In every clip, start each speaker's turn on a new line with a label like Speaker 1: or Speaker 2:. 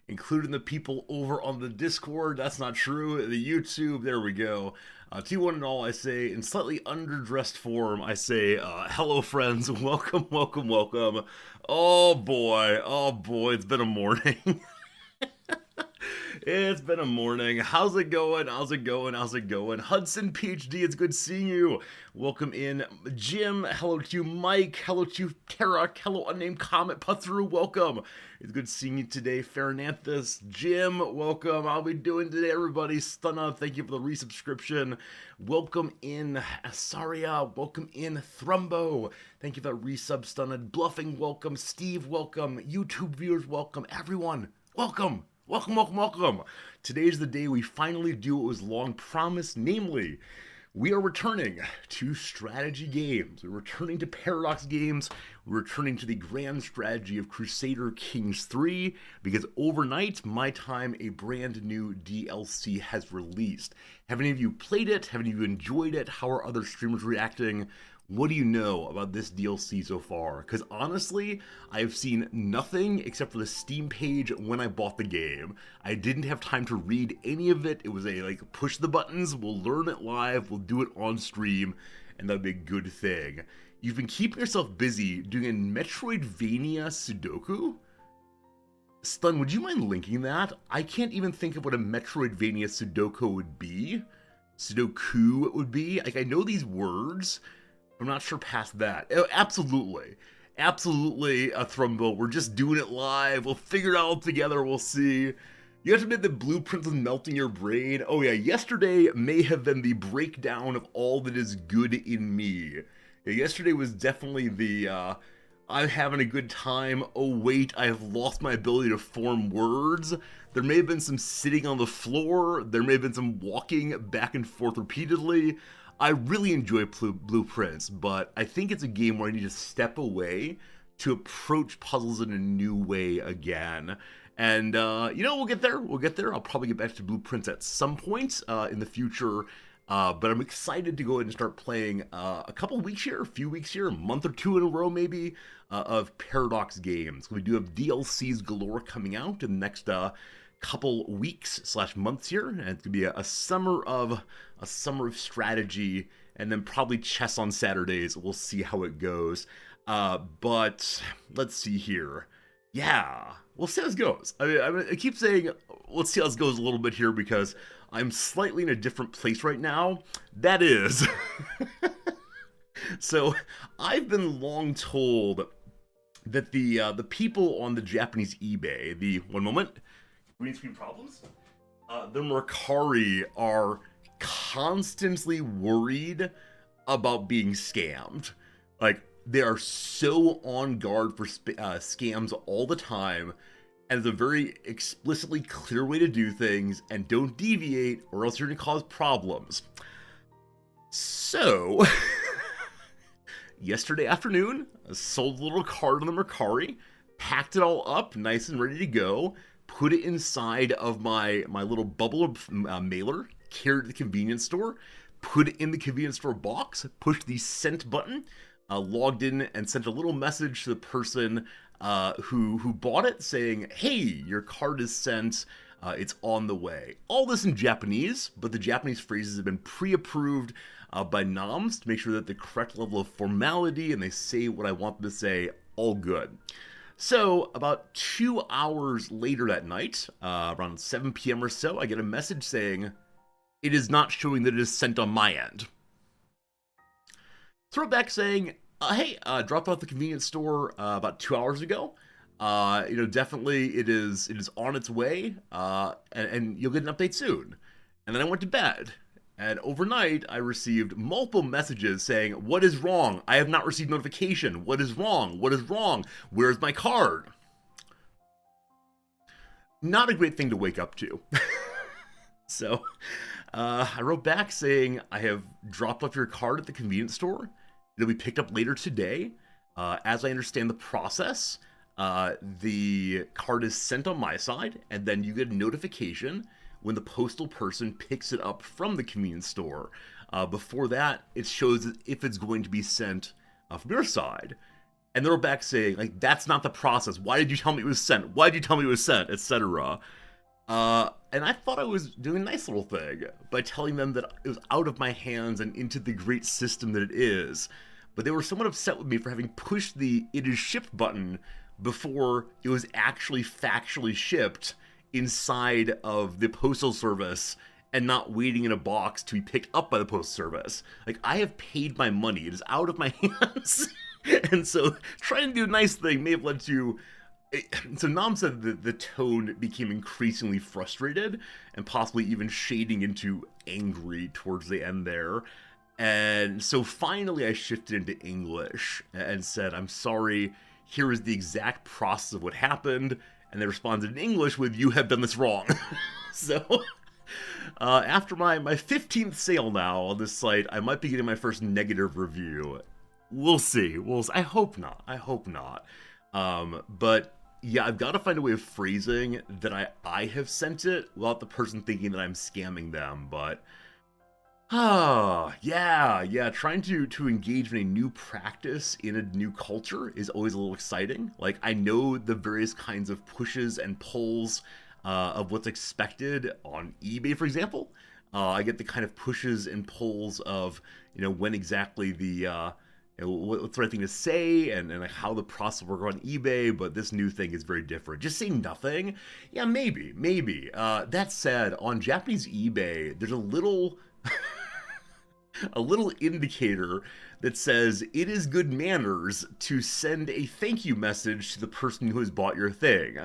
Speaker 1: including the people over on the Discord. That's not true. The YouTube, there we go. To one and all, I say, in slightly underdressed form, I say, hello, friends. Welcome, welcome, welcome. Oh boy, it's been a morning. It's been a morning. How's it going? How's it going? How's it going? Hudson PhD, it's good seeing you. Welcome in, Jim. Hello to you, Mike. Hello to you, Tarak. Hello, unnamed Comet Puthru. Welcome. It's good seeing you today, Farinanthus. Jim, welcome. How we doing today, everybody? Stunna, thank you for the resubscription. Welcome in, Asaria. Welcome in, Thrumbo. Thank you for that resub, Stunna. Bluffing, welcome. Steve, welcome. YouTube viewers, welcome. Everyone, welcome. Welcome, welcome, welcome. Today's the day we finally do what was long promised, namely, we are returning to strategy games. We're returning to Paradox games. We're returning to the grand strategy of Crusader Kings 3 because overnight, my time, a brand new DLC has released. Have any of you played it? Have any of you enjoyed it? How are other streamers reacting? What do you know about this DLC so far? Because honestly, I've seen nothing except for the Steam page when I bought the game. I didn't have time to read any of it. It was a, like, push the buttons, we'll learn it live, we'll do it on stream, and that'd be a good thing. You've been keeping yourself busy doing a Metroidvania Sudoku? Stun, would you mind linking that? I can't even think of what a Metroidvania Sudoku would be. Sudoku would be. Like, I know these words, I'm not sure past that. Oh, absolutely. Absolutely, Thrumbo. We're just doing it live. We'll figure it out together. We'll see. You have to admit that Blueprints is melting your brain. Oh yeah, yesterday may have been the breakdown of all that is good in me. Yeah, yesterday was definitely the, I'm having a good time. Oh wait, I have lost my ability to form words. There may have been some sitting on the floor. There may have been some walking back and forth repeatedly. I really enjoy Blueprints, but I think it's a game where I need to step away to approach puzzles in a new way again. And, you know, we'll get there. We'll get there. I'll probably get back to Blueprints at some point in the future. But I'm excited to go ahead and start playing a couple weeks here, a few weeks here, a month or two in a row maybe, of Paradox games. We do have DLCs galore coming out in the next couple weeks slash months here, and it's gonna be a summer of strategy, and then probably chess on Saturdays. We'll see how it goes. But let's see here. Yeah, we'll see how this goes. I keep saying let's see how this goes a little bit here because I'm slightly in a different place right now. That is. So I've been long told that the people on the Japanese eBay, the one moment, green screen problems, the Mercari are constantly worried about being scammed. Like, they are so on guard for scams all the time, and it's a very explicitly clear way to do things, and don't deviate or else you're going to cause problems. So, yesterday afternoon, I sold a little card on the Mercari, packed it all up, nice and ready to go, put it inside of my little bubble mailer, carried to the convenience store, put it in the convenience store box, pushed the sent button, logged in and sent a little message to the person who bought it saying, hey, your card is sent, it's on the way. All this in Japanese, but the Japanese phrases have been pre-approved by NOMs to make sure that the correct level of formality and they say what I want them to say, all good. So, about 2 hours later that night, around 7 p.m. or so, I get a message saying, it is not showing that it is sent on my end. Throw back saying, hey, dropped off the convenience store about 2 hours ago. You know, definitely it is on its way, and you'll get an update soon. And then I went to bed. And overnight, I received multiple messages saying, what is wrong? I have not received notification. What is wrong? What is wrong? Where's my card? Not a great thing to wake up to. So, I wrote back saying, I have dropped off your card at the convenience store. It'll be picked up later today. As I understand the process, the card is sent on my side, and then you get a notification when the postal person picks it up from the convenience store. Before that, it shows if it's going to be sent from your side. And they were back saying, like, that's not the process. Why did you tell me it was sent? Why did you tell me it was sent? Etc. And I thought I was doing a nice little thing by telling them that it was out of my hands and into the great system that it is. But they were somewhat upset with me for having pushed the "it is shipped" button before it was actually factually shipped inside of the postal service and not waiting in a box to be picked up by the postal service. Like, I have paid my money. It is out of my hands. And so trying to do a nice thing may have led to... So Nam said that the tone became increasingly frustrated and possibly even shading into angry towards the end there. And so finally I shifted into English and said, I'm sorry, here is the exact process of what happened. And they responded in English with, you have done this wrong. So after my 15th sale now on this site, I might be getting my first negative review. We'll see. I hope not. But yeah, I've got to find a way of phrasing that I have sent it without the person thinking that I'm scamming them. But yeah, trying to engage in a new practice in a new culture is always a little exciting. Like, I know the various kinds of pushes and pulls of what's expected on eBay, for example. I get the kind of pushes and pulls of, when exactly the what's the right thing to say and like how the process will work on eBay, but this new thing is very different. Just saying nothing? Yeah, maybe. That said, on Japanese eBay, there's a little a little indicator that says it is good manners to send a thank you message to the person who has bought your thing.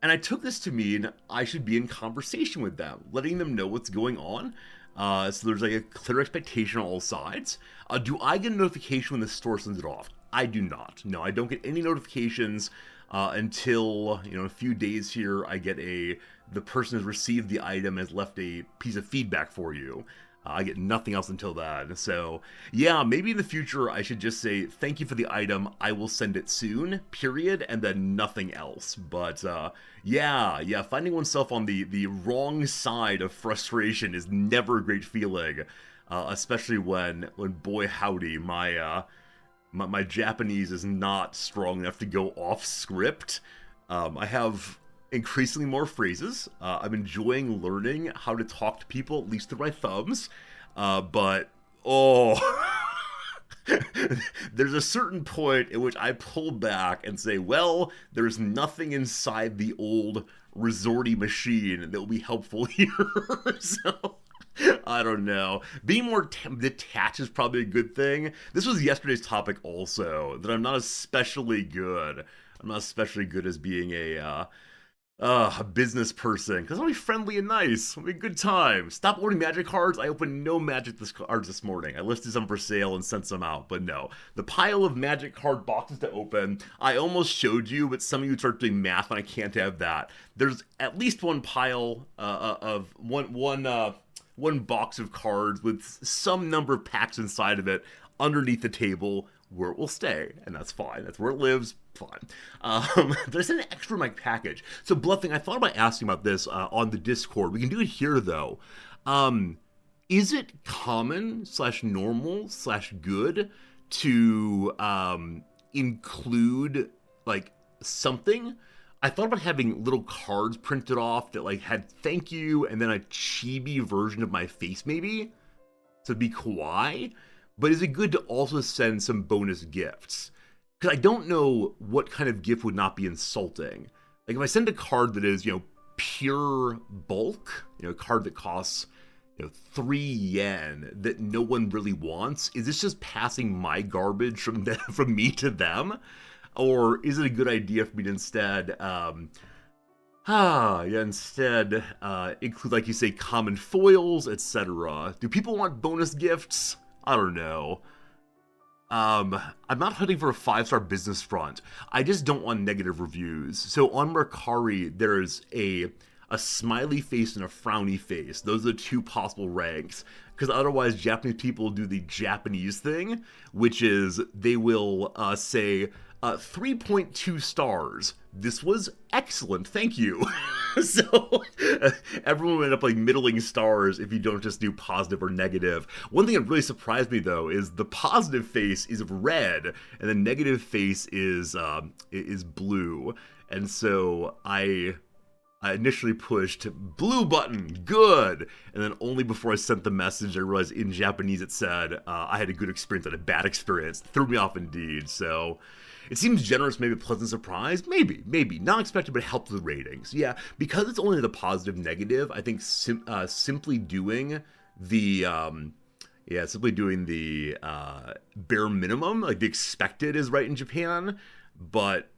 Speaker 1: And I took this to mean I should be in conversation with them, letting them know what's going on. So there's like a clear expectation on all sides. Do I get a notification when the store sends it off? I do not. No, I don't get any notifications until, a few days here I get the person has received the item and has left a piece of feedback for you. I get nothing else until that. So yeah, maybe in the future I should just say, thank you for the item, I will send it soon, period, and then nothing else. But yeah, finding oneself on the wrong side of frustration is never a great feeling, especially when boy howdy, my Japanese is not strong enough to go off script. I have increasingly more phrases. I'm enjoying learning how to talk to people, at least through my thumbs. But there's a certain point at which I pull back and say, well, there's nothing inside the old resorty machine that will be helpful here. So I don't know. Being more detached is probably a good thing. This was yesterday's topic also, that I'm not especially good. I'm not especially good as being a business person, because I'll be friendly and nice. It'll be a good time. Stop ordering magic cards. I opened no magic cards this morning. I listed some for sale and sent some out, but no. The pile of magic card boxes to open, I almost showed you, but some of you start doing math and I can't have that. There's at least one pile of one box of cards with some number of packs inside of it underneath the table where it will stay, and that's fine. That's where it lives. Fine. There's an extra mic package. So Bluffing, I thought about asking about this on the Discord. We can do it here though. Is it common / normal / good to include like something? I thought about having little cards printed off that like had thank you and then a chibi version of my face maybe to be kawaii. But is it good to also send some bonus gifts? Because I don't know what kind of gift would not be insulting. Like if I send a card that is, pure bulk, a card that costs, 3 yen that no one really wants, is this just passing my garbage from me to them? Or is it a good idea for me to instead, include, like you say, common foils, etc.? Do people want bonus gifts? I don't know. I'm not hunting for a 5-star business front. I just don't want negative reviews. So on Mercari, there's a smiley face and a frowny face. Those are the 2 possible ranks. Because otherwise, Japanese people do the Japanese thing, which is they will say 3.2 stars. This was excellent, thank you. So everyone ended up like middling stars if you don't just do positive or negative. One thing that really surprised me though is the positive face is red and the negative face is blue. And so I initially pushed blue button, good, and then only before I sent the message I realized in Japanese it said I had a good experience and a bad experience. It threw me off indeed. So it seems generous, maybe a pleasant surprise, maybe not expected, but it helped the ratings. Yeah, because it's only the positive negative. I think simply doing the bare minimum, like the expected, is right in Japan, but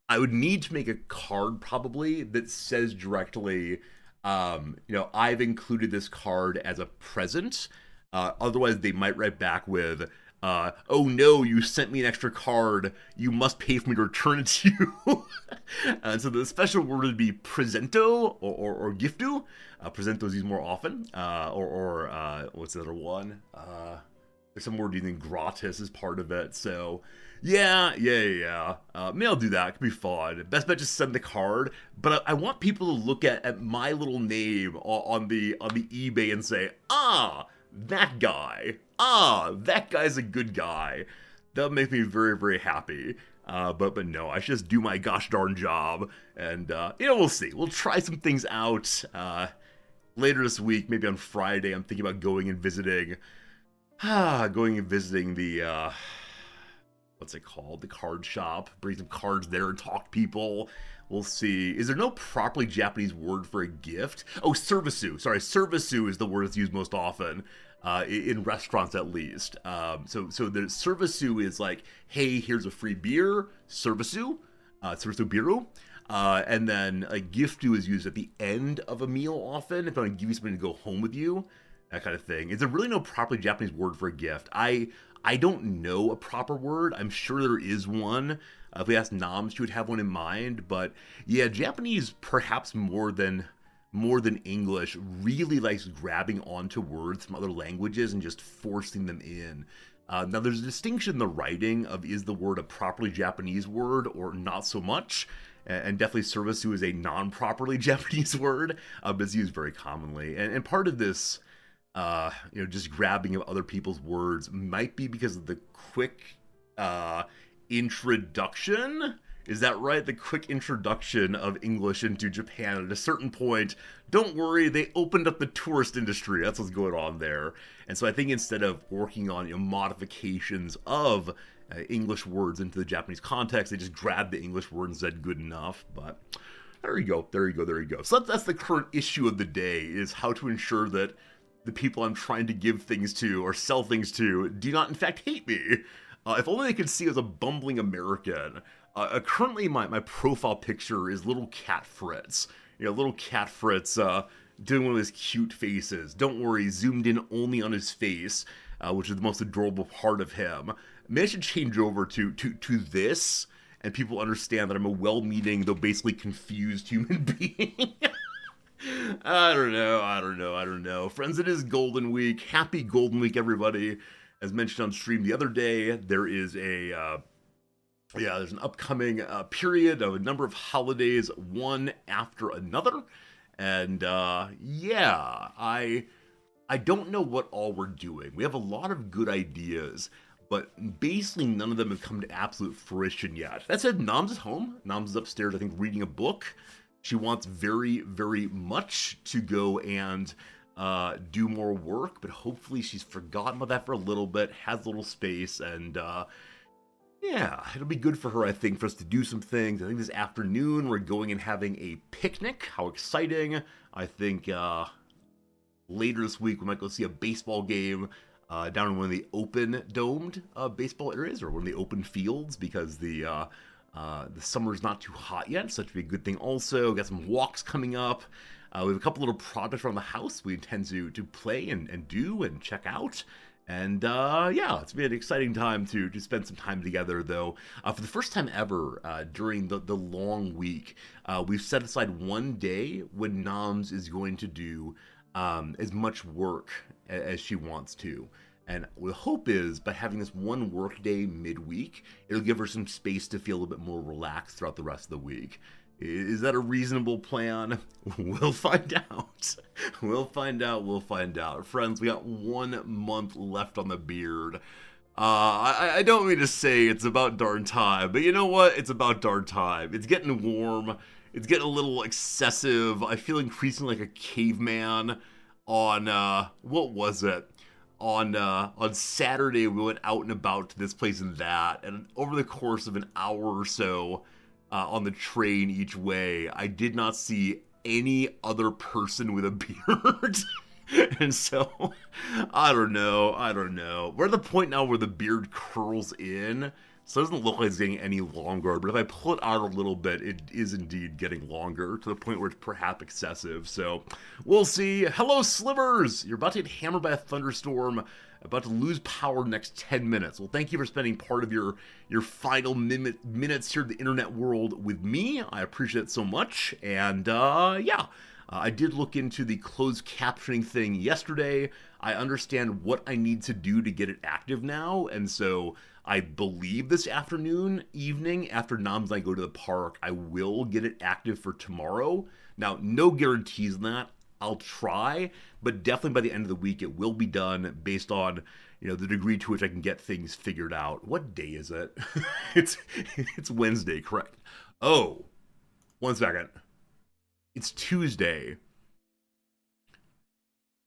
Speaker 1: I would need to make a card probably that says directly, I've included this card as a present. Otherwise, they might write back with, oh no, you sent me an extra card. You must pay for me to return it to you. And so the special word would be presento or giftu. Presento is used more often. What's the other one? There's some word using gratis as part of it. So yeah. Maybe I'll do that. It could be fun. Best bet, just send the card. But I want people to look at my little name on the eBay and say, that guy. That guy's a good guy. That'll make me very, very happy. But no, I should just do my gosh darn job. And, we'll see. We'll try some things out. Later this week, maybe on Friday, I'm thinking about going and visiting the, what's it called? The card shop. Bring some cards there and talk to people. We'll see. Is there no properly Japanese word for a gift? Oh, servisu. Sorry, servisu is the word that's used most often, in restaurants at least. So the servisu is like, hey, here's a free beer. Servisu. Servisu biru. And then a giftu is used at the end of a meal often, if I want to give you something to go home with you. That kind of thing. Is there really no properly Japanese word for a gift? I don't know a proper word. I'm sure there is one. If we asked Noms, she would have one in mind. But yeah, Japanese, perhaps more than English, really likes grabbing onto words from other languages and just forcing them in. Now, there's a distinction in the writing of is the word a properly Japanese word or not so much. And definitely servisu is a non-properly Japanese word, but it's used very commonly. And part of this, just grabbing of other people's words might be because of the quick introduction. Is that right? The quick introduction of English into Japan at a certain point. Don't worry, they opened up the tourist industry. That's what's going on there. And so I think instead of working on modifications of English words into the Japanese context, they just grabbed the English word and said good enough. But there you go. So that's the current issue of the day, is how to ensure that the people I'm trying to give things to or sell things to do not in fact hate me. If only they could see as a bumbling American. Currently my profile picture is little cat Fritz. Little cat Fritz doing one of his cute faces. Don't worry, zoomed in only on his face, which is the most adorable part of him. Maybe I should change over to this, and people understand that I'm a well-meaning, though basically confused human being. I don't know. Friends, it is Golden Week. Happy Golden Week, everybody. As mentioned on stream the other day, there is there's an upcoming period of a number of holidays, one after another. And I don't know what all we're doing. We have a lot of good ideas, but basically none of them have come to absolute fruition yet. That said, Noms is home. Noms is upstairs, I think, reading a book. She wants very, very much to go and do more work, but hopefully she's forgotten about that for a little bit, has a little space, and it'll be good for her, I think, for us to do some things. I think this afternoon we're going and having a picnic. How exciting. I think later this week we might go see a baseball game down in one of the open domed baseball areas, or one of the open fields, because the summer's not too hot yet, so that should be a good thing also. Got some walks coming up. We have a couple little projects around the house we intend to play and do and check out. And it's been an exciting time to spend some time together, though. For the first time ever during the long week, we've set aside one day when Noms is going to do as much work as she wants to. And the hope is, by having this one work day midweek, it'll give her some space to feel a little bit more relaxed throughout the rest of the week. Is that a reasonable plan? We'll find out. We'll find out. We'll find out. Friends, we got 1 month left on the beard. I don't mean to say it's about darn time, but you know what? It's about darn time. It's getting warm. It's getting a little excessive. I feel increasingly like a caveman on, what was it? On Saturday, we went out and about to this place and that, and over the course of an hour or so, on the train each way, I did not see any other person with a beard. And so, I don't know. We're at the point now where the beard curls in, so it doesn't look like it's getting any longer, but if I pull it out a little bit, it is indeed getting longer, to the point where it's perhaps excessive, so we'll see. Hello, Slivers! You're about to get hammered by a thunderstorm, about to lose power in the next 10 minutes. Well, thank you for spending part of your final minutes here in the internet world with me. I appreciate it so much, and yeah. I did look into the closed captioning thing yesterday. I understand what I need to do to get it active now, and so I believe this evening, after Noms and I go to the park, I will get it active for tomorrow. Now, no guarantees on that. I'll try, but definitely by the end of the week it will be done based on, the degree to which I can get things figured out. What day is it? it's Wednesday, correct? Oh, 1 second. It's Tuesday.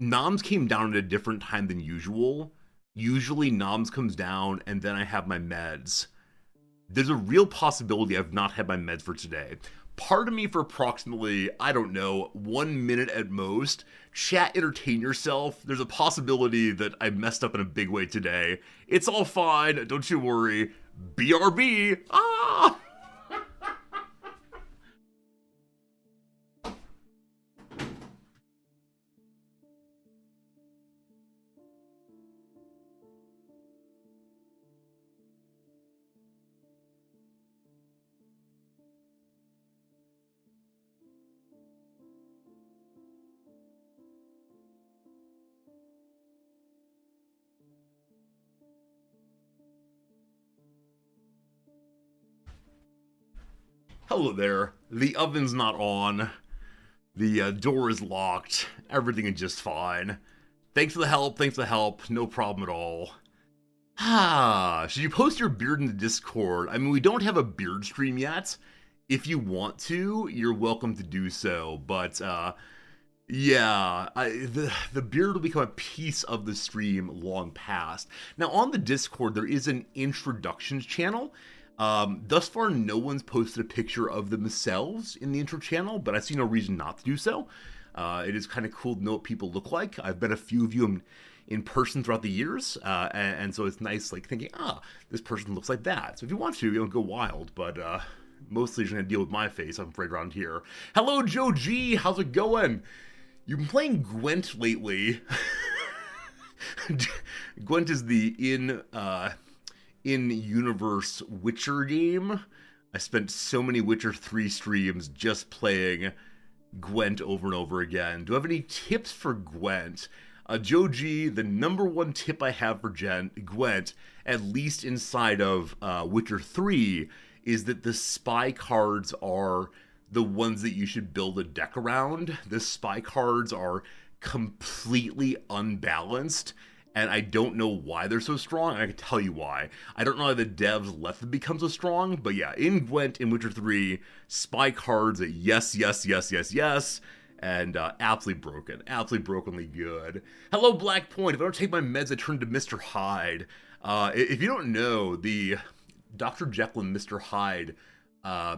Speaker 1: Noms came down at a different time than usual. Usually Noms comes down and then I have my meds. There's a real possibility I've not had my meds for today. Pardon me for approximately, 1 minute at most. Chat, entertain yourself. There's a possibility that I messed up in a big way today. It's all fine, don't you worry. BRB! Ah! Hello there. The oven's not on. The door is locked. Everything is just fine. Thanks for the help. No problem at all. Should you post your beard in the Discord? I mean, we don't have a beard stream yet. If you want to, you're welcome to do so. But, yeah, the beard will become a piece of the stream long past. Now, on the Discord, there is an introductions channel. Thus far, no one's posted a picture of themselves in the intro channel, but I see no reason not to do so. It is kind of cool to know what people look like. I've met a few of you in person throughout the years, and so it's nice, thinking, this person looks like that. So if you want to, go wild, but, mostly you're gonna deal with my face, I'm afraid, around here. Hello, Joe G! How's it going? You've been playing Gwent lately. Gwent is the in-universe Witcher game. I spent so many Witcher 3 streams just playing Gwent over and over again. Do I have any tips for Gwent? Joe G, the number one tip I have for Gwent, at least inside of Witcher 3, is that the spy cards are the ones that you should build a deck around. The spy cards are completely unbalanced, and I don't know why they're so strong, and I can tell you why. I don't know how the devs let them become so strong, but yeah, in Gwent, in Witcher 3, spy cards, yes, and absolutely brokenly good. Hello, Black Point. If I don't take my meds, I turn to Mr. Hyde. If you don't know, the Dr. Jekyll and Mr. Hyde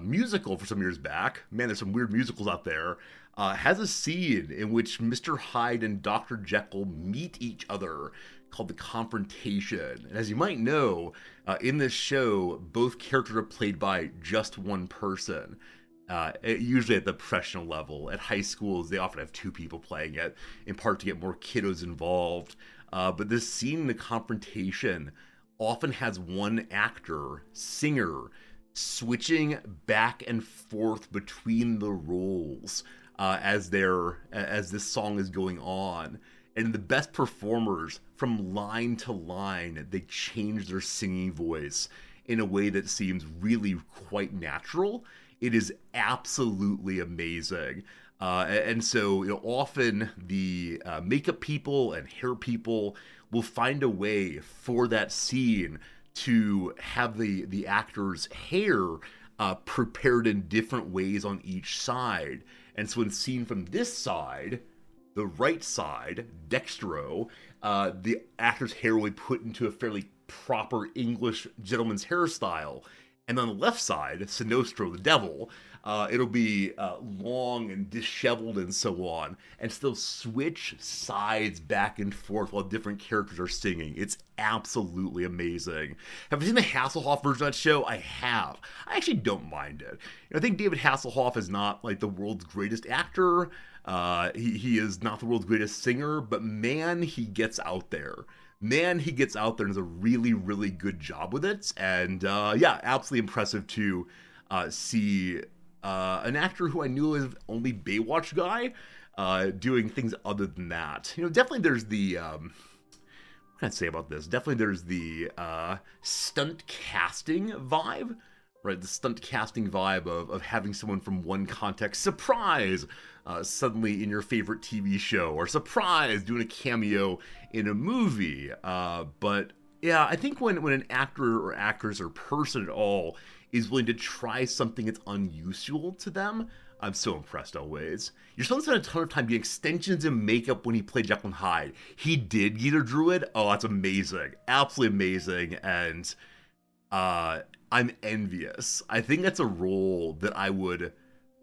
Speaker 1: musical for some years back, man, there's some weird musicals out there, has a scene in which Mr. Hyde and Dr. Jekyll meet each other called The Confrontation. And as you might know, in this show, both characters are played by just one person. Usually at the professional level. At high schools, they often have two people playing it, in part to get more kiddos involved. But this scene in The Confrontation often has one actor, singer, switching back and forth between the roles as this song is going on. And the best performers, from line to line, they change their singing voice in a way that seems really quite natural. It is absolutely amazing. And so, often the makeup people and hair people will find a way for that scene to have the actor's hair prepared in different ways on each side. And so, when seen from this side, the right side, dextro, the actor's hair will be put into a fairly proper English gentleman's hairstyle. And on the left side, Sinestro, the devil, it'll be long and disheveled and so on. And still switch sides back and forth while different characters are singing. It's absolutely amazing. Have you seen the Hasselhoff version of that show? I have. I actually don't mind it. I think David Hasselhoff is not like the world's greatest actor. He is not the world's greatest singer, but man, he gets out there. Man, he gets out there and does a really, really good job with it. And yeah, absolutely impressive to see an actor who I knew as only Baywatch guy doing things other than that. Definitely there's the... what can I say about this? Definitely there's the stunt casting vibe. Right, the stunt casting vibe of having someone from one context, surprise, suddenly in your favorite TV show, or surprise, doing a cameo in a movie. But yeah, I think when an actor or actress or person at all is willing to try something that's unusual to them, I'm so impressed always. Your son spent a ton of time getting extensions and makeup when he played Jekyll and Hyde. He did Geeter Druid? Oh, that's amazing. Absolutely amazing. And I'm envious. I think that's a role that I would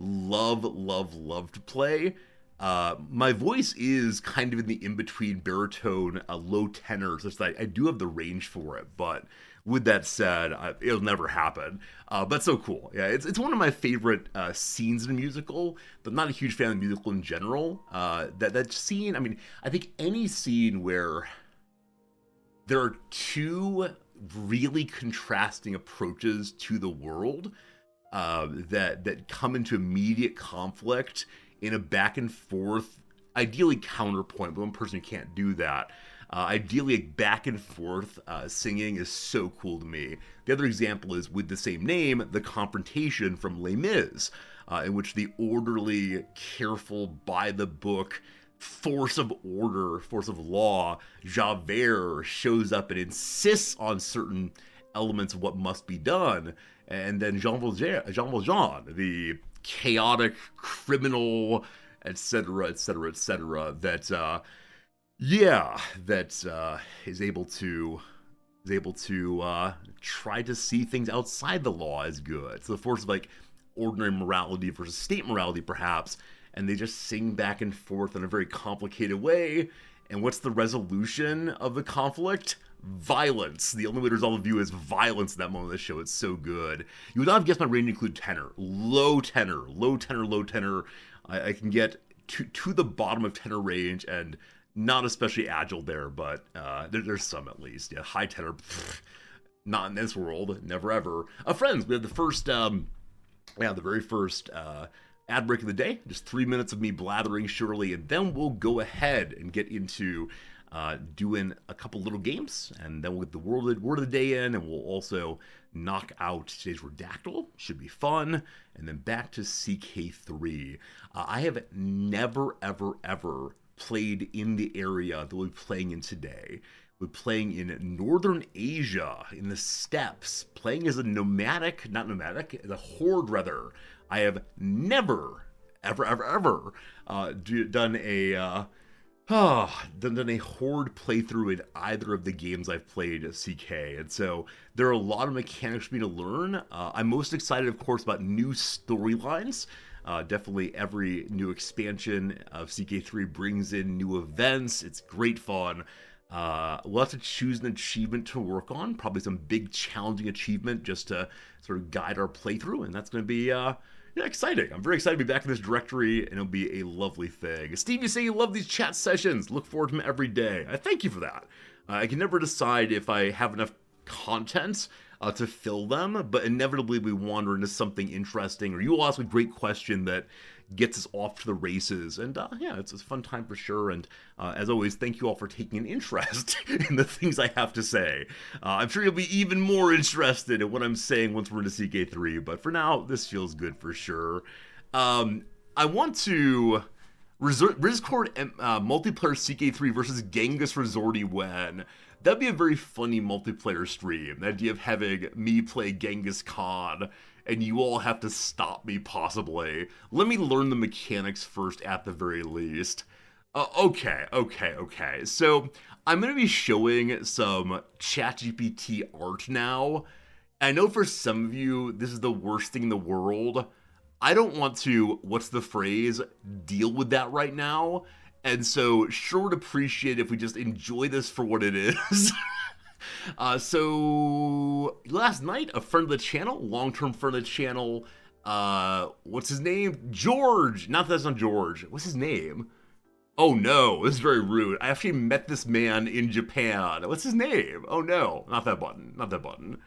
Speaker 1: love to play. My voice is kind of in the in-between baritone, low tenor, such that I do have the range for it, but with that said, it'll never happen. But so cool. Yeah, it's one of my favorite scenes in a musical, but I'm not a huge fan of the musical in general. That scene, I mean, I think any scene where there are two really contrasting approaches to the world that come into immediate conflict in a back and forth, ideally counterpoint, but one person can't do that. Ideally, back and forth singing is so cool to me. The other example is with the same name, The Confrontation from Les Mis, in which the orderly, careful, by-the-book, force of order, force of law, Javert shows up and insists on certain elements of what must be done. And then Jean Valjean, the chaotic criminal, etc., that is able to try to see things outside the law as good. So the force of like ordinary morality versus state morality, perhaps, and they just sing back and forth in a very complicated way. And what's the resolution of the conflict? Violence. The only way to resolve the view is violence in that moment of the show. It's so good. You would not have guessed my range include tenor. Low tenor. I can get to the bottom of tenor range, and not especially agile there, but there's some at least. Yeah, high tenor, not in this world. Never ever. Friends, we had the first, the very first ad break of the day, just 3 minutes of me blathering surely, and then we'll go ahead and get into doing a couple little games, and then we'll get the word of the day in, and we'll also knock out today's Redactyl. Should be fun. And then back to CK3. I have never, ever played in the area that we'll be playing in today. We're playing in Northern Asia, in the steppes, playing as a as a horde rather. I have never, ever done a horde playthrough in either of the games I've played at CK, and so there are a lot of mechanics for me to learn. I'm most excited, of course, about new storylines. Definitely every new expansion of CK3 brings in new events. It's great fun. We'll have to choose an achievement to work on, probably some big challenging achievement just to sort of guide our playthrough, and that's going to be exciting. I'm very excited to be back in this directory, and it'll be a lovely thing. Steve, you say you love these chat sessions. Look forward to them every day. I thank you for that. I can never decide if I have enough content to fill them, but inevitably we wander into something interesting, or you will ask a great question that gets us off to the races. And yeah, it's a fun time for sure. And as always, thank you all for taking an interest in the things I have to say. I'm sure you'll be even more interested in what I'm saying once we're into CK3, but for now, this feels good for sure. I want to Rizcord multiplayer CK3 versus Genghis Resorty when. That'd be a very funny multiplayer stream. The idea of having me play Genghis Khan and you all have to stop me possibly. Let me learn the mechanics first at the very least. Okay. So I'm going to be showing some ChatGPT art now. I know for some of you, this is the worst thing in the world. I don't want to, what's the phrase, deal with that right now. And so sure would appreciate if we just enjoy this for what it is. So last night, a friend of the channel, long-term friend of the channel, what's his name? George. Not that that's not George. What's his name? Oh no, this is very rude. I actually met this man in Japan. What's his name? Oh no, not that button. Not that button.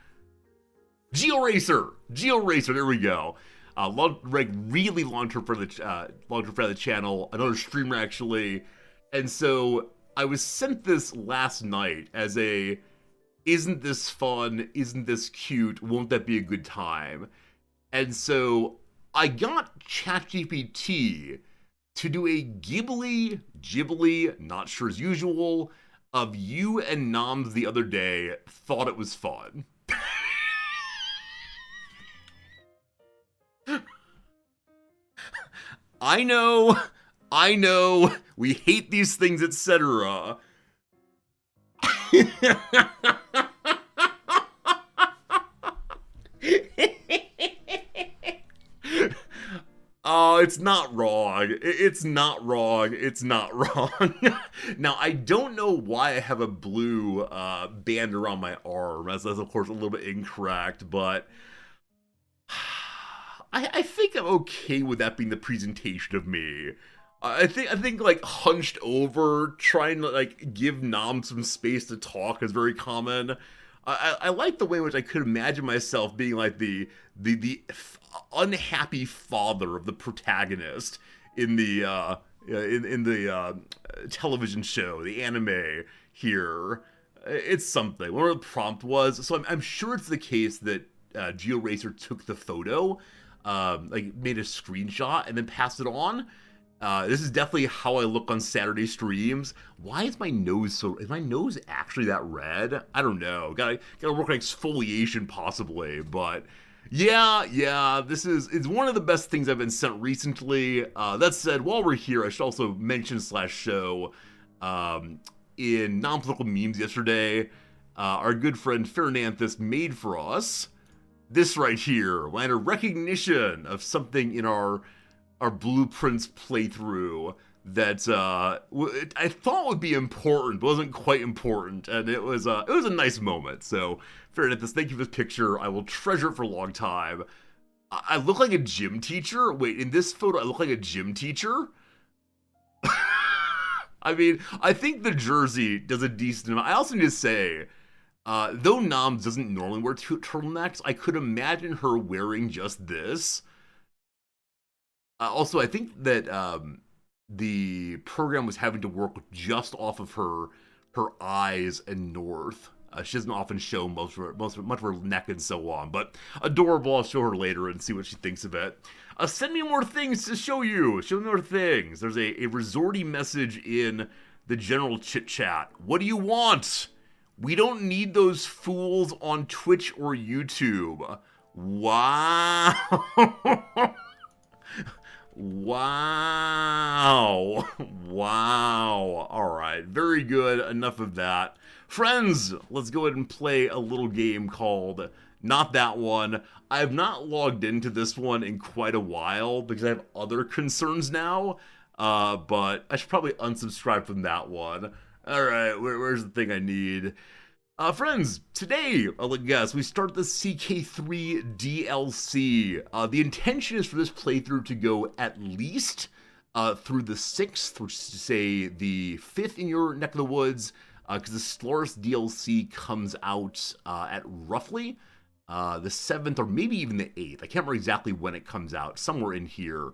Speaker 1: GeoRacer. GeoRacer. There we go. Really long-term friend of the channel, another streamer actually, and so I was sent this last night as a, isn't this fun, isn't this cute, won't that be a good time? And so I got ChatGPT to do a Ghibli, not sure as usual, of you and Noms the other day, thought it was fun. I know, we hate these things, etc. Oh, it's not wrong. It's not wrong. It's not wrong. Now, I don't know why I have a blue band around my arm. That's of course a little bit incorrect, but I think I'm okay with that being the presentation of me. I think like hunched over, trying to like give Nom some space to talk is very common. I like the way in which I could imagine myself being like the unhappy father of the protagonist in the television show, the anime here. It's something. Whatever the prompt was, so I'm sure it's the case that GeoRacer took the photo, like made a screenshot and then passed it on. This is definitely how I look on Saturday streams. Why is my nose so... Is my nose actually that red? I don't know. Gotta work on exfoliation possibly, but... Yeah, it's one of the best things I've been sent recently. That said, while we're here, I should also mention / show, in non-political memes yesterday, our good friend Fernanthus made for us this right here, and a recognition of something in our Blueprints playthrough that I thought would be important, but wasn't quite important, and it was a nice moment. So, Fernanthus, thank you for this picture. I will treasure it for a long time. I look like a gym teacher? Wait, in this photo, I look like a gym teacher? I mean, I think the jersey does a decent amount. I also need to say, though Noms doesn't normally wear turtlenecks, I could imagine her wearing just this. Also, I think that the program was having to work just off of her eyes and north. She doesn't often show much of her neck and so on, but adorable. I'll show her later and see what she thinks of it. Send me more things to show you. Show me more things. There's a resorty message in the general chit chat. What do you want? We don't need those fools on Twitch or YouTube. Wow. Wow. All right. Very good. Enough of that. Friends, let's go ahead and play a little game called Not That One. I have not logged into this one in quite a while because I have other concerns now, but I should probably unsubscribe from that one. All right, where's the thing I need? Friends, today, guess, we start the CK3 DLC. The intention is for this playthrough to go at least through the 6th, which is to say the 5th in your neck of the woods, because the Stellaris DLC comes out at roughly the 7th or maybe even the 8th. I can't remember exactly when it comes out, somewhere in here.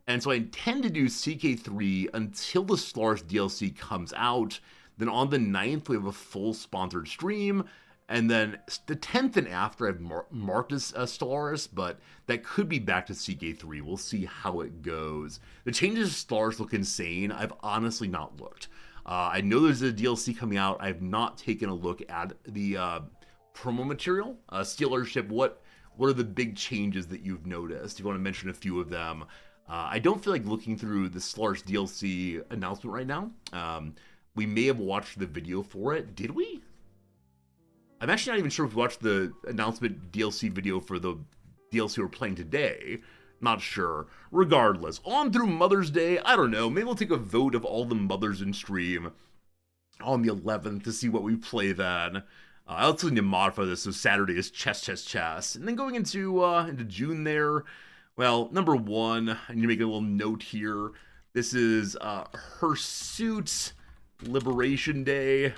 Speaker 1: And so I intend to do CK3 until the Stellaris DLC comes out. Then on the 9th, we have a full sponsored stream. And then the 10th and after, I've marked as Stellaris, but that could be back to CK3. We'll see how it goes. The changes to Stellaris look insane. I've honestly not looked. I know there's a DLC coming out. I've not taken a look at the promo material. Stealership, what are the big changes that you've noticed? If you want to mention a few of them. I don't feel like looking through the Stellaris DLC announcement right now. We may have watched the video for it. Did we? I'm actually not even sure if we watched the announcement DLC video for the DLC we're playing today. Not sure. Regardless, on through Mother's Day, I don't know, maybe we'll take a vote of all the mothers in stream on the 11th to see what we play then. I also need to modify this so Saturday is chess. And then going into June there, well, number one, I need to make a little note here. This is Hirsute Liberation Day.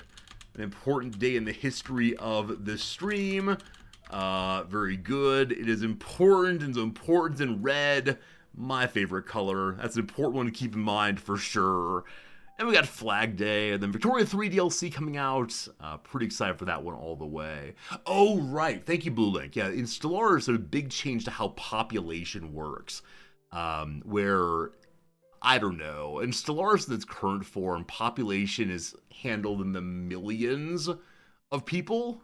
Speaker 1: An important day in the history of the stream. Very good. It is important, and so important in red. My favorite color. That's an important one to keep in mind for sure. And we got Flag Day, and then Victoria 3 DLC coming out. Pretty excited for that one all the way. Oh, right. Thank you, Blue Link. Yeah, in Stellaris, there's a big change to how population works. Where, I don't know, in Stellaris in its current form, population is handled in the millions of people.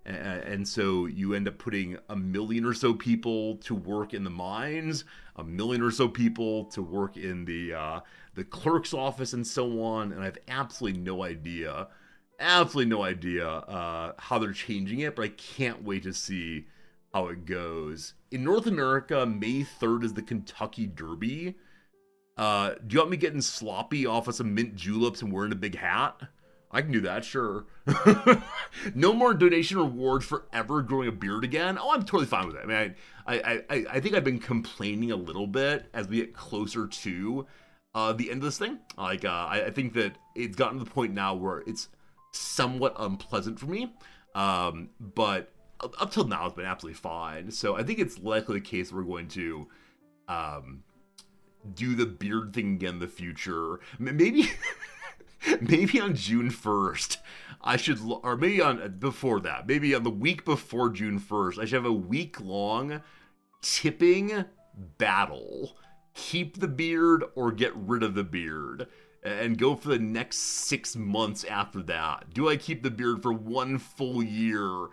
Speaker 1: And so you end up putting 1 million or so people to work in the mines, 1 million or so people to work in the clerk's office and so on. And I have absolutely no idea how they're changing it, but I can't wait to see how it goes. In North America, May 3rd is the Kentucky Derby. Do you want me getting sloppy off of some mint juleps and wearing a big hat? I can do that, sure. No more donation rewards for ever growing a beard again. Oh, I'm totally fine with it. I mean, I think I've been complaining a little bit as we get closer to the end of this thing. Like, I think that it's gotten to the point now where it's somewhat unpleasant for me. But up till now, it's been absolutely fine. So I think it's likely the case we're going to do the beard thing again in the future. Maybe... Maybe on June 1st, I should, or maybe before that, maybe on the week before June 1st, I should have a week-long tipping battle. Keep the beard or get rid of the beard. And go for the next 6 months after that. Do I keep the beard for 1 full year?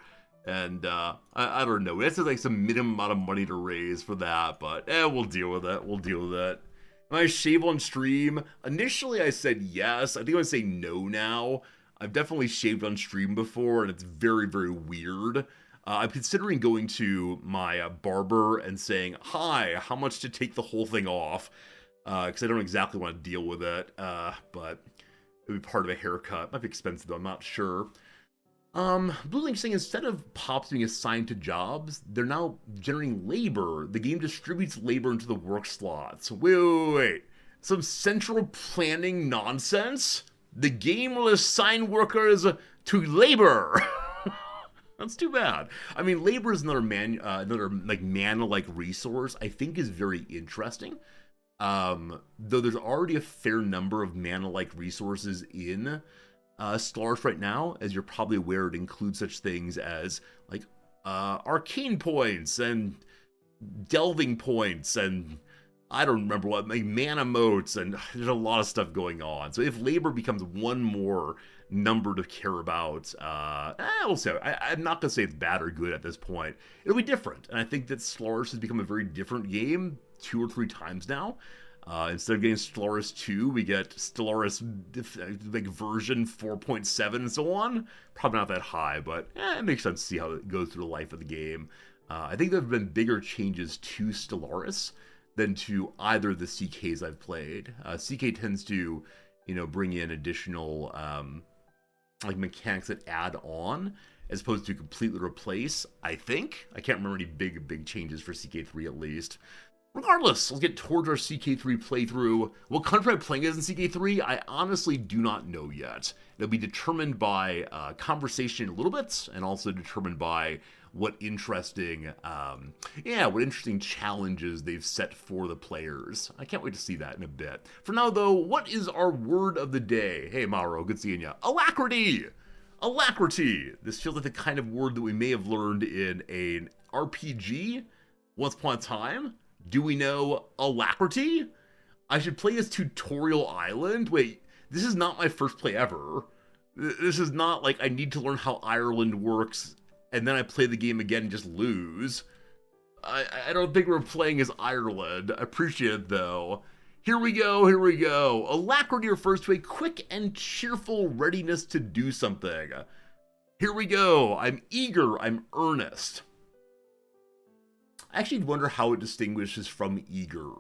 Speaker 1: And I don't know. That's like some minimum amount of money to raise for that, but we'll deal with it. When I shave on stream, initially I said yes. I think I would say no now. I've definitely shaved on stream before, and it's very, very weird. I'm considering going to my barber and saying, hi, how much to take the whole thing off? Because I don't exactly want to deal with it, but it would be part of a haircut. Might be expensive, though. I'm not sure. Blue Link saying instead of pops being assigned to jobs, they're now generating labor. The game distributes labor into the work slots. Wait. Some central planning nonsense? The game will assign workers to labor. That's too bad. I mean, labor is another mana-like resource I think is very interesting. Though there's already a fair number of mana-like resources in Stellaris right now. As you're probably aware, it includes such things as like arcane points and delving points and I don't remember what, like mana motes, and there's a lot of stuff going on. So if labor becomes one more number to care about, we'll say, I'm not going to say it's bad or good at this point. It'll be different, and I think that Stellaris has become a very different game 2 or 3 times now. Instead of getting Stellaris 2, we get Stellaris like version 4.7 and so on. Probably not that high, but it makes sense to see how it goes through the life of the game. I think there have been bigger changes to Stellaris than to either of the CKs I've played. CK tends to, bring in additional like mechanics that add on as opposed to completely replace, I think. I can't remember any big changes for CK3 at least. Regardless, let's get towards our CK3 playthrough. What country I'm playing as in CK3, I honestly do not know yet. It'll be determined by conversation a little bit, and also determined by what interesting, what interesting challenges they've set for the players. I can't wait to see that in a bit. For now, though, what is our word of the day? Hey, Mauro, good seeing you. Alacrity! Alacrity! This feels like the kind of word that we may have learned in an RPG once upon a time. Do we know alacrity? I should play as Tutorial Island? Wait, this is not my first play ever. This is not like I need to learn how Ireland works and then I play the game again and just lose. I don't think we're playing as Ireland. I appreciate it though. Here we go, here we go. Alacrity refers to a quick and cheerful readiness to do something. Here we go. I'm eager, I'm earnest. I actually wonder how it distinguishes from eager.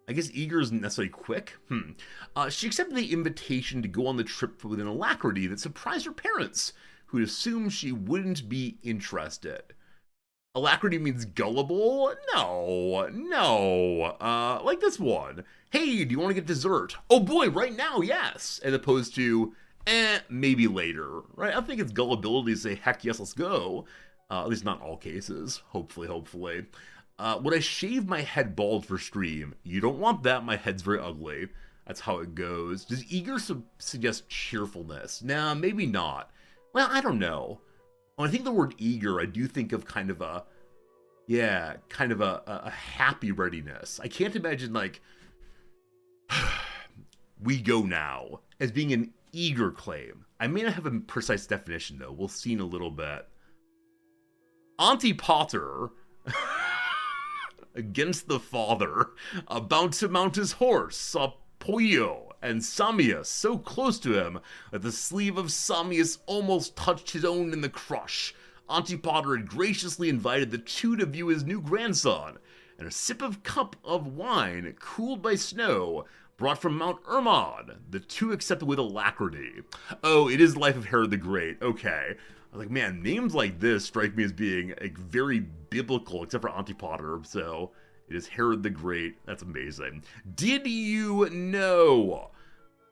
Speaker 1: I guess eager isn't necessarily quick. She accepted the invitation to go on the trip with an alacrity that surprised her parents, who'd assumed she wouldn't be interested. Alacrity means gullible? No. Like this one. Hey, do you want to get dessert? Oh boy, right now, yes. As opposed to, maybe later, right? I think it's gullibility to say, heck yes, let's go. At least not in all cases. Hopefully. Would I shave my head bald for stream? You don't want that, my head's very ugly. That's how it goes. Does eager suggest cheerfulness? Nah, maybe not. Well, I don't know. When I think of the word eager, I do think of kind of a happy readiness. I can't imagine, like, we go now, as being an eager claim. I may not have a precise definition, though. We'll see in a little bit. Auntie Potter, against the father, about to mount his horse, saw Pollo and Samius so close to him that the sleeve of Samius almost touched his own in the crush. Auntie Potter had graciously invited the two to view his new grandson, and a sip of cup of wine, cooled by snow, brought from Mount Ermod. The two accepted with alacrity. Oh, it is Life of Herod the Great. Okay. I was like, man, names like this strike me as being like very biblical, except for Auntie Potter, so it is Herod the Great. That's amazing. Did you know?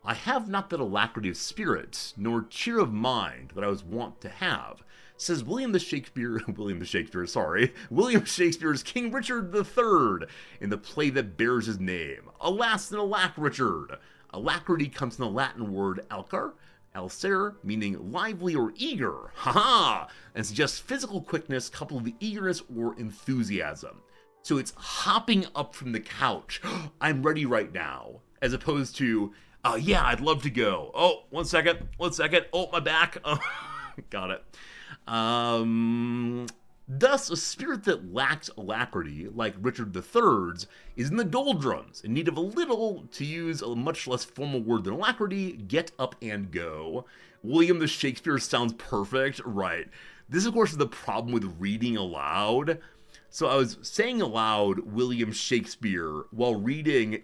Speaker 1: I have not that alacrity of spirit, nor cheer of mind that I was wont to have, says William Shakespeare's King Richard III in the play that bears his name. Alas and alack, Richard! Alacrity comes from the Latin word alcar, alcere, meaning lively or eager, haha, and suggests physical quickness coupled with eagerness or enthusiasm. So it's hopping up from the couch, I'm ready right now, as opposed to, yeah, I'd love to go. Oh, one second, oh, my back, got it. Thus, a spirit that lacks alacrity, like Richard III's, is in the doldrums, in need of a little, to use a much less formal word than alacrity, get up and go. William the Shakespeare sounds perfect, right. This, of course, is the problem with reading aloud. So I was saying aloud William Shakespeare while reading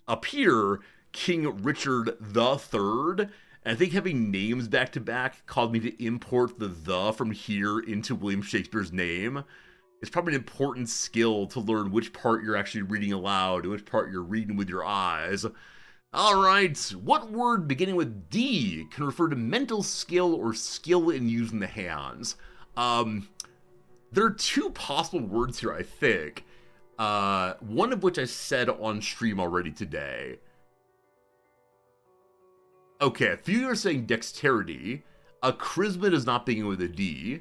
Speaker 1: up here King Richard III. And I think having names back to back caused me to import the from here into William Shakespeare's name. It's probably an important skill to learn which part you're actually reading aloud and which part you're reading with your eyes. Alright, what word beginning with D can refer to mental skill or skill in using the hands? There are two possible words here, I think. One of which I said on stream already today. Okay, a few are saying dexterity. Charisma does not begin with a D.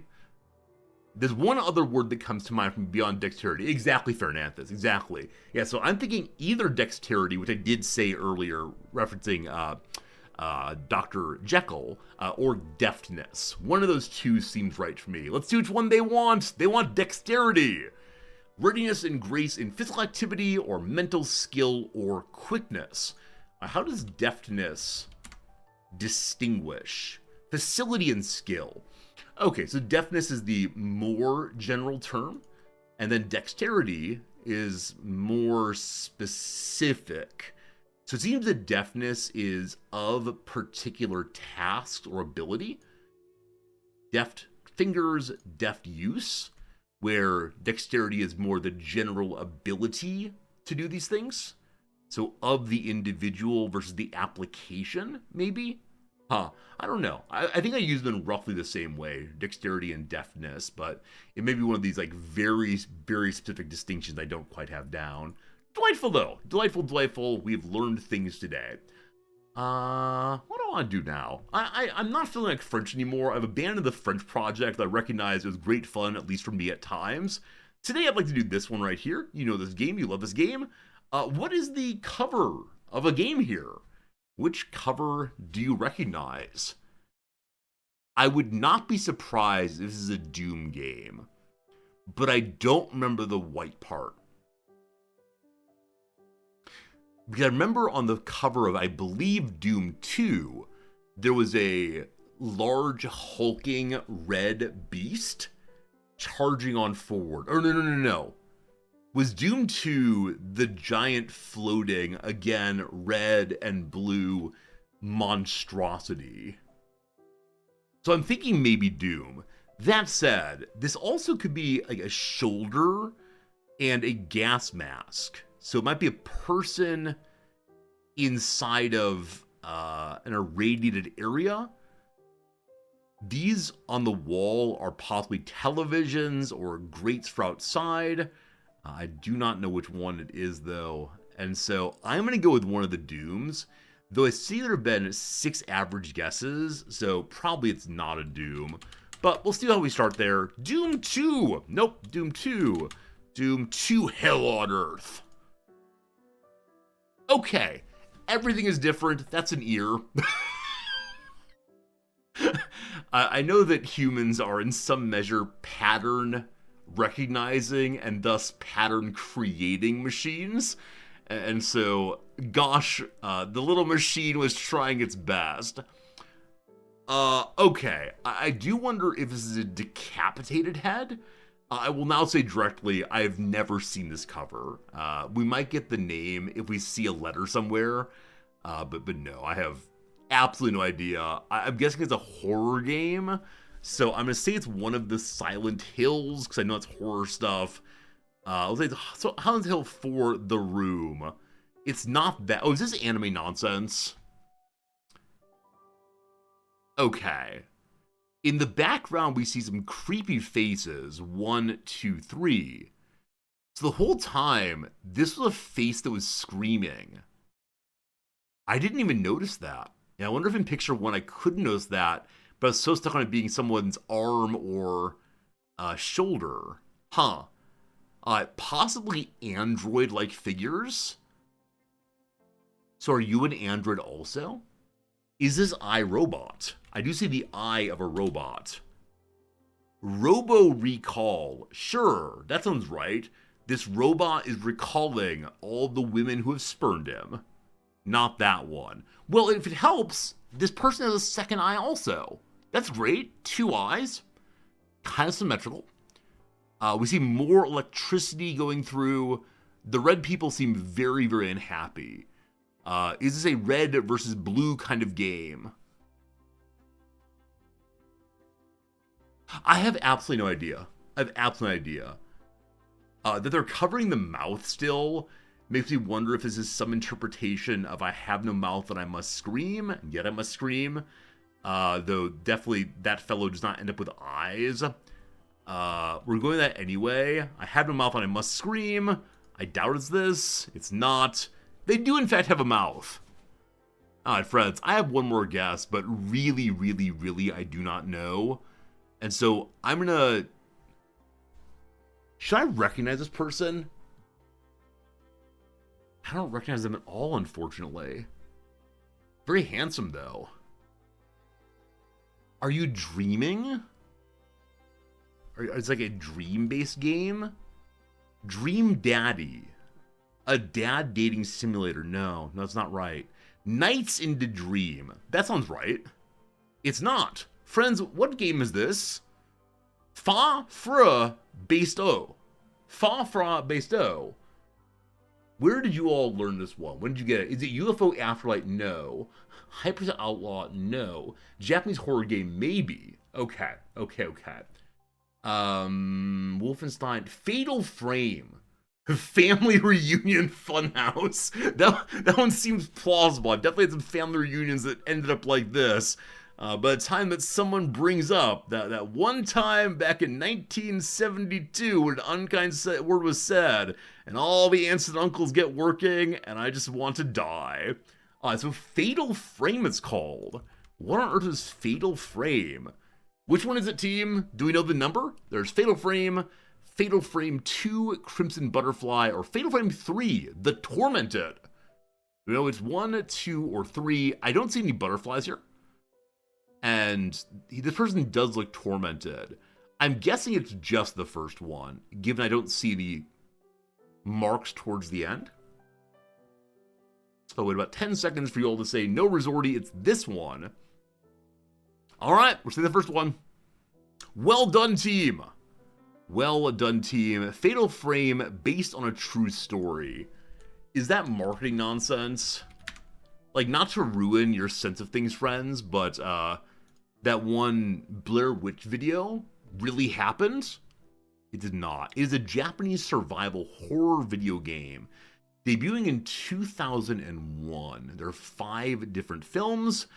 Speaker 1: There's one other word that comes to mind from beyond dexterity. Exactly, Fernandez. Exactly. Yeah, so I'm thinking either dexterity, which I did say earlier, referencing Dr. Jekyll, or deftness. One of those two seems right for me. Let's see which one they want. They want dexterity. Readiness and grace in physical activity or mental skill or quickness. How does deftness distinguish? Facility and skill. Okay, so deftness is the more general term, and then dexterity is more specific. So it seems that deftness is of particular tasks or ability. Deft fingers, deft use, where dexterity is more the general ability to do these things. So of the individual versus the application, maybe? Huh. I don't know. I think I use them in roughly the same way, dexterity and deftness, but it may be one of these like very, very specific distinctions I don't quite have down. Delightful though. Delightful, delightful. We've learned things today. What do I want to do now? I'm not feeling like French anymore. I've abandoned the French project. I recognize it was great fun, at least for me at times. Today I'd like to do this one right here. You know this game. You love this game. What is the cover of a game here? Which cover do you recognize? I would not be surprised if this is a Doom game, but I don't remember the white part. Because I remember on the cover of, I believe, Doom 2, there was a large hulking red beast charging on forward. Or no. Was Doom 2 the giant floating, again, red and blue monstrosity? So I'm thinking maybe Doom. That said, this also could be like a shoulder and a gas mask. So it might be a person inside of an irradiated area. These on the wall are possibly televisions or grates for outside. I do not know which one it is, though. And so I'm going to go with one of the Dooms. Though I see there have been 6 average guesses, so probably it's not a Doom. But we'll see how we start there. Doom 2! Nope, Doom 2. Doom 2 Hell on Earth. Okay, everything is different. That's an ear. I know that humans are in some measure pattern recognizing and thus pattern creating machines. And so, gosh, the little machine was trying its best. Okay, I do wonder if this is a decapitated head. I will now say directly, I have never seen this cover. We might get the name if we see a letter somewhere, but no, I have absolutely no idea. I'm guessing it's a horror game, so I'm gonna say it's one of the Silent Hills, because I know it's horror stuff. I'll say so Silent Hill 4, The Room. It's not that. Oh, is this anime nonsense? Okay. In the background, we see some creepy faces. 1, 2, 3. So the whole time, this was a face that was screaming. I didn't even notice that. And I wonder if in picture 1 I couldn't notice that, but I was so stuck on it being someone's arm or shoulder. Huh. Possibly android-like figures? So are you an android also? Is this iRobot? I do see the eye of a robot. Robo Recall. Sure, that sounds right. This robot is recalling all the women who have spurned him. Not that one. Well, if it helps, this person has a second eye also. That's great. 2 eyes. Kind of symmetrical. We see more electricity going through. The red people seem very, very unhappy. Is this a red versus blue kind of game? I have absolutely no idea. I have absolutely no idea. That they're covering the mouth still makes me wonder if this is some interpretation of I have no mouth and I must scream, and yet I must scream. Though definitely that fellow does not end up with eyes. We're going that anyway. I have no mouth and I must scream. I doubt it's this. It's not. They do in fact have a mouth. Alright, friends, I have one more guess, but really, really, really I do not know. And so I'm gonna... Should I recognize this person? I don't recognize them at all, unfortunately. Very handsome, though. Are you dreaming? It's like a dream-based game? Dream Daddy. A dad dating simulator. No, that's not right. Nights into Dream. That sounds right. It's not. Friends, what game is this? Fa Fra Based O. Fa Fra Based O. Where did you all learn this one? When did you get it? Is it UFO Afterlight? No. Hyper Outlaw? No. Japanese horror game? Maybe. Okay. Wolfenstein. Fatal Frame. Family reunion funhouse. That one seems plausible. I've definitely had some family reunions that ended up like this. By the time that someone brings up that one time back in 1972 when an unkind word was said, and all the aunts and uncles get working, and I just want to die. So Fatal Frame it's called. What on earth is Fatal Frame? Which one is it, team? Do we know the number? There's Fatal Frame 2, Crimson Butterfly, or Fatal Frame 3, The Tormented. You know, it's 1, 2, or 3. I don't see any butterflies here. And this person does look tormented. I'm guessing it's just the first one, given I don't see the marks towards the end. So wait about 10 seconds for you all to say, no, Resorty, it's this one. All right, we're seeing the first one. Well done, team. Well done, team. Fatal Frame based on a true story. Is that marketing nonsense? Like, not to ruin your sense of things, friends, but that one Blair Witch video really happened? It did not. It is a Japanese survival horror video game debuting in 2001. There are 5 different films.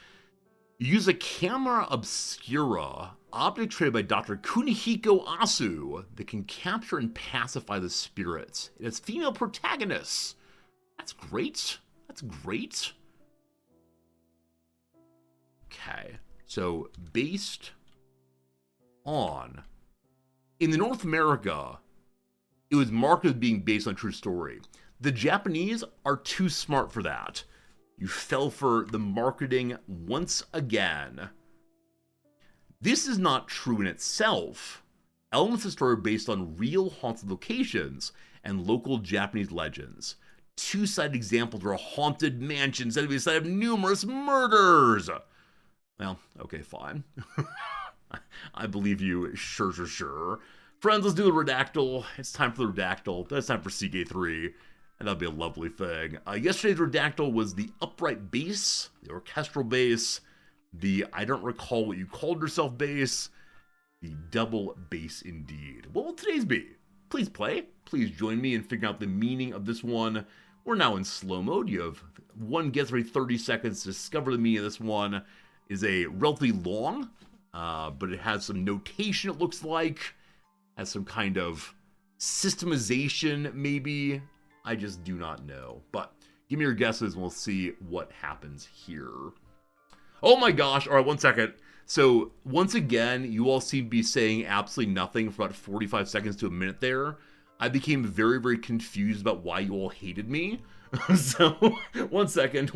Speaker 1: You use a camera obscura, object created by Dr. Kunihiko Asu, that can capture and pacify the spirits. It has female protagonists. That's great. That's great. Okay, so based on... In the North America, it was marketed as being based on a true story. The Japanese are too smart for that. You fell for the marketing once again. This is not true in itself. Elements of the story are based on real haunted locations and local Japanese legends. Two-sided examples are a haunted mansion said to be the site of numerous murders. Well, okay, fine. I believe you, sure. Friends, let's do the redactyl. It's time for the redactyl. That's time for CK3. And that'll be a lovely thing. Yesterday's redactyl was the upright bass, the orchestral bass, the I don't recall what you called yourself bass, the double bass indeed. What will today's be? Please play. Please join me in figuring out the meaning of this one. We're now in slow mode. You have one guess every 30 seconds to discover the meaning of this one. Is a relatively long, but it has some notation, it looks like. Has some kind of systemization, maybe. I just do not know. But give me your guesses and we'll see what happens here. Oh my gosh. All right, 1 second. So once again, you all seem to be saying absolutely nothing for about 45 seconds to a minute there. I became very, very confused about why you all hated me. So, 1 second.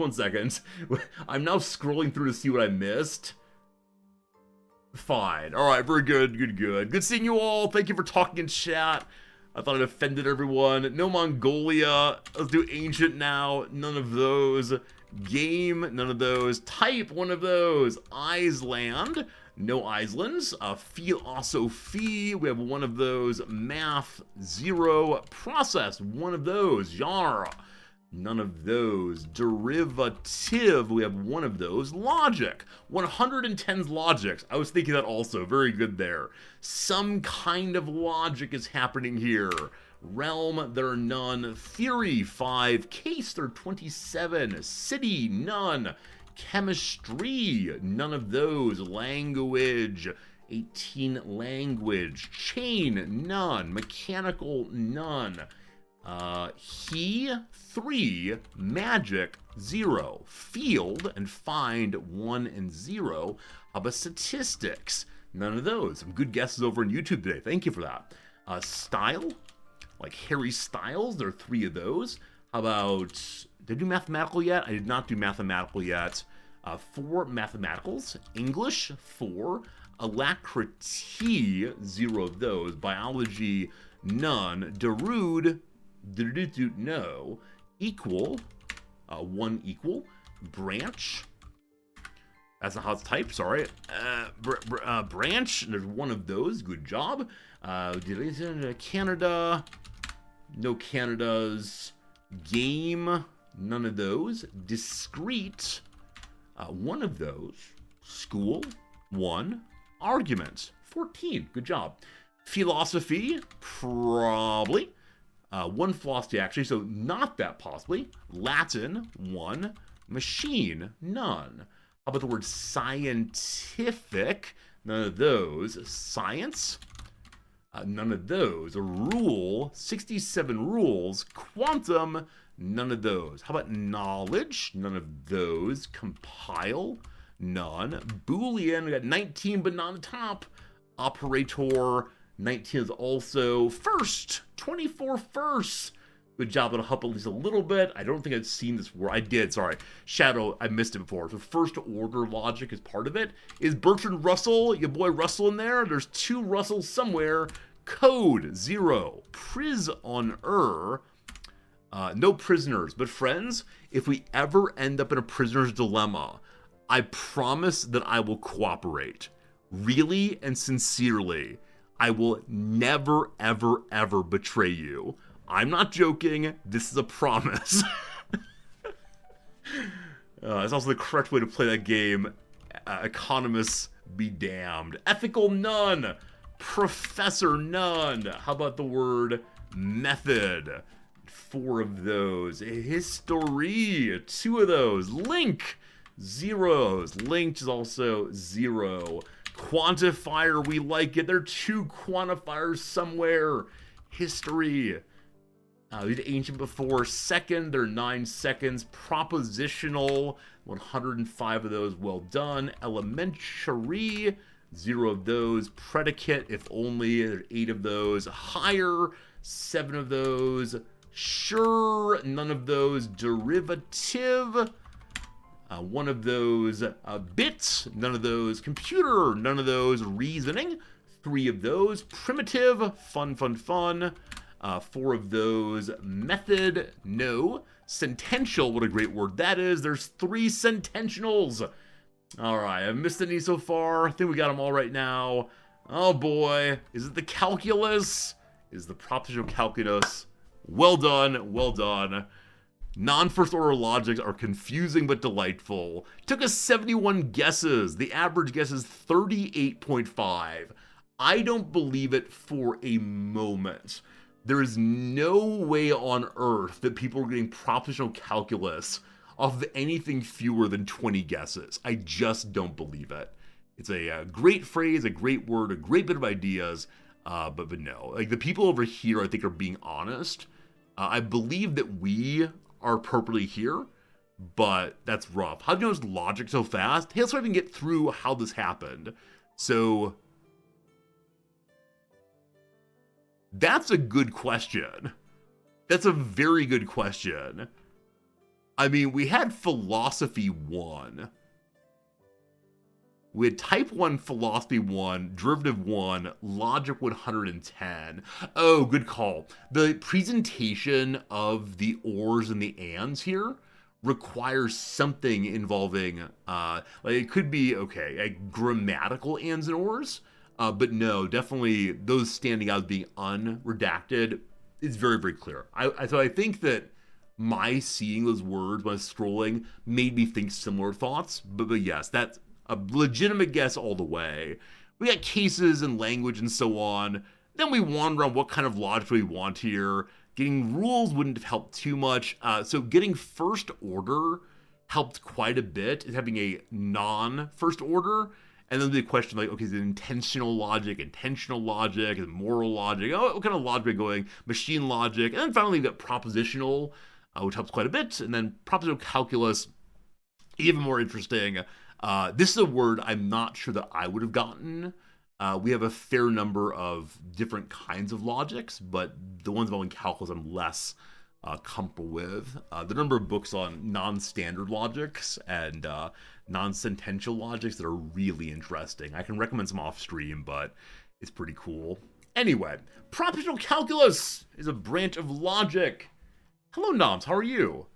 Speaker 1: I'm now scrolling through to see what I missed. Fine. All right, very good. Good seeing you all. Thank you for talking in chat. I thought it offended everyone. No Mongolia. Let's do ancient now. None of those. Game. None of those. Type. One of those. Iceland. No Islands. Philosophy. We have one of those. Math. 0. Process. One of those. Yara. None of those. Derivative, we have one of those. Logic, 110's logics. I was thinking that also, very good there. Some kind of logic is happening here. Realm, there are none. Theory, 5. Case, there are 27. City, none. Chemistry, none of those. Language, 18 language. Chain, none. Mechanical, none. 3, magic, 0, field, and find, 1 and 0. How about statistics? None of those. Some good guesses over on YouTube today. Thank you for that. Style, like Harry Styles, there are 3 of those. How about, did I do mathematical yet? I did not do mathematical yet. 4 mathematicals. English, 4. Alacrity, 0 of those. Biology, none. Darude, no. Equal, 1 equal. Branch, that's not how it's typed, sorry. Branch, there's one of those, good job. Canada, no Canadas. Game, none of those. Discrete, one of those. School, 1. Argument, 14, good job. Philosophy, probably. One philosophy, actually, so not that possibly. Latin, 1. Machine, none. How about the word scientific? None of those. Science? None of those. A rule, 67 rules. Quantum, none of those. How about knowledge? None of those. Compile, none. Boolean, we got 19 but not on the top. Operator, 19 is also first. 24 first. Good job, it'll help at least a little bit. I don't think I've seen this word. I did, sorry. Shadow, I missed it before. So first order logic is part of it. Is Bertrand Russell, your boy Russell in there? There's 2 Russells somewhere. Code, 0. Prisoner, no prisoners. But friends, if we ever end up in a prisoner's dilemma, I promise that I will cooperate. Really and sincerely. I will never, ever, ever betray you. I'm not joking. This is a promise. It's also the correct way to play that game. Economists be damned. Ethical, none. Professor, none. How about the word method? 4 of those. History, 2 of those. Link, 0s. Linked is also 0. Quantifier, we like it. There are 2 quantifiers somewhere. History. We did ancient before. Second, there are 9 seconds. Propositional, 105 of those. Well done. Elementary, 0 of those. Predicate, if only. There are 8 of those. Higher, 7 of those. Sure, none of those. Derivative, 1 of those. Bits, none of those. Computer, none of those. Reasoning, 3 of those. Primitive, fun, fun, fun. 4 of those. Method, no. Sentential, what a great word that is. There's 3 sententials. All right, I've missed any so far. I think we got them all right now. Oh boy, is it the calculus? Is the propositional calculus? Well done, well done. Non-first order logics are confusing but delightful. Took us 71 guesses. The average guess is 38.5. I don't believe it for a moment. There is no way on earth that people are getting propositional calculus off of anything fewer than 20 guesses. I just don't believe it. It's a great phrase, a great word, a great bit of ideas, but no. Like, the people over here, I think, are being honest. I believe that we are appropriately here, but that's rough. How do you know this logic so fast? Hey, let's try to get through how this happened. So that's a good question. That's a very good question. I mean, we had philosophy 1. We had type 1, philosophy 1, derivative 1, logic 110. Oh, good call. The presentation of the ors and the ands here requires something involving, like it could be, okay, like grammatical ands and ors, but no, definitely those standing out as being unredacted is very, very clear. So I think that my seeing those words when I was scrolling made me think similar thoughts, but yes, that's a legitimate guess all the way. We got cases and language and so on. Then we wander on what kind of logic we want here. Getting rules wouldn't have helped too much. So getting first order helped quite a bit. Is having a non-first order. And then the question like, okay, is it intentional logic, is it moral logic? Oh, what kind of logic are we going? Machine logic. And then finally we got propositional, which helps quite a bit. And then propositional calculus, even more interesting. This is a word I'm not sure that I would have gotten. We have a fair number of different kinds of logics, but the ones involving calculus I'm less comfortable with. The number of books on non-standard logics and non-sentential logics that are really interesting. I can recommend some off stream, but it's pretty cool. Anyway, propositional calculus is a branch of logic. Hello, Noms, how are you?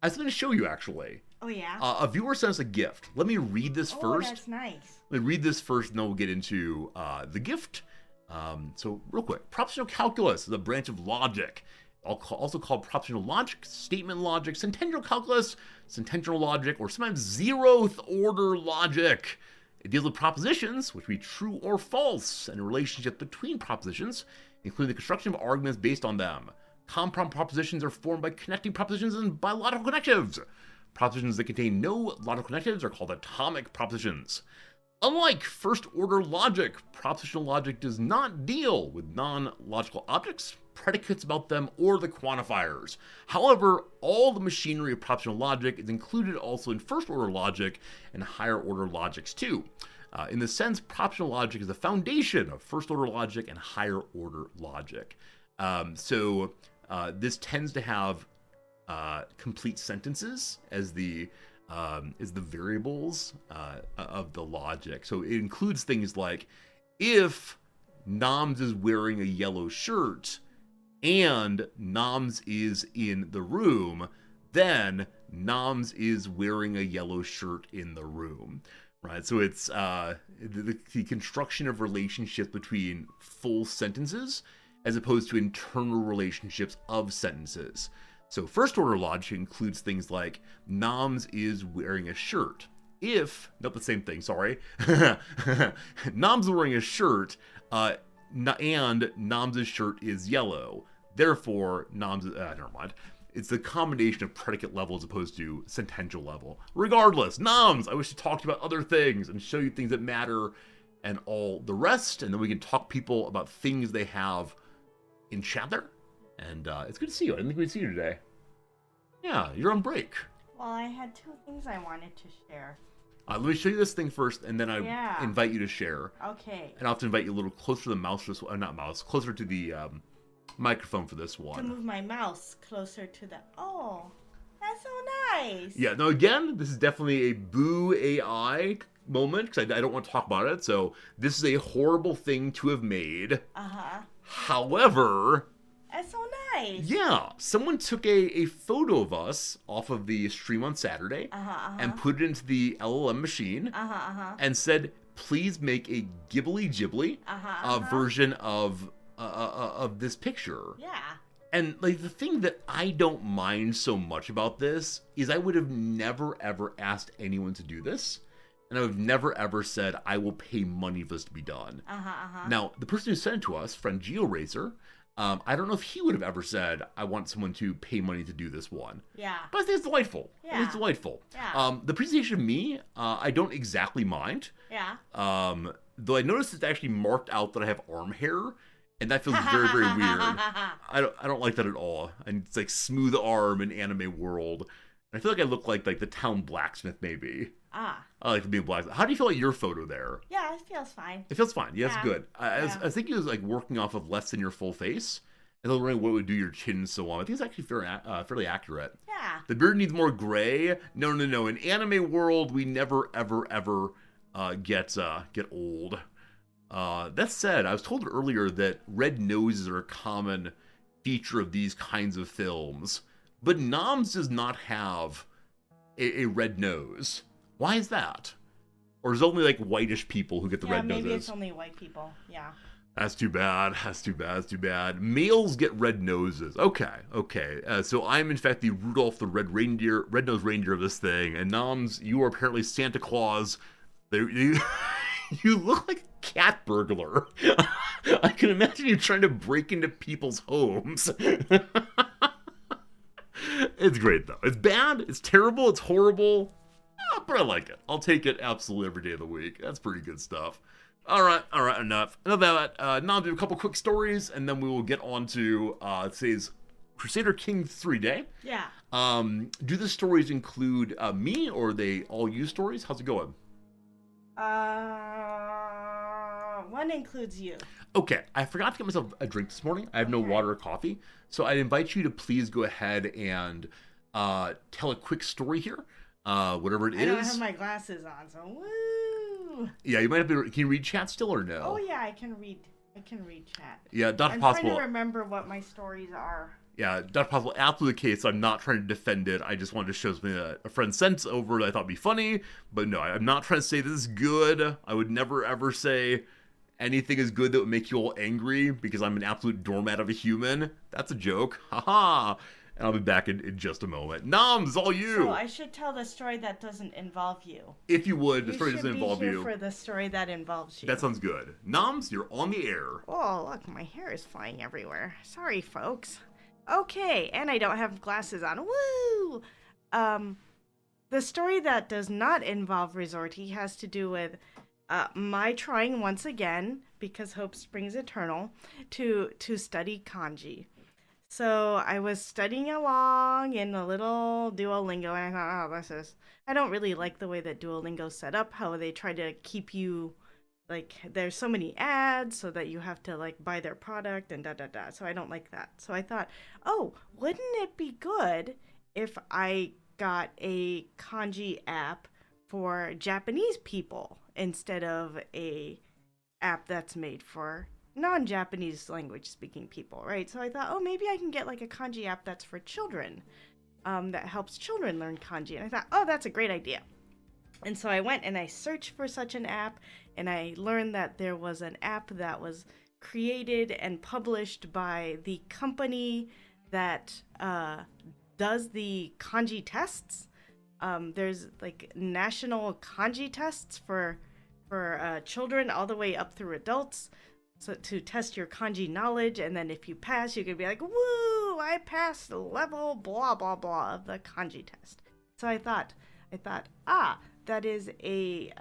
Speaker 1: I have something to show you, actually.
Speaker 2: Oh, yeah?
Speaker 1: A viewer sent us a gift. Let me read this first.
Speaker 2: Oh, that's nice.
Speaker 1: Let me read this first, and then we'll get into the gift. So, real quick. Propositional calculus is a branch of logic, also called propositional logic, statement logic, sentential calculus, sentential logic, or sometimes zeroth order logic. It deals with propositions, which be true or false, and a relationship between propositions, including the construction of arguments based on them. Compound propositions are formed by connecting propositions and by logical connectives. Propositions that contain no logical connectives are called atomic propositions. Unlike first-order logic, propositional logic does not deal with non-logical objects, predicates about them, or the quantifiers. However, all the machinery of propositional logic is included also in first-order logic and higher-order logics too. In the sense, propositional logic is the foundation of first-order logic and higher-order logic. This tends to have complete sentences as the variables of the logic. So it includes things like, if Noms is wearing a yellow shirt and Noms is in the room, then Noms is wearing a yellow shirt in the room. Right, so it's the construction of relationships between full sentences as opposed to internal relationships of sentences. So first order logic includes things like Noms is wearing a shirt. If, not the same thing, sorry. Noms is wearing a shirt and Noms' shirt is yellow. Therefore, Noms, never mind. It's the combination of predicate level as opposed to sentential level. Regardless, Noms, I wish to talk to you about other things and show you things that matter and all the rest. And then we can talk people about things they have in chat there. And it's good to see you. I didn't think we'd see you today. Yeah, you're on break.
Speaker 2: Well, I had two things I wanted to share.
Speaker 1: Let me show you this thing first, and then I invite you to share.
Speaker 2: Okay.
Speaker 1: And I'll have to invite you a little closer to the mouse, not mouse, closer to the microphone for this one.
Speaker 2: To move my mouse closer to the... Oh, that's so nice.
Speaker 1: Yeah, no, again, this is definitely a boo AI moment, because I don't want to talk about it. So this is a horrible thing to have made.
Speaker 2: Uh-huh.
Speaker 1: However...
Speaker 2: That's so nice.
Speaker 1: Yeah, someone took a photo of us off of the stream on Saturday and put it into the LLM machine and said, please make a Ghibli Ghibli version of this picture.
Speaker 2: Yeah.
Speaker 1: And like the thing that I don't mind so much about this is I would have never ever asked anyone to do this. And I would have never ever said, I will pay money for this to be done. Now, the person who sent it to us, friend GeoRacer, I don't know if he would have ever said, I want someone to pay money to do this one.
Speaker 2: Yeah.
Speaker 1: But I think it's delightful.
Speaker 2: Yeah.
Speaker 1: It's delightful.
Speaker 2: Yeah.
Speaker 1: The presentation of me, I don't exactly mind.
Speaker 2: Yeah.
Speaker 1: Though I noticed it's actually marked out that I have arm hair, and that feels very, very weird. I don't like that at all. And it's like smooth arm in anime world. And I feel like I look like the town blacksmith, maybe. I like to be a blacksmith. How do you feel like your photo there?
Speaker 2: Yeah, it feels fine.
Speaker 1: It feels fine. Yeah, it's good. I was thinking it was like working off of less than your full face, and then learning what would do your chin and so on. I think it's actually fairly accurate.
Speaker 2: Yeah.
Speaker 1: The beard needs more gray. No. In anime world, we never, ever get old. That said, I was told earlier that red noses are a common feature of these kinds of films, but Noms does not have a red nose. Why is that? Or is it only like whitish people who get the red noses?
Speaker 2: Yeah, maybe it's only white people. Yeah.
Speaker 1: That's too bad. That's too bad. Males get red noses. Okay. So I'm in fact the Rudolph the red-nosed reindeer of this thing. And Noms, you are apparently Santa Claus. You look like a cat burglar. I can imagine you trying to break into people's homes. It's great though. It's bad. It's terrible. It's horrible. But I like it. I'll take it absolutely every day of the week. That's pretty good stuff. All right, enough of that. Now I'll do a couple quick stories, and then we will get on to today's Crusader King 3 day.
Speaker 2: Yeah.
Speaker 1: Do the stories include me, or are they all you stories? How's it going?
Speaker 2: One includes you.
Speaker 1: Okay, I forgot to get myself a drink this morning. I have no water or coffee. So I invite you to please go ahead and tell a quick story here. Whatever it is.
Speaker 2: I don't have my glasses on, so woo!
Speaker 1: Yeah, you might have to. Can you read chat still or no?
Speaker 2: Oh yeah, I can read chat.
Speaker 1: Yeah, Dr.
Speaker 2: I'm
Speaker 1: Possible.
Speaker 2: trying to remember what my stories are.
Speaker 1: Yeah, Dr. Possible, absolutely the case. I'm not trying to defend it. I just wanted to show something that a friend sent over that I thought would be funny. But no, I'm not trying to say this is good. I would never ever say anything is good that would make you all angry because I'm an absolute doormat of a human. That's a joke. Haha. And I'll be back in just a moment. Noms, all you.
Speaker 2: So I should tell the story that doesn't involve you.
Speaker 1: If you would, the story doesn't involve you.
Speaker 2: You should be here for the story that involves you.
Speaker 1: That sounds good. Noms, you're on the air.
Speaker 2: Oh, look, my hair is flying everywhere. Sorry, folks. Okay, and I don't have glasses on. Woo! Um, the story that does not involve Resorty has to do with my trying once again, because hope springs eternal, to study kanji. So I was studying along in a little Duolingo, and I thought, oh, this is. I don't really like the way that Duolingo's set up, how they try to keep you like there's so many ads so that you have to like buy their product and da da da. So I don't like that. So I thought, oh, wouldn't it be good if I got a kanji app for Japanese people instead of a app that's made for non-Japanese language speaking people, right? So I thought, oh, maybe I can get like a kanji app that's for children, that helps children learn kanji. And I thought, oh, that's a great idea. And so I went and I searched for such an app, and I learned that there was an app that was created and published by the company that does the kanji tests. There's like national kanji tests for children all the way up through adults, so to test your kanji knowledge, and then if you pass, you can be like, "Woo! I passed level blah blah blah of the kanji test." So I thought, that is a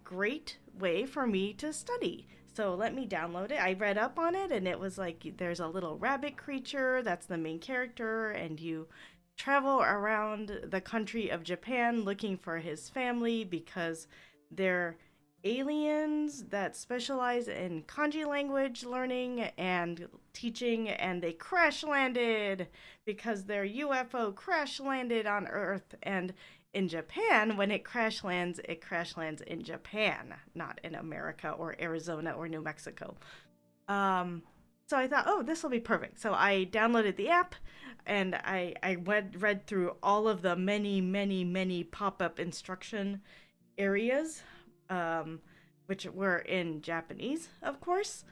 Speaker 2: great way for me to study. So let me download it. I read up on it, and it was like there's a little rabbit creature that's the main character, and you travel around the country of Japan looking for his family because they're aliens that specialize in kanji language learning and teaching, and they crash landed because their UFO crash landed on Earth. And in Japan, when it crash lands in Japan, not in America or Arizona or New Mexico. So I thought, oh, this will be perfect. So I downloaded the app, and I read through all of the many pop-up instruction areas, which were in Japanese, of course,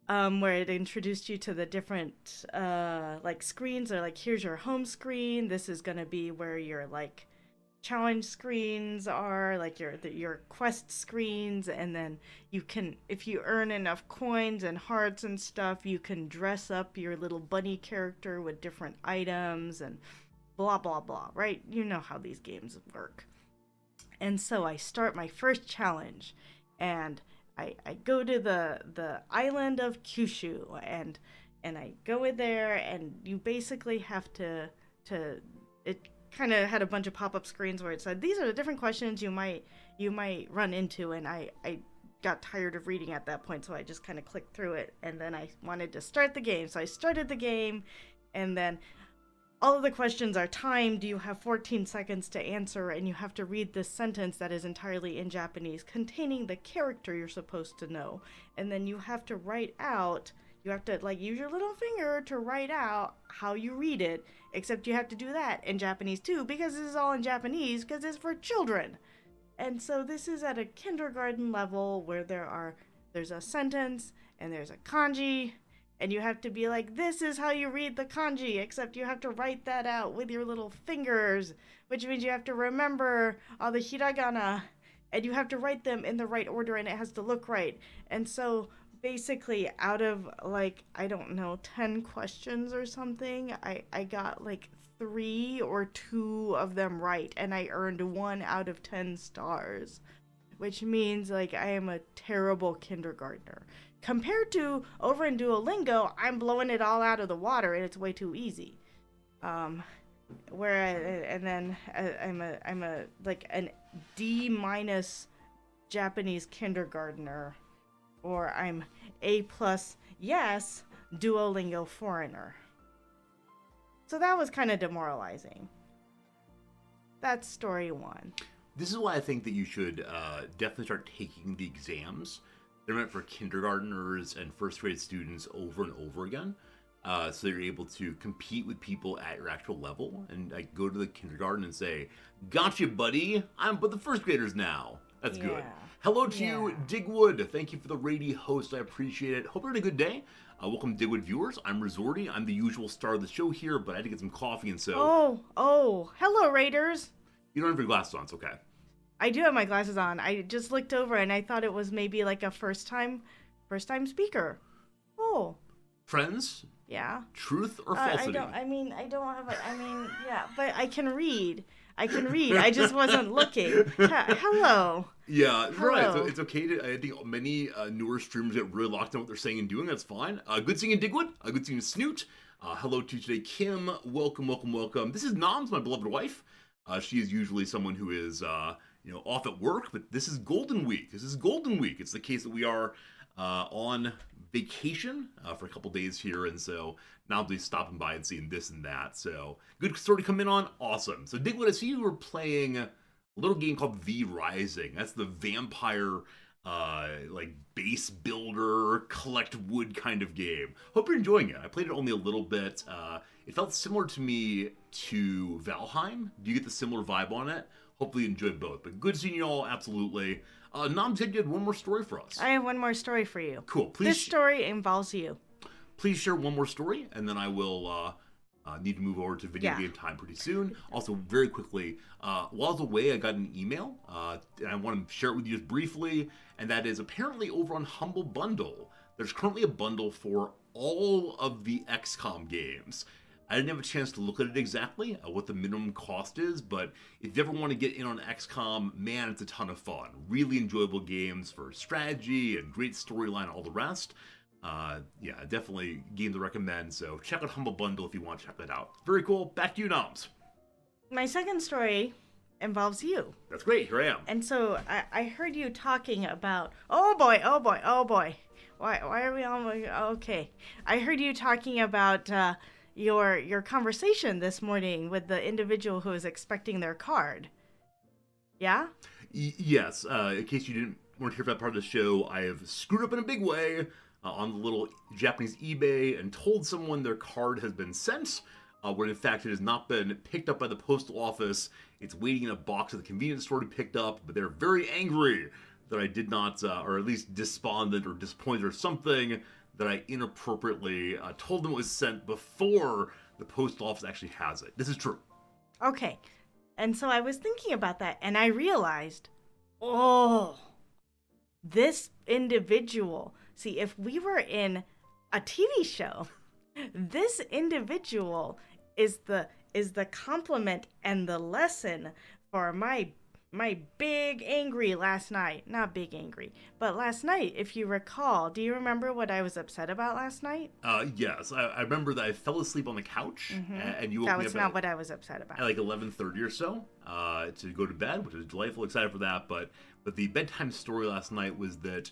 Speaker 2: where it introduced you to the different like screens. Or like, here's your home screen. This is gonna be where your like challenge screens are, like your quest screens, and then you can, if you earn enough coins and hearts and stuff, you can dress up your little bunny character with different items and blah blah blah, right? You know how these games work. And so I start my first challenge, and I go to the island of Kyushu, and I go in there, and you basically have to it kind of had a bunch of pop-up screens where it said these are the different questions you might run into, and I got tired of reading at that point, so I just kind of clicked through it, and then I wanted to start the game. So I started the game, and then all of the questions are timed. You have 14 seconds to answer, and you have to read this sentence that is entirely in Japanese containing the character you're supposed to know. And then you have to write out, you have to like use your little finger to write out how you read it, except you have to do that in Japanese too, because this is all in Japanese because it's for children. And so this is at a kindergarten level where there's a sentence and there's a kanji, and you have to be like, this is how you read the kanji, except you have to write that out with your little fingers, which means you have to remember all the hiragana, and you have to write them in the right order, and it has to look right. And so basically, out of like, I don't know, 10 questions or something, I got like 3 or 2 of them right, and I earned 1 out of 10 stars, which means like I am a terrible kindergartner. Compared to over in Duolingo, I'm blowing it all out of the water, and it's way too easy. I'm a like an D minus Japanese kindergartner, or I'm A plus, yes, Duolingo foreigner. So that was kind of demoralizing. That's story 1.
Speaker 1: This is why I think that you should definitely start taking the exams. They're meant for kindergartners and first grade students over and over again. So you're able to compete with people at your actual level, and like go to the kindergarten and say, "Gotcha, buddy! I'm but the first graders now." That's good. Hello to you, Digwood. Thank you for the radio host. I appreciate it. Hope you're having a good day. Welcome, Digwood viewers. I'm Resorty. I'm the usual star of the show here, but I had to get some coffee, and so.
Speaker 2: Oh, hello, Raiders.
Speaker 1: You don't have your glasses on. It's okay.
Speaker 2: I do have my glasses on. I just looked over and I thought it was maybe like a first time speaker. Oh.
Speaker 1: Friends,
Speaker 2: Yeah.
Speaker 1: truth or
Speaker 2: I
Speaker 1: falsity?
Speaker 2: don't. I mean, I don't have. Yeah, but I can read. I can read. I just wasn't looking. Hello.
Speaker 1: Yeah, right. So
Speaker 2: Hello.
Speaker 1: it's okay to. I think many newer streamers get really locked in what they're saying and doing. That's fine. Good seeing you, Digwood. Good seeing you, Snoot. Hello to you today, Kim. Welcome, welcome, welcome. This is Noms, my beloved wife. She is usually someone who is, off at work, but this is Golden Week. This is Golden Week. It's the case that we are on vacation for a couple days here, and so now I'll be stopping by and seeing this and that. So good story to come in on. Awesome. So Digwood, I see you were playing a little game called V Rising. That's the vampire like base builder, collect wood kind of game. Hope you're enjoying it. I played it only a little bit. It felt similar to me to Valheim. Do you get the similar vibe on it? Hopefully you enjoyed both. But good seeing you all, absolutely. Nam said you had one more story for us.
Speaker 2: I have one more story for you.
Speaker 1: Cool. Please.
Speaker 2: This story involves you.
Speaker 1: Please share one more story, and then I will need to move over to video game time pretty soon. Also, very quickly, while I was away, I got an email, and I want to share it with you just briefly, and that is apparently over on Humble Bundle, there's currently a bundle for all of the XCOM games. I didn't have a chance to look at it exactly, what the minimum cost is, but if you ever want to get in on XCOM, man, it's a ton of fun. Really enjoyable games for strategy and great storyline and all the rest. Definitely game to recommend, so check out Humble Bundle if you want to check that out. Very cool. Back to you, Noms.
Speaker 2: My second story involves you.
Speaker 1: That's great. Here I am.
Speaker 2: And so I heard you talking about, oh boy. Why are we all, okay. I heard you talking about your conversation this morning with the individual who was expecting their card. Yeah?
Speaker 1: Yes. In case you weren't here for that part of the show, I have screwed up in a big way on the little Japanese eBay and told someone their card has been sent, when in fact it has not been picked up by the postal office. It's waiting in a box at the convenience store to be picked up, but they're very angry that I did not, or at least despondent or disappointed or something, that I inappropriately told them it was sent before the post office actually has it. This is true.
Speaker 2: Okay. And so I was thinking about that, and I realized, this individual. See, if we were in a TV show, this individual is the compliment and the lesson for my big angry last night. Not big angry, but last night, if you recall. Do you remember what I was upset about last night?
Speaker 1: Yes. I remember that I fell asleep on the couch, and you woke me up.
Speaker 2: That was not what I was upset about.
Speaker 1: At like 11:30 or so, to go to bed, which was delightful. Excited for that, but the bedtime story last night was that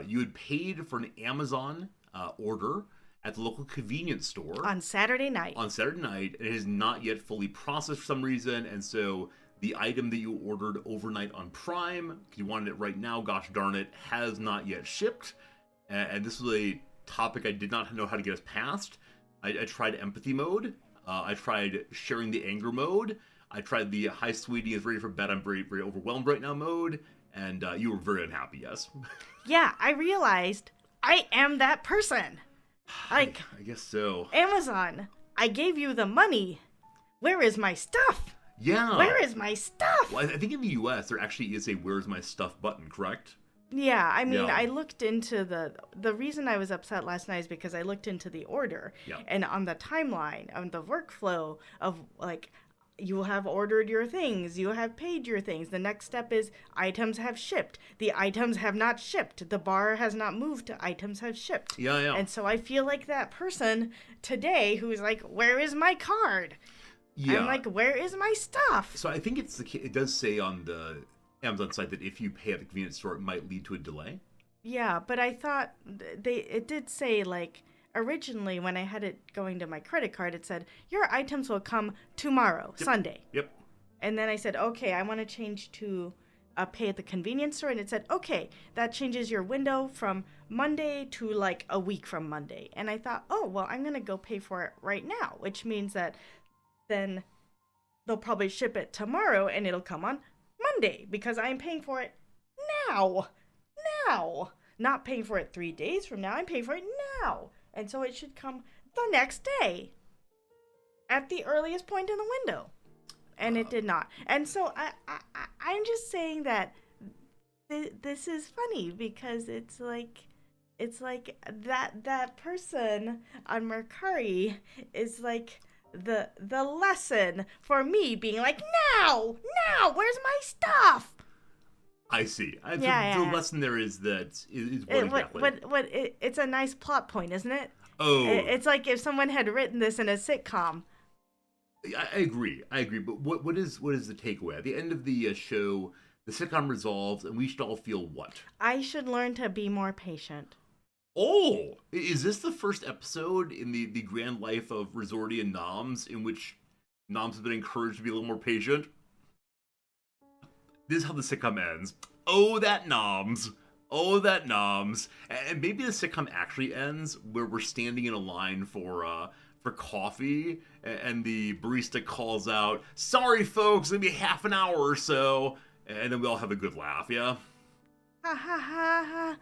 Speaker 1: you had paid for an Amazon order at the local convenience store
Speaker 2: on Saturday night.
Speaker 1: And it has not yet fully processed for some reason, and so the item that you ordered overnight on Prime, because you wanted it right now, gosh darn it, has not yet shipped. And this was a topic I did not know how to get us past. I tried empathy mode. I tried sharing the anger mode. I tried the hi sweetie is ready for bed, I'm very, very overwhelmed right now mode. And you were very unhappy, yes.
Speaker 2: Yeah, I realized I am that person. Like,
Speaker 1: I guess so.
Speaker 2: Amazon, I gave you the money. Where is my stuff?
Speaker 1: Yeah.
Speaker 2: Where is my stuff?
Speaker 1: Well, I think in the US, there actually is a where's my stuff button, correct?
Speaker 2: Yeah, I mean,
Speaker 1: Yeah.
Speaker 2: I looked into the reason I was upset last night is because I looked into the order.
Speaker 1: Yeah.
Speaker 2: And on the timeline, on the workflow of, like, you have ordered your things, you have paid your things. The next step is items have shipped. The items have not shipped. The bar has not moved to items have shipped.
Speaker 1: Yeah.
Speaker 2: And so I feel like that person today who's like, where is my card?
Speaker 1: Yeah.
Speaker 2: I'm like, where is my stuff?
Speaker 1: So I think it does say on the Amazon site that if you pay at the convenience store, it might lead to a delay.
Speaker 2: Yeah, but I thought it did say, like, originally when I had it going to my credit card, it said, your items will come tomorrow, Sunday.
Speaker 1: Yep.
Speaker 2: And then I said, okay, I want to change to pay at the convenience store. And it said, okay, that changes your window from Monday to, like, a week from Monday. And I thought, oh, well, I'm going to go pay for it right now, which means that then they'll probably ship it tomorrow and it'll come on Monday because I'm paying for it now. Not paying for it 3 days from now. I'm paying for it now. And so it should come the next day at the earliest point in the window. And it did not. And so I'm just saying that this is funny because it's like it's like that person on Mercari is like the lesson for me being like, now, where's my stuff?
Speaker 1: I see. The
Speaker 2: Yeah.
Speaker 1: lesson there is that is what
Speaker 2: It,
Speaker 1: exactly?
Speaker 2: it's a nice plot point, isn't it?
Speaker 1: Oh,
Speaker 2: It's like if someone had written this in a sitcom.
Speaker 1: I agree. I agree. But what is the takeaway at the end of the show? The sitcom resolves, and we should all feel what?
Speaker 2: I should learn to be more patient.
Speaker 1: Oh, is this the first episode in the grand life of Resorti and Noms in which Noms have been encouraged to be a little more patient? This is how the sitcom ends. Oh, that Noms. Oh, that Noms. And maybe the sitcom actually ends where we're standing in a line for coffee, and the barista calls out, "Sorry, folks, maybe half an hour or so," and then we all have a good laugh. Yeah.
Speaker 2: Ha ha ha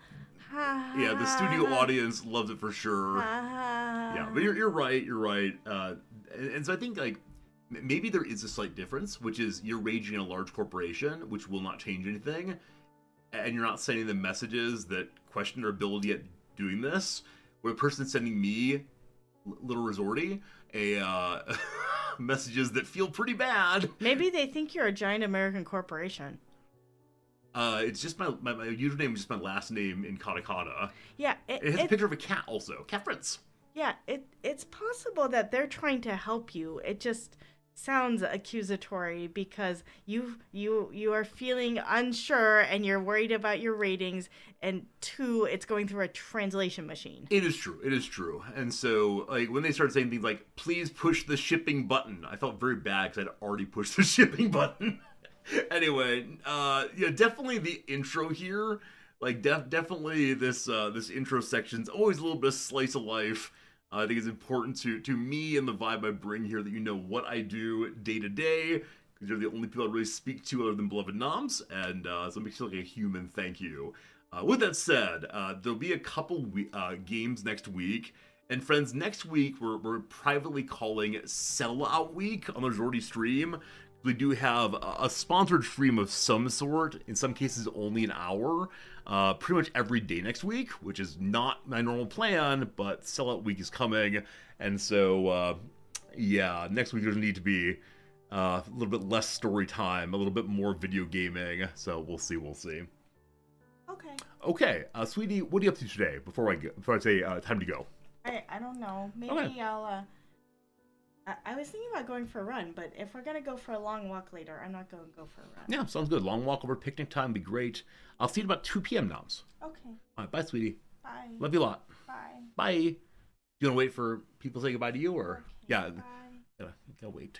Speaker 2: ha.
Speaker 1: Yeah, the studio audience loves it for sure. Yeah, but you're right. You're right. And so I think like maybe there is a slight difference, which is you're raging in a large corporation, which will not change anything, and you're not sending them messages that question their ability at doing this. Where a person's sending me, little Resorty, a messages that feel pretty bad.
Speaker 2: Maybe they think you're a giant American corporation.
Speaker 1: It's just my username is just my last name in katakana.
Speaker 2: Yeah,
Speaker 1: It has a picture of a cat also. Cat Prince.
Speaker 2: Yeah, it's possible that they're trying to help you. It just sounds accusatory because you are feeling unsure and you're worried about your ratings, and two, it's going through a translation machine.
Speaker 1: It is true. It is true. And so, like, when they started saying things like, "Please push the shipping button," I felt very bad because I'd already pushed the shipping button. Anyway, yeah, definitely the intro here. Like, definitely this intro section's always a little bit of slice of life. I think it's important to me and the vibe I bring here that you know what I do day to day, because you're the only people I really speak to other than beloved noms, and so it makes you feel like a human. Thank you. With that said, there'll be a couple games next week. And friends, next week we're privately calling Sellout Week on the Jordy stream. We do have a sponsored stream of some sort, in some cases only an hour, pretty much every day next week, which is not my normal plan, but Sellout Week is coming, and so, yeah, next week there's need to be a little bit less story time, a little bit more video gaming, so we'll see. Okay, sweetie, what are you up to today, before I say time to go?
Speaker 2: I don't know. Maybe
Speaker 1: Okay.
Speaker 2: I was thinking about going for a run, but if we're gonna go for a long walk later, I'm not gonna go for a run.
Speaker 1: Yeah, sounds good. Long walk over picnic time would be great. I'll see you at about 2 p.m. noms.
Speaker 2: Okay.
Speaker 1: All right, bye, sweetie.
Speaker 2: Bye.
Speaker 1: Love you a lot.
Speaker 2: Bye.
Speaker 1: Bye. You want to wait for people to say goodbye to you, or?
Speaker 2: Okay,
Speaker 1: Yeah,
Speaker 2: bye.
Speaker 1: gotta wait.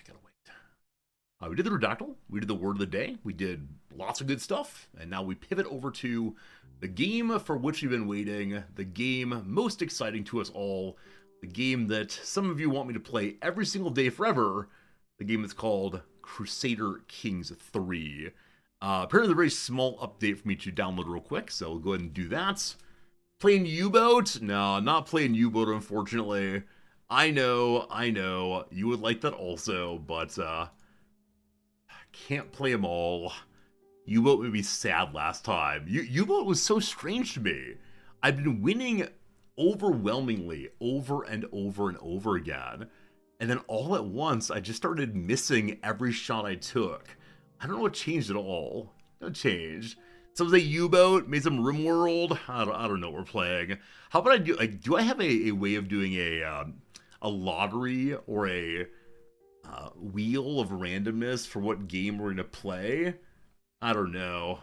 Speaker 1: We did the Redactyl. We did the word of the day. We did lots of good stuff. And now we pivot over to the game for which we've been waiting. The game most exciting to us all. The game that some of you want me to play every single day forever. The game that's called Crusader Kings 3. Apparently a very small update for me to download real quick, so we'll go ahead and do that. Playing U-Boat? No, not playing U-Boat, unfortunately. I know, you would like that also, but, can't play them all. U-Boat made me sad last time. U-Boat was so strange to me. I've been winning overwhelmingly over and over and over again, and then all at once I just started missing every shot I took. I don't know what changed at all. No change. So was a U-Boat, made some RimWorld. I don't know what we're playing. How about I do? Like, do I have a way of doing a lottery or a wheel of randomness for what game we're gonna play? I don't know.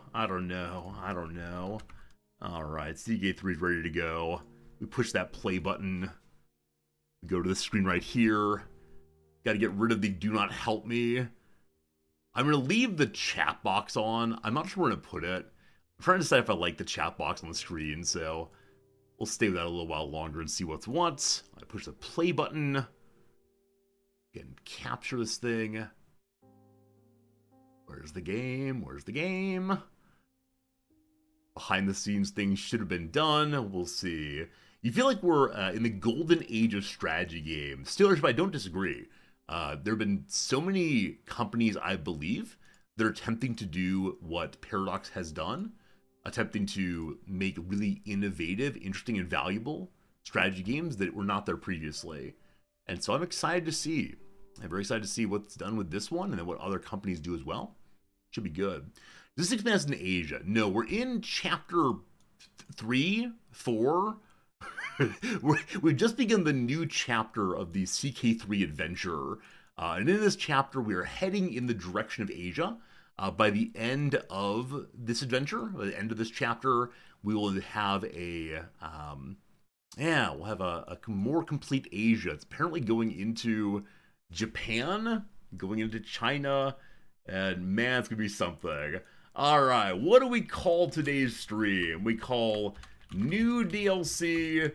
Speaker 1: All right, CK3 is ready to go. We push that play button. We go to the screen right here. Got to get rid of the do not help me. I'm going to leave the chat box on. I'm not sure where to put it. I'm trying to decide if I like the chat box on the screen, so we'll stay with that a little while longer and see what's what. I push the play button. Again, capture this thing. Where's the game? Behind the scenes things should have been done. We'll see. You feel like we're in the golden age of strategy games. Steelers, but I don't disagree. There have been so many companies, I believe, that are attempting to do what Paradox has done. attempting to make really innovative, interesting, and valuable strategy games that were not there previously. And so I'm excited to see. I'm very excited to see what's done with this one and then what other companies do as well. Should be good. Does this expand us in Asia? No, we're in chapter 3, 4. We've just begun the new chapter of the CK3 adventure. And in this chapter, we are heading in the direction of Asia. By the end of this adventure, by the end of this chapter, we will have we'll have a more complete Asia. It's apparently going into Japan, going into China, and man, it's gonna be something. All right, what do we call today's stream? We call new DLC,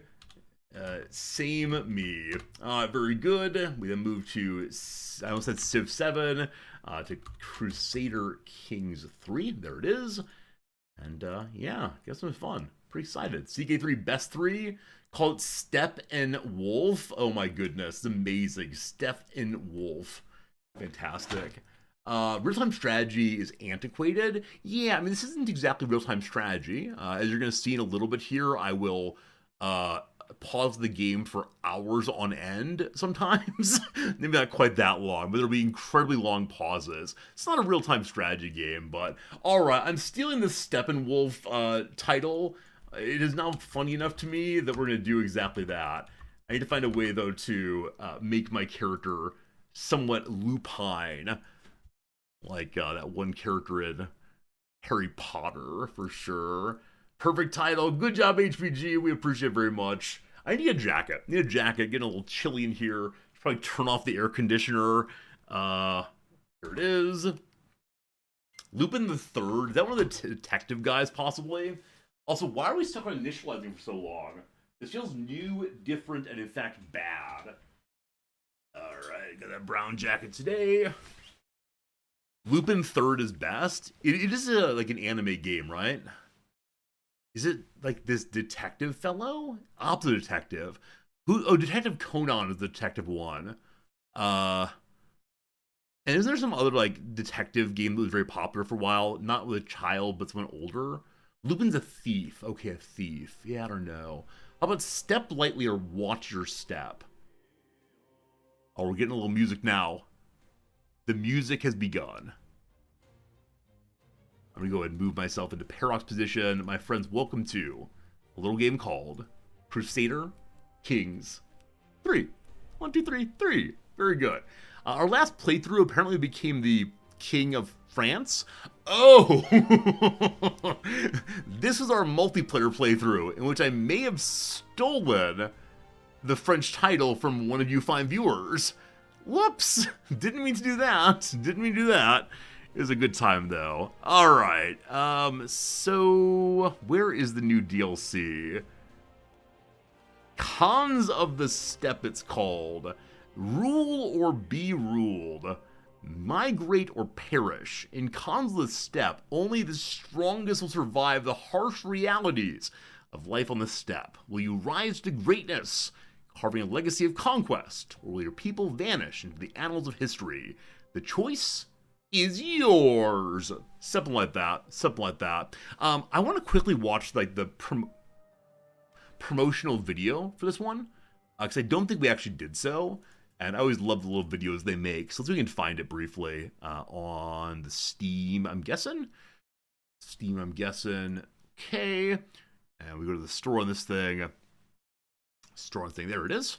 Speaker 1: same me. Very good. We then move to, I almost said Civ 7, to Crusader Kings 3. There it is. And yeah, got some fun. Pretty excited. CK3 Best 3. Call it Steppe and Wolf. Oh my goodness, it's amazing. Steppe and Wolf. Fantastic. Real-time strategy is antiquated. Yeah, I mean, this isn't exactly real-time strategy. As you're going to see in a little bit here, I will pause the game for hours on end sometimes. Maybe not quite that long, but there'll be incredibly long pauses. It's not a real-time strategy game, but alright, I'm stealing the Steppenwolf title. It is now funny enough to me that we're going to do exactly that. I need to find a way, though, to make my character somewhat lupine. Like that one character in Harry Potter, for sure. Perfect title. Good job, HPG. We appreciate it very much. I need a jacket. Getting a little chilly in here. Should probably turn off the air conditioner. Here it is. Lupin the Third. Is that one of the detective guys, possibly? Also, why are we stuck on initializing for so long? This feels new, different, and in fact bad. Alright, got that brown jacket today. Lupin Third is best. It is like an anime game, right? Is it like this detective fellow? Opposite detective. Detective Conan is the detective one. And is there some other like detective game that was very popular for a while? Not with a child, but someone older? Lupin's a thief. Okay, a thief. Yeah, I don't know. How about Step Lightly or Watch Your Step? Oh, we're getting a little music now. The music has begun. I'm gonna go ahead and move myself into Paradox position. My friends, welcome to a little game called Crusader Kings 3. 1, 2, 3, 3. Very good. Our last playthrough apparently became the King of France. Oh! This is our multiplayer playthrough, in which I may have stolen the French title from one of you fine viewers. Whoops! Didn't mean to do that. It was a good time, though. Alright, so where is the new DLC? Cons of the Steppe, it's called. Rule or be ruled. Migrate or perish. In Cons of the Steppe, only the strongest will survive the harsh realities of life on the steppe. Will you rise to greatness, carving a legacy of conquest, or will your people vanish into the annals of history? The choice is yours. Something like that. I want to quickly watch like the promotional video for this one, because I don't think we actually did so. And I always love the little videos they make. So let's see if we can find it briefly on the Steam, I'm guessing. Okay. And we go to the store on this thing. There it is.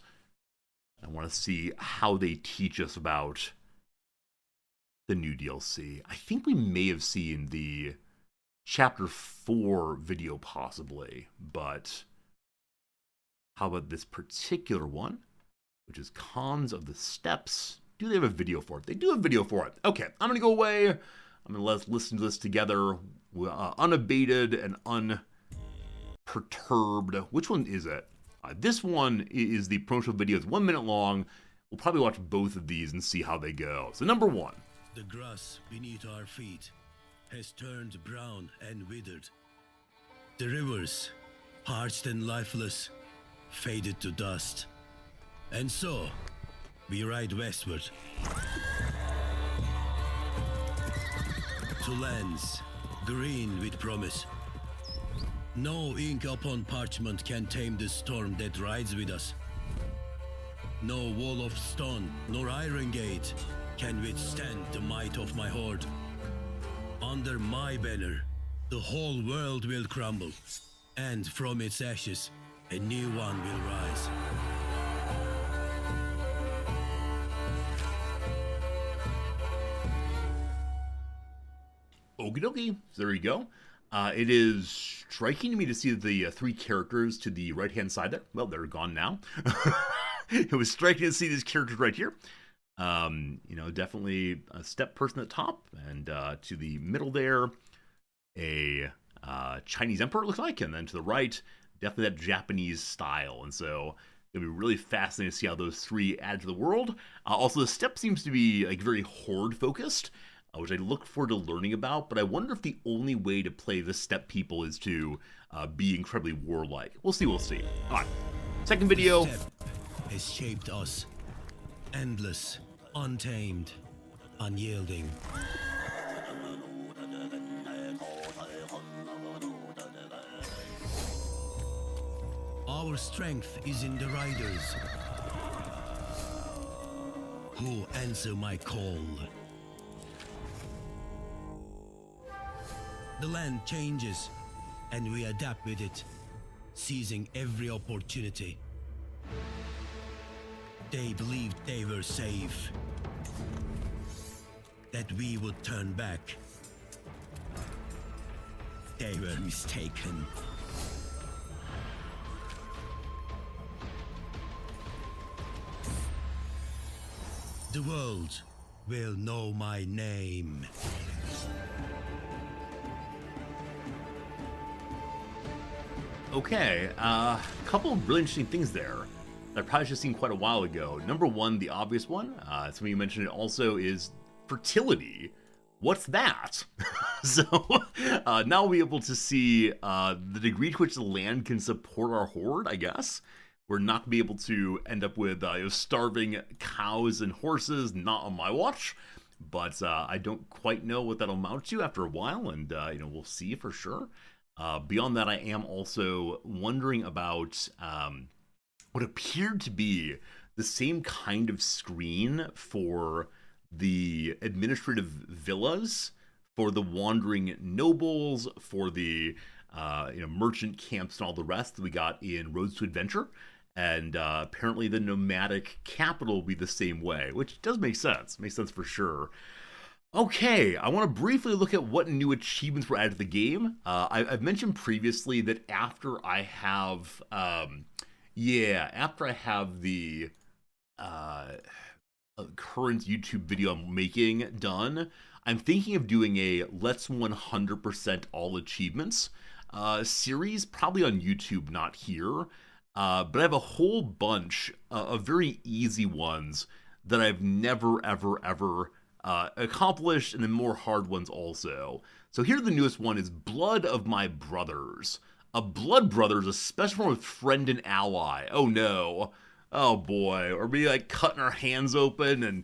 Speaker 1: I want to see how they teach us about the new DLC. I think we may have seen the Chapter 4 video possibly. But how about this particular one? Which is Cons of the Steppes. Do they have a video for it? They do have a video for it. Okay, I'm going to go away. I'm going to let's listen to this together, unabated and unperturbed. Which one is it? This one is the promotional video. It's 1 minute long. We'll probably watch both of these and see how they go. So number 1.
Speaker 3: The grass beneath our feet has turned brown and withered. The rivers, parched and lifeless, faded to dust. And so, we ride westward to lands green with promise, No ink upon parchment can tame the storm that rides with us. No wall of stone nor iron gate can withstand the might of my horde. Under my banner, the whole world will crumble, and from its ashes, a new one will rise.
Speaker 1: Okie dokie. So there you go. It is striking to me to see the three characters to the right-hand side there. Well, they're gone now. It was striking to see these characters right here. You know, definitely a step person at the top, and to the middle there, a Chinese emperor, it looks like, and then to the right, definitely that Japanese style. And so it'll be really fascinating to see how those three add to the world. Also, the step seems to be like very horde focused, which I look forward to learning about, but I wonder if the only way to play the steppe people is to be incredibly warlike. We'll see, we'll see. All right, second video.
Speaker 3: Steppe has shaped us. Endless, untamed, unyielding. Our strength is in the riders who answer my call. The land changes, and we adapt with it, seizing every opportunity. They believed they were safe, that we would turn back. They were mistaken. The world will know my name.
Speaker 1: Okay, a couple of really interesting things there that I probably should have seen quite a while ago. Number one, the obvious one, somebody you mentioned it also, is fertility. What's that? So now we'll be able to see the degree to which the land can support our horde, I guess. We're not going to be able to end up with starving cows and horses, not on my watch. But I don't quite know what that'll amount to after a while, and we'll see for sure. Beyond that, I am also wondering about what appeared to be the same kind of screen for the administrative villas, for the wandering nobles, for the merchant camps and all the rest that we got in Roads to Adventure. And apparently the nomadic capital will be the same way, which does make sense. Makes sense for sure. Okay, I want to briefly look at what new achievements were added to the game. I've mentioned previously that after I have, the current YouTube video I'm making done, I'm thinking of doing a Let's 100% All Achievements series, probably on YouTube, not here. But I have a whole bunch of very easy ones that I've never, ever accomplished, and then more hard ones also. So here the newest one is Blood of My Brothers. A blood brother is a special form of friend and ally. Oh no. Oh boy. Are we like cutting our hands open and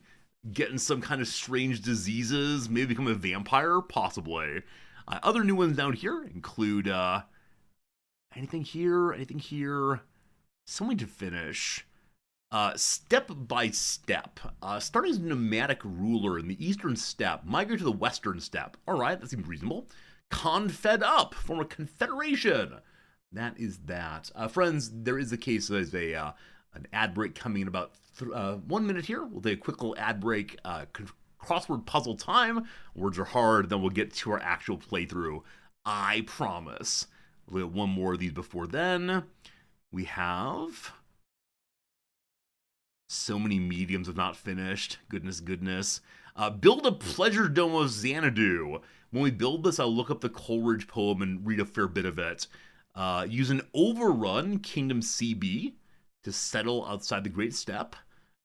Speaker 1: getting some kind of strange diseases? Maybe become a vampire? Possibly. Other new ones down here include anything here? Something to finish. Step by step. Starting as a nomadic ruler in the eastern steppe, migrate to the western steppe. Alright, that seems reasonable. Confed up, form a confederation. That is that. Friends, there is a case as an ad break coming in about 1 minute here. We'll take a quick little ad break. Crossword puzzle time. Words are hard, then we'll get to our actual playthrough. I promise. We'll get one more of these before then. We have so many mediums have not finished. Goodness. Build a pleasure dome of Xanadu. When we build this, I'll look up the Coleridge poem and read a fair bit of it. Use an overrun Kingdom CB to settle outside the Great Steppe.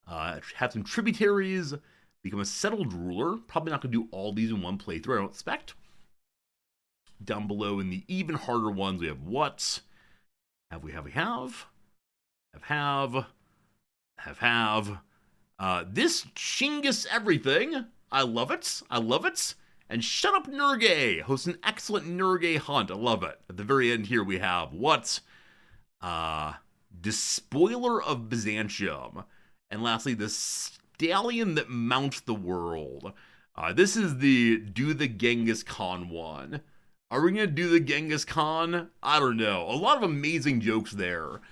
Speaker 1: Have some tributaries. Become a settled ruler. Probably not going to do all these in one playthrough, I don't expect. Down below in the even harder ones, we have what? Have. This Chinggis everything. I love it. And Shut Up Nurgay hosts an excellent Nurgay hunt. I love it. At the very end here we have what? Despoiler of Byzantium. And lastly, the Stallion that mounts the world. This is the Do the Genghis Khan one. Are we going to do the Genghis Khan? I don't know. A lot of amazing jokes there.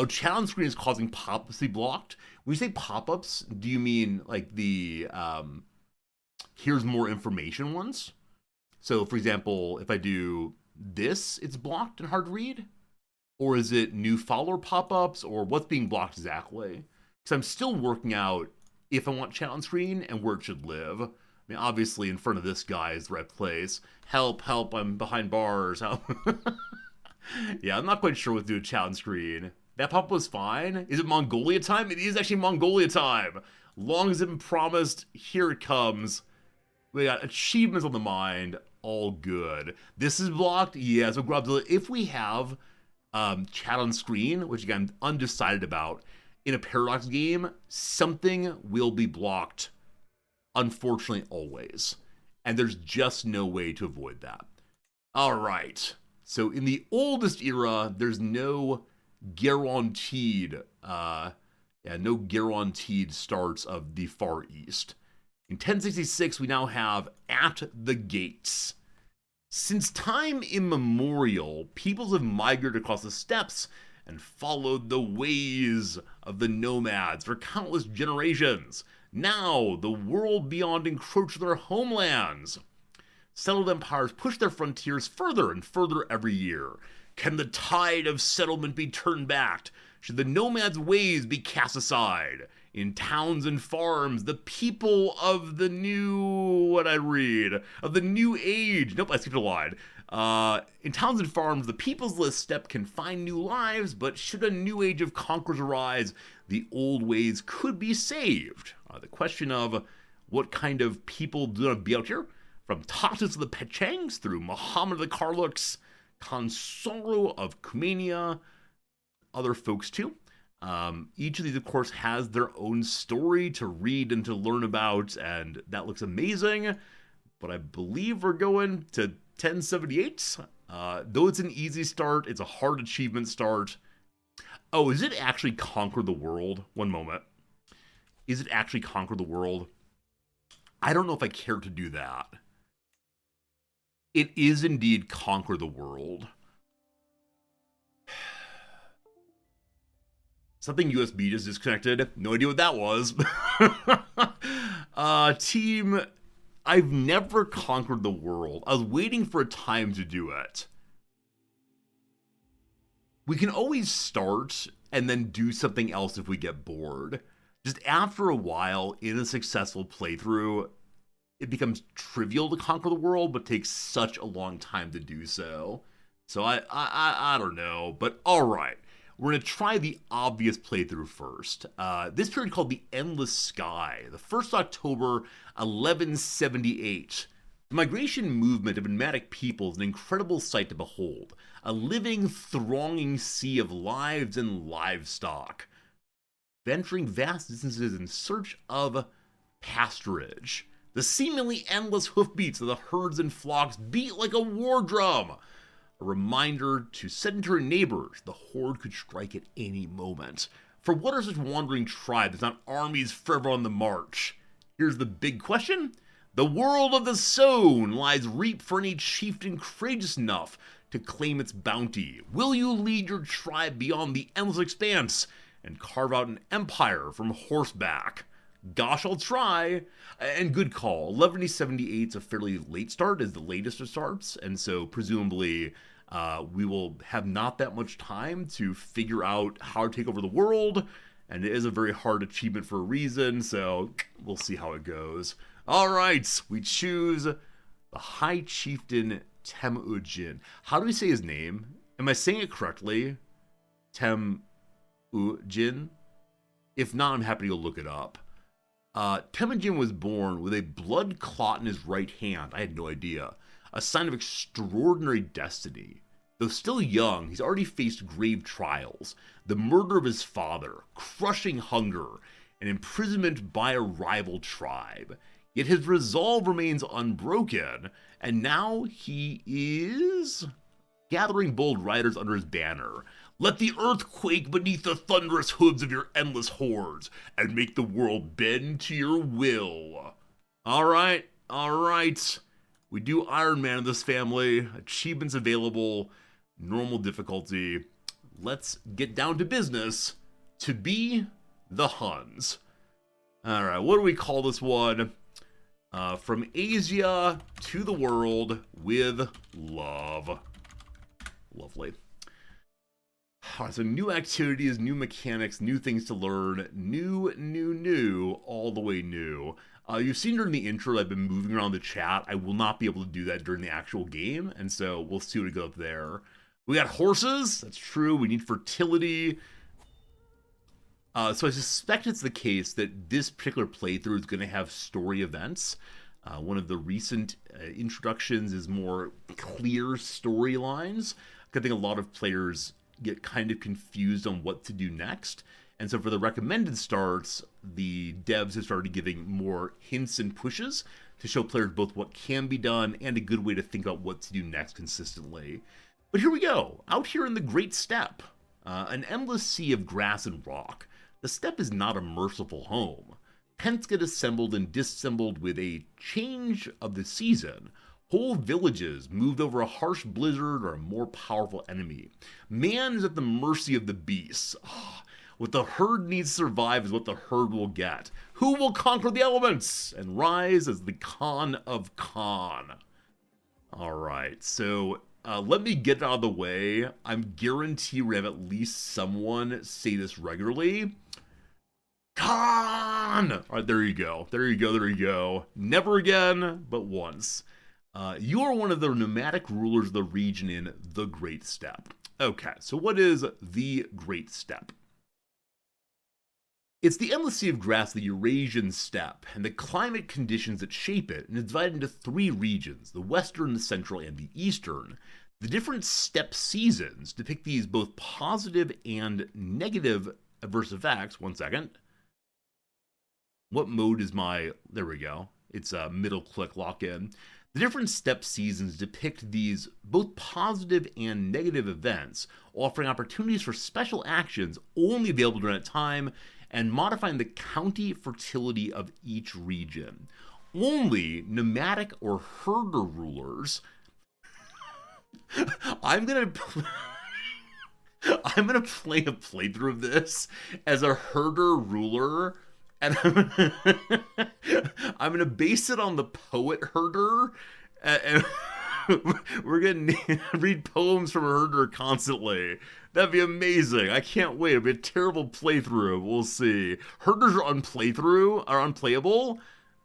Speaker 1: Chat on screen is causing pop-ups to be blocked. When you say pop-ups, do you mean like the here's more information ones? So, for example, if I do this, it's blocked and hard to read? Or is it new follower pop-ups, or what's being blocked exactly? Because I'm still working out if I want chat on screen and where it should live. I mean, obviously, in front of this guy is the right place. Help, help, I'm behind bars. Help. Yeah, I'm not quite sure what to do with chat on screen. That pop was fine. Is it Mongolia time? It is actually Mongolia time. Long as it's been promised, here it comes. We got achievements on the mind. All good. This is blocked? Yeah, so Grubzilla, if we have chat on screen, which again, I'm undecided about, in a Paradox game, something will be blocked. Unfortunately, always. And there's just no way to avoid that. All right. So in the oldest era, there's no guaranteed, no guaranteed starts of the Far East. In 1066, we now have At the Gates. Since time immemorial, peoples have migrated across the steppes and followed the ways of the nomads for countless generations. Now, the world beyond encroached their homelands. Settled empires push their frontiers further and further every year. Can the tide of settlement be turned back? Should the nomads' ways be cast aside? In towns and farms, the people of the new, of the new age. Nope, I skipped a line. In towns and farms, the people's list steppe can find new lives, but should a new age of conquerors arise, the old ways could be saved. The question of what kind of people do not be out here, from Tatus of the Pechengs through Muhammad of the Karluks, Consoro of Kumania, other folks too. Each of these, of course, has their own story to read and to learn about, and that looks amazing. But I believe we're going to 1078. Though it's an easy start, it's a hard achievement start. Oh, is it actually Conquer the World? One moment. Is it actually Conquer the World? I don't know if I care to do that. It is indeed Conquer the World. Something USB just disconnected. No idea what that was. Team, I've never conquered the world. I was waiting for a time to do it. We can always start and then do something else if we get bored. Just after a while, in a successful playthrough, it becomes trivial to conquer the world, but takes such a long time to do so. So I don't know, but all right. We're going to try the obvious playthrough first. This period called the Endless Sky, the 1st October, 1178. The migration movement of nomadic people is an incredible sight to behold. A living, thronging sea of lives and livestock, venturing vast distances in search of pasturage. The seemingly endless hoofbeats of the herds and flocks beat like a war drum. A reminder to sedentary neighbors the horde could strike at any moment. For what are such wandering tribes if not armies forever on the march? Here's the big question. The world of the sown lies reap for any chieftain courageous enough to claim its bounty. Will you lead your tribe beyond the endless expanse and carve out an empire from horseback? Gosh, I'll try. And good call. 1178 is a fairly late start, is the latest it starts, and so presumably we will have not that much time to figure out how to take over the world, and it is a very hard achievement for a reason, so we'll see how it goes. All right, we choose the High Chieftain Temujin. How do we say his name? Am I saying it correctly? Temujin? If not, I'm happy to look it up. Temujin was born with a blood clot in his right hand. I had no idea. A sign of extraordinary destiny. Though still young, he's already faced grave trials. The murder of his father, crushing hunger, and imprisonment by a rival tribe. Yet his resolve remains unbroken, and now he is gathering bold riders under his banner. Let the earth quake beneath the thunderous hooves of your endless hordes, and make the world bend to your will. Alright. We do Iron Man in this family. Achievements available. Normal difficulty. Let's get down to business. To be the Huns. Alright, what do we call this one? From Asia to the world with love. Lovely. Alright, so new activities, new mechanics, new things to learn. New, all the way new. You've seen during the intro I've been moving around the chat. I will not be able to do that during the actual game, and so we'll see what we go up there. We got horses, that's true. We need fertility. So I suspect it's the case that this particular playthrough is going to have story events. One of the recent introductions is more clear storylines. I think a lot of players get kind of confused on what to do next. And so for the recommended starts, the devs have started giving more hints and pushes to show players both what can be done and a good way to think about what to do next consistently. But here we go, out here in the Great Steppe, an endless sea of grass and rock. The steppe is not a merciful home. Tents get assembled and disassembled with a change of the season. Whole villages moved over a harsh blizzard or a more powerful enemy. Man is at the mercy of the beasts. What the herd needs to survive is what the herd will get. Who will conquer the elements and rise as the Khan of Khan? Alright, so let me get it out of the way. I'm guaranteed we have at least someone say this regularly. Khan! Alright, there you go. Never again, but once. You are one of the nomadic rulers of the region in the Great Steppe. Okay, so what is the Great Steppe? It's the endless sea of grass, the Eurasian steppe, and the climate conditions that shape it, and it's divided into 3 regions, the western, the central, and the eastern. The different steppe seasons depict these both positive and negative adverse effects. One second. What mode is my... There we go. It's a middle click lock-in. The different steppe seasons depict these both positive and negative events, offering opportunities for special actions only available during that time, and modifying the county fertility of each region. Only nomadic or herder rulers... I'm gonna play a playthrough of this as a herder ruler, and I'm gonna base it on the poet herder, and we're gonna read poems from a herder constantly. That'd be amazing. I can't wait. It'll be a terrible playthrough. We'll see. Herders are unplayable.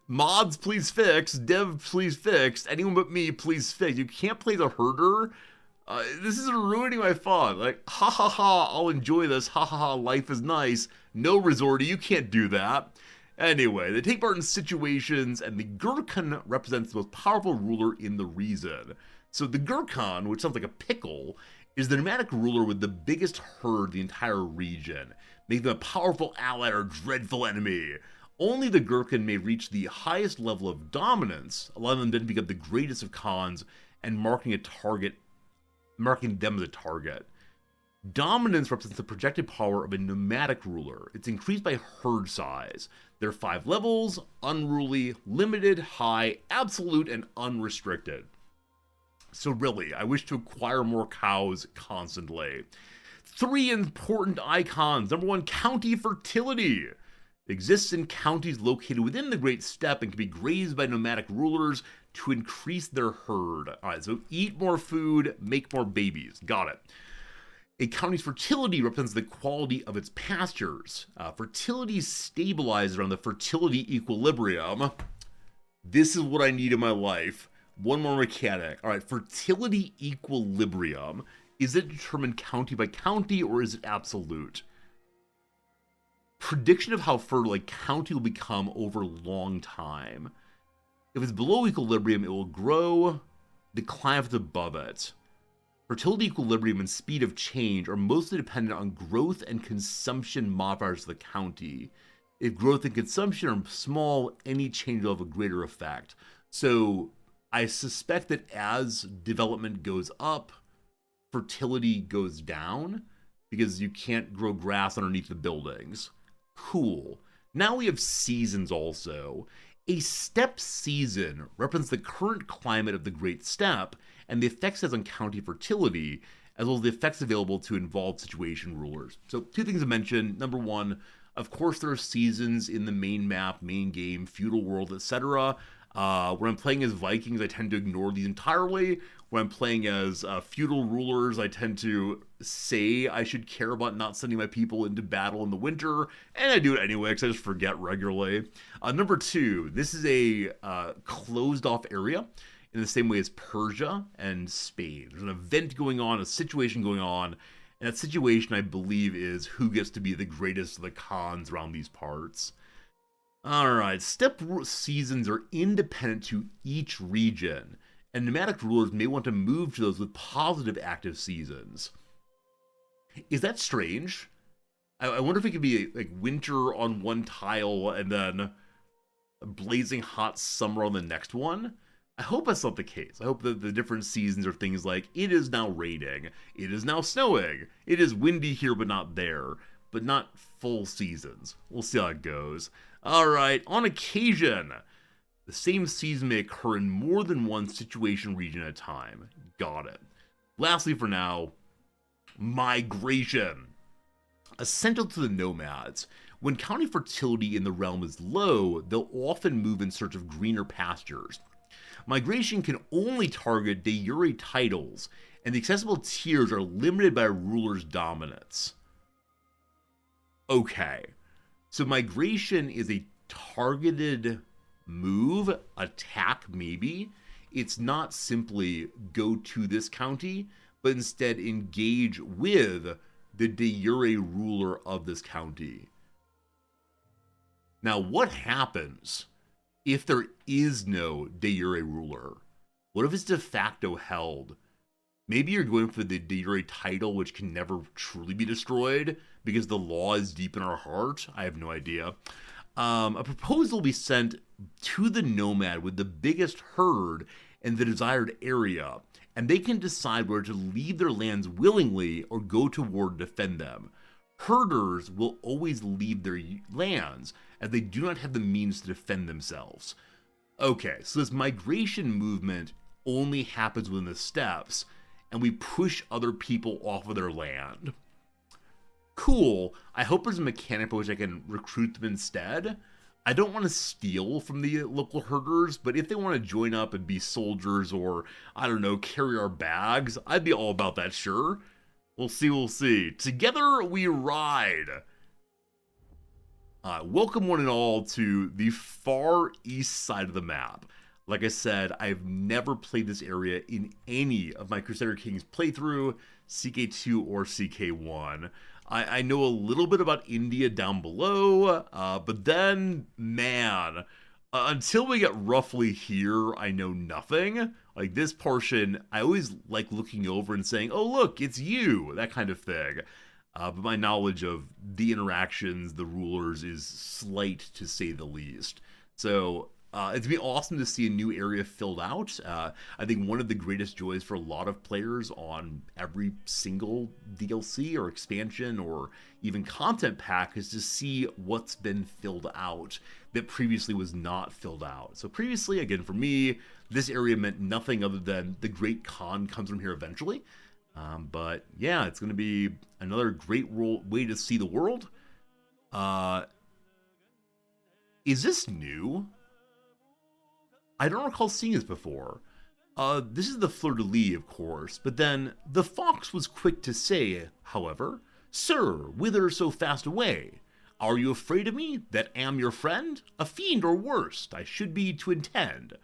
Speaker 1: Mods, please fix. Dev, please fix. Anyone but me, please fix. You can't play the herder. This is ruining my fun. Like, ha ha ha, I'll enjoy this. Ha ha ha, life is nice. No, Resorty, you can't do that. Anyway, they take part in situations, and the Gurkhan represents the most powerful ruler in the region. So the Gurkhan, which sounds like a pickle, is the nomadic ruler with the biggest herd in the entire region, making them a powerful ally or dreadful enemy. Only the Gurkhan may reach the highest level of dominance, allowing them then to become the greatest of Khans and marking them as a target. Dominance represents the projected power of a nomadic ruler. It's increased by herd size. There are 5 levels: unruly, limited, high, absolute, and unrestricted. So really, I wish to acquire more cows constantly. 3 important icons. Number 1, county fertility. It exists in counties located within the Great Steppe and can be grazed by nomadic rulers to increase their herd. Alright, so eat more food, make more babies. Got it. A county's fertility represents the quality of its pastures. Fertility stabilizes around the fertility equilibrium. This is what I need in my life. One more mechanic. Alright, fertility equilibrium. Is it determined county by county, or is it absolute? Prediction of how fertile a county will become over a long time. If it's below equilibrium, it will grow, decline if it's above it. Fertility equilibrium and speed of change are mostly dependent on growth and consumption modifiers of the county. If growth and consumption are small, any change will have a greater effect. So I suspect that as development goes up, fertility goes down because you can't grow grass underneath the buildings. Cool. Now we have seasons also. A steppe season represents the current climate of the Great Steppe and the effects it has on county fertility, as well as the effects available to involved situation rulers. So, two things to mention. Number one, of course, there are seasons in the main map, main game, feudal world, etc. When I'm playing as Vikings, I tend to ignore these entirely. When I'm playing as feudal rulers, I tend to say I should care about not sending my people into battle in the winter, and I do it anyway because I just forget regularly. Number two, this is a closed-off area in the same way as Persia and Spain. There's an event going on, a situation going on, and that situation, I believe, is who gets to be the greatest of the Khans around these parts. Alright, steppe seasons are independent to each region, and nomadic rulers may want to move to those with positive active seasons. Is that strange? I wonder if it could be like winter on one tile and then a blazing hot summer on the next one? I hope that's not the case. I hope that the different seasons are things like, it is now raining, it is now snowing, it is windy here but not there, but not full seasons. We'll see how it goes. Alright, on occasion, the same season may occur in more than one situation region at a time. Got it. Lastly for now, migration. Essential to the nomads. When county fertility in the realm is low, they'll often move in search of greener pastures. Migration can only target de jure titles, and the accessible tiers are limited by a ruler's dominance. Okay, so migration is a targeted move, attack maybe. It's not simply go to this county, but instead engage with the de jure ruler of this county. Now, what happens if there is no de jure ruler? What if it's de facto held? Maybe you're going for the de jure title, which can never truly be destroyed because the law is deep in our heart. I have no idea. A proposal will be sent to the nomad with the biggest herd in the desired area, and they can decide whether to leave their lands willingly or go to war to defend them. Herders will always leave their lands, as they do not have the means to defend themselves. Okay, so this migration movement only happens within the steppes, and we push other people off of their land. Cool. I hope there's a mechanic by which I can recruit them instead. I don't want to steal from the local herders, but if they want to join up and be soldiers or, I don't know, carry our bags, I'd be all about that, sure. We'll see, we'll see. Together we ride. Welcome one and all to the far east side of the map. Like I said, I've never played this area in any of my Crusader Kings playthrough, CK2 or CK1. I know a little bit about India down below, but then, man, until we get roughly here, I know nothing. Like this portion, I always like looking over and saying, oh look, it's you, that kind of thing. But my knowledge of the interactions, the rulers, is slight to say the least. So it's been awesome to see a new area filled out. I think one of the greatest joys for a lot of players on every single DLC or expansion or even content pack is to see what's been filled out that previously was not filled out. So previously, again, for me, this area meant nothing other than the Great Khan comes from here eventually. But yeah, it's going to be another great way to see the world. Is this new? I don't recall seeing this before. This is the fleur-de-lis, of course, but then the fox was quick to say, however, Sir, whither so fast away? Are you afraid of me, that am your friend? A fiend or worst, I should be to intend.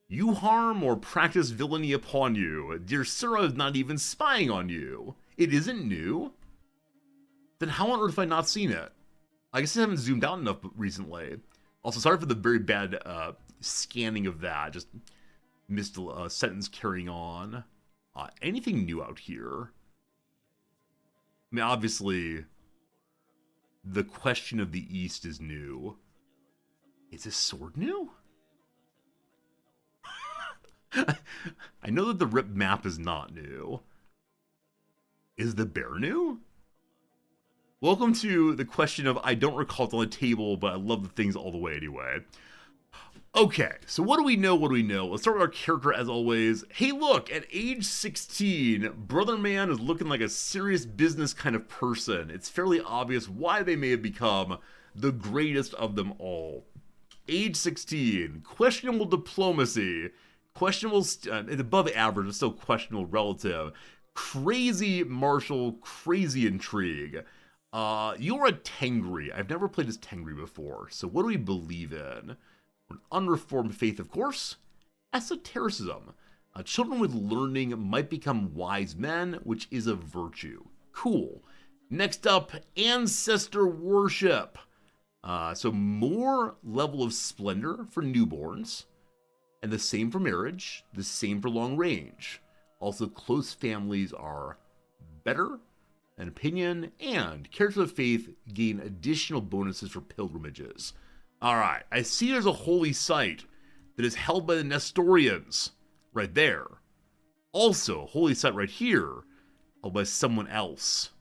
Speaker 1: You harm or practice villainy upon you. Dear sir, I was not even spying on you. It isn't new? Then how on earth have I not seen it? I guess I haven't zoomed out enough recently. Also, sorry for the very bad scanning of that. Just missed a sentence carrying on. Anything new out here? I mean, obviously, The question of the East is new. Is this sword new? I know that the rip map is not new. Is the bear new? Welcome to the question of I don't recall it's on the table, but I love the things all the way anyway. Okay, so what do we know? Let's start with our character as always. Hey look, at age 16, Brother Man is looking like a serious business kind of person. It's fairly obvious why they may have become the greatest of them all. Age 16, questionable diplomacy, questionable, it's above average, but still questionable relative. Crazy martial, crazy intrigue. You're a Tengri. I've never played as Tengri before, so what do we believe in? An unreformed faith, of course. Esotericism. Children with learning might become wise men, which is a virtue. Cool. Next up, ancestor worship. So more level of splendor for newborns, and the same for marriage, the same for long range. Also, close families are better, an opinion, and characters of faith gain additional bonuses for pilgrimages. Alright, I see there's a holy site that is held by the Nestorians, right there. Also, a holy site right here, held by someone else.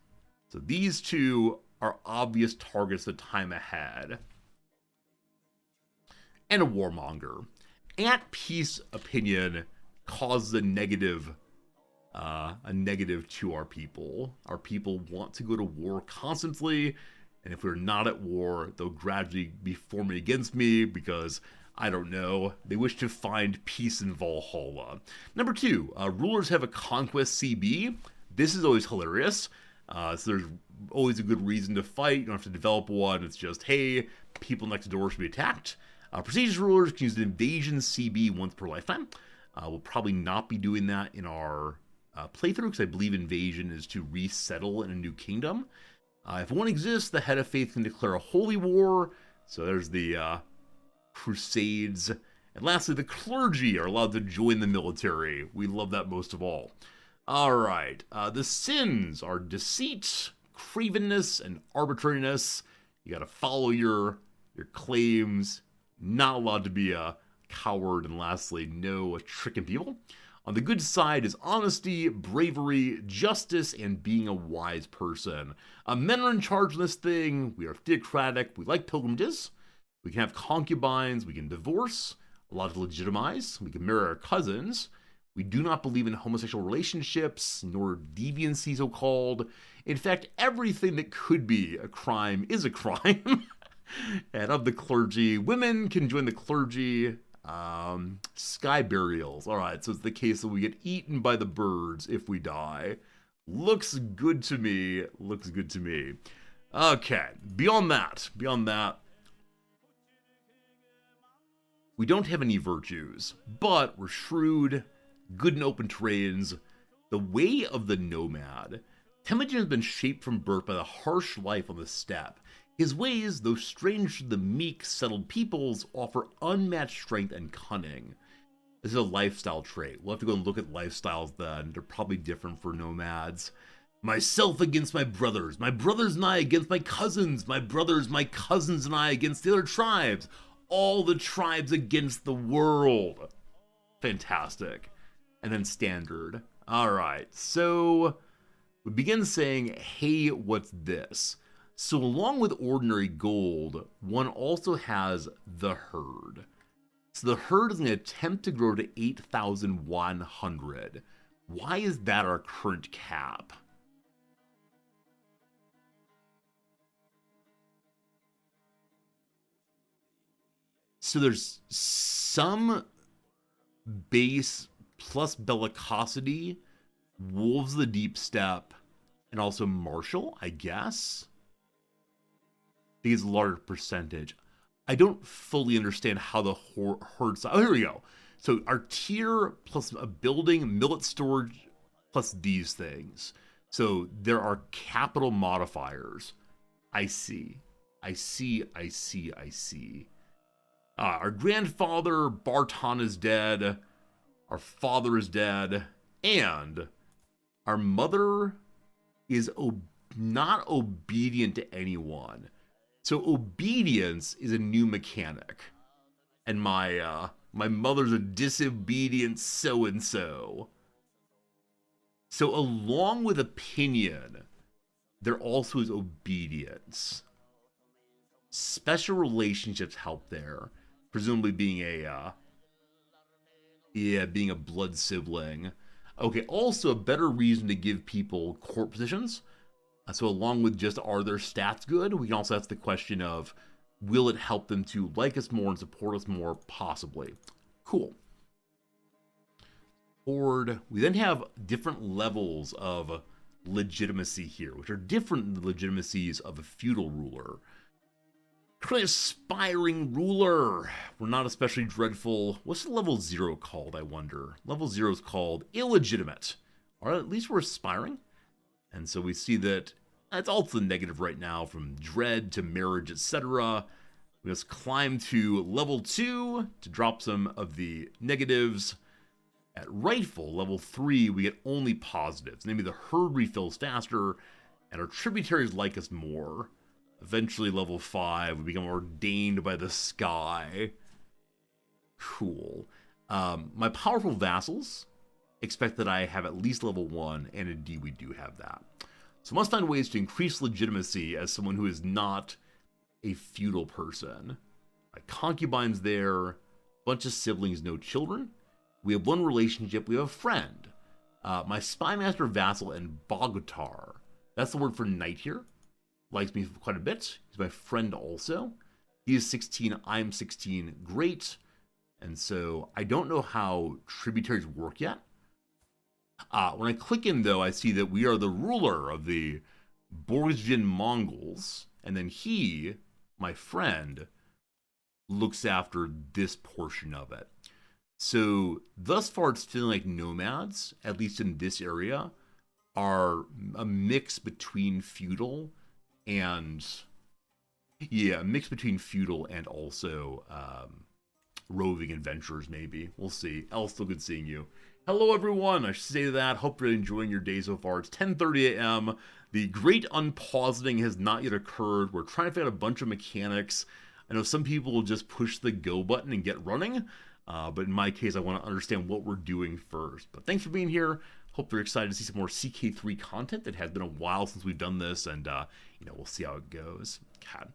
Speaker 1: So these two are obvious targets the time ahead. And a warmonger. At peace opinion causes a negative to our people. Our people want to go to war constantly, and if we're not at war, they'll gradually be forming against me because, I don't know, they wish to find peace in Valhalla. Number 2, rulers have a conquest CB. This is always hilarious. So there's always a good reason to fight. You don't have to develop one. It's just, hey, people next door should be attacked. Prestigious rulers can use an invasion CB once per lifetime. We'll probably not be doing that in our playthrough because I believe invasion is to resettle in a new kingdom. If one exists, the head of faith can declare a holy war. So there's the crusades. And lastly, the clergy are allowed to join the military. We love that most of all. Alright, the sins are deceit, cravenness, and arbitrariness. You gotta follow your claims. Not allowed to be a coward. And lastly, no tricking people. On the good side is honesty, bravery, justice, and being a wise person. Men are in charge of this thing. We are theocratic. We like pilgrimages. We can have concubines. We can divorce. A lot to legitimize. We can marry our cousins. We do not believe in homosexual relationships, nor deviancy so-called. In fact, everything that could be a crime is a crime. And of the clergy, women can join the clergy. Sky burials. Alright, so it's the case that we get eaten by the birds if we die. Looks good to me. Looks good to me. Okay, beyond that, we don't have any virtues, but we're shrewd, good in open terrains. The way of the nomad. Temujin has been shaped from birth by the harsh life on the steppe. His ways, though strange to the meek, settled peoples, offer unmatched strength and cunning. This is a lifestyle trait. We'll have to go and look at lifestyles then. They're probably different for nomads. Myself against my brothers and I against my cousins, my cousins and I against the other tribes, all the tribes against the world. Fantastic. And then standard. Alright, so we begin saying, hey, what's this? So along with ordinary gold, one also has the herd. So the herd is going to attempt to grow to 8,100. Why is that our current cap? So there's some base plus bellicosity, wolves of the deep steppe, and also martial, I guess. These larger percentage. I don't fully understand how the herd size. Oh, here we go. So our tier plus a building, millet storage, plus these things. So there are capital modifiers. I see. Our grandfather, Barton, is dead. Our father is dead. And our mother is not obedient to anyone. So obedience is a new mechanic. And my mother's a disobedient so-and-so. So along with opinion, there also is obedience. Special relationships help there. Presumably being being a blood sibling. Okay, also a better reason to give people court positions. So along with just are their stats good, we can also ask the question of will it help them to like us more and support us more? Possibly. Cool. Board. We then have different levels of legitimacy here, which are different than the legitimacies of a feudal ruler. Currently aspiring ruler. We're not especially dreadful. What's the level 0 called, I wonder? Level 0 is called illegitimate. Or at least we're aspiring. And so we see that it's also negative right now, from dread to marriage, etc. We just climb to level 2 to drop some of the negatives. At rightful, level 3, we get only positives. Maybe the herd refills faster, and our tributaries like us more. Eventually, level 5, we become ordained by the sky. Cool. My powerful vassals expect that I have at least level 1, and indeed we do have that. So I must find ways to increase legitimacy as someone who is not a feudal person. My concubines there, bunch of siblings, no children. We have one relationship, we have a friend. My spymaster vassal and Bogotar, that's the word for knight here, likes me quite a bit. He's my friend also. He is 16, I'm 16, great. And so I don't know how tributaries work yet. When I click in, though, I see that we are the ruler of the Borgian Mongols, and then he, my friend, looks after this portion of it. So thus far, it's feeling like nomads, at least in this area, are a mix between feudal and also roving adventurers, maybe. We'll see. El, still good seeing you. Hello, everyone. I should say that. Hope you're enjoying your day so far. It's 10:30 a.m. The great unpausing has not yet occurred. We're trying to figure out a bunch of mechanics. I know some people will just push the go button and get running. But in my case, I want to understand what we're doing first. But thanks for being here. Hope you're excited to see some more CK3 content. It has been a while since we've done this, and we'll see how it goes. God.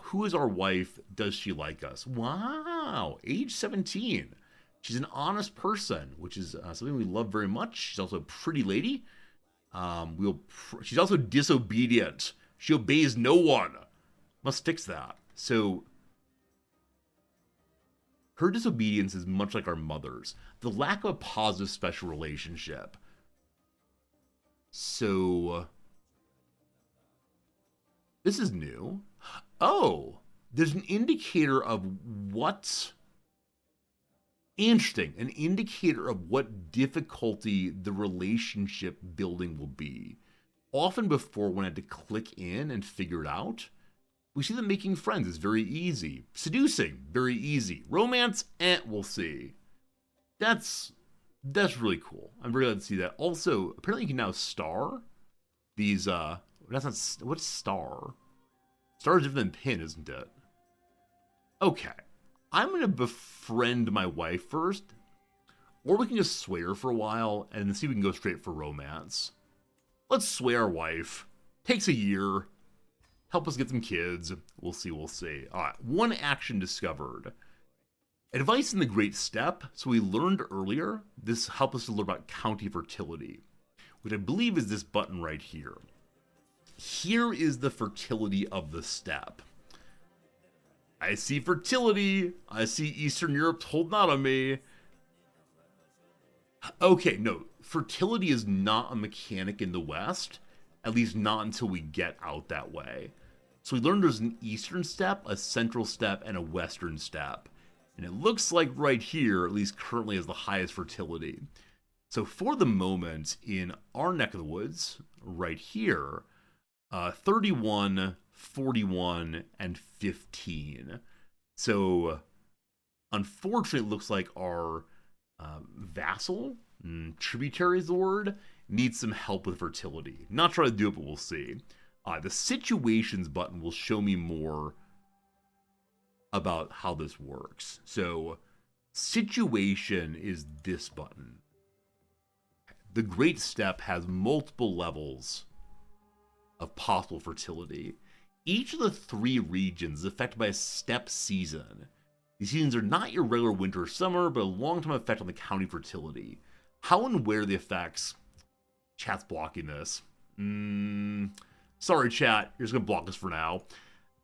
Speaker 1: Who is our wife? Does she like us? Wow, age 17. She's an honest person, which is something we love very much. She's also a pretty lady. She's also disobedient. She obeys no one. Must fix that. So her disobedience is much like our mother's. The lack of a positive special relationship. So this is new. Oh, there's an indicator of what... Interesting. An indicator of what difficulty the relationship building will be. Often before, when I had to click in and figure it out, we see that making friends is very easy. Seducing, very easy. Romance, we'll see. That's really cool. I'm very glad to see that. Also, apparently you can now star these, what's star? Star is different than pin, isn't it? Okay. I'm going to befriend my wife first, or we can just sway her for a while and see if we can go straight for romance. Let's sway our wife. Takes a year. Help us get some kids. We'll see. All right, one action discovered. Advice in the Great Steppe. So we learned earlier, this helped us to learn about county fertility, which I believe is this button right here. Here is the fertility of the steppe. I see fertility. I see Eastern Europe holding out on me. Okay, no. Fertility is not a mechanic in the West. At least not until we get out that way. So we learned there's an Eastern steppe, a Central steppe, and a Western steppe. And it looks like right here, at least currently, has the highest fertility. So for the moment, in our neck of the woods, right here, 31, 41, and 15. So, unfortunately, it looks like our vassal, tributary is the word, needs some help with fertility. Not trying to do it, but we'll see. The situations button will show me more about how this works. So, situation is this button. The Great Steppe has multiple levels of possible fertility. Each of the 3 regions is affected by a steppe season. These seasons are not your regular winter or summer, but a long-term effect on the county fertility. How and where the effects? Chat's blocking this. Sorry, chat. You're just going to block us for now.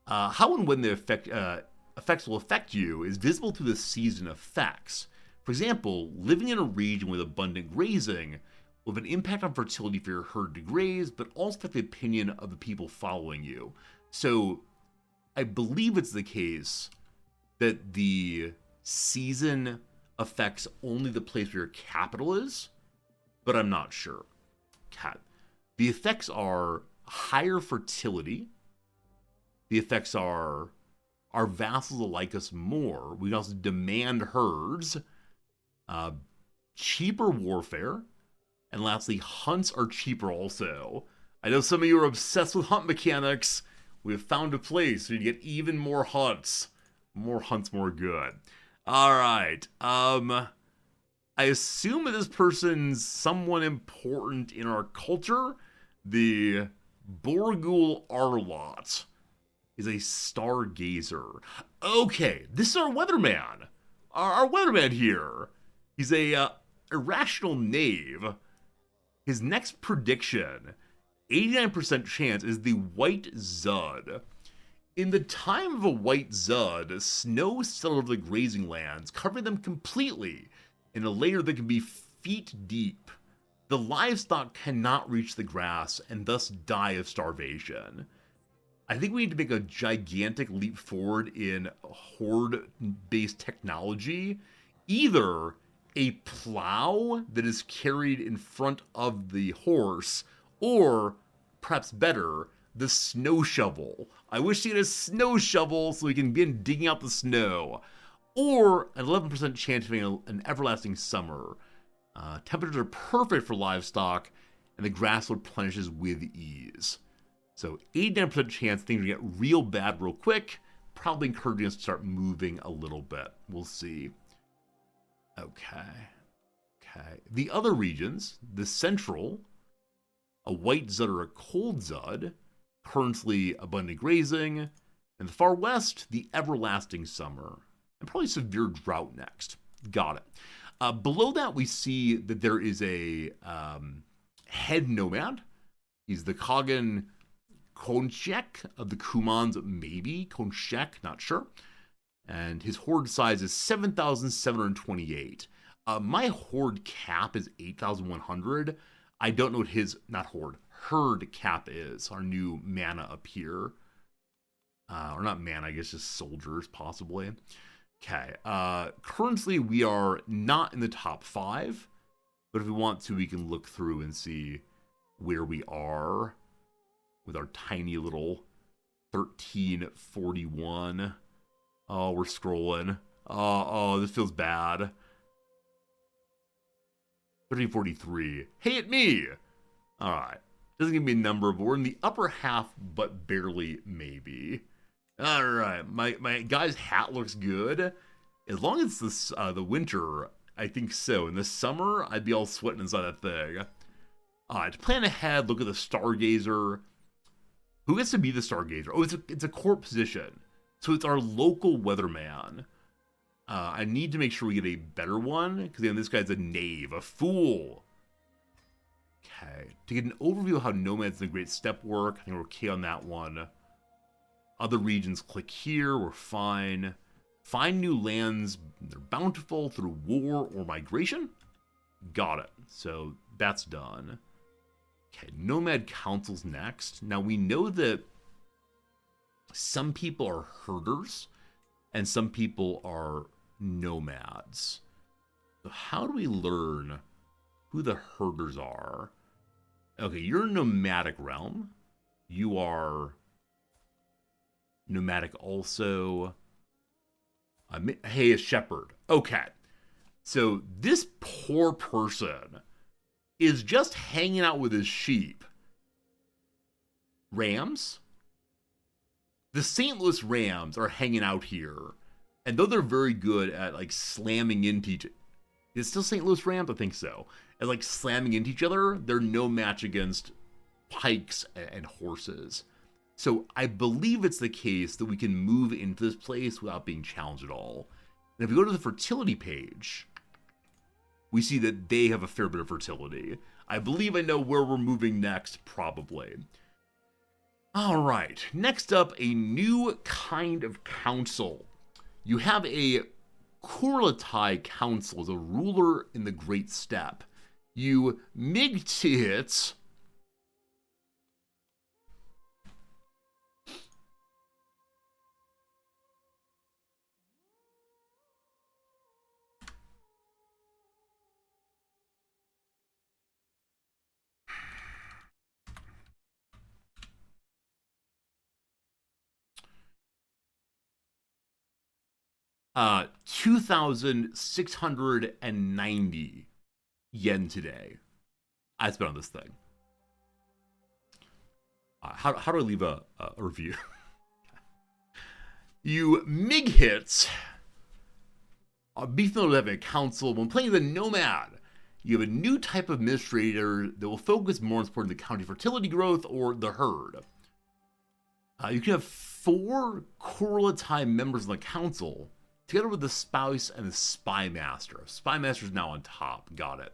Speaker 1: How and when the effects will affect you is visible through the season effects. For example, living in a region with abundant grazing will have an impact on fertility for your herd to graze, but also affect the opinion of the people following you. So, I believe it's the case that the season affects only the place where your capital is, but I'm not sure. The effects are higher fertility. The effects are our vassals will like us more. We can also demand herds, cheaper warfare, and lastly, hunts are cheaper also. I know some of you are obsessed with hunt mechanics. We have found a place where you get even more hunts. More hunts, more good. Alright, I assume that this person's someone important in our culture. The Borgul Arlot is a stargazer. Okay, this is our weatherman. Our weatherman here. He's a irrational knave. His next prediction, 89% chance, is the White Zud. In the time of a White Zud, snow settled over the grazing lands, covering them completely in a layer that can be feet deep. The livestock cannot reach the grass and thus die of starvation. I think we need to make a gigantic leap forward in horde-based technology. Either a plow that is carried in front of the horse, or, perhaps better, the snow shovel. I wish he had a snow shovel so we can begin digging out the snow. Or an 11% chance of having an everlasting summer. Temperatures are perfect for livestock, and the grass replenishes with ease. So 89% chance things will get real bad real quick, probably encouraging us to start moving a little bit. We'll see. Okay. The other regions, the central, a White Zud or a Cold Zud, currently abundant grazing, and the far west, the everlasting summer, and probably severe drought next. Got it. Below that, we see that there is a head nomad. He's the Kagan Konchek of the Kumans, maybe. Konchek, not sure. And his horde size is 7,728. My horde cap is 8,100. I don't know what his, not horde, herd cap is. Our new mana up here. Or not mana, I guess just soldiers, possibly. Okay. Currently, we are not in the top 5. But if we want to, we can look through and see where we are with our tiny little 1341. Oh, we're scrolling. Oh, this feels bad. 1343. Hey, it me! Alright. Doesn't give me a number, but we're in the upper half, but barely, maybe. Alright. My guy's hat looks good. As long as this the winter, I think so. In the summer, I'd be all sweating inside that thing. To plan ahead, look at the Stargazer. Who gets to be the Stargazer? Oh, it's a court position. So it's our local weatherman. I need to make sure we get a better one, because this guy's a knave, a fool. Okay. To get an overview of how nomads in the Great Steppe work, I think we're okay on that one. Other regions, click here, we're fine. Find new lands, they're bountiful through war or migration. Got it. So that's done. Okay, Nomad Council's next. Now we know that some people are herders and some people are nomads. So how do we learn who the herders are? Okay, you're a nomadic realm. You are nomadic also. Hey, a shepherd. Okay. So this poor person is just hanging out with his sheep. Rams? The St. Louis Rams are hanging out here. And though they're very good at, like, slamming into each... Is it still St. Louis Rams? I think so. And, like, slamming into each other, they're no match against pikes and horses. So I believe it's the case that we can move into this place without being challenged at all. And if we go to the fertility page, we see that they have a fair bit of fertility. I believe I know where we're moving next, probably. All right, next up, a new kind of council. You have a Kurlatai council as a ruler in the Great Steppe. You Migtits... 2,690 yen today. I spent on this thing. How do I leave a review? You MIG hits. Be familiar with having a council. When playing the Nomad, you have a new type of administrator that will focus more on supporting the county fertility growth or the herd. You can have 4 Kurlatai members in the council, together with the spouse and the spy master. Spy master is now on top. Got it.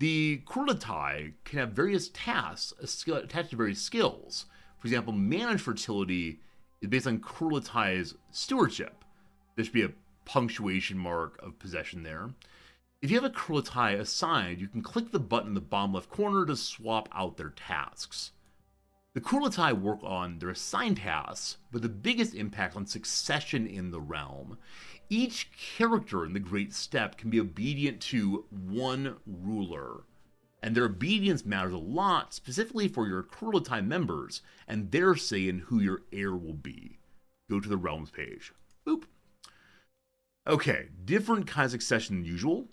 Speaker 1: The Kurlatai can have various tasks attached to various skills. For example, manage fertility is based on Kurlatai's stewardship. There should be a punctuation mark of possession there. If you have a Kurlatai assigned, you can click the button in the bottom left corner to swap out their tasks. The Kurlatai work on their assigned tasks, but the biggest impact on succession in the realm. Each character in the Great Steppe can be obedient to one ruler, and their obedience matters a lot, specifically for your Kurlatai members and their say in who your heir will be. Go to the realms page. Boop. Okay, different kinds of succession than usual.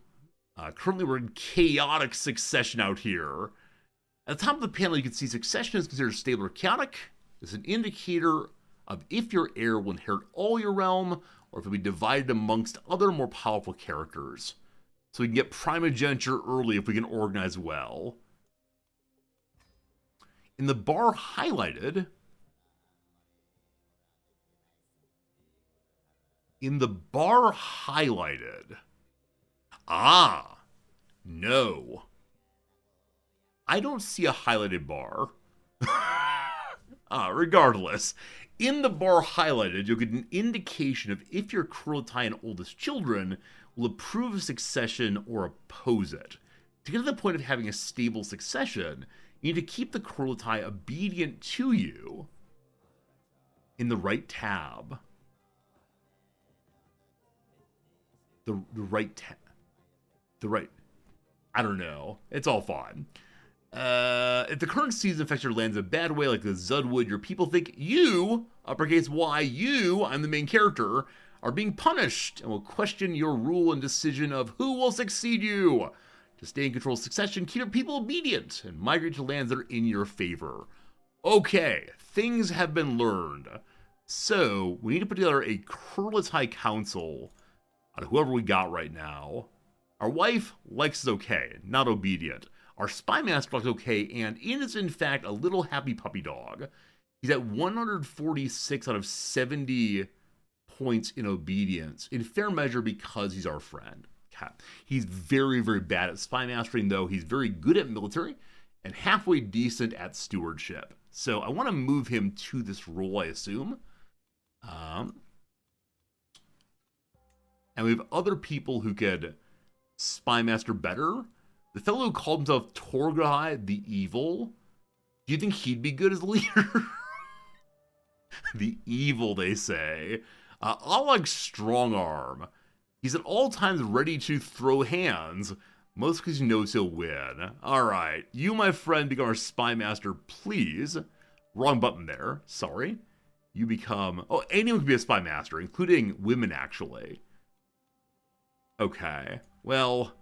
Speaker 1: Currently we're in chaotic succession out here. At the top of the panel, you can see succession is considered stable or chaotic. It's an indicator of if your heir will inherit all your realm, or if it'll be divided amongst other more powerful characters. So we can get primogeniture early if we can organize well. In the bar highlighted, no. I don't see a highlighted bar. Regardless, in the bar highlighted, you'll get an indication of if your Kurlatai and oldest children will approve of succession or oppose it. To get to the point of having a stable succession, you need to keep the Kurlatai obedient to you in the right tab. The right, I don't know. It's all fine. If the current season affects your lands in a bad way, like the Zudwood, your people think you, uppercase Y, you, I'm the main character, are being punished and will question your rule and decision of who will succeed you. To stay in control of succession, keep your people obedient and migrate to lands that are in your favor. Okay, things have been learned. So, we need to put together a Kurlatai council out of whoever we got right now. Our wife likes is okay, not obedient. Our spy master looks okay, and is in fact a little happy puppy dog. He's at 146 out of 70 points in obedience, in fair measure because he's our friend. He's very, very bad at spy mastering, though. He's very good at military and halfway decent at stewardship. So I want to move him to this role, I assume. And we have other people who could spy master better. The fellow who called himself Torgai the Evil, do you think he'd be good as leader? The Evil, they say. I like Strongarm. He's at all times ready to throw hands, most because he knows he'll win. Alright, you, my friend, become our spy master, please. Wrong button there, sorry. You become... Oh, anyone can be a spy master, including women, actually. Okay, well...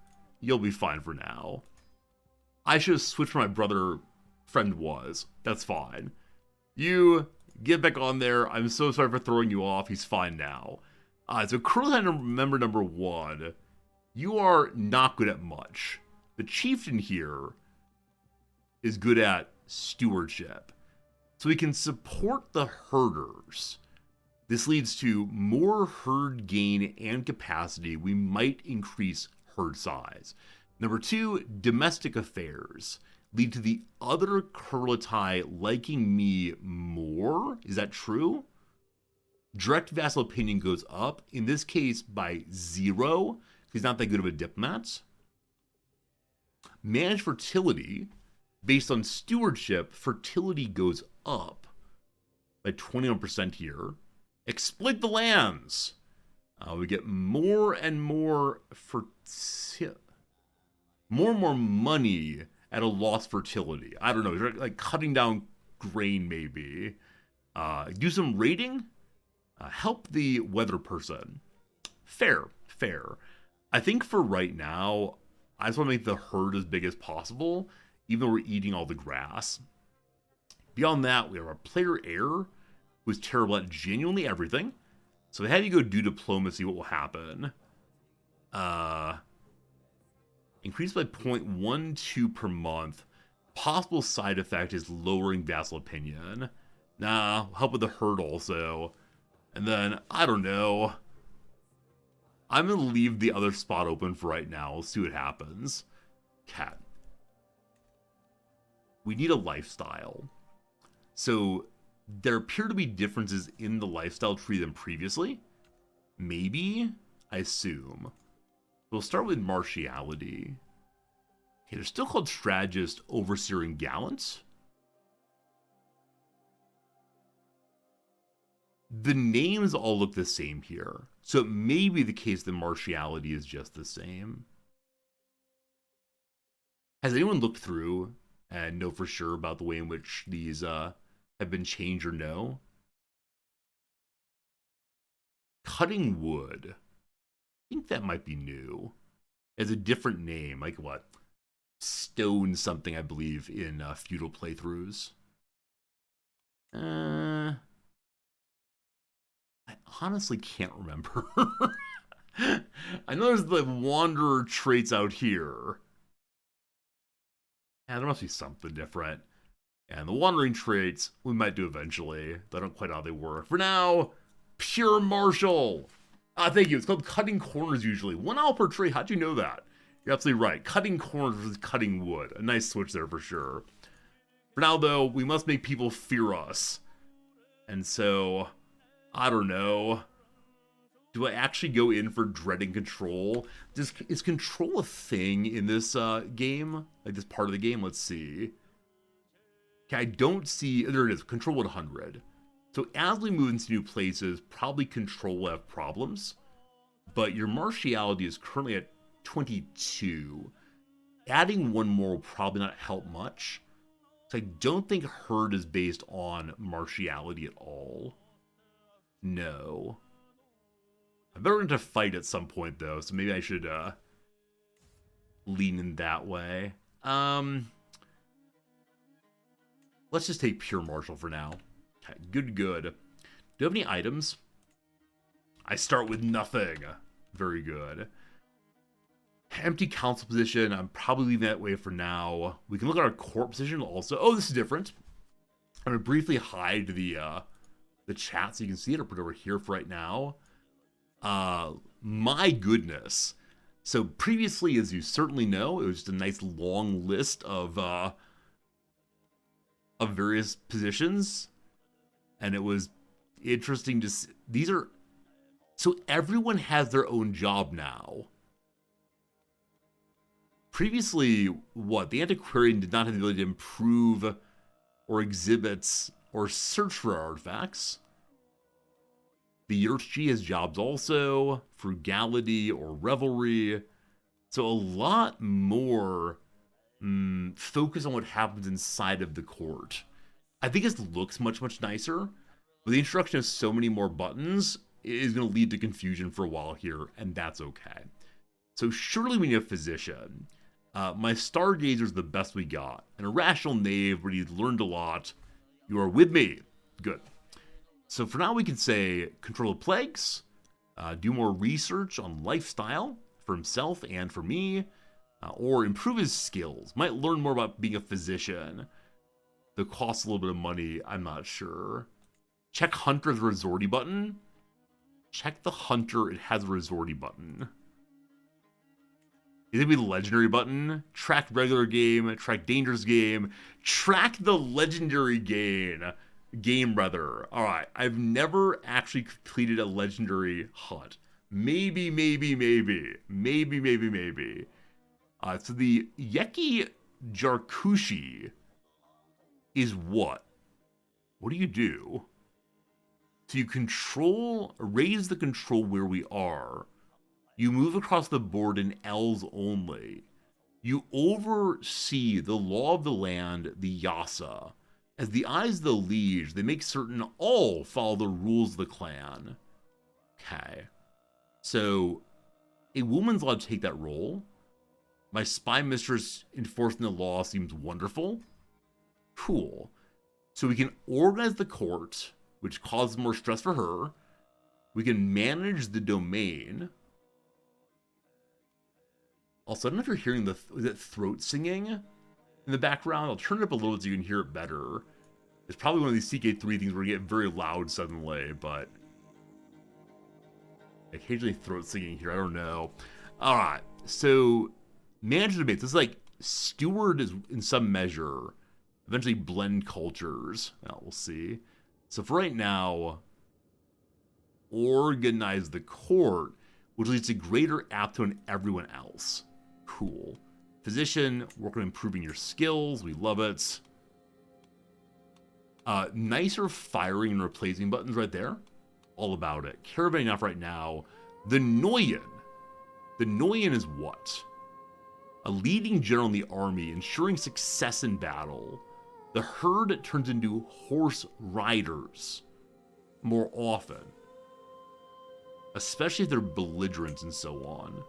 Speaker 1: You'll be fine for now. I should have switched where my brother friend was. That's fine. You get back on there. I'm so sorry for throwing you off. He's fine now. So Curly member number 1, you are not good at much. The chieftain here is good at stewardship. So we can support the herders. This leads to more herd gain and capacity. We might increase herd size. Number 2, domestic affairs lead to the other Kurlatai liking me more. Is that true? Direct vassal opinion goes up, in this case by 0. He's not that good of a diplomat. Manage fertility. Based on stewardship, fertility goes up by 21% here. Exploit the lands. We get more and more more money at a lost fertility. I don't know, like cutting down grain maybe. Do some raiding. Help the weather person. Fair. I think for right now, I just want to make the herd as big as possible, even though we're eating all the grass. Beyond that, we have our player heir, who's terrible at genuinely everything. So have you go do diplomacy, what will happen? Increase by 0.12 per month. Possible side effect is lowering vassal opinion. Nah, help with the herd also. And then, I don't know. I'm going to leave the other spot open for right now. We'll see what happens. Cat. We need a lifestyle. So, there appear to be differences in the lifestyle tree than previously. Maybe? I assume. We'll start with martiality. Okay, they're still called strategist, overseer, and gallant. The names all look the same here. So it may be the case that martiality is just the same. Has anyone looked through and know for sure about the way in which these have been changed or no? Cutting wood. I think that might be new. As a different name, like what? Stone something, I believe, in feudal playthroughs. I honestly can't remember. I know there's the wanderer traits out here. Yeah, there must be something different. And the wandering traits, we might do eventually. I don't quite know how they work. For now, pure martial. Thank you. It's called cutting corners usually. 1 hour per trait. How'd you know that? You're absolutely right. Cutting corners versus cutting wood. A nice switch there for sure. For now, though, we must make people fear us. And so, I don't know. Do I actually go in for dreading control? Is control a thing in this game? Like this part of the game? Let's see. Okay, I don't see... There it is. Control 100. So as we move into new places, probably control will have problems. But your martiality is currently at 22. Adding 1 more will probably not help much. So I don't think herd is based on martiality at all. No. I better into fight at some point though, so maybe I should lean in that way. Let's just take pure martial for now. Okay, good. Do you have any items? I start with nothing. Very good. Empty council position. I'm probably leaving that way for now. We can look at our court position also. Oh, this is different. I'm gonna briefly hide the chat so you can see it, or put it over here for right now. My goodness. So previously, as you certainly know, it was just a nice long list of various positions, and it was interesting to see. These are, so everyone has their own job now. Previously, the antiquarian did not have the ability to improve or exhibit or search for artifacts. The Yurtji has jobs also, frugality or revelry. So a lot more focus on what happens inside of the court. I think this looks much nicer, but the introduction of so many more buttons is going to lead to confusion for a while here, and that's okay. So surely we need a physician. My stargazer's the best we got. An irrational knave, but he's learned a lot. You are with me. Good. So for now we can say control the plagues, do more research on lifestyle for himself and for me, or improve his skills. Might learn more about being a physician. The cost a little bit of money, I'm not sure. Check Hunter's resorty button. Check the Hunter, it has a resorty button. Is it be the legendary button? Track regular game, track dangerous game, track the legendary game rather. Alright, I've never actually completed a legendary hunt. Maybe. So the Yeki Jarkushi is what? What do you do? So you raise the control where we are. You move across the board in L's only. You oversee the law of the land, the Yasa. As the eyes of the liege, they make certain all follow the rules of the clan. Okay. So, a woman's allowed to take that role. My spy mistress enforcing the law seems wonderful. Cool. So we can organize the court, which causes more stress for her. We can manage the domain. Also, I don't know if you're hearing that throat singing in the background. I'll turn it up a little bit so you can hear it better. It's probably one of these CK3 things where you get very loud suddenly, but occasionally throat singing here. I don't know. All right, so manage the debates. This is like steward is in some measure. Eventually blend cultures. Well, we'll see. So for right now, organize the court, which leads to greater aptitude on everyone else. Cool. Physician, work on improving your skills. We love it. Nicer firing and replacing buttons right there. All about it. Caravan enough right now. The Noyan. The Noyan is what? A leading general in the army, ensuring success in battle. The herd turns into horse riders more often. Especially if they're belligerent and so on.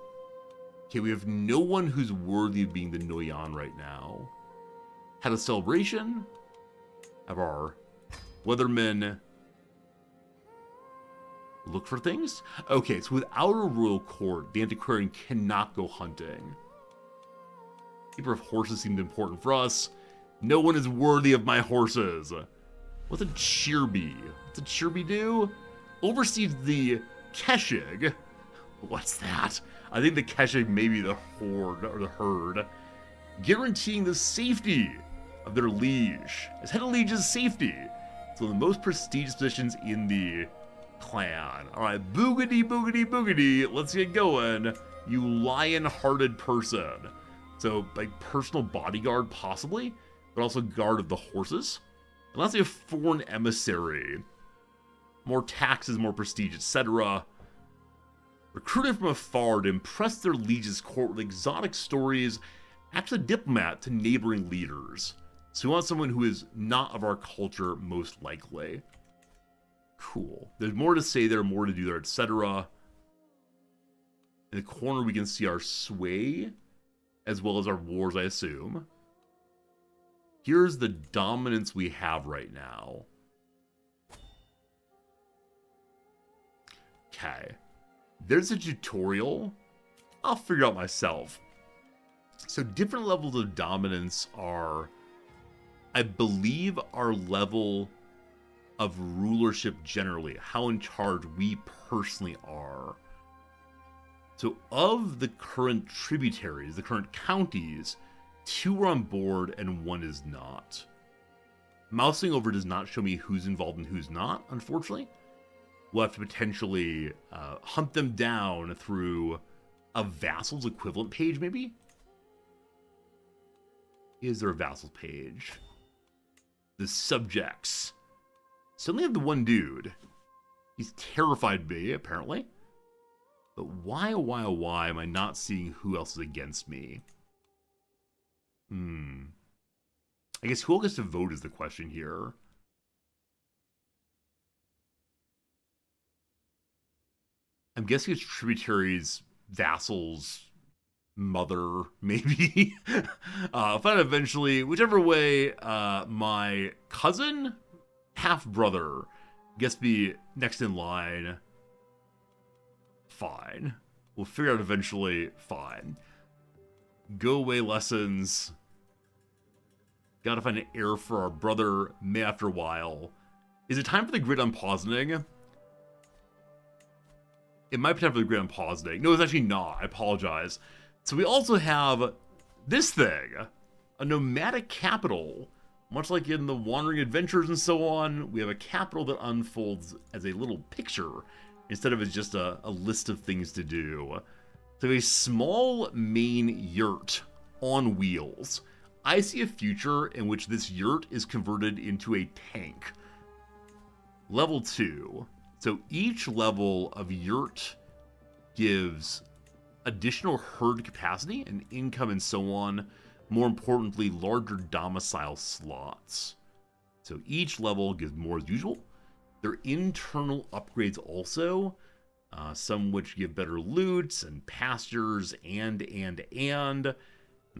Speaker 1: Okay, we have no one who's worthy of being the Noyan right now. Had a celebration. Have our weathermen look for things. Okay, so without a royal court, the antiquarian cannot go hunting. Keeper of horses seemed important for us. No one is worthy of my horses. What's a Chirby? What's a Chirby do? Oversees the Keshig. What's that? I think the Keshig may be the horde or the herd. Guaranteeing the safety of their liege. As head of liege's safety. It's one of the most prestigious positions in the clan. Alright, boogity. Let's get going. You lion-hearted person. So, like, personal bodyguard, possibly, but also guard of the horses. And lastly, a foreign emissary. More taxes, more prestige, etc. Recruited from afar to impress their liege's court with exotic stories, acts as a diplomat to neighboring leaders. So we want someone who is not of our culture, most likely. Cool. There's more to say there, more to do there, etc. In the corner, we can see our sway, as well as our wars, I assume. Here's the dominance we have right now. Okay. There's a tutorial. I'll figure out myself. So different levels of dominance are, I believe, our level of rulership generally. How in charge we personally are. So of the current tributaries, the current counties, 2 are on board and 1 is not. Mousing over does not show me who's involved and who's not, unfortunately. We'll have to potentially hunt them down through a vassal's equivalent page, maybe? Is there a vassal page? The subjects. So only have the one dude. He's terrified of me, apparently. But why, oh why am I not seeing who else is against me? I guess who gets to vote is the question here. I'm guessing it's tributaries, vassals, mother, maybe. Find eventually, whichever way, my cousin, half-brother, gets to be next in line. Fine. We'll figure out eventually. Fine. Go away lessons. Gotta find an heir for our brother, May after a while. Is it time for the grid unpausining? It might be time for the grid unpausining. No, it's actually not. I apologize. So we also have this thing. A nomadic capital. Much like in the Wandering Adventures and so on, we have a capital that unfolds as a little picture instead of as just a list of things to do. So a small main yurt on wheels. I see a future in which this yurt is converted into a tank. Level 2. So each level of yurt gives additional herd capacity and income and so on. More importantly, larger domicile slots. So each level gives more as usual. There are internal upgrades also. Some which give better loot and pastures and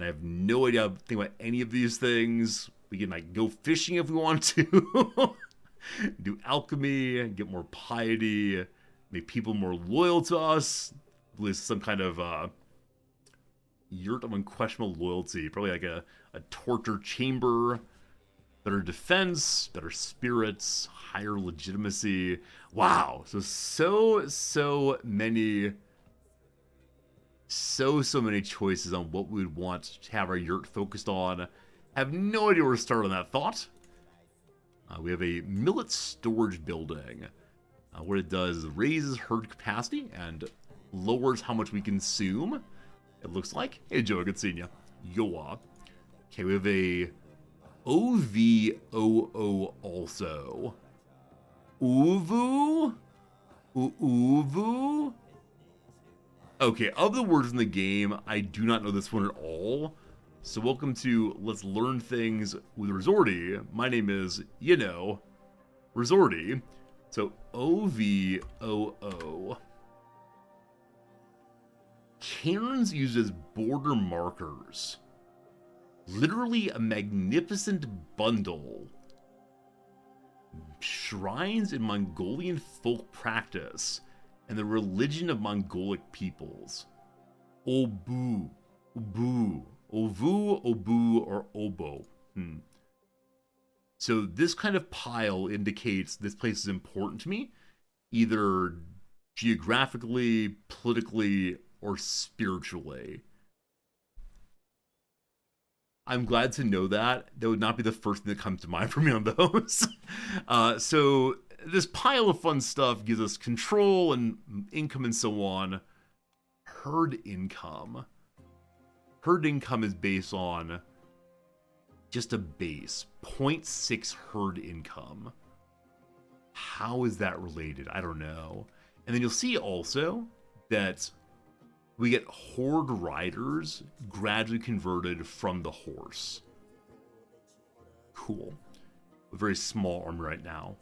Speaker 1: I have no idea how to think about any of these things. We can like go fishing if we want to. Do alchemy, get more piety, make people more loyal to us. With some kind of yurt of unquestionable loyalty. Probably like a torture chamber. Better defense, better spirits, higher legitimacy. Wow. So many choices on what we would want to have our yurt focused on. I have no idea where to start on that thought. We have a millet storage building. What it does is raises herd capacity and lowers how much we consume. It looks like. Hey Joe, good seeing you. Yoa. Okay, we have a OVOO also. Uvu? Uvu? Okay, of the words in the game, I do not know this one at all. So welcome to Let's Learn Things with Resorty. My name is, you know, Resorty. So OVOO. Cairns uses border markers. Literally a magnificent bundle. Shrines in Mongolian folk practice and the religion of Mongolic peoples. Obu, Ubu, Ovu, Obu, or Obo. So this kind of pile indicates this place is important to me, either geographically, politically, or spiritually. I'm glad to know that. That would not be the first thing that comes to mind for me on those. So this pile of fun stuff gives us control and income and so on. Herd income. Herd income is based on just a base. 0.6 herd income. How is that related? I don't know. And then you'll see also that we get horde riders gradually converted from the horse. Cool. A very small army right now.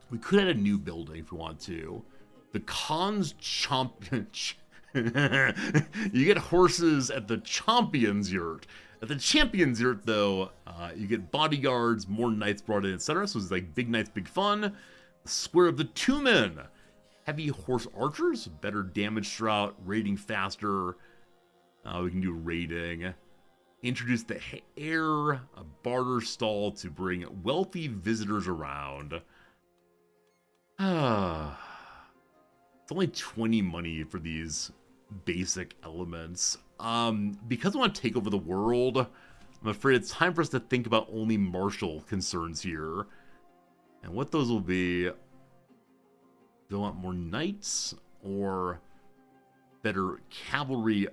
Speaker 1: We could add a new building if we want to. The Khan's Champion. You get horses at the Champion's Yurt. At the Champion's Yurt, though, you get bodyguards, more knights brought in, etc. So it's like big knights, big fun. The Square of the Tumen. Heavy horse archers, better damage throughout, raiding faster. We can do raiding. Introduce the heir, a barter stall to bring wealthy visitors around. It's only 20 money for these basic elements. Because I want to take over the world, I'm afraid it's time for us to think about only martial concerns here. And what those will be... Do I want more knights or better cavalry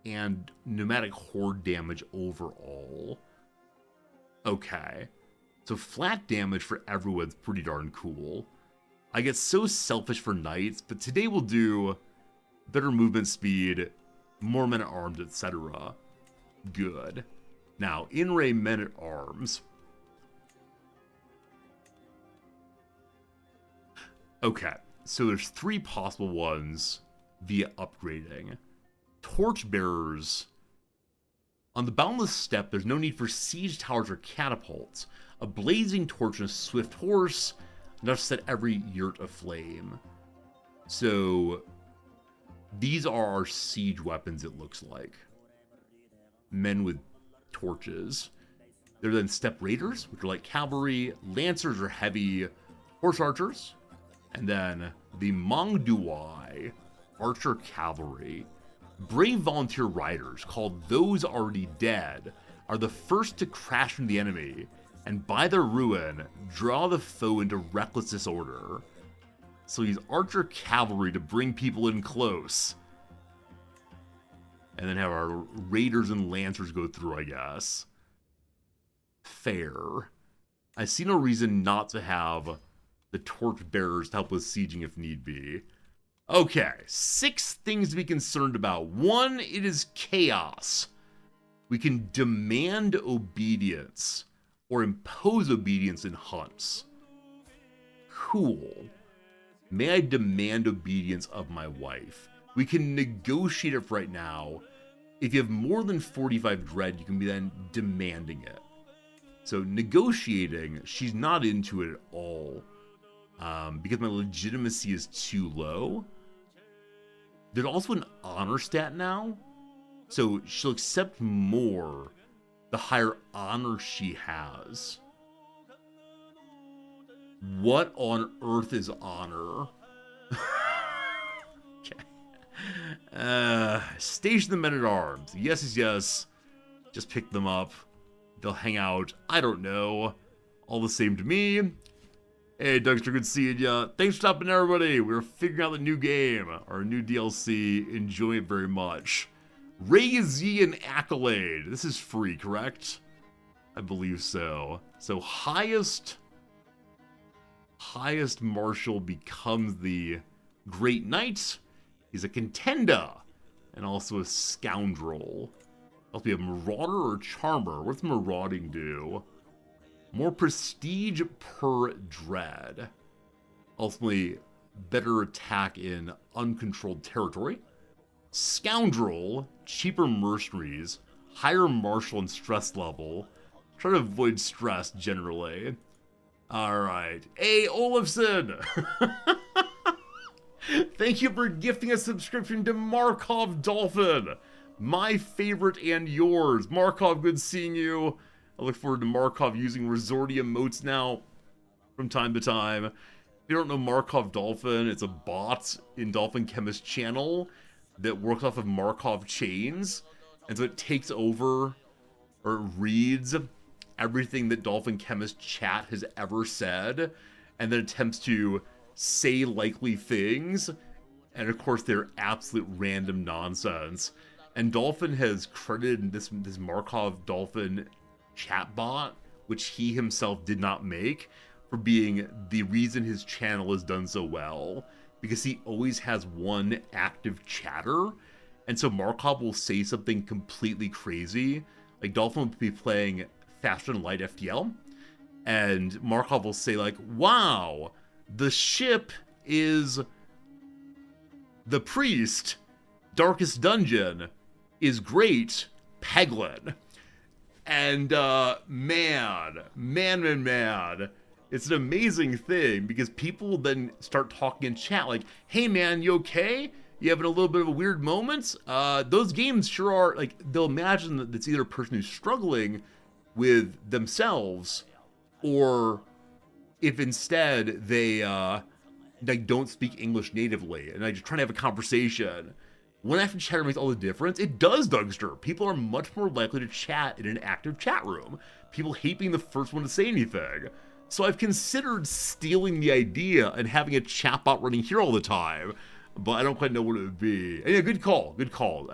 Speaker 1: and nomadic horde damage overall? Okay. So flat damage for everyone's pretty darn cool. I get so selfish for knights, but today we'll do better movement speed, more men-at-arms, etc. Good. Now, in-ray men-at-arms. Okay, so there's 3 possible ones via upgrading. Torchbearers. On the boundless steppe, there's no need for siege towers or catapults. A blazing torch and a swift horse enough to set every yurt aflame. So, these are our siege weapons, it looks like. Men with torches. They're then steppe raiders, which are like cavalry. Lancers are heavy horse archers. And then the Mongduai, archer cavalry. Brave volunteer riders, called Those Already Dead, are the first to crash into the enemy, and by their ruin, draw the foe into reckless disorder. So use archer cavalry to bring people in close. And then have our raiders and lancers go through, I guess. Fair. I see no reason not to have the torchbearers to help with sieging if need be. Okay, 6 things to be concerned about. 1, it is chaos. We can demand obedience or impose obedience in hunts. Cool. May I demand obedience of my wife? We can negotiate it for right now. If you have more than 45 dread, you can be then demanding it. So negotiating, she's not into it at all. Because my legitimacy is too low. There's also an honor stat now. So she'll accept more the higher honor she has. What on earth is honor? Okay. Station the men-at-arms. Yes is yes. Just pick them up. They'll hang out. I don't know. All the same to me. Hey, Dougster, good seeing ya. Thanks for stopping, everybody. We're figuring out the new game, our new DLC. Enjoy it very much. Raise ye an accolade. This is free, correct? I believe so. So highest marshal becomes the Great Knight. He's a contender and also a scoundrel. I'll be a marauder or charmer. What's marauding do? More prestige per dread. Ultimately, better attack in uncontrolled territory. Scoundrel, cheaper mercenaries, higher martial and stress level. Try to avoid stress generally. Alright. Hey, Olafson! Thank you for gifting a subscription to Markov Dolphin. My favorite and yours. Markov, good seeing you. I look forward to Markov using resorty emotes now from time to time. If you don't know Markov Dolphin, it's a bot in Dolphin Chemist channel that works off of Markov chains. And so it takes over, or it reads everything that Dolphin Chemist chat has ever said, and then attempts to say likely things. And of course, they're absolute random nonsense. And Dolphin has credited this Markov Dolphin chatbot, which he himself did not make, for being the reason his channel has done so well, because he always has one active chatter, and so Markov will say something completely crazy. Like Dolphin will be playing Faster Than Light FTL, and Markov will say like, wow, the ship is the priest, Darkest Dungeon is great, Peglin. And, man, it's an amazing thing, because people then start talking in chat like, hey man, you okay? You having a little bit of a weird moment? Those games sure are, like, they'll imagine that it's either a person who's struggling with themselves, or if instead they, like, don't speak English natively, and they're just trying to have a conversation. When active chatter makes all the difference, it does, Dougster. People are much more likely to chat in an active chat room. People hate being the first one to say anything. So I've considered stealing the idea and having a chatbot running here all the time, but I don't quite know what it would be. And yeah, good call, good call.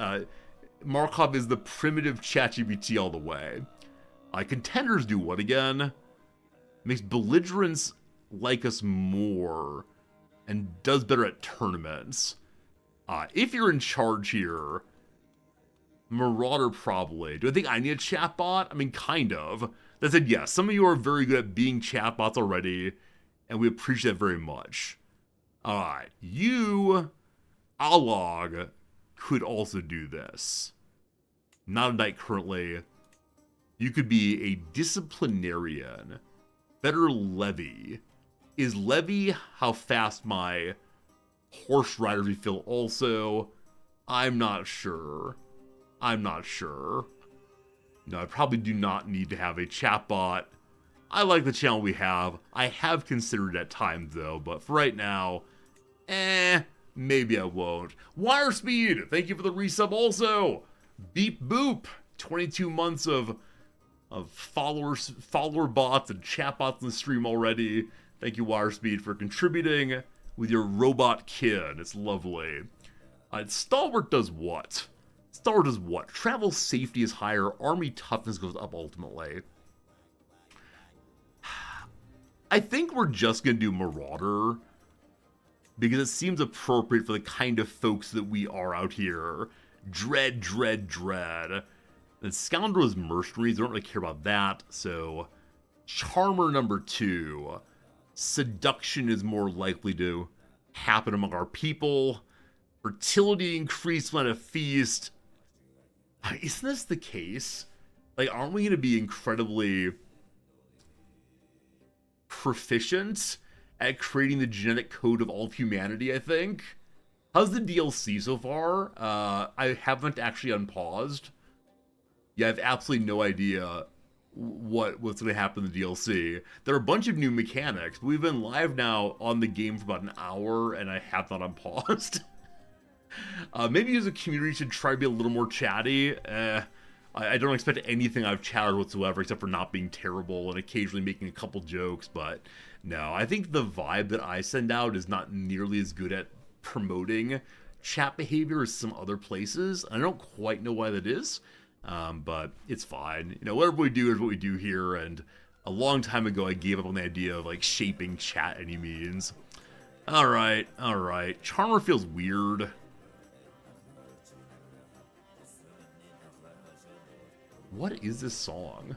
Speaker 1: Markov is the primitive ChatGPT all the way. Contenders do what again? Makes belligerents like us more and does better at tournaments. If you're in charge here, Marauder probably. Do I think I need a chatbot? I mean, kind of. That said, yes, some of you are very good at being chatbots already, and we appreciate that very much. Alright, you, Alog, could also do this. Not a knight currently. You could be a disciplinarian. Better levy. Is levy how fast my horse riders refill also? I'm not sure. I'm not sure. No, I probably do not need to have a chatbot. I like the channel we have. I have considered it at times though, but for right now, maybe I won't. Wire Speed, thank you for the resub also. Beep Boop, 22 months of follower bots and chatbots in the stream already. Thank you, Wire Speed, for contributing with your robot kid. It's lovely. Stalwart does what? Stalwart does what? Travel safety is higher. Army toughness goes up ultimately. I think we're just going to do Marauder because it seems appropriate for the kind of folks that we are out here. Dread, dread, dread. And Scoundrel is mercenaries. I don't really care about that. So, Charmer number 2. Seduction is more likely to happen among our people. Fertility increased when a feast. Isn't this the case? Like, aren't we going to be incredibly proficient at creating the genetic code of all of humanity, I think? How's the DLC so far? I haven't actually unpaused. Yeah, I have absolutely no idea what's going to happen in the DLC. There are a bunch of new mechanics. We've been live now on the game for about an hour, and I have not unpaused. Maybe as a community should try to be a little more chatty. I don't expect anything I've chatted whatsoever, except for not being terrible and occasionally making a couple jokes, but no, I think the vibe that I send out is not nearly as good at promoting chat behavior as some other places. I don't quite know why that is, but it's fine. You know, whatever we do is what we do here, and a long time ago I gave up on the idea of, like, shaping chat any means. Alright, alright. Charmer feels weird. What is this song?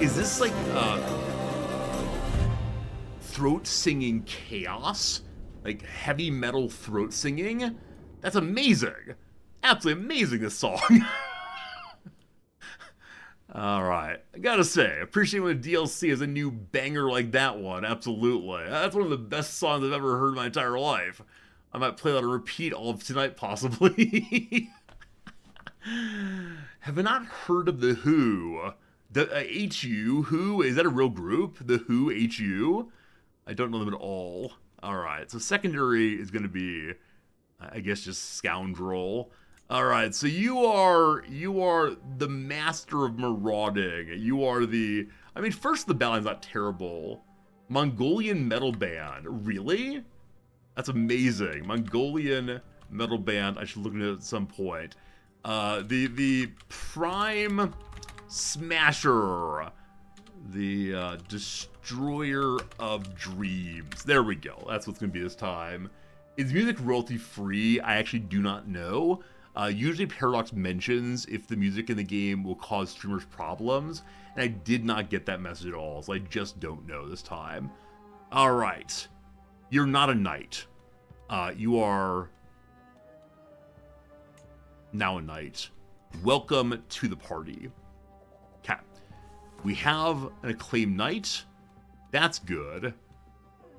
Speaker 1: Is this like throat singing chaos? Like heavy metal throat singing? That's amazing. Absolutely amazing, this song. Alright, I gotta say, appreciate when a DLC has a new banger like that one, absolutely. That's one of the best songs I've ever heard in my entire life. I might play that on repeat all of tonight, possibly. Have I not heard of The Who? The HU? Who? Is that a real group? The Who? HU? I don't know them at all. Alright, so secondary is gonna be, I guess, just Scoundrel. Alright, so you are the master of marauding. You are the... I mean, first the balance not terrible. Mongolian metal band. Really? That's amazing. Mongolian metal band. I should look into it at some point. The Prime Smasher. The Destroyer of Dreams. There we go. That's what's going to be this time. Is music royalty free? I actually do not know. Usually Paradox mentions if the music in the game will cause streamers problems, and I did not get that message at all, so I just don't know this time. Alright. You're not a knight. You are now a knight. Welcome to the party. Okay. We have an acclaimed knight. That's good.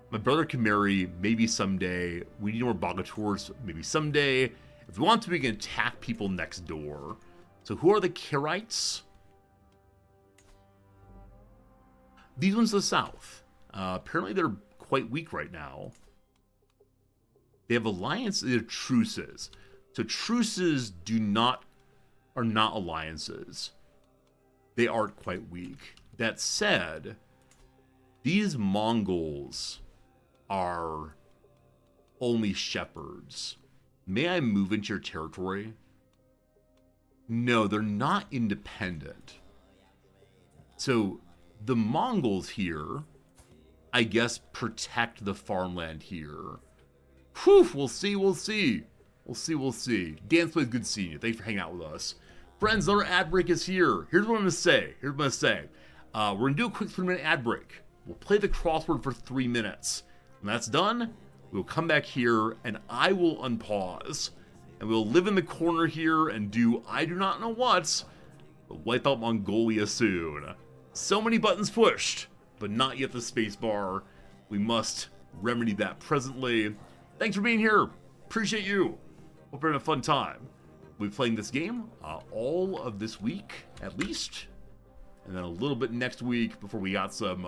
Speaker 1: My brother can marry, maybe someday. We need more Bogators, maybe someday. If we want to, we can attack people next door. So who are the Kirites? These ones to the south. Apparently they're quite weak right now. They have alliances, they're truces. So truces are not alliances. They are quite weak. That said, these Mongols are only shepherds. May I move into your territory? No, they're not independent. So the Mongols here, I guess, protect the farmland here. Whew, we'll see, we'll see. We'll see, we'll see. Dance plays good seeing you. Thanks for hanging out with us. Friends, another ad break is here. Here's what I'm going to say. We're going to do a quick 3-minute ad break. We'll play the crossword for 3 minutes. When that's done, we'll come back here and I will unpause. And we'll live in the corner here and do I do not know what, but wipe out Mongolia soon. So many buttons pushed, but not yet the spacebar. We must remedy that presently. Thanks for being here. Appreciate you. Hope you're having a fun time. We'll be playing this game all of this week, at least. And then a little bit next week before we got some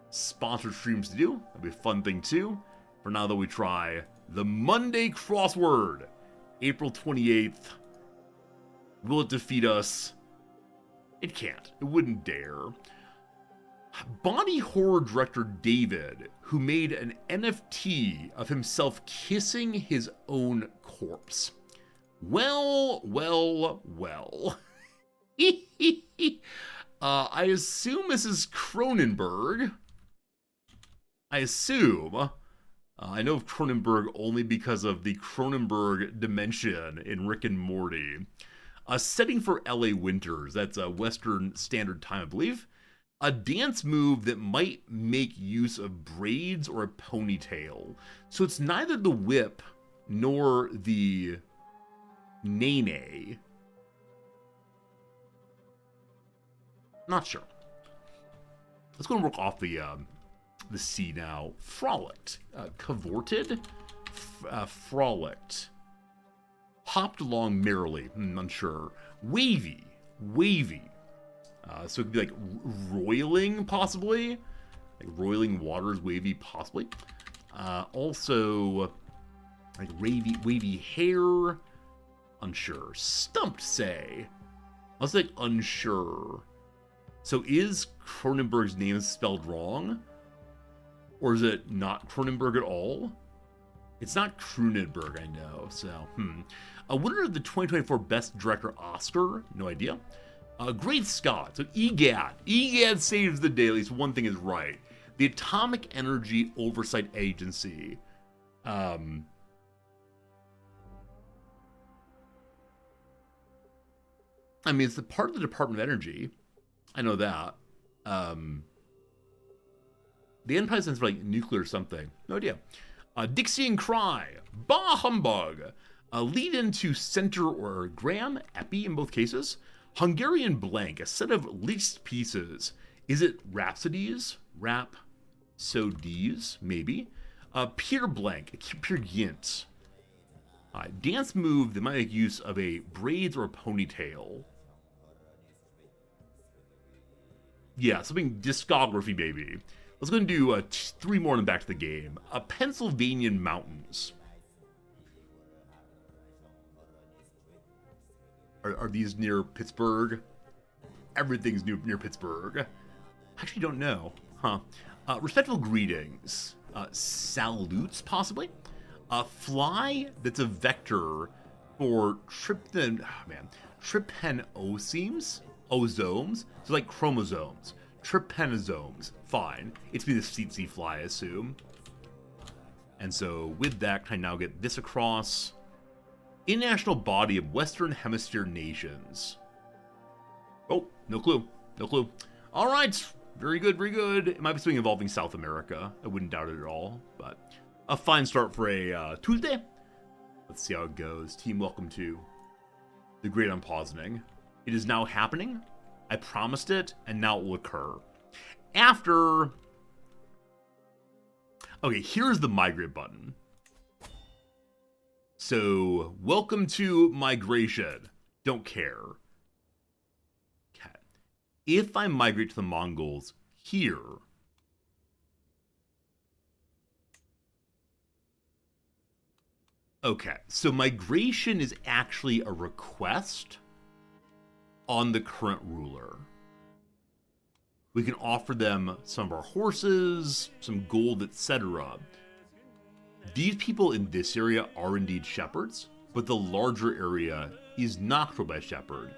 Speaker 1: sponsored streams to do. That'll be a fun thing too. For now, though, we try the Monday crossword. April 28th. Will it defeat us? It can't. It wouldn't dare. Body horror director David, who made an NFT of himself kissing his own corpse. Well. I assume this is Cronenberg. I assume. I know of Cronenberg only because of the Cronenberg dimension in Rick and Morty. A setting for LA winters. That's a Western Standard Time, I believe. A dance move that might make use of braids or a ponytail. So it's neither the whip nor the nene. Not sure. Let's go and work off the C now. Frolicked. Cavorted? Frolicked. Hopped along merrily. Unsure. Wavy. So it could be like roiling, possibly. Like roiling waters, wavy, possibly. Also, like wavy hair. Unsure. Stumped, say. I was like unsure. So is Cronenberg's name spelled wrong? Or is it not Cronenberg at all? It's not Cronenberg, I know. So, A winner of the 2024 Best Director Oscar? No idea. Great Scott. So EGAD. EGAD saves the day. At least one thing is right. The Atomic Energy Oversight Agency. I mean, it's the part of the Department of Energy. I know that. The end probably stands for like nuclear something. No idea. Dixie and Cry. Bah humbug. Lead into center or gram, epi in both cases. Hungarian blank, a set of leased pieces. Is it rhapsodies? Rhapsodies, maybe. Pure blank, pure gint. Dance move that might make use of a braids or a ponytail. Yeah, something discography, baby. Let's go and do 3 more and then back to the game. Pennsylvanian mountains. Are these near Pittsburgh? Everything's near Pittsburgh. I actually don't know. Huh. Respectful greetings. Salutes, possibly. Fly that's a vector for trypanosomes? Ozomes? So like chromosomes. Trypanosomes. Fine. It's be the tsetse fly, I assume. And so with that, can I now get this across? International Body of Western Hemisphere Nations. Oh, no clue. No clue. All right. Very good, very good. It might be something involving South America. I wouldn't doubt it at all. But a fine start for a Tuesday. Let's see how it goes. Team, welcome to the Great Unpausining. It is now happening. I promised it, and now it will occur. After... Okay, here's the migrate button. So, welcome to migration. Don't care. Okay. If I migrate to the Mongols here... Okay, so migration is actually a request on the current ruler. We can offer them some of our horses, some gold, etc. These people in this area are indeed shepherds, but the larger area is not controlled by a shepherd.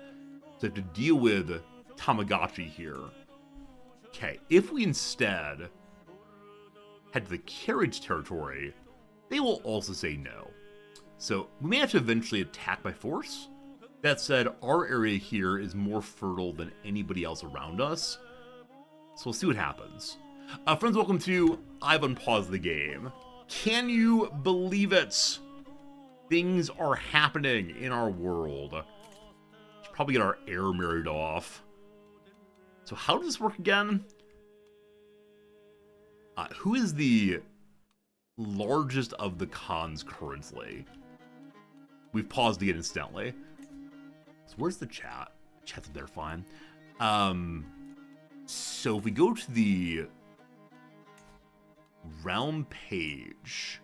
Speaker 1: So I have to deal with Tamagotchi here. Okay, if we instead head to the carriage territory, they will also say no. So we may have to eventually attack by force. That said, our area here is more fertile than anybody else around us. So we'll see what happens. Friends, welcome to I've unpaused the game. Can you believe it? Things are happening in our world. Should probably get our heir married off. So how does this work again? Who is the largest of the Khans currently? We've paused it instantly. So where's the chat? Chat's up there, fine. So if we go to the realm page,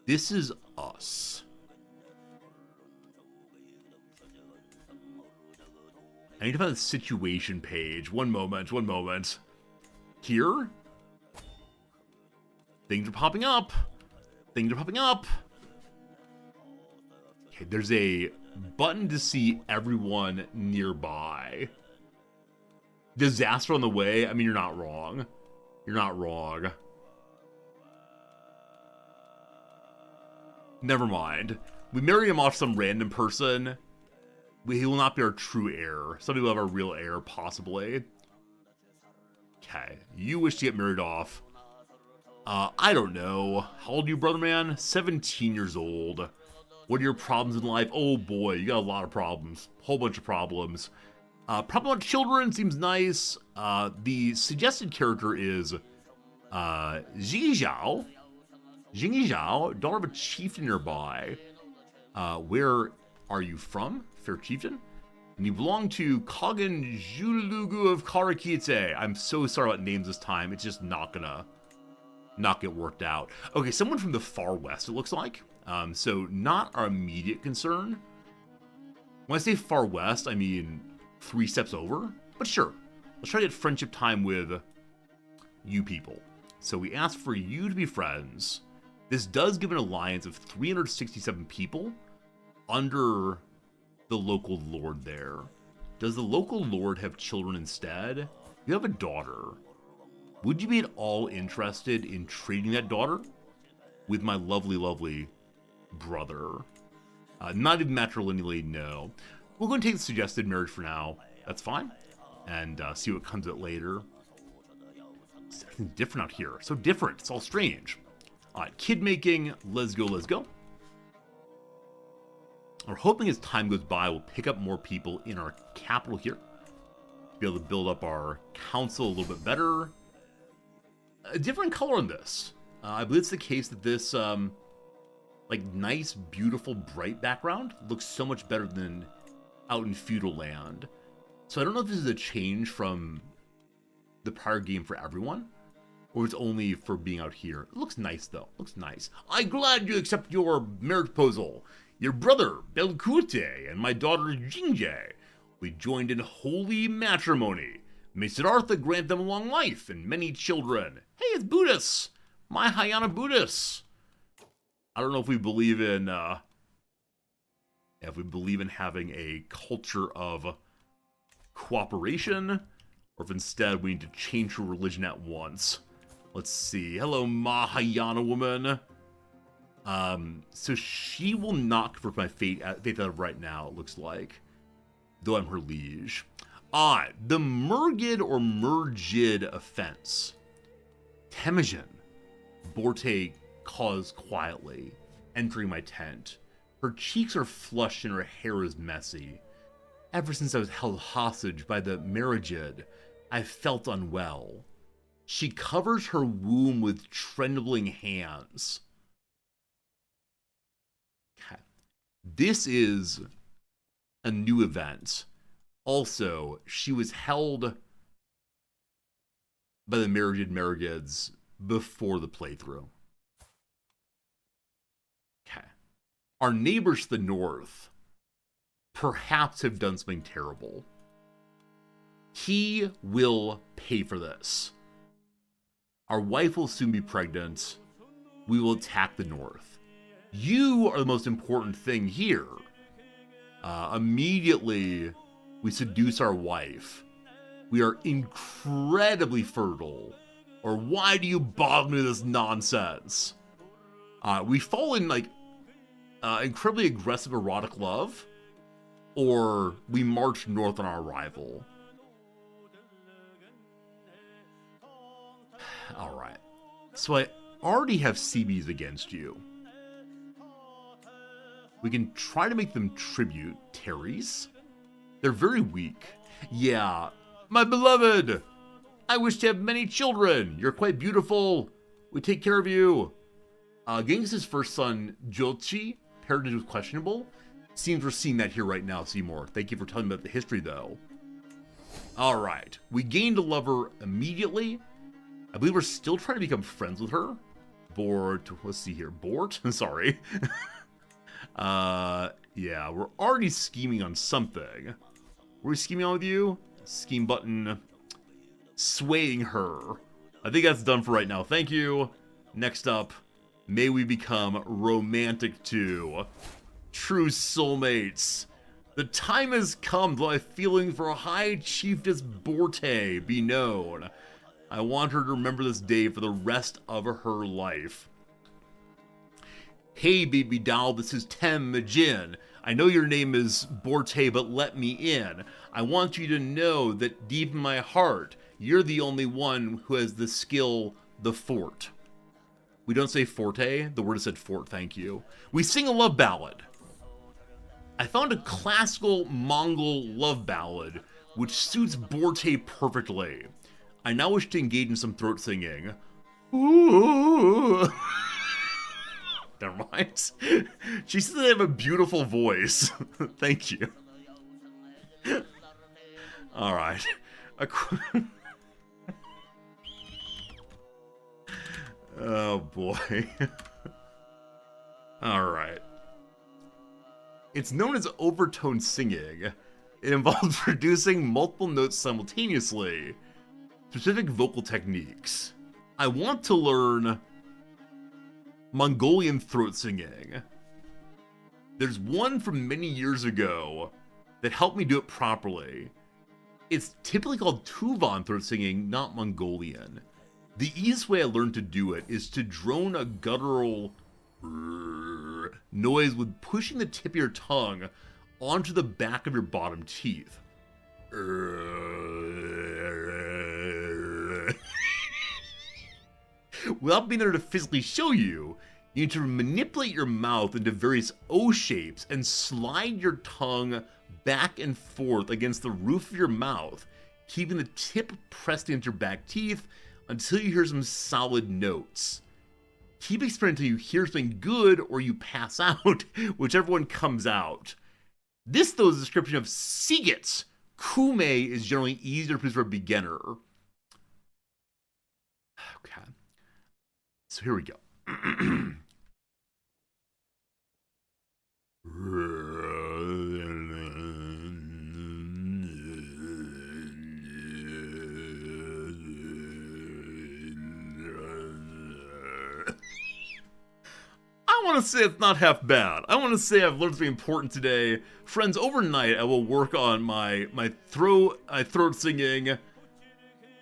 Speaker 1: this is us. I need to find the situation page. One moment, one moment. Here? Things are popping up. Things are popping up. Okay, there's a button to see everyone nearby. Disaster on the way? I mean, you're not wrong. You're not wrong. Never mind. We marry him off some random person. He will not be our true heir. Somebody will have our real heir, possibly. Okay. You wish to get married off. I don't know. How old are you, brother man? 17 years old. What are your problems in life? Oh boy, you got a lot of problems. Whole bunch of problems. Problem about children seems nice. The suggested character is Jingyi Zhao, daughter of a chieftain nearby. Where are you from, fair chieftain? And you belong to Kagan Julugu of Karakite. I'm so sorry about names this time. It's just not gonna get worked out. Okay, someone from the far west, it looks like. So not our immediate concern. When I say far west, I mean 3 steps over. But sure, let's try to get friendship time with you people. So we ask for you to be friends. This does give an alliance of 367 people under the local lord there. Does the local lord have children instead? You have a daughter. Would you be at all interested in trading that daughter with my lovely, lovely brother? Not even matrilineally, no. We're going to take the suggested marriage for now. That's fine. And see what comes out later. Everything's different out here. So different. It's all strange. Alright, kid making. Let's go, let's go. We're hoping as time goes by, we'll pick up more people in our capital here. Be able to build up our council a little bit better. A different color on this. I believe it's the case that this, like, nice, beautiful, bright background looks so much better than out in feudal land. So I don't know if this is a change from the prior game for everyone, or it's only for being out here. It looks nice, though. Looks nice. I'm glad you accept your marriage proposal. Your brother, Belkute, and my daughter, Jingye, we joined in holy matrimony. May Siddhartha grant them long life and many children. Hey, it's Buddhists. My Hayana Buddhists. I don't know if we believe in, having a culture of cooperation, or if instead we need to change her religion at once. Let's see. Hello, Mahayana woman. So she will not convert my faith out of right now, it looks like. Though I'm her liege. The Mergid or Mergid offense. Temujin. Borte caws quietly, entering my tent. Her cheeks are flushed and her hair is messy. Ever since I was held hostage by the Mergid, I felt unwell. She covers her womb with trembling hands. Okay. This is a new event. Also, she was held by the Mergids before the playthrough. Okay. Our neighbors to the north perhaps have done something terrible. He will pay for this. Our wife will soon be pregnant. We will attack the north. You are the most important thing here. Immediately, we seduce our wife. We are incredibly fertile. Or why do you bother me with this nonsense? We fall in, like, incredibly aggressive erotic love. Or we march north on our arrival. Alright. So I already have CBs against you. We can try to make them tribute Terry's. They're very weak. Yeah. My beloved! I wish to have many children. You're quite beautiful. We take care of you. Genghis' first son, Jolchi, parentage was questionable. Seems we're seeing that here right now, Seymour. Thank you for telling me about the history, though. Alright. We gained a lover immediately. I believe we're still trying to become friends with her. Let's see here. Bort? Sorry. Yeah, we're already scheming on something. Were we scheming on with you? Scheme button. Swaying her. I think that's done for right now. Thank you. Next up, may we become romantic too. True soulmates. The time has come that my feeling for High Chiefess Borte be known. I want her to remember this day for the rest of her life. Hey baby doll, this is Tem Majin. I know your name is Borte, but let me in. I want you to know that deep in my heart, you're the only one who has the skill, the fort. We don't say forte, the word is said fort, thank you. We sing a love ballad. I found a classical Mongol love ballad which suits Borte perfectly. I now wish to engage in some throat singing. Ooh. Never mind. She says I have a beautiful voice. Thank you. Alright. Oh boy. Alright. It's known as overtone singing. It involves producing multiple notes simultaneously. Specific vocal techniques. I want to learn Mongolian throat singing. There's one from many years ago that helped me do it properly. It's typically called Tuvan throat singing, not Mongolian. The easiest way I learned to do it is to drone a guttural noise with pushing the tip of your tongue onto the back of your bottom teeth. Without being there to physically show you, you need to manipulate your mouth into various O shapes and slide your tongue back and forth against the roof of your mouth, keeping the tip pressed into your back teeth until you hear some solid notes. Keep experimenting until you hear something good or you pass out, whichever one comes out. This, though, is a description of Sigets. Kume is generally easier to produce for a beginner. Okay. So here we go. I want to say it's not half bad. I want to say I've learned something important today. Friends, overnight I will work on my throat singing.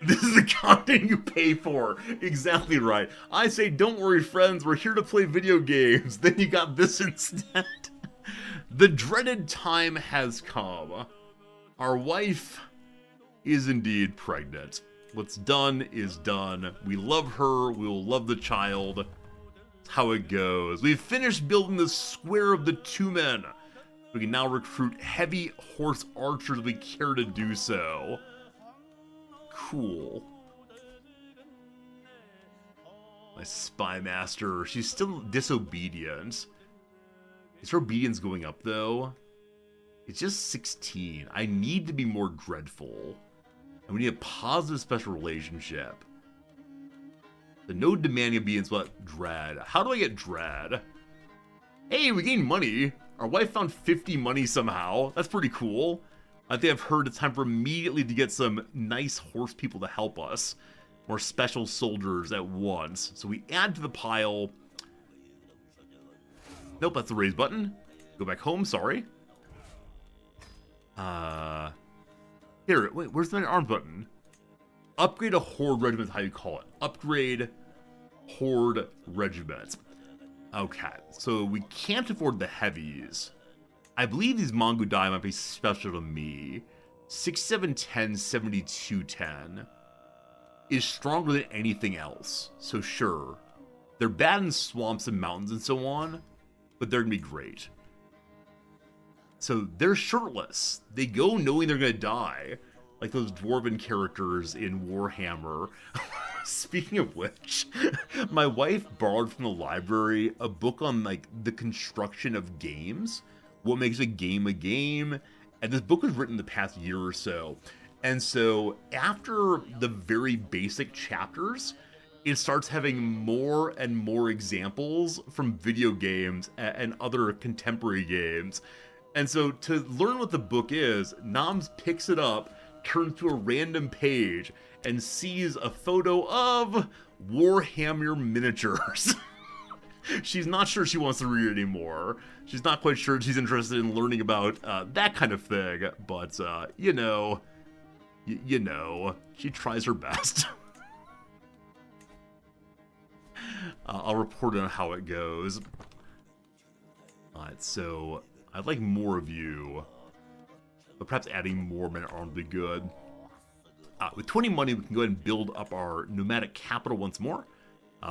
Speaker 1: This is the content you pay for. Exactly right. I say, don't worry, friends. We're here to play video games. Then you got this instead. The dreaded time has come. Our wife is indeed pregnant. What's done is done. We love her. We will love the child. That's how it goes. We've finished building the square of the two men. We can now recruit heavy horse archers if we care to do so. Cool. My spy master. She's still disobedient. Is her obedience going up, though? It's just 16. I need to be more dreadful. And we need a positive special relationship. The no demanding obedience, but dread. How do I get dread? Hey, we gained money. Our wife found 50 money somehow. That's pretty cool. I think I've heard it's time for immediately to get some nice horse people to help us. More special soldiers at once. So we add to the pile. Nope, that's the raise button. Go back home, sorry. Here, wait, where's the arm button? Upgrade a horde regiment is how you call it. Upgrade horde regiment. Okay, so we can't afford the heavies. I believe these Mongo die might be special to me. 6, 7, 10, 72, 10. is stronger than anything else. So sure, they're bad in swamps and mountains and so on, but they're gonna be great. So they're shirtless. They go knowing they're gonna die, like those dwarven characters in Warhammer. Speaking of which, my wife borrowed from the library a book on like the construction of games, what makes a game, and this book was written the past year or so. And so after the very basic chapters, it starts having more and more examples from video games and other contemporary games. And so to learn what the book is, Noms picks it up, turns to a random page, and sees a photo of Warhammer miniatures. She's not sure she wants to read it anymore. She's not quite sure she's interested in learning about that kind of thing, but you know, she tries her best. I'll report on how it goes. Alright, so I'd like more of you, but perhaps adding more men at arms would be good. With 20 money, we can go ahead and build up our nomadic capital once more.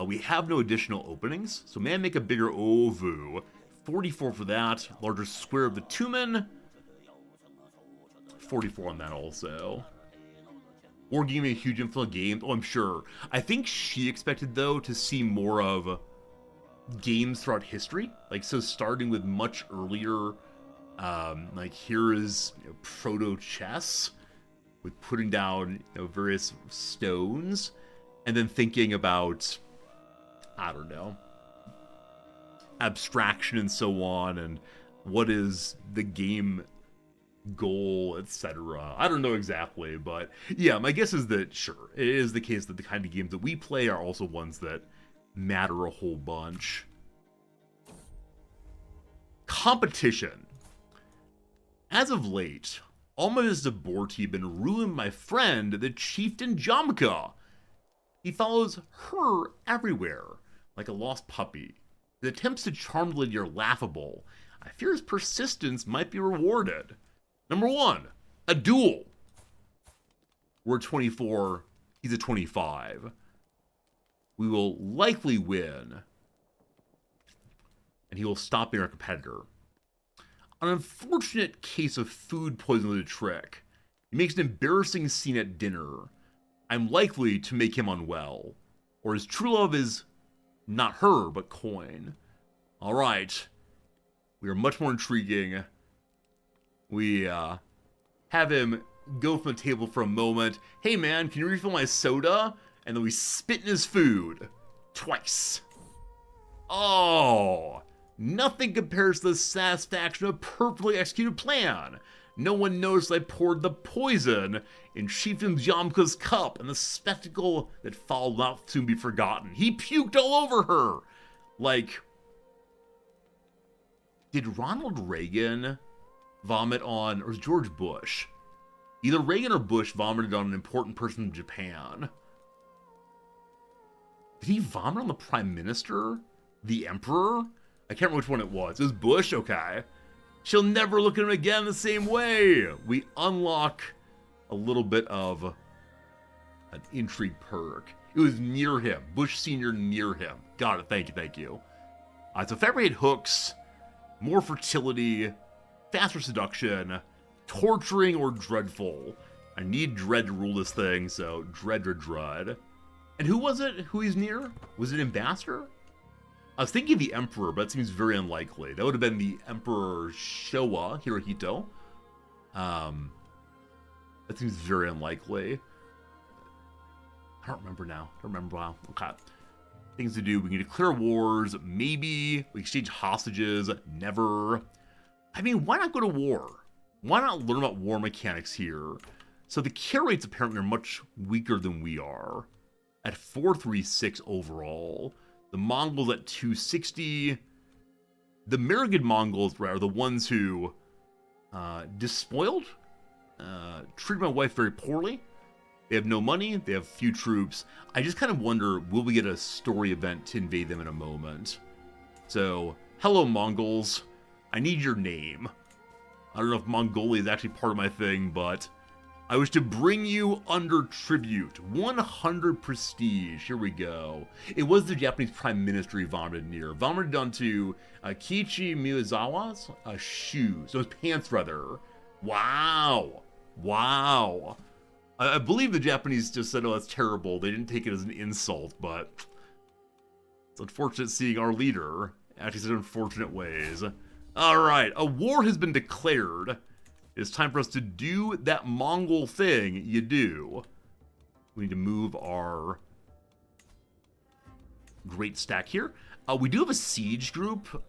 Speaker 1: We have no additional openings, so may I make a bigger ovu? 44 for that. Larger square of the Tumen. 44 on that also. Wargaming a huge influence games. Oh, I'm sure. I think she expected, though, to see more of games throughout history. Like, so starting with much earlier, like, here is proto-chess, with putting down, various stones, and then thinking about, I don't know, abstraction and so on, and what is the game goal, etc. I don't know exactly, but yeah, my guess is that, sure, it is the case that the kind of games that we play are also ones that matter a whole bunch. Competition. As of late, all my visits to Borti have been ruined by my friend, the Chieftain Jamka. He follows her everywhere, like a lost puppy. His attempts to charm the lady are laughable. I fear his persistence might be rewarded. Number 1, a duel. We're 24, he's a 25. We will likely win, and he will stop being our competitor. An unfortunate case of food poisoning with a trick. He makes an embarrassing scene at dinner. I'm likely to make him unwell, or his true love is not her, but coin. Alright, we are much more intriguing. We have him go from the table for a moment. Hey man, can you refill my soda? And then we spit in his food. Twice. Oh, nothing compares to the satisfaction of a perfectly executed plan. No one noticed I poured the poison in Chieftain Jamka's cup, and the spectacle that followed will not soon be forgotten. He puked all over her. Like, did Ronald Reagan vomit on, or was George Bush? Either Reagan or Bush vomited on an important person in Japan. Did he vomit on the Prime Minister? The Emperor? I can't remember which one it was. It was Bush? Okay. She'll never look at him again the same way. We unlock a little bit of an intrigue perk. It was near him. Bush Sr. near him. Got it. Thank you. Thank you. So fabricate hooks, more fertility, faster seduction, torturing or dreadful. I need dread to rule this thing, so dread. And who was it? Who he's near? Was it Ambassador? I was thinking of the Emperor, but that seems very unlikely. That would have been the Emperor Showa Hirohito. That seems very unlikely. I don't remember now. I don't remember. Wow. Okay. Things to do. We can declare wars. Maybe. We exchange hostages. Never. I mean, why not go to war? Why not learn about war mechanics here? So the kill rates apparently are much weaker than we are. At 436 overall. The Mongols at 260. The Marigan Mongols are the ones who despoiled, treated my wife very poorly. They have no money, they have few troops. I just kind of wonder, will we get a story event to invade them in a moment? So, hello Mongols, I need your name. I don't know if Mongolia is actually part of my thing, but I wish to bring you under tribute. 100 prestige. Here we go. It was the Japanese Prime Minister he vomited near. Vomited onto Kiichi Miyazawa's shoes. So his pants, rather. Wow. Wow. I believe the Japanese just said, oh, that's terrible. They didn't take it as an insult, but it's unfortunate seeing our leader act in such unfortunate ways. Alright, a war has been declared. It's time for us to do that Mongol thing you do. We need to move our great stack here. We do have a siege group.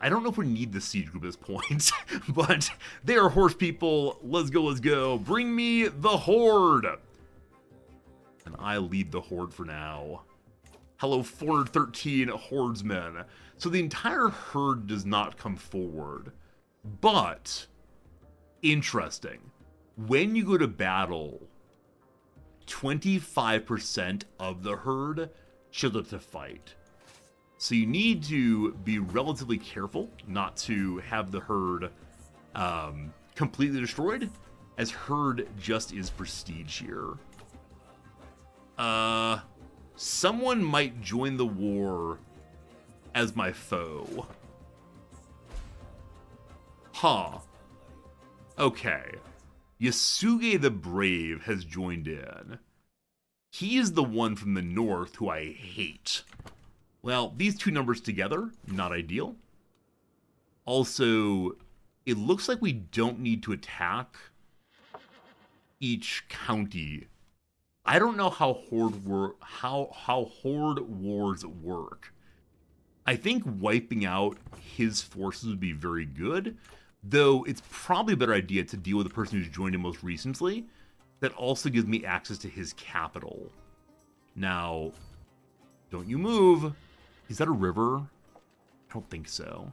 Speaker 1: I don't know if we need the siege group at this point, but they are horse people. Let's go, let's go. Bring me the horde. And I lead the horde for now. Hello, 413 hordesmen. So the entire herd does not come forward. But, interesting. When you go to battle, 25% of the herd shows up to fight. So you need to be relatively careful not to have the herd completely destroyed, as herd just is prestige here. Someone might join the war as my foe. Huh. Okay. Yasuge the Brave has joined in. He is the one from the north who I hate. Well, these two numbers together, not ideal. Also, it looks like we don't need to attack each county. I don't know how horde wars work. I think wiping out his forces would be very good, though it's probably a better idea to deal with the person who's joined in most recently. That also gives me access to his capital. Now, don't you move. Is that a river? I don't think so.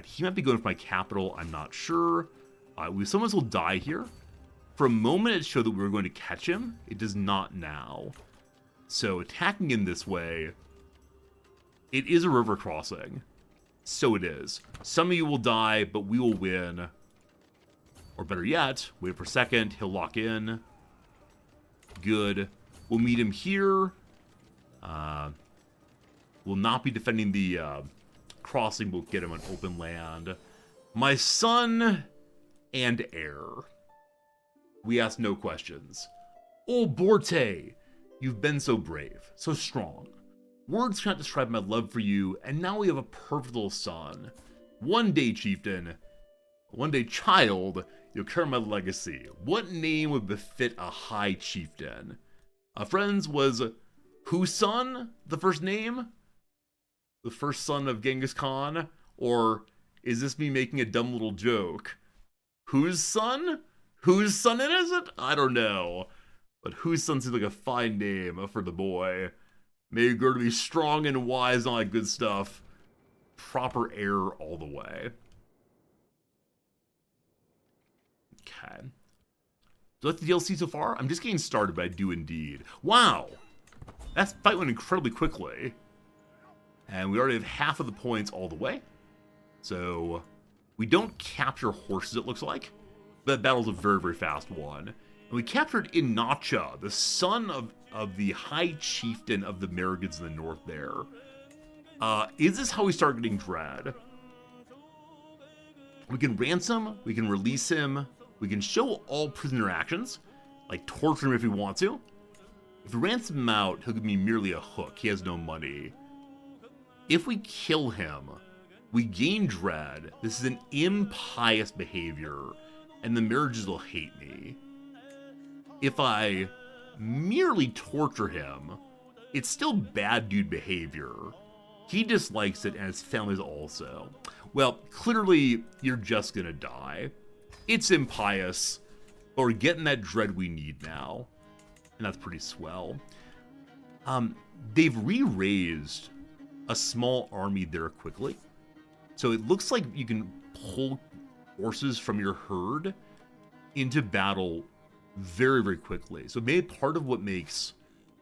Speaker 1: He might be going for my capital. I'm not sure. Some of us will die here. For a moment, it showed that we were going to catch him. It does not now. So attacking in this way, it is a river crossing. So it is. Some of you will die, but we will win. Or better yet, wait for a second. He'll lock in. Good. We'll meet him here. We'll not be defending the crossing. We'll get him on open land. My son and heir. We ask no questions. Oh, Borte, you've been so brave, so strong. Words cannot describe my love for you, and now we have a perfect little son. One day, chieftain, one day, child, you'll carry my legacy. What name would befit a high chieftain? Friends, was whose son the first name? The first son of Genghis Khan? Or is this me making a dumb little joke? Whose son? Whose son is it? I don't know. But whose son seems like a fine name for the boy. May you grow to be strong and wise and all that good stuff. Proper heir all the way. Okay. So that's the DLC so far? I'm just getting started, but I do indeed. Wow! That fight went incredibly quickly. And we already have half of the points all the way. So, we don't capture horses, it looks like. That battle's a very, very fast one. And we captured Inacha, the son of the high chieftain of the Marigans in the north there. Is this how we start getting dread? We can ransom, we can release him, we can show all prisoner actions, like torture him if we want to. If we ransom him out, he'll give me merely a hook. He has no money. If we kill him, we gain dread. This is an impious behavior, and the marriages will hate me. If I merely torture him, it's still bad dude behavior. He dislikes it, and his family's also. Well, clearly, you're just gonna die. It's impious, but we're getting that dread we need now. And that's pretty swell. They've re-raised a small army there quickly. So it looks like you can pull horses from your herd into battle very, very quickly. So maybe part of what makes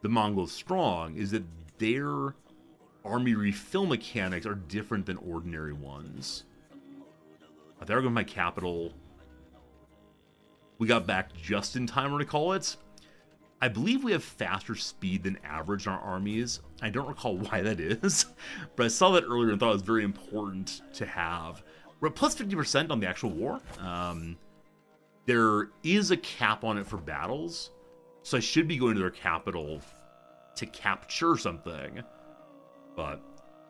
Speaker 1: the Mongols strong is that their army refill mechanics are different than ordinary ones. There I go with my capital. we got back just in time, to call it. I believe we have faster speed than average in our armies. I don't recall why that is, but I saw that earlier and thought it was very important to have. We're at plus 50% on the actual war. There is a cap on it for battles, so I should be going to their capital to capture something, but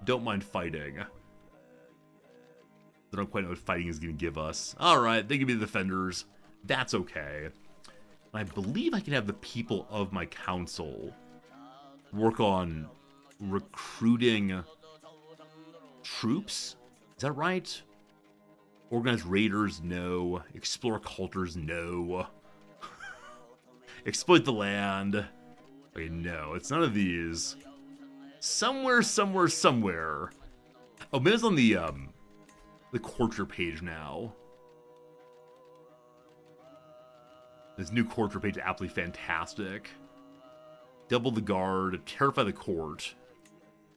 Speaker 1: don't mind fighting. I don't quite know what fighting is going to give us. Alright, they give me the defenders. That's okay. I believe I can have the people of my council work on recruiting troops. Is that right? Organize raiders, no. Explore cultures, no. Exploit the land. Okay, no, it's none of these. Somewhere. Oh, maybe it's on the courtier page now. This new courtier page is absolutely fantastic. Double the guard, terrify the court.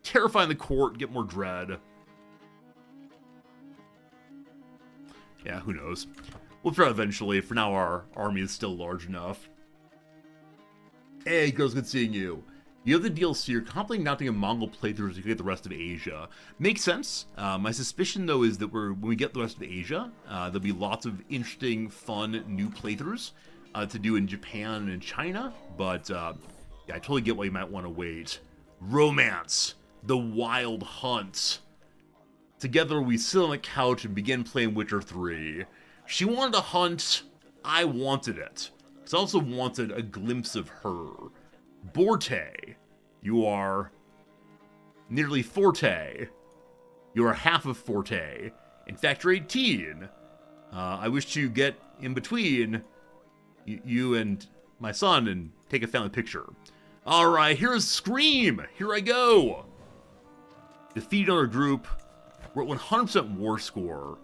Speaker 1: Terrify the court, get more dread. Yeah, who knows? We'll figure out eventually. For now, our army is still large enough. Hey, girls, good seeing you. You have the DLC, you're contemplating not doing a Mongol playthrough to get the rest of Asia. Makes sense. My suspicion, though, is that when we get the rest of Asia, there'll be lots of interesting, fun, new playthroughs to do in Japan and China. But, yeah, I totally get why you might want to wait. Romance. The Wild Hunt. Together, we sit on the couch and begin playing Witcher 3. She wanted to hunt. I wanted it. Because I also wanted a glimpse of her. Borte, you are nearly Forte. You are half of Forte. In fact, you're 18. I wish to get in between you and my son and take a family picture. Alright, here's Scream. Here I go. Defeat another group. We're at 100% war score.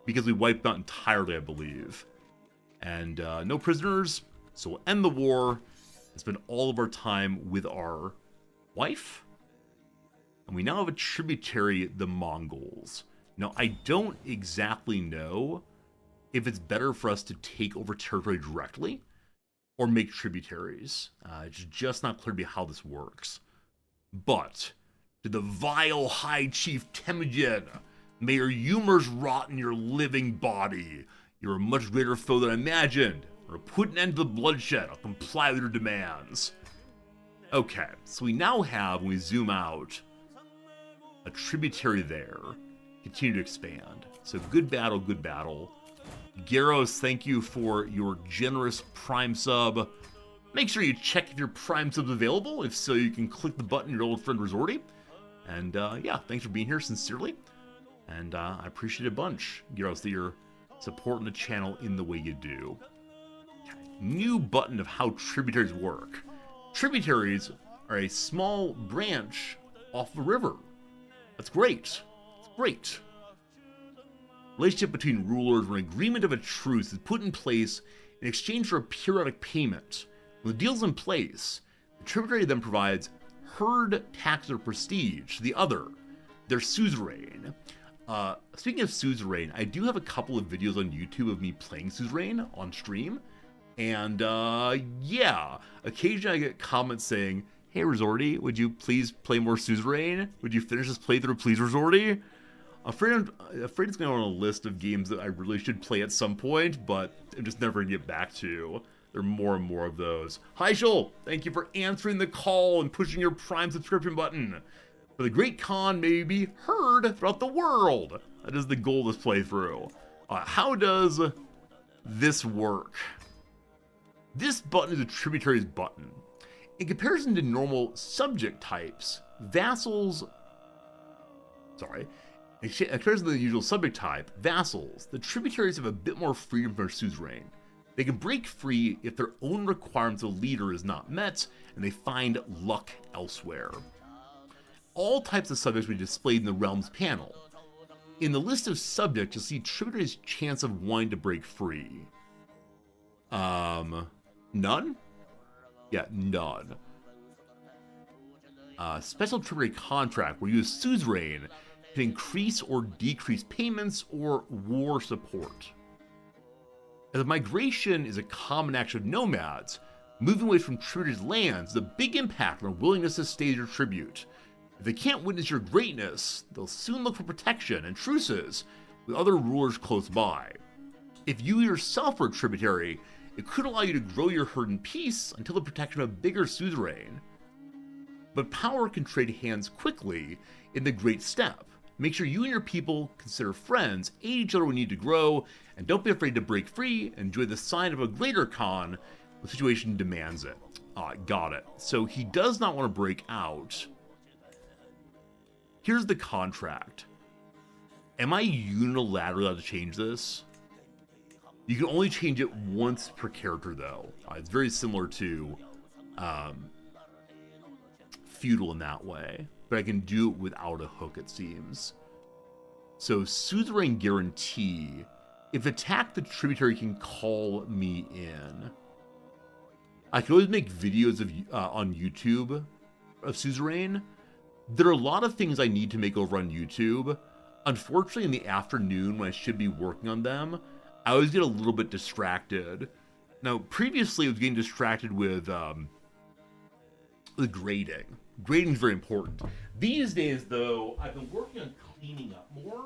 Speaker 1: Because we wiped out entirely, I believe. And no prisoners. So we'll end the war. Spend all of our time with our wife. And we now have a tributary, the Mongols. Now, I don't exactly know if it's better for us to take over territory directly or make tributaries. It's just not clear to me how this works. But, to the vile High Chief Temujin, may your humors rot in your living body. You're a much greater foe than I imagined. Or put an end to the bloodshed. I'll comply with your demands. Okay, so we now have, when we zoom out, a tributary there. Continue to expand. So good battle, good battle. Garros, thank you for your generous Prime sub. Make sure you check if your Prime sub's available. If so, you can click the button, your old friend Resorty. And yeah, thanks for being here, sincerely. And I appreciate it a bunch, Garros, that you're supporting the channel in the way you do. New button of how tributaries work. Tributaries are a small branch off the river. That's great. That's great. Relationship between rulers when an agreement of a truce is put in place in exchange for a periodic payment. When the deal's in place, the tributary then provides herd tax or prestige to the other, their suzerain. Speaking of suzerain, I do have a couple of videos on YouTube of me playing suzerain on stream. And, yeah, occasionally I get comments saying, hey, Resorty, would you please play more suzerain? Would you finish this playthrough, please, Resorty? I'm afraid it's going on a list of games that I really should play at some point, but I'm just never going to get back to. There are more and more of those. Hi, Shul! Thank you for answering the call and pushing your Prime subscription button. For the Great Khan may be heard throughout the world. That is the goal of this playthrough. How does this work? This button is a tributaries button. In comparison to normal subject types, vassals... Sorry. In comparison to the usual subject type, vassals, the tributaries have a bit more freedom from their suzerain. They can break free if their own requirements of leader is not met, and they find luck elsewhere. All types of subjects will be displayed in the Realms panel. In the list of subjects, you'll see tributaries' chance of wanting to break free. None? Yeah, none. Special tributary contract where you as suzerain can increase or decrease payments or war support. As migration is a common action of nomads, moving away from tributaries' lands is a big impact on their willingness to stay as your tribute. If they can't witness your greatness, they'll soon look for protection and truces with other rulers close by. If you yourself were a tributary, it could allow you to grow your herd in peace until the protection of a bigger suzerain. But power can trade hands quickly in the Great Steppe. Make sure you and your people consider friends, aid each other when you need to grow, and don't be afraid to break free and enjoy the sign of a greater Khan when the situation demands it. Got it. So he does not want to break out. Here's the contract. Am I unilaterally allowed to change this? You can only change it once per character, though. It's very similar to feudal in that way, but I can do it without a hook, it seems. So, suzerain guarantee. If attacked, the tributary can call me in. I can always make videos of on YouTube of suzerain. There are a lot of things I need to make over on YouTube. Unfortunately, in the afternoon when I should be working on them, I always get a little bit distracted. Now, previously I was getting distracted with grading. Grading is very important. These days, though, I've been working on cleaning up more.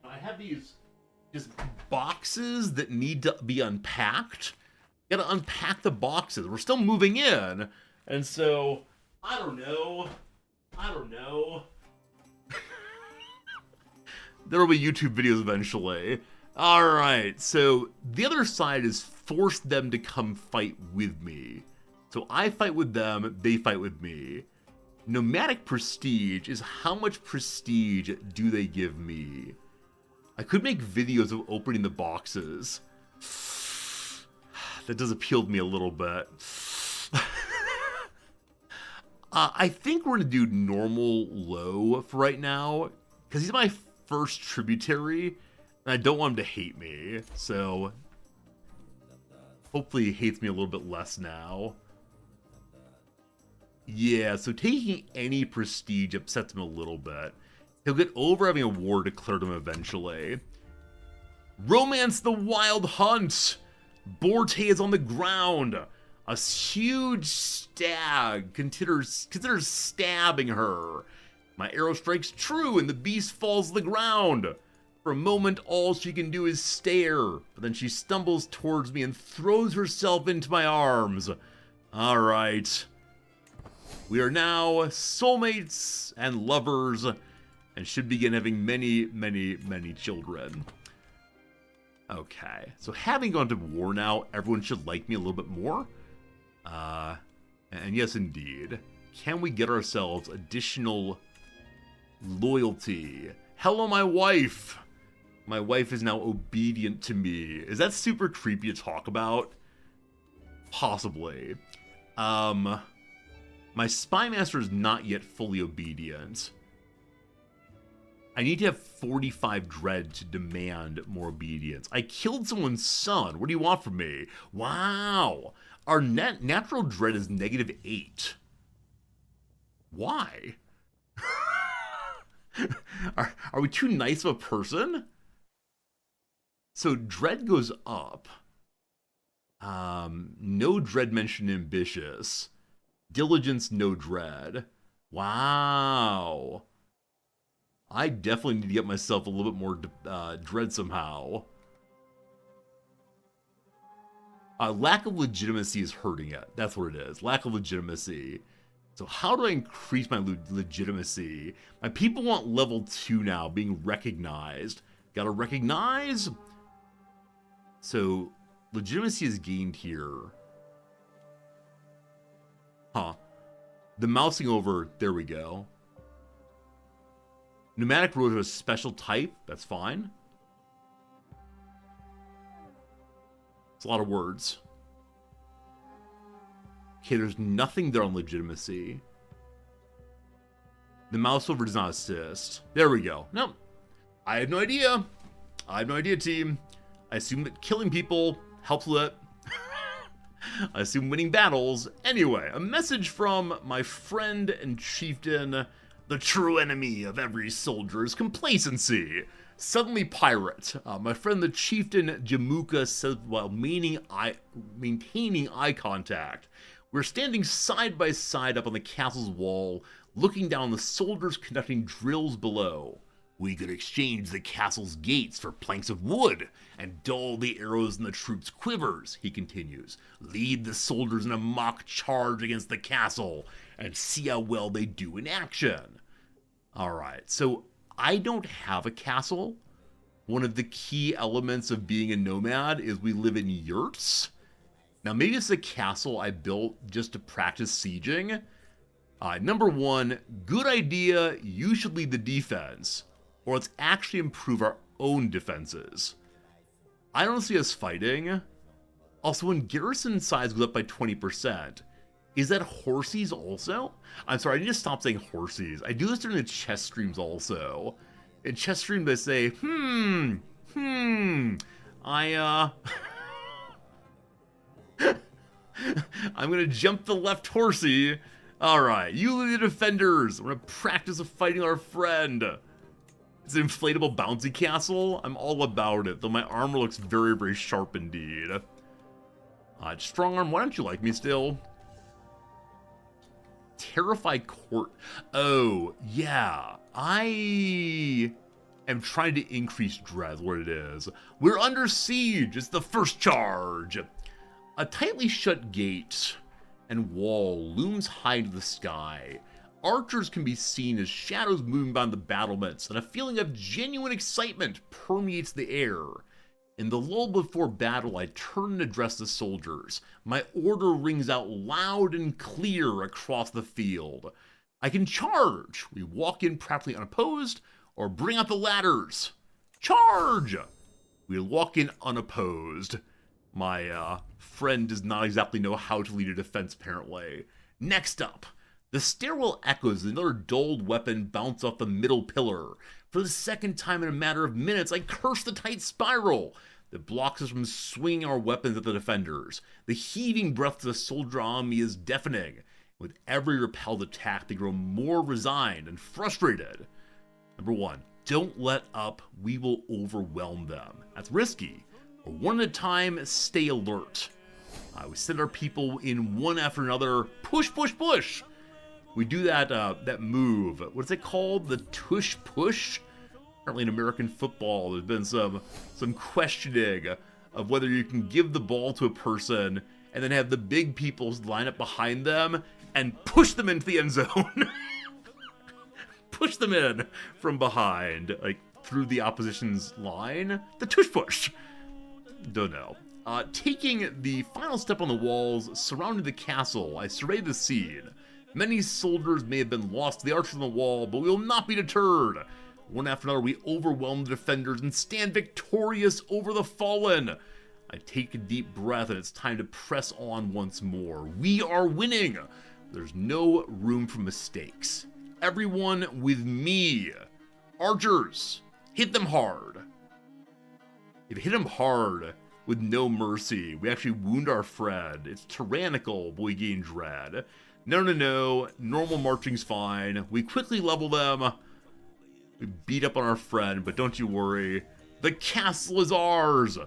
Speaker 1: I have these just boxes that need to be unpacked. Gotta unpack the boxes. We're still moving in, and so I don't know. There will be YouTube videos eventually. Alright, so the other side is force them to come fight with me. So I fight with them, they fight with me. Nomadic prestige is how much prestige do they give me? I could make videos of opening the boxes. That does appeal to me a little bit. I think we're going to do normal low for right now, because he's my first tributary, and I don't want him to hate me, so hopefully he hates me a little bit less now. Yeah, so taking any prestige upsets him a little bit. He'll get over having a war declared him eventually. Romance the Wild Hunt! Borte is on the ground. A huge stag considers stabbing her. My arrow strikes true and the beast falls to the ground. For a moment, all she can do is stare, but then she stumbles towards me and throws herself into my arms. Alright. We are now soulmates and lovers, and should begin having many, many, many children. Okay, so having gone to war now, everyone should like me a little bit more. And yes, indeed. Can we get ourselves additional loyalty? Hello, my wife! My wife is now obedient to me. Is that super creepy to talk about? Possibly. My spy master is not yet fully obedient. I need to have 45 dread to demand more obedience. I killed someone's son. What do you want from me? Wow. Our natural dread is -8. Why? Are we too nice of a person? So dread goes up. No dread mentioned ambitious. Diligence, no dread. Wow. I definitely need to get myself a little bit more dread somehow. Lack of legitimacy is hurting it. That's what it is. Lack of legitimacy. So how do I increase my legitimacy? My people want level 2 now, being recognized. Gotta recognize. So legitimacy is gained here. Huh. The mousing over, there we go. Pneumatic road has a special type, that's fine. It's a lot of words. Okay, there's nothing there on legitimacy. The mouse over does not assist. There we go. Nope. I have no idea. I have no idea, team. I assume that killing people helps with it. I assume winning battles. Anyway, a message from my friend and chieftain. The true enemy of every soldier is complacency. Suddenly pirate. My friend the chieftain Jamuka says while maintaining eye contact. We're standing side by side up on the castle's wall, looking down the soldiers conducting drills below. We could exchange the castle's gates for planks of wood and dull the arrows in the troops' quivers, he continues. Lead the soldiers in a mock charge against the castle and see how well they do in action. Alright, so I don't have a castle. One of the key elements of being a nomad is we live in yurts. Now, maybe it's a castle I built just to practice sieging. Number one, good idea, you should lead the defense, or let's actually improve our own defenses. I don't see us fighting. Also, when garrison size goes up by 20%, is that horsies also? I'm sorry, I need to stop saying horsies. I do this during the chess streams also. In chess streams, they say, I'm gonna jump the left horsey. Alright, you lead the defenders. We're gonna practice fighting our friend. It's an inflatable bouncy castle. I'm all about it, though my armor looks very, very sharp indeed. Strong arm, why don't you like me still? Terrified court. Oh, yeah. I am trying to increase dread, what it is. We're under siege. It's the first charge. A tightly shut gate and wall looms high into the sky. Archers can be seen as shadows moving behind the battlements, and a feeling of genuine excitement permeates the air. In the lull before battle, I turn and address the soldiers. My order rings out loud and clear across the field. I can charge. We walk in practically unopposed, or bring out the ladders. Charge! We walk in unopposed. My friend does not exactly know how to lead a defense, apparently. Next up, the stairwell echoes as another dulled weapon bounce off the middle pillar. For the second time in a matter of minutes, I curse the tight spiral that blocks us from swinging our weapons at the defenders. The heaving breath of the soldier on me is deafening. With every repelled attack, they grow more resigned and frustrated. Number one, don't let up. We will overwhelm them. That's risky. But one at a time, stay alert. We send our people in one after another. Push, push, push. We do that move. What is it called? The tush push? Apparently in American football, there's been some questioning of whether you can give the ball to a person and then have the big people line up behind them and push them into the end zone. Push them in from behind, like through the opposition's line. The tush push. Don't know. Taking the final step on the walls surrounding the castle, I survey the scene. Many soldiers may have been lost to the archers on the wall, but we will not be deterred. One after another, we overwhelm the defenders and stand victorious over the fallen. I take a deep breath, and it's time to press on once more. We are winning. There's no room for mistakes. Everyone with me. Archers, hit them hard. If you hit them hard with no mercy, we actually wound our friend. It's tyrannical, but we gain dread. No. Normal marching's fine. We quickly level them. We beat up on our friend, but don't you worry. The castle is ours.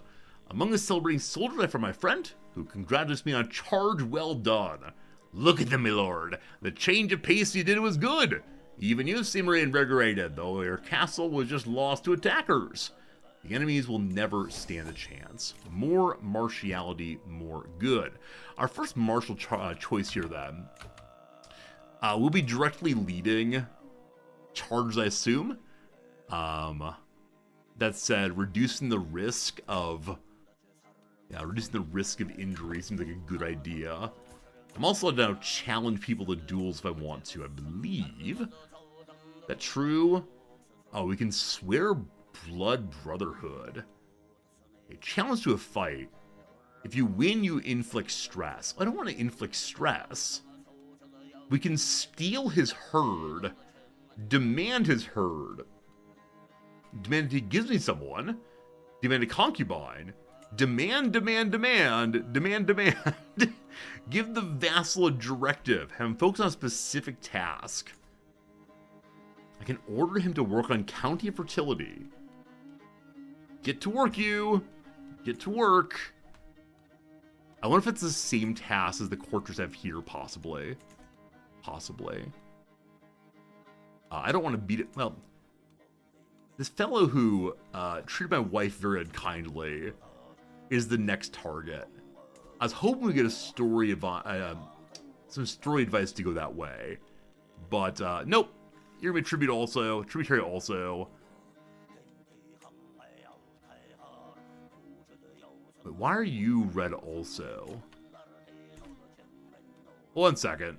Speaker 1: Among the celebrating soldiers, I found my friend, who congratulates me on a charge well done. Look at them, my lord. The change of pace you did was good. Even you seem reinvigorated, though your castle was just lost to attackers. The enemies will never stand a chance. More martiality, more good. Our first martial choice here, then. We'll be directly leading charges, I assume. That said, reducing the risk of injury seems like a good idea. I'm also allowed to challenge people to duels if I want to, I believe. Is that true? Oh, we can swear blood brotherhood. A challenge to a fight. If you win, you inflict stress. I don't want to inflict stress. We can steal his herd. Demand his herd. Demand he gives me someone. Demand a concubine. Demand. Give the vassal a directive. Have him focus on a specific task. I can order him to work on county fertility. Get to work, you! Get to work! I wonder if it's the same task as the courtiers have here, possibly. Possibly. I don't want to beat it. Well, this fellow who treated my wife very unkindly is the next target. I was hoping we get a story of some story advice to go that way, but nope. You're gonna be tributary also. Wait, why are you red also? 1 second.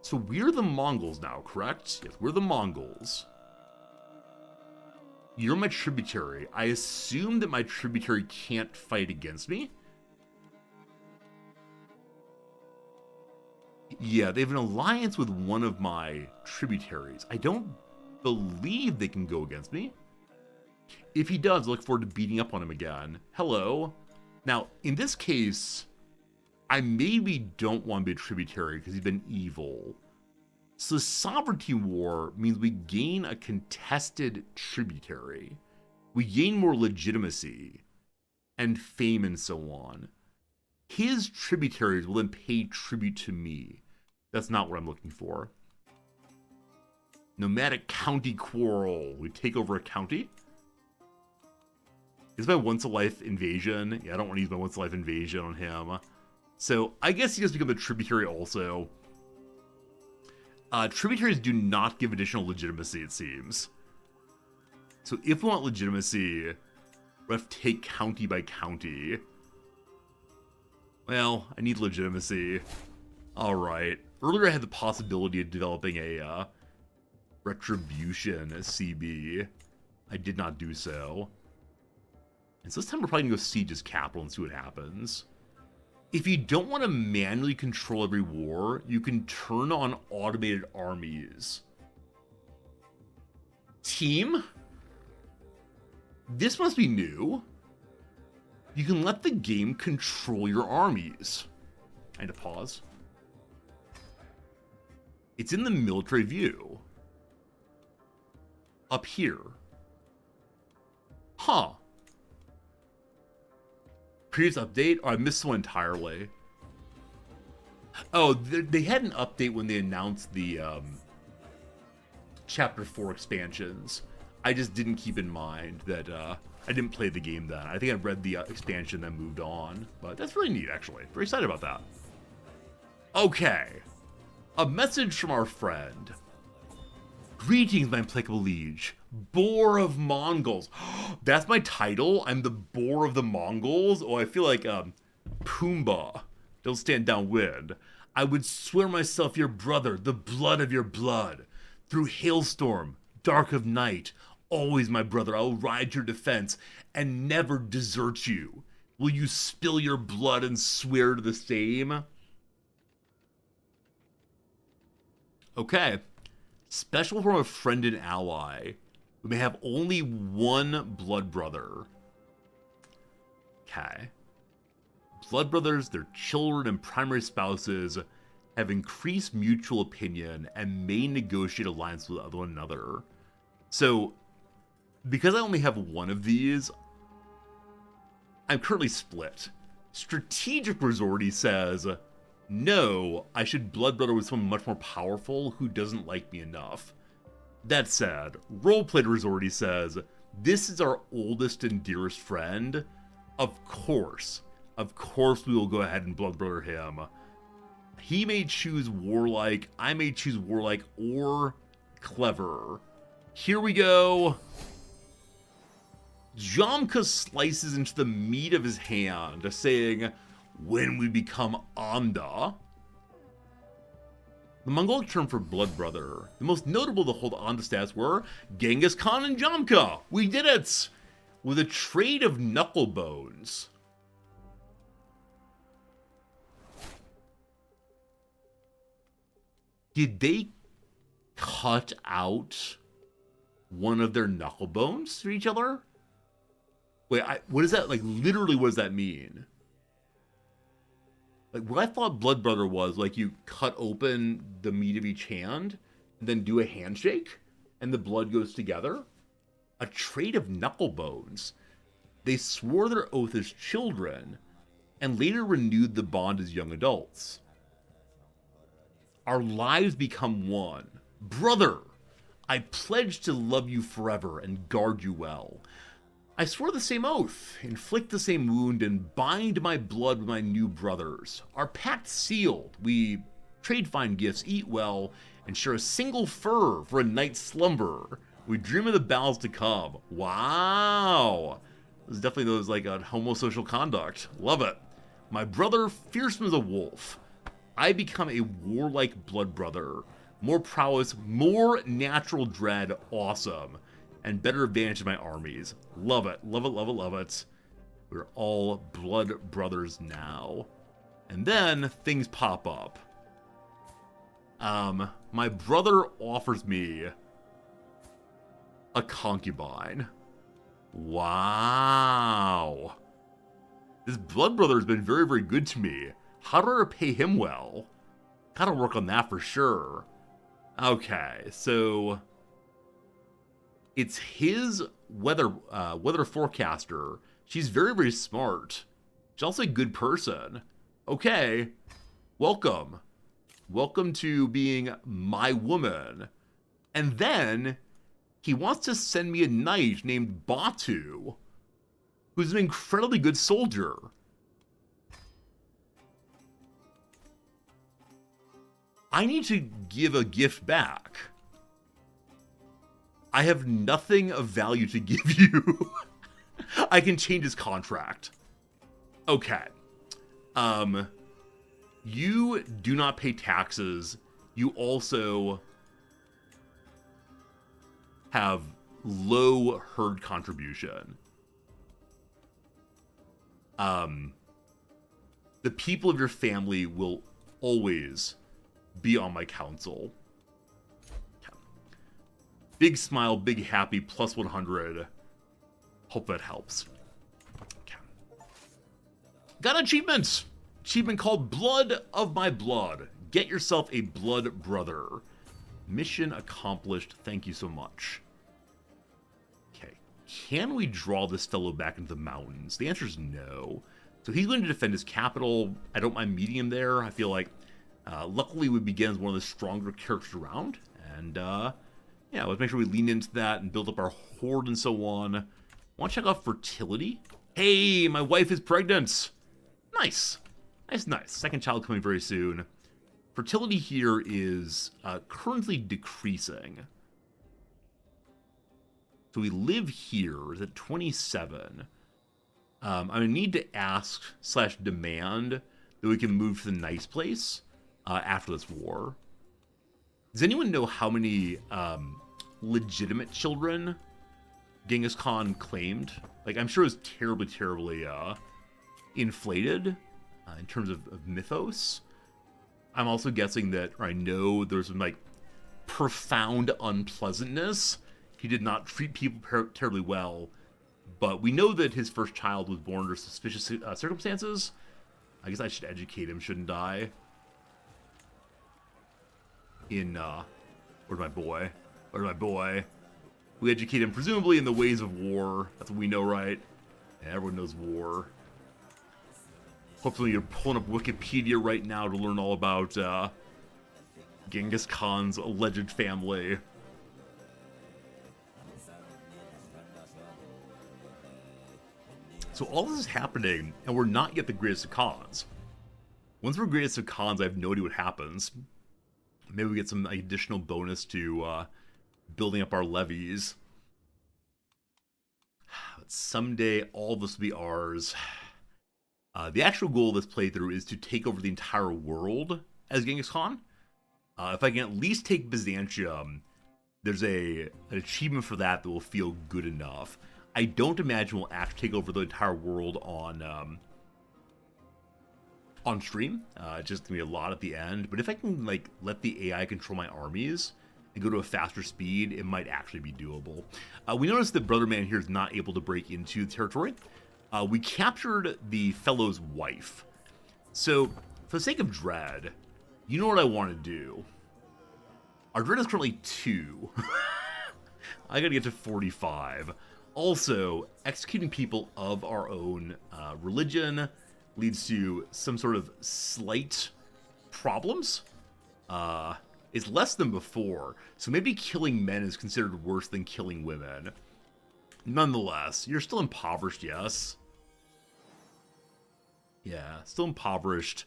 Speaker 1: So we're the Mongols now, correct? Yes, we're the Mongols. You're my tributary. I assume that my tributary can't fight against me? Yeah, they have an alliance with one of my tributaries. I don't believe they can go against me. If he does, I look forward to beating up on him again. Hello. Now, in this case, I maybe don't want to be a tributary because he's been evil. So the sovereignty war means we gain a contested tributary. We gain more legitimacy and fame and so on. His tributaries will then pay tribute to me. That's not what I'm looking for. Nomadic county quarrel. We take over a county. Is my once-a-life invasion? Yeah, I don't want to use my once-a-life invasion on him. So I guess he just become a tributary also. Tributaries do not give additional legitimacy, it seems. So if we want legitimacy, we have to take county by county. Well, I need legitimacy. Alright. Earlier I had the possibility of developing a retribution CB. I did not do so. And so this time we're probably going to go siege his capital and see what happens. If you don't want to manually control every war, you can turn on automated armies. Team? This must be new. You can let the game control your armies. I had to pause. It's in the military view. Up here. Huh. Previous update? Oh, I missed one entirely. Oh, they had an update when they announced the Chapter 4 expansions. I just didn't keep in mind that I didn't play the game then. I think I read the expansion then moved on. But that's really neat, actually. Very excited about that. Okay. A message from our friend. Greetings, my implacable liege. Boar of Mongols. That's my title? I'm the Boar of the Mongols? Oh, I feel like Pumbaa. Don't stand downwind. I would swear myself your brother, the blood of your blood. Through hailstorm, dark of night, always my brother, I will ride your defense and never desert you. Will you spill your blood and swear to the same? Okay. Special from a friend and ally. We may have only one blood brother. Okay. Blood brothers, their children, and primary spouses have increased mutual opinion and may negotiate alliance with one another. So, because I only have one of these, I'm currently split. Strategic Resorty says, no, I should blood brother with someone much more powerful who doesn't like me enough. That said, Roleplay Resorty says, this is our oldest and dearest friend. Of course we will go ahead and blood brother him. He may choose warlike, I may choose warlike or clever. Here we go. Jamka slices into the meat of his hand, saying, when we become Amda. The Mongolic term for blood brother. The most notable to hold Amda stats were Genghis Khan and Jamka. We did it! With a trade of knuckle bones. Did they cut out one of their knuckle bones for each other? Wait, what is that? Like, literally, what does that mean? Like, what I thought blood brother was, like, you cut open the meat of each hand, and then do a handshake, and the blood goes together. a trait of knucklebones. They swore their oath as children, and later renewed the bond as young adults. Our lives become one. Brother, I pledge to love you forever and guard you well. I swore the same oath, inflict the same wound, and bind my blood with my new brothers. Our pact sealed. We trade fine gifts, eat well, and share a single fur for a night's slumber. We dream of the battles to come. Wow. This is definitely those like a homosocial conduct. Love it. My brother, fearsome as a wolf. I become a warlike blood brother. More prowess, more natural dread, awesome. And better advantage of my armies. Love it, love it, love it, love it. We're all blood brothers now. And then things pop up. My brother offers me a concubine. Wow. This blood brother has been very, very good to me. How do I repay him well? Gotta work on that for sure. Okay, so it's his weather forecaster. She's very, very smart. She's also a good person. Okay, welcome. Welcome to being my woman. And then he wants to send me a knight named Batu, who's an incredibly good soldier. I need to give a gift back. I have nothing of value to give you. I can change his contract. Okay. You do not pay taxes. You also have low herd contribution. The people of your family will always be on my council. Okay. Big smile, big happy, plus 100. Hope that helps. Okay. Got an achievement! Achievement called Blood of My Blood. Get yourself a blood brother. Mission accomplished. Thank you so much. Okay. Can we draw this fellow back into the mountains? The answer is no. So he's going to defend his capital. I don't mind meeting him there. I feel like luckily we begin as one of the stronger characters around. And yeah, let's make sure we lean into that and build up our horde and so on. Want to check out fertility? Hey, my wife is pregnant. Nice. Nice, nice. Second child coming very soon. Fertility here is currently decreasing. So we live here is at 27. I'm going to need to ask / demand that we can move to the nice place after this war. Does anyone know how many legitimate children Genghis Khan claimed? Like, I'm sure it was terribly, terribly inflated in terms of mythos. I'm also guessing that, or I know there's some, like, profound unpleasantness. He did not treat people terribly well, but we know that his first child was born under suspicious circumstances. I guess I should educate him, shouldn't I? Where's my boy? Where's my boy? We educate him presumably in the ways of war. That's what we know, right? Yeah, everyone knows war. Hopefully you're pulling up Wikipedia right now to learn all about Genghis Khan's alleged family. So all this is happening, and we're not yet the greatest of Khans. Once we're greatest of Khans, I have no idea what happens. Maybe we get some additional bonus to building up our levies. But someday, all this will be ours. The actual goal of this playthrough is to take over the entire world as Genghis Khan. If I can at least take Byzantium, there's an achievement for that will feel good enough. I don't imagine we'll actually take over the entire world on stream. Just gonna be a lot at the end. But if I can like let the AI control my armies and go to a faster speed, it might actually be doable. We noticed that Brother Man here is not able to break into the territory. We captured the fellow's wife. So, for the sake of dread, you know what I want to do. Our dread is currently 2. I gotta get to 45. Also, executing people of our own religion leads to some sort of slight problems. It's less than before, so maybe killing men is considered worse than killing women. Nonetheless, you're still impoverished, yes? Yeah, still impoverished.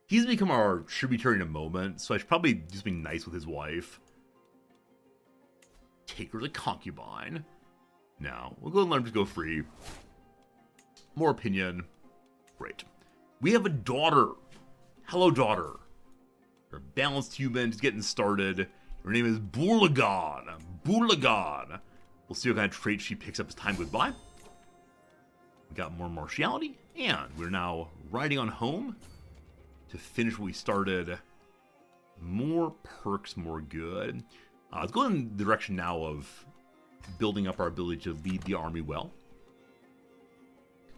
Speaker 1: He's become our tributary in a moment, so I should probably just be nice with his wife. Take her as a concubine. No, we'll go and let him just go free. More opinion. Great. We have a daughter. Hello, daughter. You're a balanced human, just getting started. Her name is Bulagan. Bulagan. We'll see what kind of trait she picks up as time goes by. We got more martiality, and we're now riding on home to finish what we started. More perks, more good. Let's go in the direction now of building up our ability to lead the army well.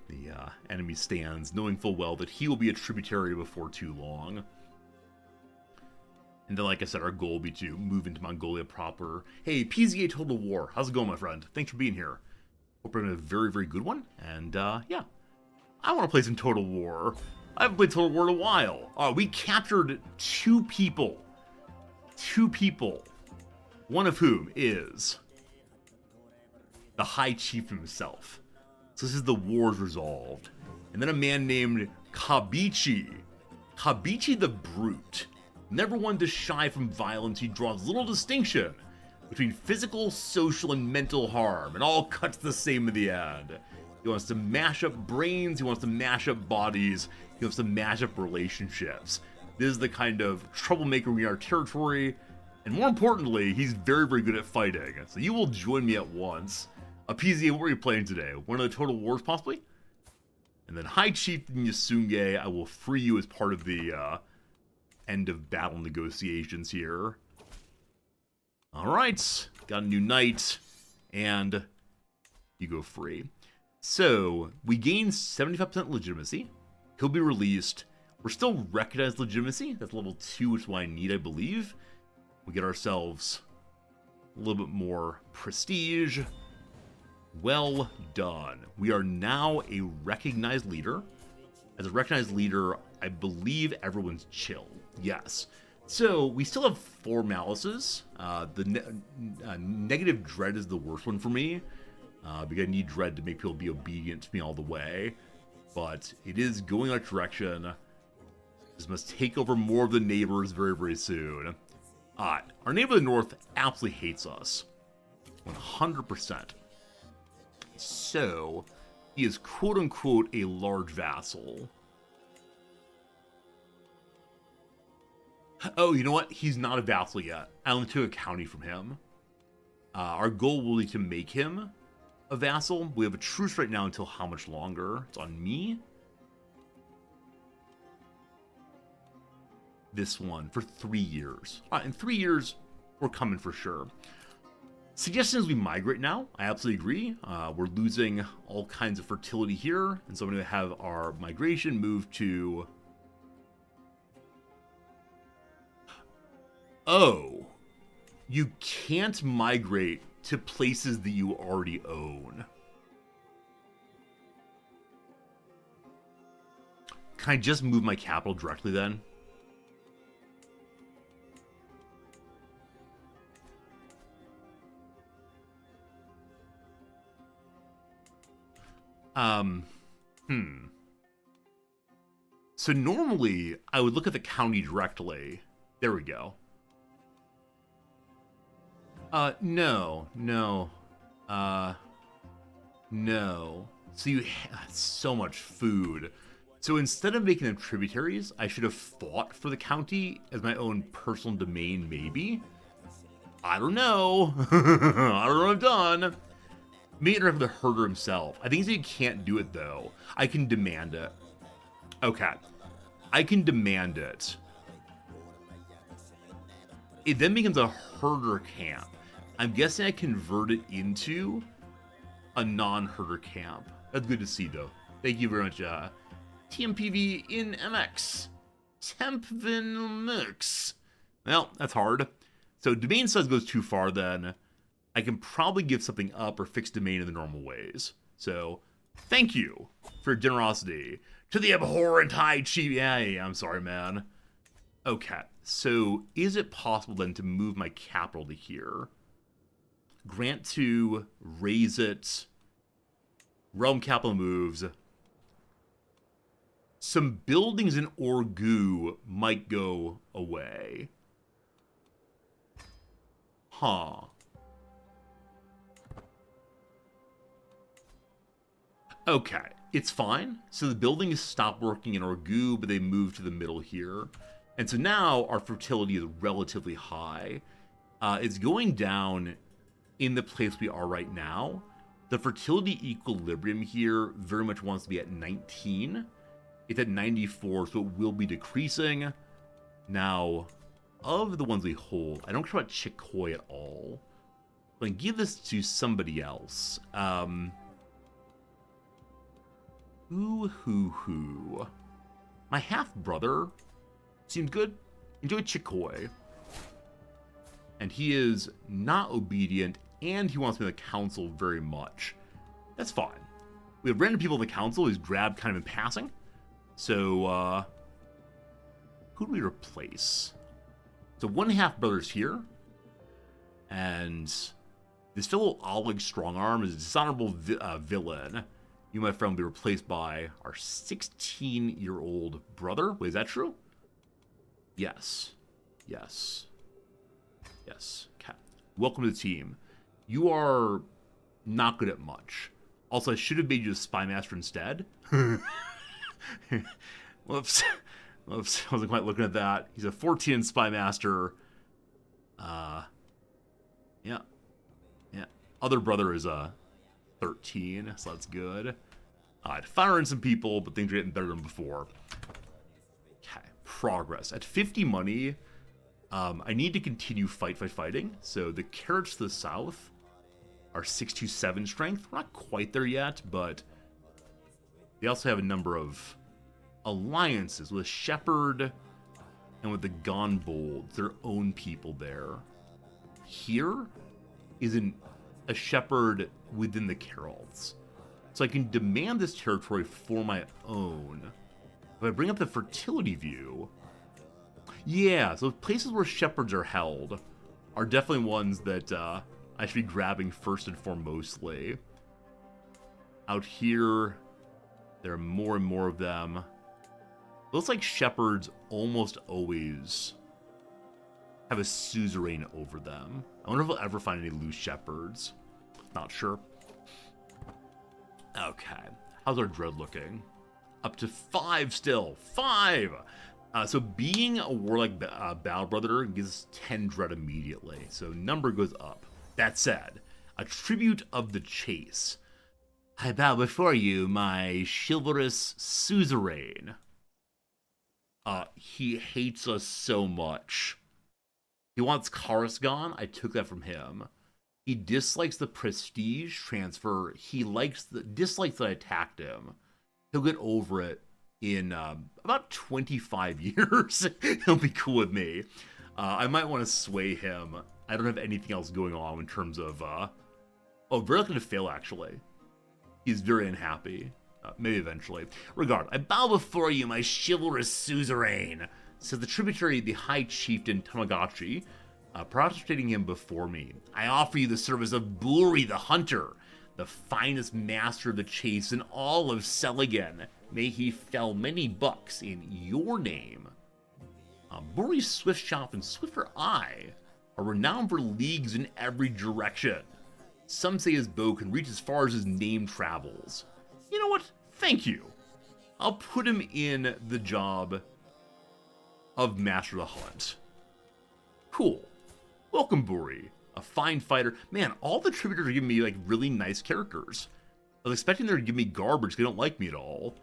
Speaker 1: The enemy stands, knowing full well that he will be a tributary before too long. And then, like I said, our goal will be to move into Mongolia proper. Hey, PZA Total War, how's it going, my friend? Thanks for being here. Hope we're having a very, very good one. And, yeah. I want to play some Total War. I haven't played Total War in a while. We captured 2 people. 2 people. One of whom is the High Chief himself. So this is the war's resolved. And then a man named Kabichi. Kabichi the Brute. Never one to shy from violence, he draws little distinction between physical, social, and mental harm, and all cuts the same in the end. He wants to mash up brains, he wants to mash up bodies, he wants to mash up relationships. This is the kind of troublemaker in our territory, and more importantly, he's very, very good at fighting. So you will join me at once. PZA, what are you playing today? One of the Total Wars, possibly? And then High Chieftain Yasunge, I will free you as part of the end of battle negotiations here. Alright, got a new knight, and you go free. So, we gain 75% legitimacy. He'll be released. We're still recognized legitimacy. That's level 2, which is what I need, I believe. We get ourselves a little bit more prestige. Well done. We are now a recognized leader. As a recognized leader, I believe everyone's chill. Yes. So, we still have 4 malices. The negative dread is the worst one for me. Because I need dread to make people be obedient to me all the way. But it is going in that direction. This must take over more of the neighbors very, very soon. Our neighbor to the north absolutely hates us. 100%. So, he is quote-unquote a large vassal. Oh, you know what? He's not a vassal yet. I only took a county from him. Our goal will be to make him a vassal. We have a truce right now until how much longer? It's on me. This one for 3 years. In 3 years, we're coming for sure. Suggestion is we migrate now. I absolutely agree. We're losing all kinds of fertility here, and so I'm going to have our migration move to... Oh, you can't migrate to places that you already own. Can I just move my capital directly then? So normally, I would look at the county directly. There we go. No. So you have so much food. So instead of making them tributaries, I should have fought for the county as my own personal domain, maybe? I don't know. I don't know what I've done. Maybe interact with the herder himself. I think he can't do it, though. I can demand it. Okay. I can demand it. It then becomes a herder camp. I'm guessing I convert it into a non-herder camp. That's good to see, though. Thank you very much, TMPV in MX. Tempvin Mix. Well, that's hard. So domain size goes too far, then. I can probably give something up or fix domain in the normal ways. So, thank you for your generosity. To the abhorrent high chief. Yeah, I'm sorry, man. Okay, so is it possible then to move my capital to here? Grant to, raise it, realm capital moves. Some buildings in Orgu might go away. Huh. Okay, it's fine. So the buildings stopped working in Orgu, but they moved to the middle here. And so now our fertility is relatively high. It's going down in the place we are right now. The fertility equilibrium here very much wants to be at 19. It's at 94, so it will be decreasing. Now, of the ones we hold, I don't care about Chicoy at all. I'm going to give this to somebody else. Who. My half-brother seems good. Enjoy Chicoy. And he is not obedient, and he wants to be in the council very much. That's fine. We have random people in the council he's grabbed kind of in passing. So, who do we replace? So one half-brother's here. And this fellow Oleg Strongarm is a dishonorable villain. You, my friend, will be replaced by our 16-year-old brother. Wait, is that true? Yes. Yes. Yes. Okay. Welcome to the team. You are not good at much. Also, I should have made you a spy master instead. Whoops. Whoops. I wasn't quite looking at that. He's a 14 spy master. Yeah. Yeah. Other brother is a 13, so that's good. I'd fire in some people, but things are getting better than before. Okay. Progress. At 50 money, I need to continue fighting. So the carrots to the south are 627 strength. We're not quite there yet, but they also have a number of alliances with Shepherd and with the Gonbold, their own people there. Here isn't a Shepherd within the Carolds. So I can demand this territory for my own. If I bring up the fertility view, yeah, so places where Shepherds are held are definitely ones that I should be grabbing first and foremostly. Out here, there are more and more of them. Looks like Shepherds almost always have a suzerain over them. I wonder if we'll ever find any loose Shepherds. Not sure. Okay. How's our dread looking? Up to 5 still. 5! So being a warlike battle brother gives us 10 dread immediately. So number goes up. That said, a tribute of the chase. I bow before you, my chivalrous suzerain. He hates us so much. He wants Karis gone. I took that from him. He dislikes the prestige transfer. He dislikes that I attacked him. He'll get over it in about 25 years. He'll be cool with me. I might want to sway him. I don't have anything else going on in terms of... Oh, very likely to fail, actually. He's very unhappy. Maybe eventually. Regard, I bow before you, my chivalrous suzerain, says the tributary, the High Chieftain Tamagotchi, prostrating him before me. I offer you the service of Buri the Hunter, the finest master of the chase in all of Seligan. May he fell many bucks in your name. Buri's swift shot and swifter eye are renowned for leagues in every direction. Some say his bow can reach as far as his name travels. You know what? Thank you. I'll put him in the job of Master of the Hunt. Cool. Welcome, Buri. A fine fighter. Man, all the tributors are giving me, like, really nice characters. I was expecting them to give me garbage. They don't like me at all.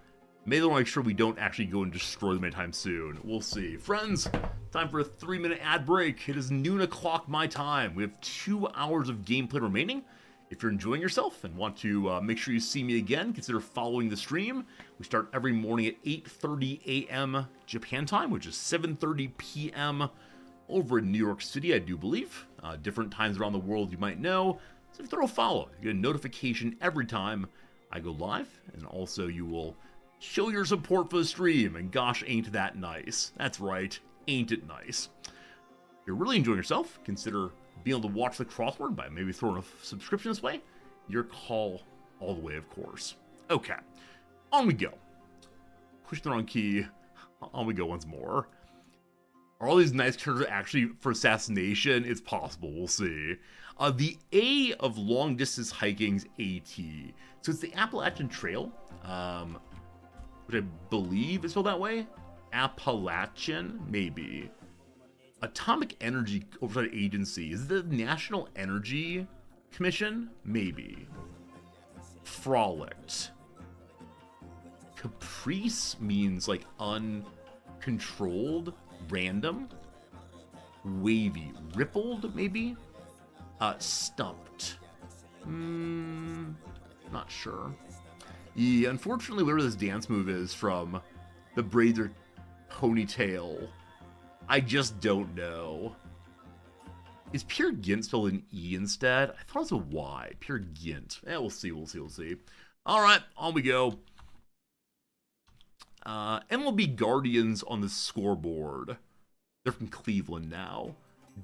Speaker 1: Maybe they want to make sure we don't actually go and destroy them anytime soon. We'll see. Friends, time for a 3-minute ad break. It is noon o'clock my time. We have 2 hours of gameplay remaining. If you're enjoying yourself and want to make sure you see me again, consider following the stream. We start every morning at 8:30 a.m. Japan time, which is 7:30 p.m. over in New York City, I do believe. Different times around the world you might know. So if you throw a follow, you get a notification every time I go live. And also you will show your support for the stream. And gosh, ain't that nice. That's right, ain't it nice. If you're really enjoying yourself, consider being able to watch the crossword by maybe throwing a subscription this way. Your call all the way, of course. Okay, on we go. Push the wrong key. On we go once more. Are all these nice characters actually for assassination? It's possible, we'll see. The A of long distance hiking's AT. So it's the Appalachian Trail, which I believe is spelled that way. Appalachian, maybe. Atomic Energy Oversight Agency. Is it the National Energy Commission? Maybe. Frolicked. Caprice means like uncontrolled, random. Wavy. Rippled, maybe? Stumped. Not sure. Yeah, unfortunately, whatever this dance move is from the braids or ponytail, I just don't know. Is Peer Gynt spelled an E instead? I thought it was a Y. Peer Gynt. We'll see. All right, on we go. MLB Guardians on the scoreboard. They're from Cleveland now.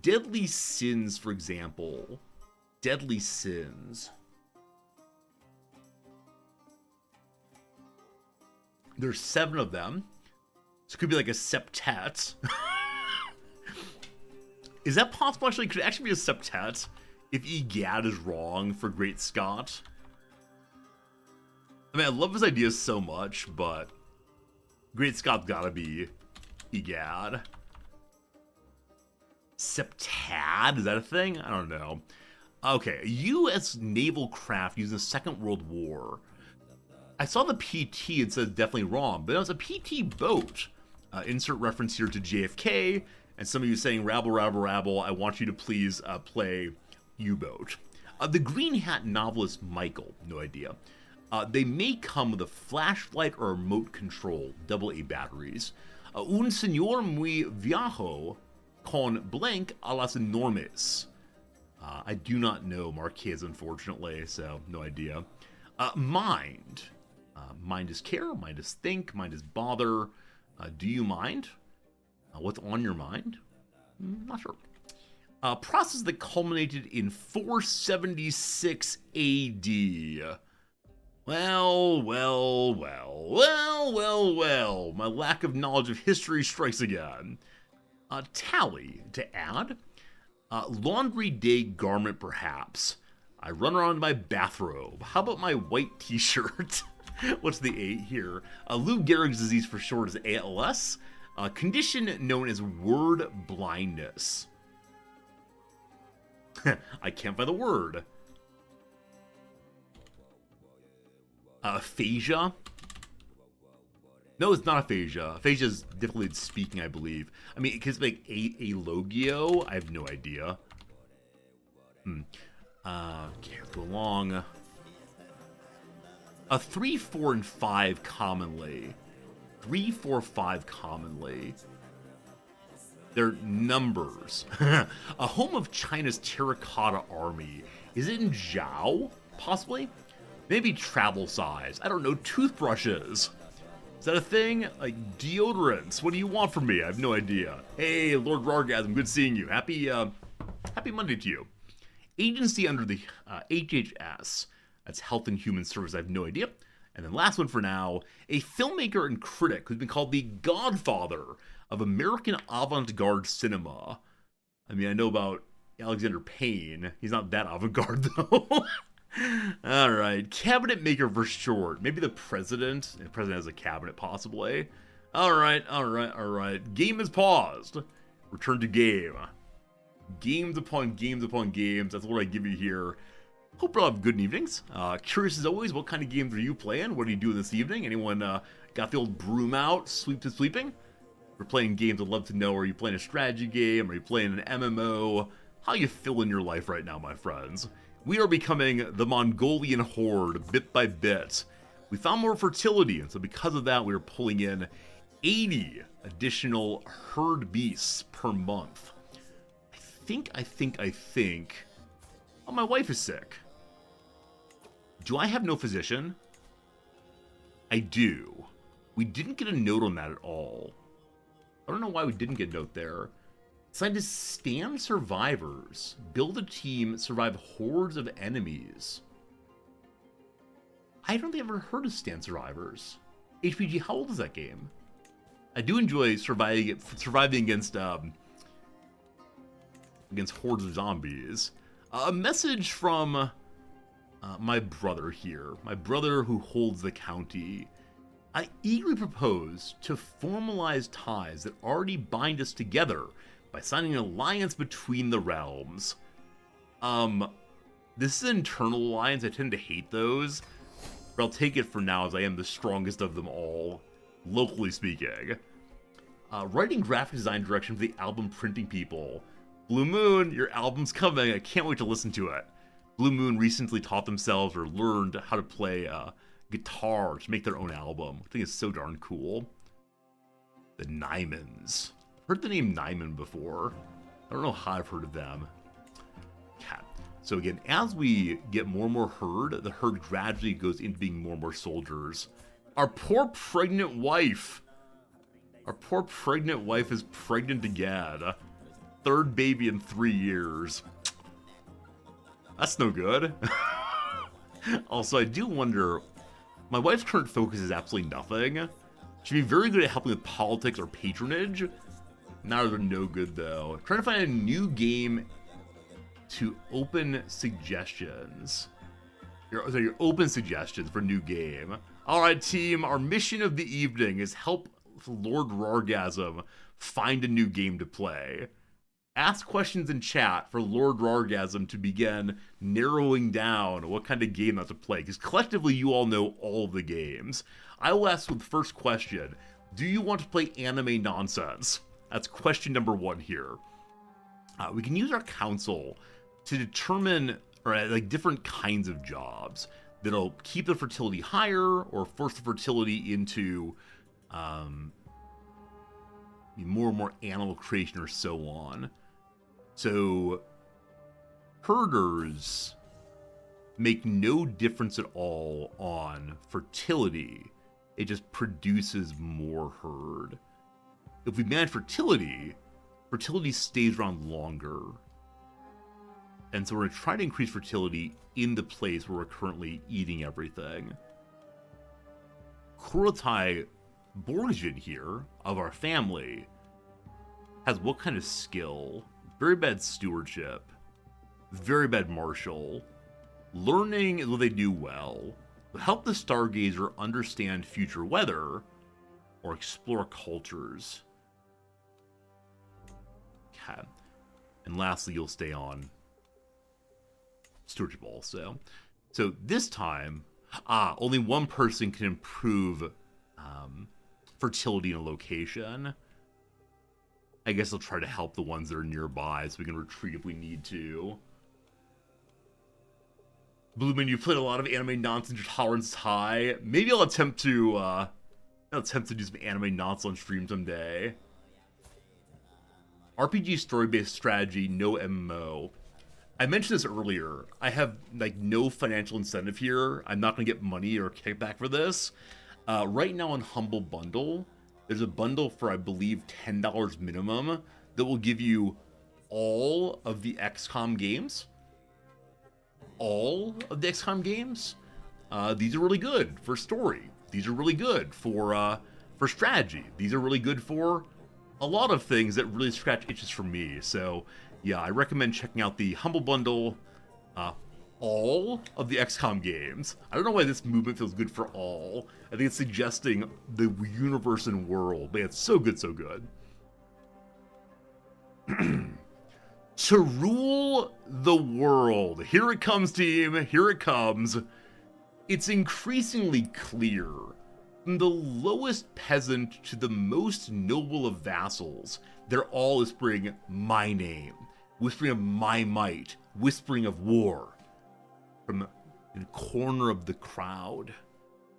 Speaker 1: Deadly Sins, for example. Deadly Sins. There's 7 of them. So it could be like a septet. Is that possible? Actually, could it actually be a septet if egad is wrong for Great Scott? I mean, I love his ideas so much, but Great Scott's gotta be egad. Septad? Is that a thing? I don't know. Okay, a U.S. naval craft used in the Second World War. I saw the PT and said definitely wrong, but it was a PT boat. Insert reference here to JFK, and some of you saying, rabble, rabble, rabble, I want you to please play U-boat. The Green Hat novelist Michael, no idea. They may come with a flashlight or remote control, AA batteries. Un señor muy viejo con blank a las enormes. I do not know Marquez, unfortunately, so no idea. Mind. Mind is care, mind is think, mind is bother. Do you mind? What's on your mind? Not sure. Process that culminated in 476 AD. Well. My lack of knowledge of history strikes again. Tally, to add. Laundry day garment, perhaps. I run around in my bathrobe. How about my white t-shirt? What's the A here? Lou Gehrig's disease for short is ALS. Condition known as word blindness. I can't find the word. Aphasia? No, it's not aphasia. Aphasia is difficulty speaking, I believe. I mean, because like alogio, I have no idea. Okay, let's go along. 3, 4, and 5 commonly. 3, 4, 5 commonly. They're numbers. A home of China's terracotta army. Is it in Zhao? Possibly? Maybe travel size. I don't know. Toothbrushes. Is that a thing? Like deodorants. What do you want from me? I have no idea. Hey, Lord Rargasm. Good seeing you. Happy Monday to you. Agency under the HHS. That's Health and Human Service. I have no idea. And then last one for now, a filmmaker and critic who's been called the godfather of American avant-garde cinema. I mean, I know about Alexander Payne. He's not that avant-garde, though. All right. Cabinet maker for short. Maybe the president. The president has a cabinet, possibly. All right. Game is paused. Return to game. Games upon games upon games. That's what I give you here. Hope you'll have good evenings. Curious as always, what kind of games are you playing? What are you doing this evening? Anyone got the old broom out, sweep to sleeping? If you're playing games, I'd love to know. Are you playing a strategy game? Are you playing an MMO? How you feeling your life right now, my friends? We are becoming the Mongolian horde bit by bit. We found more fertility, and so because of that, we are pulling in 80 additional herd beasts per month. think. Oh, my wife is sick. Do I have no physician? I do. We didn't get a note on that at all. I don't know why we didn't get a note there. Assigned to stand survivors. Build a team, survive hordes of enemies. I don't think I've ever heard of stand survivors. HPG, how old is that game? I do enjoy surviving against hordes of zombies. A message from my brother here. My brother who holds the county. I eagerly propose to formalize ties that already bind us together by signing an alliance between the realms. This is an internal alliance. I tend to hate those, but I'll take it for now as I am the strongest of them all, locally speaking. Writing graphic design direction for the album printing people. Blue Moon, your album's coming. I can't wait to listen to it. Blue Moon recently taught themselves or learned how to play guitar to make their own album. I think it's so darn cool. The Nymans. Heard the name Nyman before. I don't know how I've heard of them. Cat. So again, as we get more and more herd, the herd gradually goes into being more and more soldiers. Our poor pregnant wife. Our poor pregnant wife is pregnant again. Third baby in 3 years. That's no good. Also, I do wonder, my wife's current focus is absolutely nothing. She'd be very good at helping with politics or patronage. Now they're no good though. Trying to find a new game to open suggestions. Your open suggestions for new game. Alright team, our mission of the evening is help Lord Rargasm find a new game to play. Ask questions in chat for Lord Rargasm to begin narrowing down what kind of game not to play, because collectively you all know all of the games. I will ask with the first question, do you want to play anime nonsense? That's question number 1 here. We can use our council to determine like different kinds of jobs that'll keep the fertility higher or force the fertility into more and more animal creation or so on. So herders make no difference at all on fertility. It just produces more herd. If we manage fertility, fertility stays around longer. And so we're going to try to increase fertility in the place where we're currently eating everything. Kurotai Borgian here, of our family, has what kind of skill? Very bad stewardship. Very bad martial. Learning is what they do well. Help the Stargazer understand future weather or explore cultures. Okay. And lastly, you'll stay on stewardship also. So this time, only one person can improve fertility in a location. I guess I'll try to help the ones that are nearby so we can retreat if we need to. Blueman, you played a lot of anime nonsense, your tolerance is high. Maybe I'll attempt to do some anime nonsense on stream someday. RPG story-based strategy, no MMO. I mentioned this earlier. I have like no financial incentive here. I'm not going to get money or kickback for this. Right now on Humble Bundle, there's a bundle for, I believe, $10 minimum that will give you all of the XCOM games. All of the XCOM games. These are really good for story. These are really good for strategy. These are really good for a lot of things that really scratch itches for me. So, yeah, I recommend checking out the Humble Bundle. All of the XCOM games. I don't know why this movement feels good for all. I think it's suggesting the universe and world. But yeah, it's so good, so good. To rule the world. Here it comes, team. Here it comes. It's increasingly clear. From the lowest peasant to the most noble of vassals, they're all whispering my name. Whispering of my might. Whispering of war. From the corner of the crowd,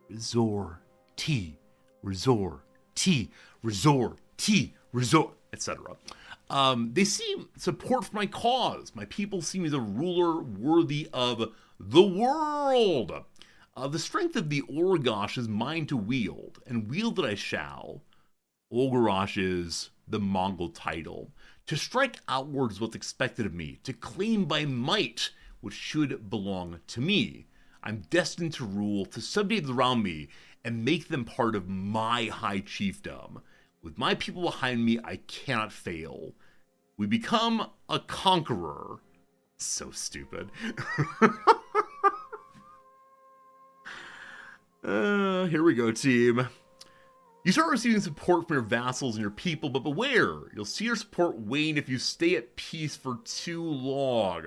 Speaker 1: Resort T, Resort T, Resort T, Resort, etc. They seem support for my cause. My people see me as a ruler worthy of the world. The strength of the Orgosh is mine to wield, and wield it I shall. Olgarosh is the Mongol title. To strike outwards what's expected of me, to claim by might what should belong to me. I'm destined to rule, to subjugate around me, and make them part of my high chiefdom. With my people behind me, I cannot fail. We become a conqueror. So stupid. Here we go, team. You start receiving support from your vassals and your people, but beware, you'll see your support wane if you stay at peace for too long.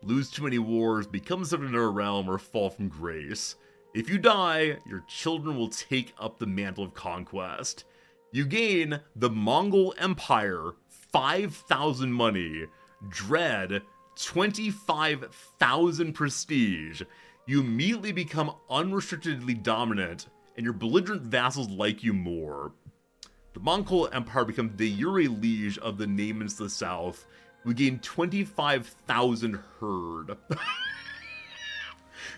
Speaker 1: Lose too many wars, become subject to a realm, or fall from grace. If you die, your children will take up the mantle of conquest. You gain the Mongol Empire, 5,000 money, dread, 25,000 prestige. You immediately become unrestrictedly dominant, and your belligerent vassals like you more. The Mongol Empire becomes the jure liege of the Naimans to the south. We gain 25,000 herd.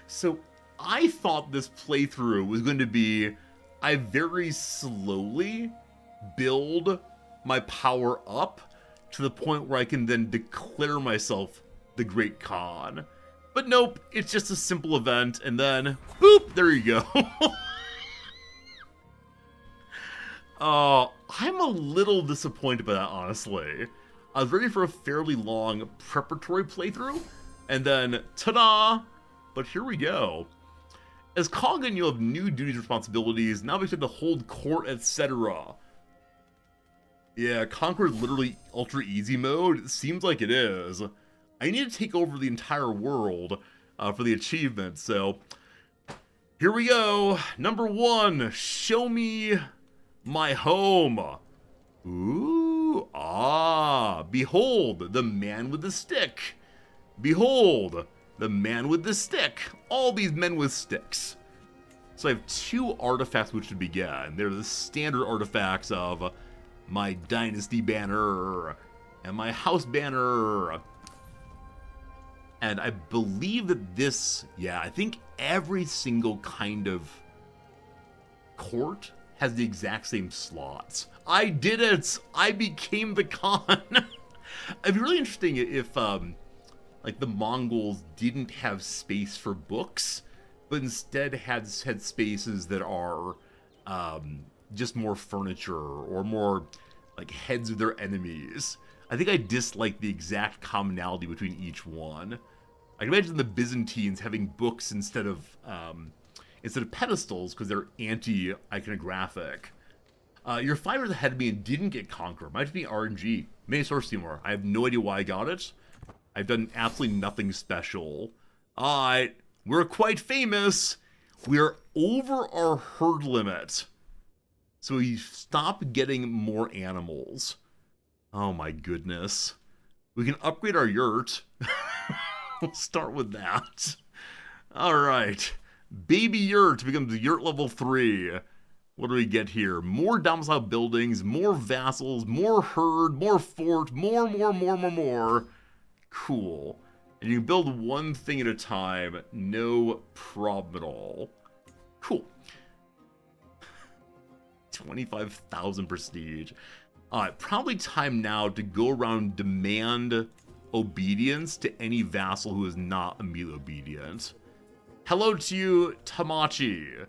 Speaker 1: So I thought this playthrough was going to be, I very slowly build my power up to the point where I can then declare myself the Great Khan. But nope, it's just a simple event, and then, boop, there you go. I'm a little disappointed by that, honestly. I was ready for a fairly long preparatory playthrough, and then, ta-da! But here we go. As Khagan, you'll have new duties and responsibilities, now expect to hold court, etc. Yeah, Conquer is literally ultra easy mode. It seems like it is. I need to take over the entire world for the achievement, so here we go. Number 1, show me my home. Ooh, behold, the man with the stick. Behold, the man with the stick. All these men with sticks. So I have 2 artifacts which to begin. They're the standard artifacts of my dynasty banner and my house banner. And I believe that this, I think every single kind of court has the exact same slots. I did it! I became the Khan! It'd be really interesting if, like, the Mongols didn't have space for books, but instead had spaces that are, just more furniture, or more, like, heads of their enemies. I think I dislike the exact commonality between each one. I can imagine the Byzantines having books instead of pedestals because they're anti-iconographic. Your 5 years ahead of me and didn't get Conqueror. Might be RNG. Many source Seymour. I have no idea why I got it. I've done absolutely nothing special. Alright, we're quite famous. We're over our herd limit. So we stop getting more animals. Oh my goodness. We can upgrade our yurt. We'll start with that. Alright. Baby yurt becomes yurt level 3. What do we get here? More domicile buildings, more vassals, more herd, more fort, more. Cool. And you can build one thing at a time. No problem at all. Cool. 25,000 prestige. Alright, probably time now to go around demand obedience to any vassal who is not immediately obedient. Hello to you, Tamachi.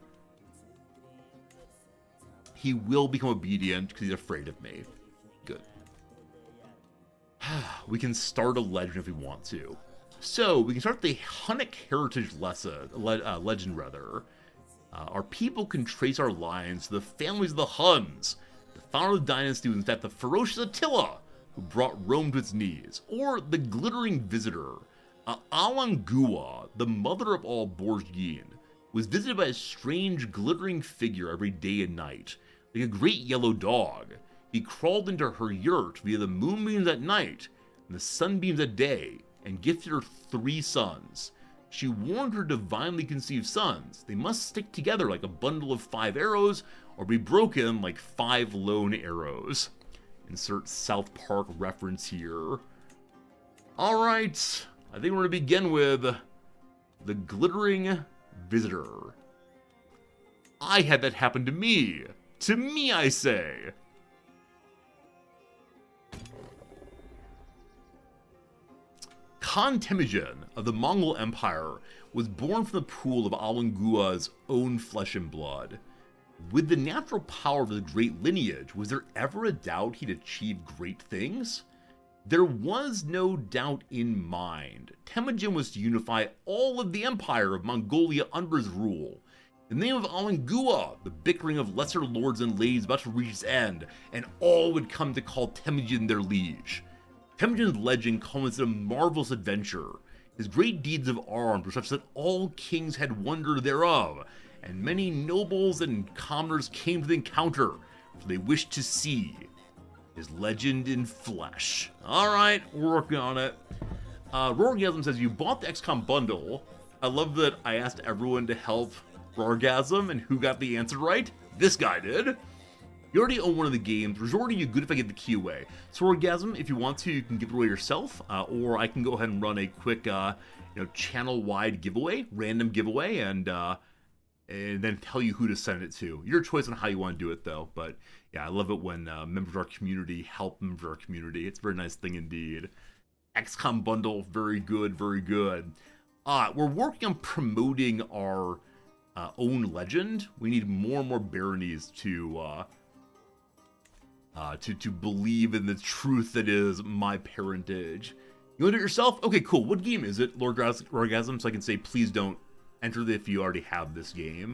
Speaker 1: He will become obedient because he's afraid of me. Good. We can start a legend if we want to. So, we can start the Hunnic Heritage legend, rather. Our people can trace our lines to the families of the Huns. The founder of the dynasty was in fact the ferocious Attila, who brought Rome to its knees. Or the glittering visitor. Alangua, the mother of all Borgia, was visited by a strange glittering figure every day and night. Like a great yellow dog, he crawled into her yurt via the moonbeams at night and the sunbeams at day, and gifted her 3 sons. She warned her divinely conceived sons they must stick together like a bundle of 5 arrows, or be broken like 5 lone arrows. Insert South Park reference here. Alright, I think we're going to begin with the Glittering Visitor. I had that happen to me. To me, I say. Khan Temujin of the Mongol Empire was born from the pool of Alangua's own flesh and blood. With the natural power of his great lineage, was there ever a doubt he'd achieve great things? There was no doubt in mind. Temujin was to unify all of the empire of Mongolia under his rule. In the name of Alangua, the bickering of lesser lords and ladies about to reach its end, and all would come to call Temujin their liege. Temujin's legend culminates in a marvelous adventure. His great deeds of arms were such that all kings had wonder thereof, and many nobles and commoners came to the encounter, for they wished to see his legend in flesh. Alright, we're working on it. Roargasm says, you bought the XCOM bundle. I love that I asked everyone to help Roargasm, and who got the answer right? This guy did. You already own one of the games. Resorting, you good if I get the key away. So Roargasm, if you want to, you can give it away yourself, or I can go ahead and run a quick, channel-wide giveaway, random giveaway, and then tell you who to send it to. Your choice on how you want to do it, though. But yeah, I love it when members of our community help members of our community. It's a very nice thing indeed. XCOM bundle, very good, very good. We're working on promoting our own legend. We need more and more baronies to believe in the truth that is my parentage. You want to do it yourself? Okay, cool. What game is it, Lord Roargasm? So I can say, please don't enter it if you already have this game.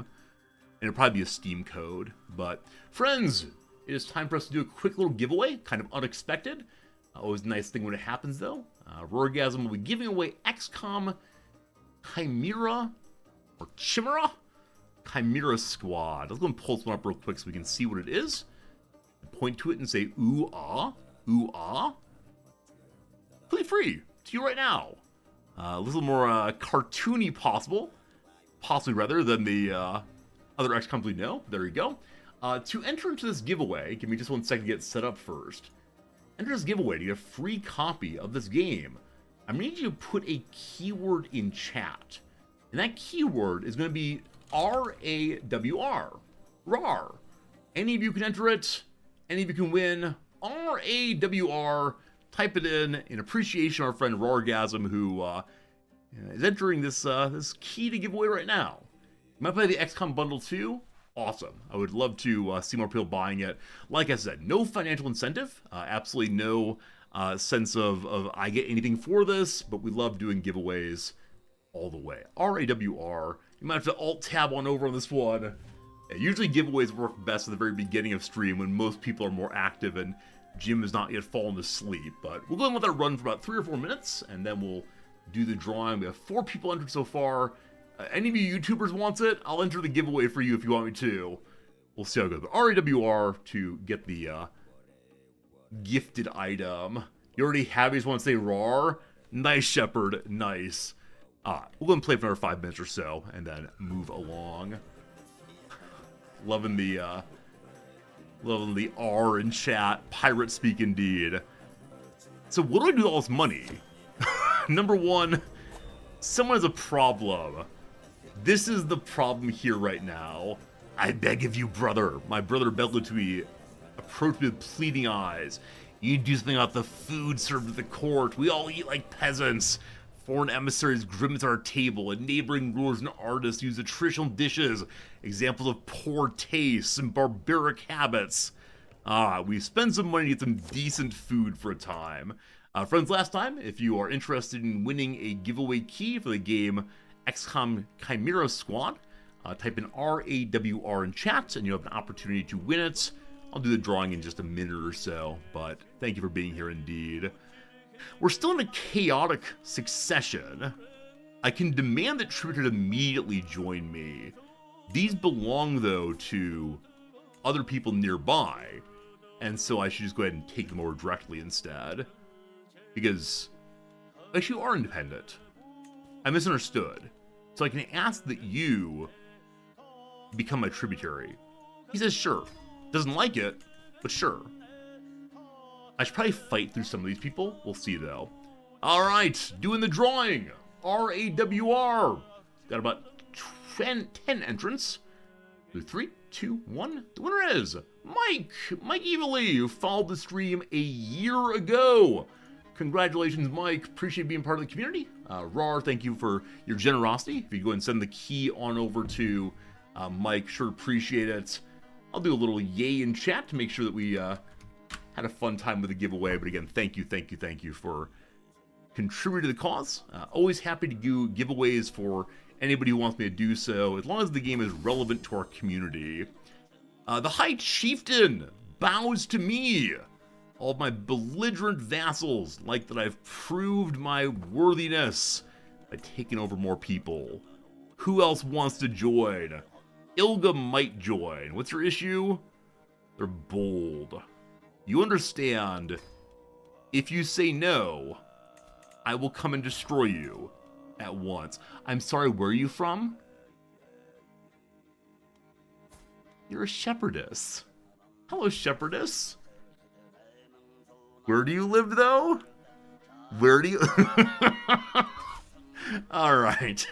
Speaker 1: And it'll probably be a Steam code. But, friends, it is time for us to do a quick little giveaway. Kind of unexpected. Always a nice thing when it happens, though. Roargasm will be giving away XCOM Chimera, or Chimera? Chimera Squad. Let's go and pull this one up real quick so we can see what it is. Point to it and say, ooh, ah, ooh, ah. Play free to you right now. A little more cartoony possibly rather than the other XCOMs we know. There you go. To enter into this giveaway, give me just 1 second to get set up first. Enter this giveaway to get a free copy of this game. I'm going to need you to put a keyword in chat. And that keyword is going to be R-A-W-R. RAR. Any of you can enter it. Any of you can win. R-A-W-R. Type it in appreciation of our friend Roargasm, who is entering this key to give away right now. You might play the XCOM bundle too? Awesome. I would love to see more people buying it. Like I said, no financial incentive. Absolutely no sense of I get anything for this, but we love doing giveaways all the way. R-A-W-R. You might have to Alt-Tab on over on this one. Yeah, usually giveaways work best at the very beginning of stream when most people are more active and Jim has not yet fallen asleep. But we'll go and let that run for about 3 or 4 minutes, and then we'll do the drawing. We have 4 people entered so far. Any of you YouTubers wants it, I'll enter the giveaway for you if you want me to. We'll see how it goes. But R-A-W-R to get the gifted item. You already have it, you just want to say RAR? Nice, Shepherd. Nice. We'll go and play for another 5 minutes or so, and then move along. Loving the R in chat. Pirate speak indeed. So what do I do with all this money? Number one, someone has a problem. This is the problem here right now. I beg of you, brother. My brother begged to be approached with pleading eyes. You need to do something about the food served at the court. We all eat like peasants. Foreign emissaries grimace at our table, and neighboring rulers and artists use the traditional dishes, examples of poor tastes and barbaric habits. We spend some money to get some decent food for a time. Friends, last time, if you are interested in winning a giveaway key for the game XCOM Chimera Squad, type in RAWR in chat, and you have an opportunity to win it. I'll do the drawing in just a minute or so, but thank you for being here indeed. We're still in a chaotic succession. I can demand that tributaries immediately join me. These belong, though, to other people nearby, and so I should just go ahead and take them over directly instead. Because, actually, you are independent. I misunderstood. So I can ask that you become my tributary. He says, sure. Doesn't like it, but sure. I should probably fight through some of these people. We'll see, though. All right, doing the drawing. RAWR. Got about 10 entrants. 3, 2, 1. The winner is Mike Evilly, who followed the stream a year ago. Congratulations, Mike. Appreciate being part of the community. Rar, thank you for your generosity. If you go and send the key on over to Mike, sure appreciate it. I'll do a little yay in chat to make sure that we had a fun time with the giveaway. But again, thank you for contributing to the cause. Always happy to do giveaways for anybody who wants me to do so, as long as the game is relevant to our community. The High Chieftain bows to me. All of my belligerent vassals like that I've proved my worthiness by taking over more people. Who else wants to join? Ilga might join. What's your issue? They're bold. You understand, if you say no, I will come and destroy you at once. I'm sorry, where are you from? You're a shepherdess. Hello, shepherdess. Where do you live, though? Where do you... Alright.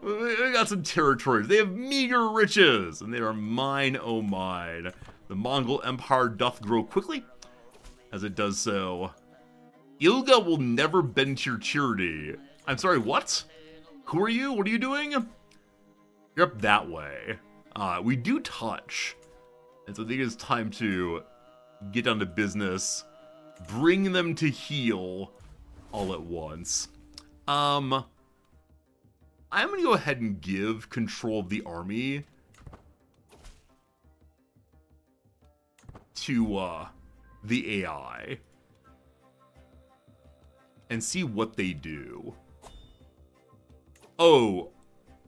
Speaker 1: We got some territories. They have meager riches, and they are mine, oh mine. The Mongol Empire doth grow quickly, as it does so. Ilga will never bend to your charity. I'm sorry, what? Who are you? What are you doing? You're up that way. We do touch. And so I think it's time to get down to business. Bring them to heel all at once. I'm going to go ahead and give control of the army to the AI. And see what they do. Oh,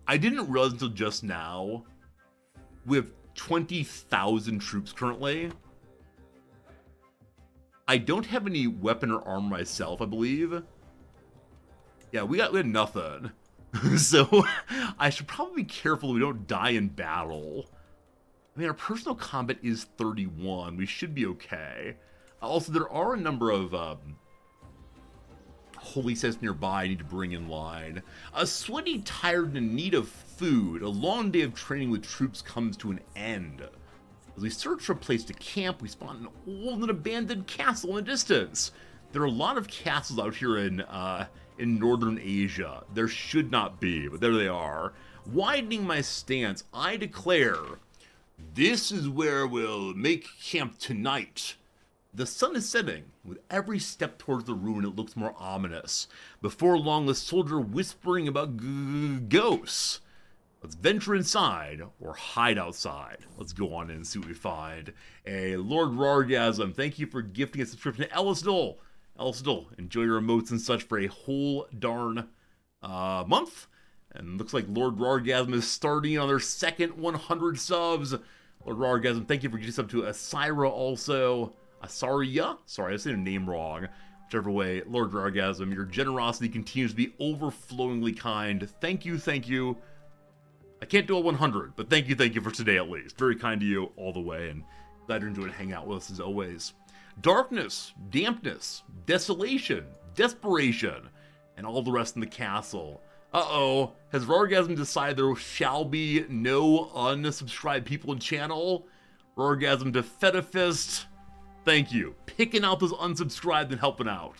Speaker 1: I didn't realize until just now, we have 20,000 troops currently. I don't have any weapon or armor myself, I believe. Yeah, we had nothing. So, I should probably be careful we don't die in battle. I mean, our personal combat is 31. We should be okay. Also, there are a number of holy sites nearby I need to bring in line. A sweaty, tired, and in need of food, a long day of training with troops comes to an end. As we search for a place to camp, we spot an old and abandoned castle in the distance. There are a lot of castles out here in northern Asia. There should not be, but there they are. Widening my stance, I declare, this is where we'll make camp tonight. The sun is setting. With every step towards the ruin, it looks more ominous. Before long, the soldier whispering about ghosts. Let's venture inside, or hide outside. Let's go on in and see what we find. Hey, Lord Rargasm, thank you for gifting a subscription to Ellisdol. Ellisdol, enjoy your emotes and such for a whole darn month. And looks like Lord Rargasm is starting on their second 100 subs. Lord Rargasm, thank you for getting sub to Asira also. Asaria? Sorry, I said your name wrong. Whichever way, Lord Rargasm, your generosity continues to be overflowingly kind. Thank you, thank you. I can't do a 100, but thank you for today at least. Very kind to you all the way, and glad you're enjoying hanging out with us as always. Darkness, dampness, desolation, desperation, and all the rest in the castle. Uh-oh, has Rargasm decided there shall be no unsubscribed people in channel? Rargasm to Fetafist, thank you. Picking out those unsubscribed and helping out.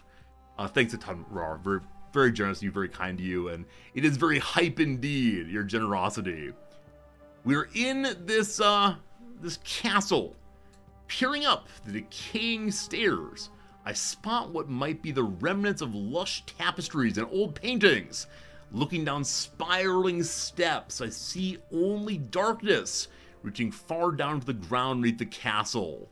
Speaker 1: Thanks a ton, Rar. Very, very generous of you, very kind to you, and it is very hype indeed, your generosity. We're in this, this castle. Peering up the decaying stairs, I spot what might be the remnants of lush tapestries and old paintings. Looking down spiraling steps, I see only darkness, reaching far down to the ground beneath the castle.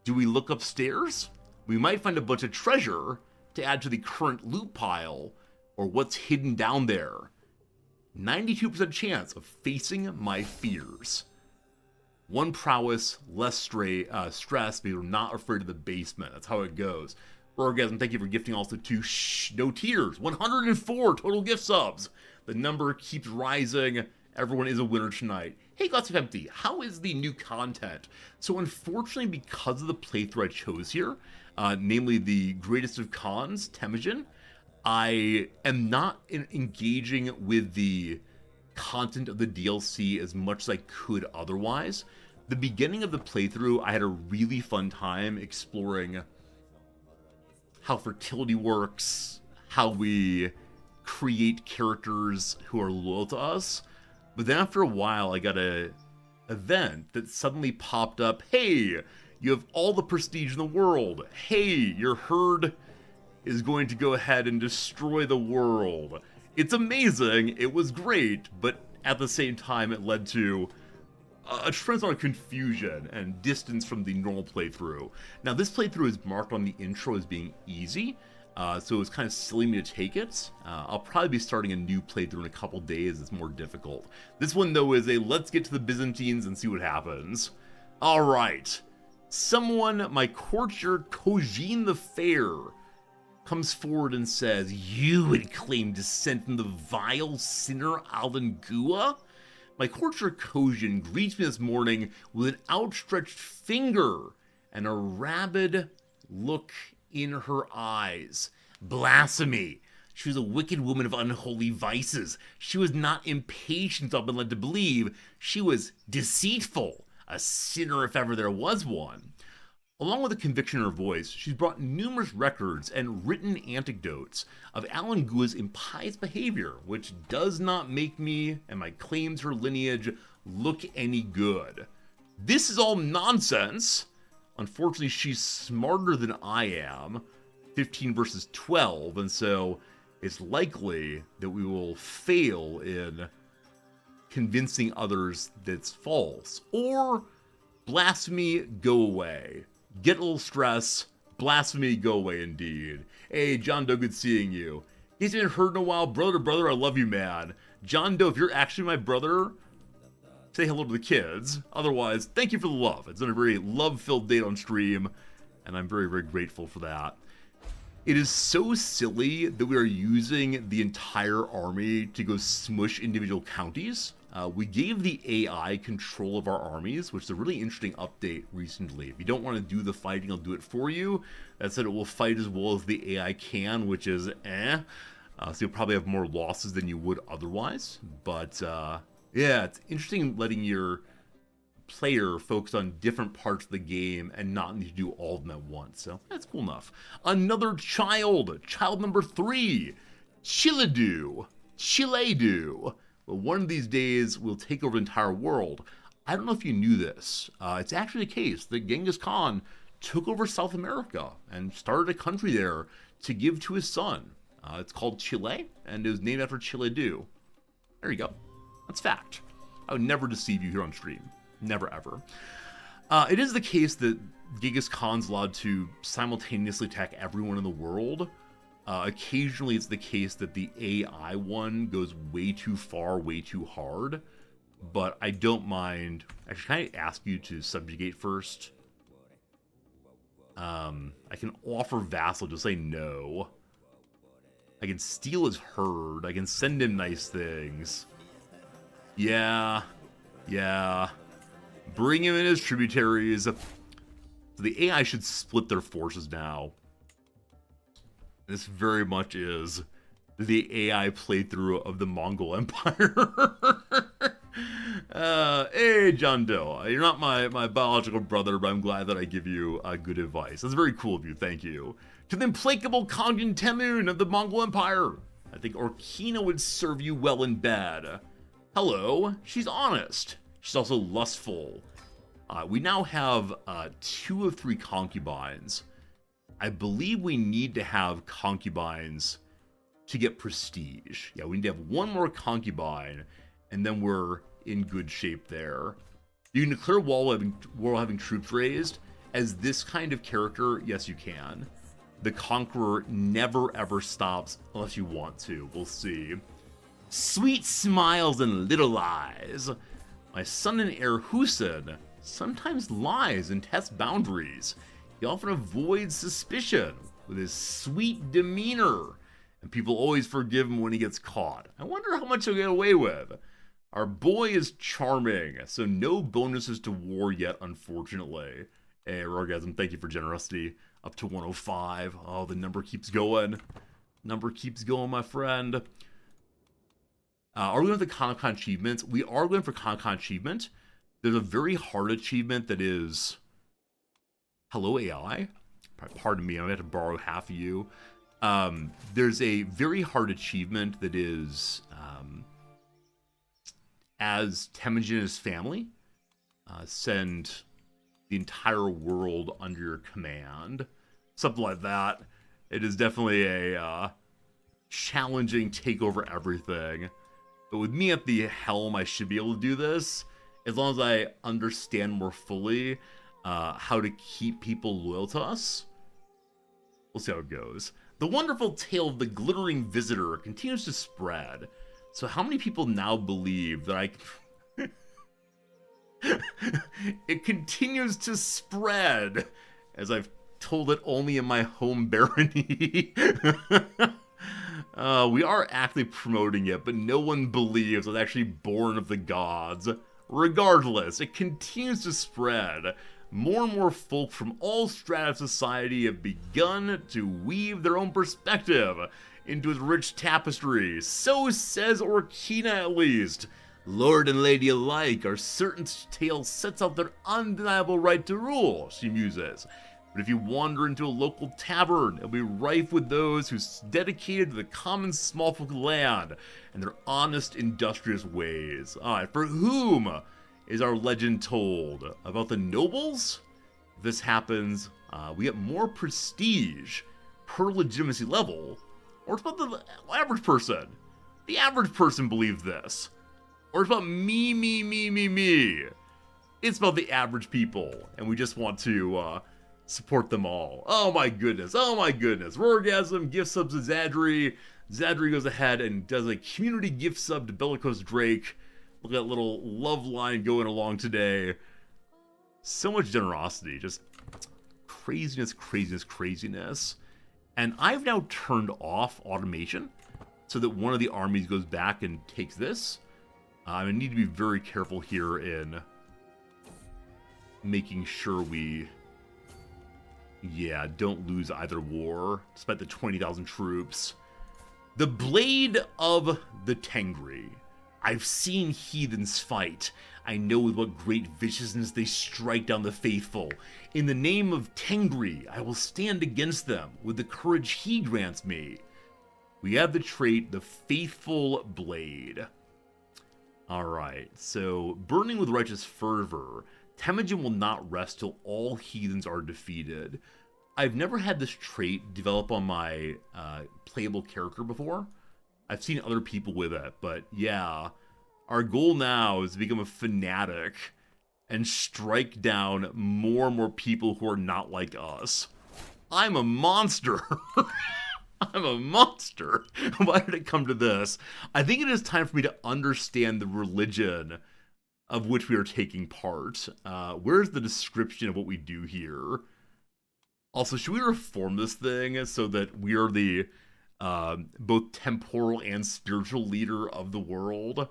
Speaker 1: Do we look upstairs? We might find a bunch of treasure to add to the current loot pile, or what's hidden down there. 92% chance of facing my fears. One prowess, less stress, but you're not afraid of the basement. That's how it goes. Orgasm, thank you for gifting also to No Tears. 104 total gift subs. The number keeps rising. Everyone is a winner tonight. Hey, Glass of Empty, how is the new content? So unfortunately, because of the playthrough I chose here, namely the Greatest of Cons, Temujin, I am not engaging with the content of the DLC as much as I could otherwise. The beginning of the playthrough, I had a really fun time exploring how fertility works, how we create characters who are loyal to us. But then after a while, I got a event that suddenly popped up. Hey, you have all the prestige in the world. Hey, your herd is going to go ahead and destroy the world. It's amazing. It was great, but at the same time, it led to a tremendous amount of confusion and distance from the normal playthrough. Now, this playthrough is marked on the intro as being easy, so it was kind of silly me to take it. I'll probably be starting a new playthrough in a couple days. It's more difficult. This one, though, is a let's get to the Byzantines and see what happens. All right. Someone, my courtier Kojin the Fair, comes forward and says, "You would claim descent from the vile sinner Alangua?" My courtier Kojin greets me this morning with an outstretched finger and a rabid look in her eyes. Blasphemy! She was a wicked woman of unholy vices. She was not impatient, I've been led to believe. She was deceitful, a sinner if ever there was one. Along with the conviction in her voice, she's brought numerous records and written anecdotes of Alangua's impious behavior, which does not make me and my claims to her lineage look any good. This is all nonsense. Unfortunately, she's smarter than I am, 15 versus 12, and so it's likely that we will fail in convincing others that it's false. Or blasphemy, go away. Get a little stress. Blasphemy, go away indeed. Hey, John Doe, good seeing you. He's been heard in a while. Brother to brother, I love you, man. John Doe, if you're actually my brother, say hello to the kids. Otherwise, thank you for the love. It's been a very love-filled date on stream, and I'm very, very grateful for that. It is so silly that we are using the entire army to go smush individual counties. We gave the AI control of our armies, which is a really interesting update recently. If you don't want to do the fighting, I'll do it for you. That said, it will fight as well as the AI can, which is so you'll probably have more losses than you would otherwise. But yeah, it's interesting letting your player focus on different parts of the game and not need to do all of them at once. So that's cool enough. Another child number 3, Chiledu. Well, one of these days we'll take over the entire world. I don't know if you knew this. It's actually the case that Genghis Khan took over South America and started a country there to give to his son. It's called Chile, and it was named after Chiledu. There you go. That's fact. I would never deceive you here on stream. Never, ever. It is the case that Genghis Khan's allowed to simultaneously attack everyone in the world. Occasionally it's the case that the AI one goes way too far, way too hard. But I don't mind. Actually, can I ask you to subjugate first? I can offer vassal, just say no. I can steal his herd. I can send him nice things. Yeah. Bring him in as tributaries. So the AI should split their forces now. This very much is the AI playthrough of the Mongol Empire. Hey, John Doe. You're not my biological brother, but I'm glad that I give you good advice. That's very cool of you. Thank you. To the implacable Kangin Temun of the Mongol Empire. I think Orkina would serve you well in bed. Hello. She's honest. She's also lustful. We now have 2 of 3 concubines. I believe we need to have concubines to get prestige. Yeah, we need to have 1 more concubine, and then we're in good shape there. You can declare war while having troops raised. As this kind of character, yes, you can. The Conqueror never ever stops unless you want to. We'll see. Sweet smiles and little eyes. My son and heir Hussein sometimes lies and tests boundaries. He often avoids suspicion with his sweet demeanor, and people always forgive him when he gets caught. I wonder how much he'll get away with. Our boy is charming, so no bonuses to war yet, unfortunately. Hey, Orgasm, thank you for generosity. Up to 105. Oh, the number keeps going. Number keeps going, my friend. Are we going for the Con achievements? We are going for Con achievement. There's a very hard achievement that is... Hello, AI? Pardon me, I'm going to have to borrow half of you. There's a very hard achievement that is... as Temujin and his family, send the entire world under your command. Something like that. It is definitely a challenging take over everything. But with me at the helm, I should be able to do this, as long as I understand more fully how to keep people loyal to us. We'll see how it goes. The wonderful tale of the glittering visitor continues to spread. So how many people now believe that I... It continues to spread, as I've told it only in my home barony. We are actively promoting it, but no one believes it's actually born of the gods. Regardless, it continues to spread. More and more folk from all strata of society have begun to weave their own perspective into its rich tapestry. So says Orkina, at least. Lord and lady alike, our certain tale sets out their undeniable right to rule, she muses. But if you wander into a local tavern, it'll be rife with those who's dedicated to the common small folk land and their honest, industrious ways. For whom is our legend told? About the nobles? If this happens, we get more prestige per legitimacy level. Or it's about the average person. The average person believes this. Or it's about me. It's about the average people. And we just want to support them all. Oh my goodness. Roorgasm, gift subs to Zadri. Zadri goes ahead and does a community gift sub to Bellicose Drake. Look at that little love line going along today. So much generosity. Just craziness. And I've now turned off automation so that one of the armies goes back and takes this. I need to be very careful here in making sure we, don't lose either war, despite the 20,000 troops. The Blade of the Tengri. I've seen heathens fight. I know with what great viciousness they strike down the faithful. In the name of Tengri, I will stand against them with the courage he grants me. We have the trait, the Faithful Blade. Alright, so burning with righteous fervor, Temujin will not rest till all heathens are defeated. I've never had this trait develop on my playable character before. I've seen other people with it, but yeah, our goal now is to become a fanatic and strike down more and more people who are not like us. I'm a monster. I'm a monster. Why did it come to this? I think it is time for me to understand the religion of which we are taking part. Where's the description of what we do here? Also, should we reform this thing so that we are the both temporal and spiritual leader of the world?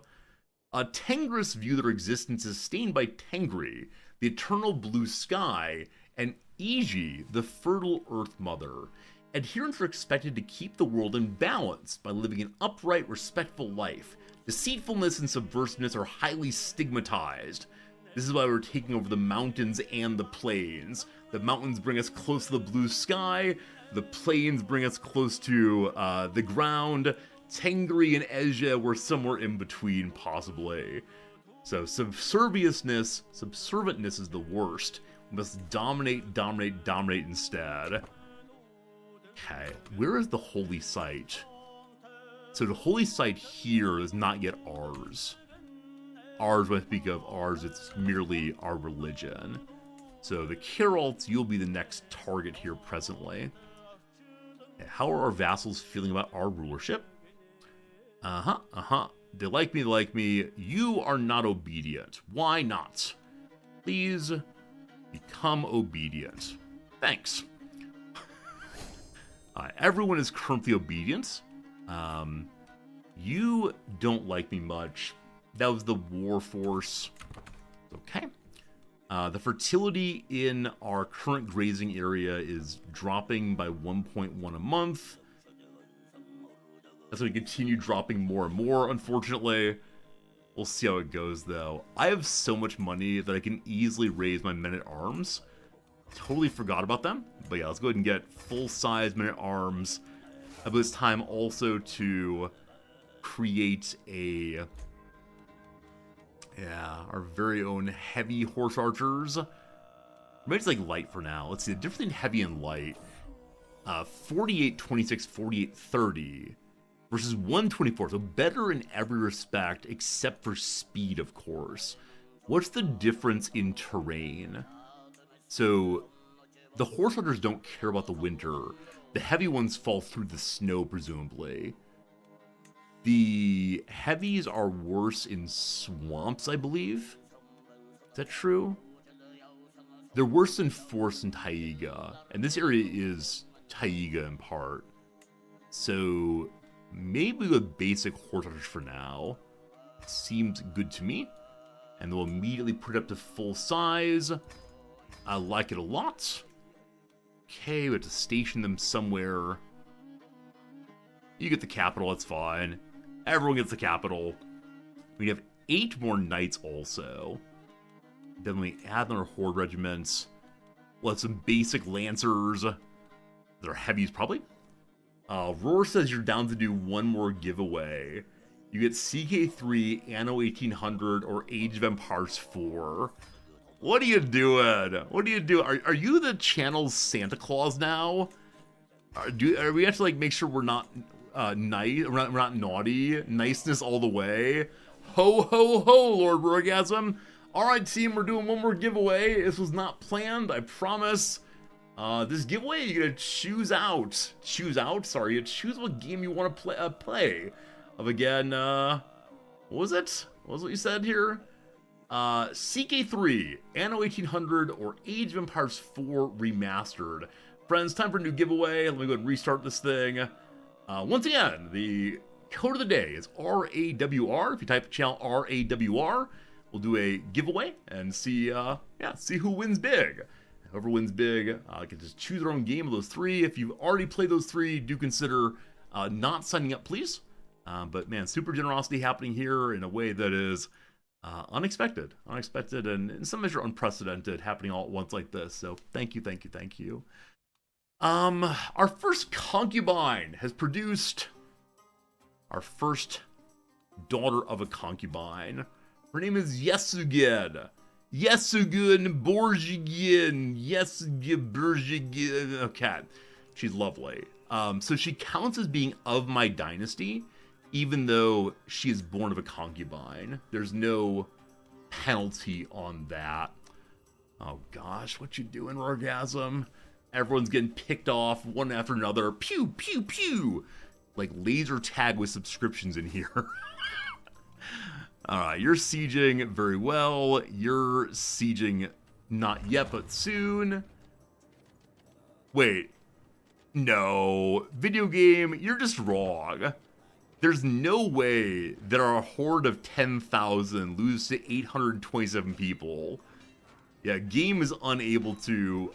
Speaker 1: Tengris view their existence as sustained by Tengri, the eternal blue sky, and Iji, the fertile earth mother. Adherents are expected to keep the world in balance by living an upright, respectful life. Deceitfulness and subversiveness are highly stigmatized. This is why we're taking over the mountains and the plains. The mountains bring us close to the blue sky. The plains bring us close to the ground. Tengri and Ezja were somewhere in between, possibly. So subservientness is the worst. We must dominate instead. Okay, where is the holy site? So the holy site here is not yet ours. Ours, when I speak of ours, it's merely our religion. So the Kiralts, you'll be the next target here presently. Okay, how are our vassals feeling about our rulership? They like me. You are not obedient. Why not? Please become obedient. Thanks. Everyone is currently obedient. You don't like me much. That was the war force. Okay. The fertility in our current grazing area is dropping by 1.1 a month. That's going to continue dropping more and more, unfortunately. We'll see how it goes, though. I have so much money that I can easily raise my men-at-arms. Totally forgot about them. But yeah, let's go ahead and get full-size men-at-arms. I believe it's time also to create a... Yeah, our very own heavy horse archers. Maybe it's like light for now. Let's see, the difference between heavy and light. 48, 26, 48, 30 versus 124. So better in every respect except for speed, of course. What's the difference in terrain? So the horse archers don't care about the winter. The heavy ones fall through the snow, presumably. The heavies are worse in swamps, I believe. Is that true? They're worse in forest and taiga. And this area is taiga in part. So maybe with basic horse archers for now. Seems good to me. And they'll immediately put it up to full size. I like it a lot. Okay, we have to station them somewhere. You get the capital, that's fine. Everyone gets the capital. We have 8 more knights also. Then we add another horde regiments. We'll have some basic lancers. They're heavies, probably. Roar says you're down to do one more giveaway. You get CK3, Anno 1800, or Age of Empires 4. What are you doing? What do you do? Are you the channel's Santa Claus now? Are we have to like make sure we're not nice, we're not naughty? Niceness all the way. Ho ho ho, Lord Roorgasm. All right, team, we're doing one more giveaway. This was not planned, I promise. This giveaway, you're gonna choose out. Sorry, you choose what game you want to play. Of again, what was it? What was what you said here? CK3, Anno 1800, or Age of Empires 4 Remastered. Friends, time for a new giveaway. Let me go ahead and restart this thing. Once again, the code of the day is RAWR. If you type the channel RAWR, we'll do a giveaway and see who wins big. Whoever wins big can just choose their own game of those 3. If you've already played those 3, do consider not signing up, please. But man, super generosity happening here in a way that is unexpected, and in some measure unprecedented, happening all at once like this. So thank you. Our first concubine has produced our first daughter of a concubine. Her name is Yesugen. Borjigin. Okay, she's lovely. So she counts as being of my dynasty, even though she is born of a concubine. There's no penalty on that. Oh gosh, what you doing, Orgasm? Everyone's getting picked off one after another. Pew, pew, pew. Like laser tag with subscriptions in here. Alright, you're sieging very well. You're sieging not yet, but soon. Wait. No. Video game, you're just wrong. There's no way that our horde of 10,000 loses to 827 people. Yeah, game is unable to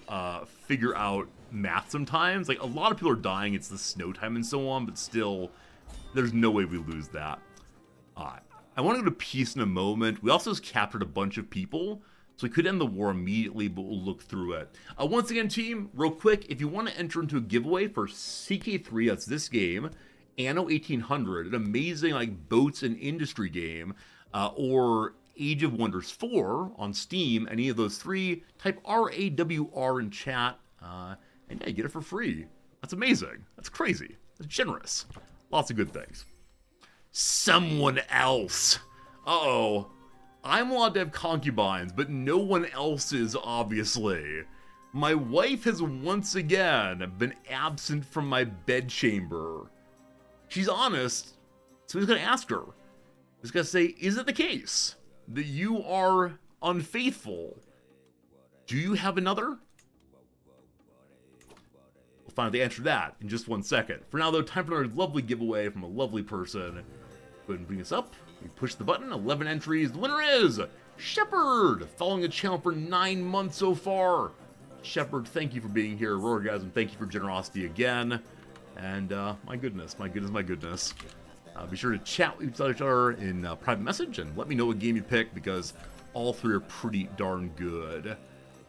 Speaker 1: figure out math sometimes. Like, a lot of people are dying, it's the snow time and so on, but still, there's no way we lose that. I want to go to peace in a moment. We also just captured a bunch of people, so we could end the war immediately, but we'll look through it. Once again, team, real quick, if you want to enter into a giveaway for CK3, that's this game, Anno 1800, an amazing like boats and industry game, or Age of Wonders 4 on Steam, any of those 3, type RAWR in chat, and yeah, you get it for free. That's amazing. That's crazy. That's generous. Lots of good things. Someone else. Uh-oh. I'm allowed to have concubines, but no one else is, obviously. My wife has once again been absent from my bedchamber. She's honest, so he's gonna ask her. He's gonna say, is it the case that you are unfaithful? Do you have another? We'll find out the answer to that in just 1 second. For now, though, time for another lovely giveaway from a lovely person. Go ahead and bring this up. We push the button, 11 entries. The winner is Shepard, following the channel for 9 months so far. Shepard, thank you for being here. Rorgasm, thank you for generosity again. And my goodness. Be sure to chat with each other in private message and let me know what game you pick, because all three are pretty darn good.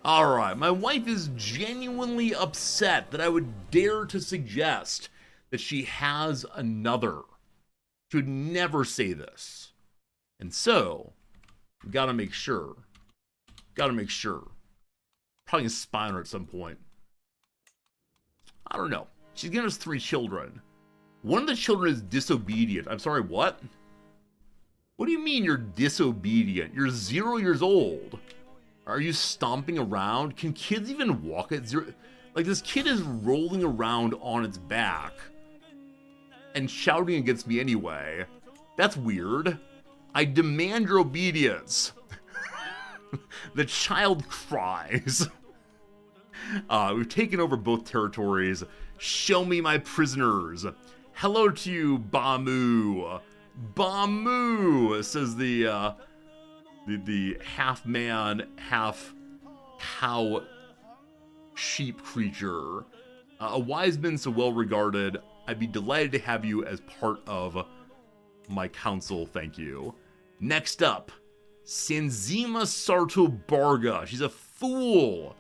Speaker 1: Alright, my wife is genuinely upset that I would dare to suggest that she has another. She would never say this. And so, gotta make sure. Probably gonna spy on her at some point. I don't know. She's given us 3 children. One of the children is disobedient. I'm sorry, what? What do you mean you're disobedient? You're 0 years old. Are you stomping around? Can kids even walk at 0? Like, this kid is rolling around on its back and shouting against me anyway. That's weird. I demand your obedience. The child cries. We've taken over both territories. Show me my prisoners. Hello to you, Bamu. Bamu, says the half man, half cow sheep creature. A wise man so well regarded. I'd be delighted to have you as part of my council, thank you. Next up, Sanzima Sartobarga. She's a fool.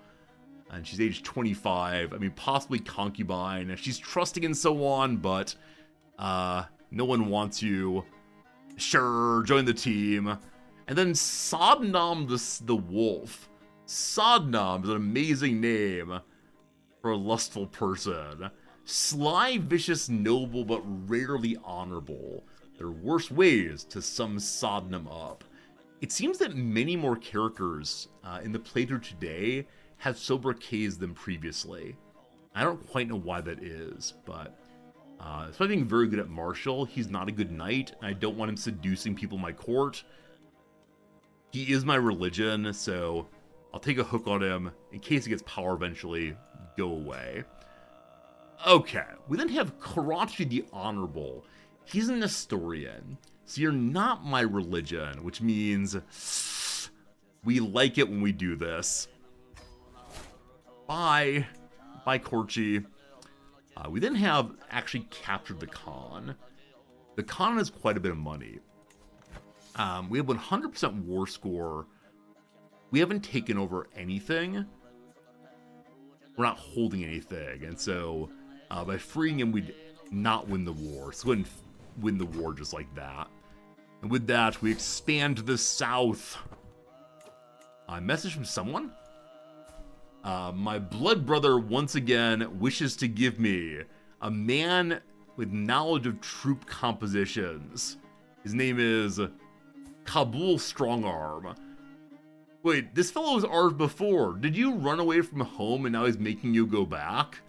Speaker 1: And she's age 25. I mean, possibly concubine. She's trusting and so on, but no one wants you. Sure, join the team. And then Sodnom the wolf. Sodnom is an amazing name for a lustful person. Sly, vicious, noble, but rarely honorable. There are worse ways to sum Sodnom up. It seems that many more characters in the playthrough today have sobriquets than previously. I don't quite know why that is, but despite being very good at martial, he's not a good knight, and I don't want him seducing people in my court. He is my religion, so I'll take a hook on him in case he gets power eventually. Go away. Okay, we then have Karachi the Honorable. He's an Nestorian, so you're not my religion, which means we like it when we do this. Bye, Korchi. We then have actually captured the Khan. The Khan has quite a bit of money. We have 100% war score. We haven't taken over anything. We're not holding anything, and so by freeing him, we'd not win the war. So we wouldn't win the war just like that. And with that, we expand to the south. A message from someone? My blood brother once again wishes to give me a man with knowledge of troop compositions. His name is Kabul Strongarm. Wait, this fellow was ours before. Did you run away from home and now he's making you go back?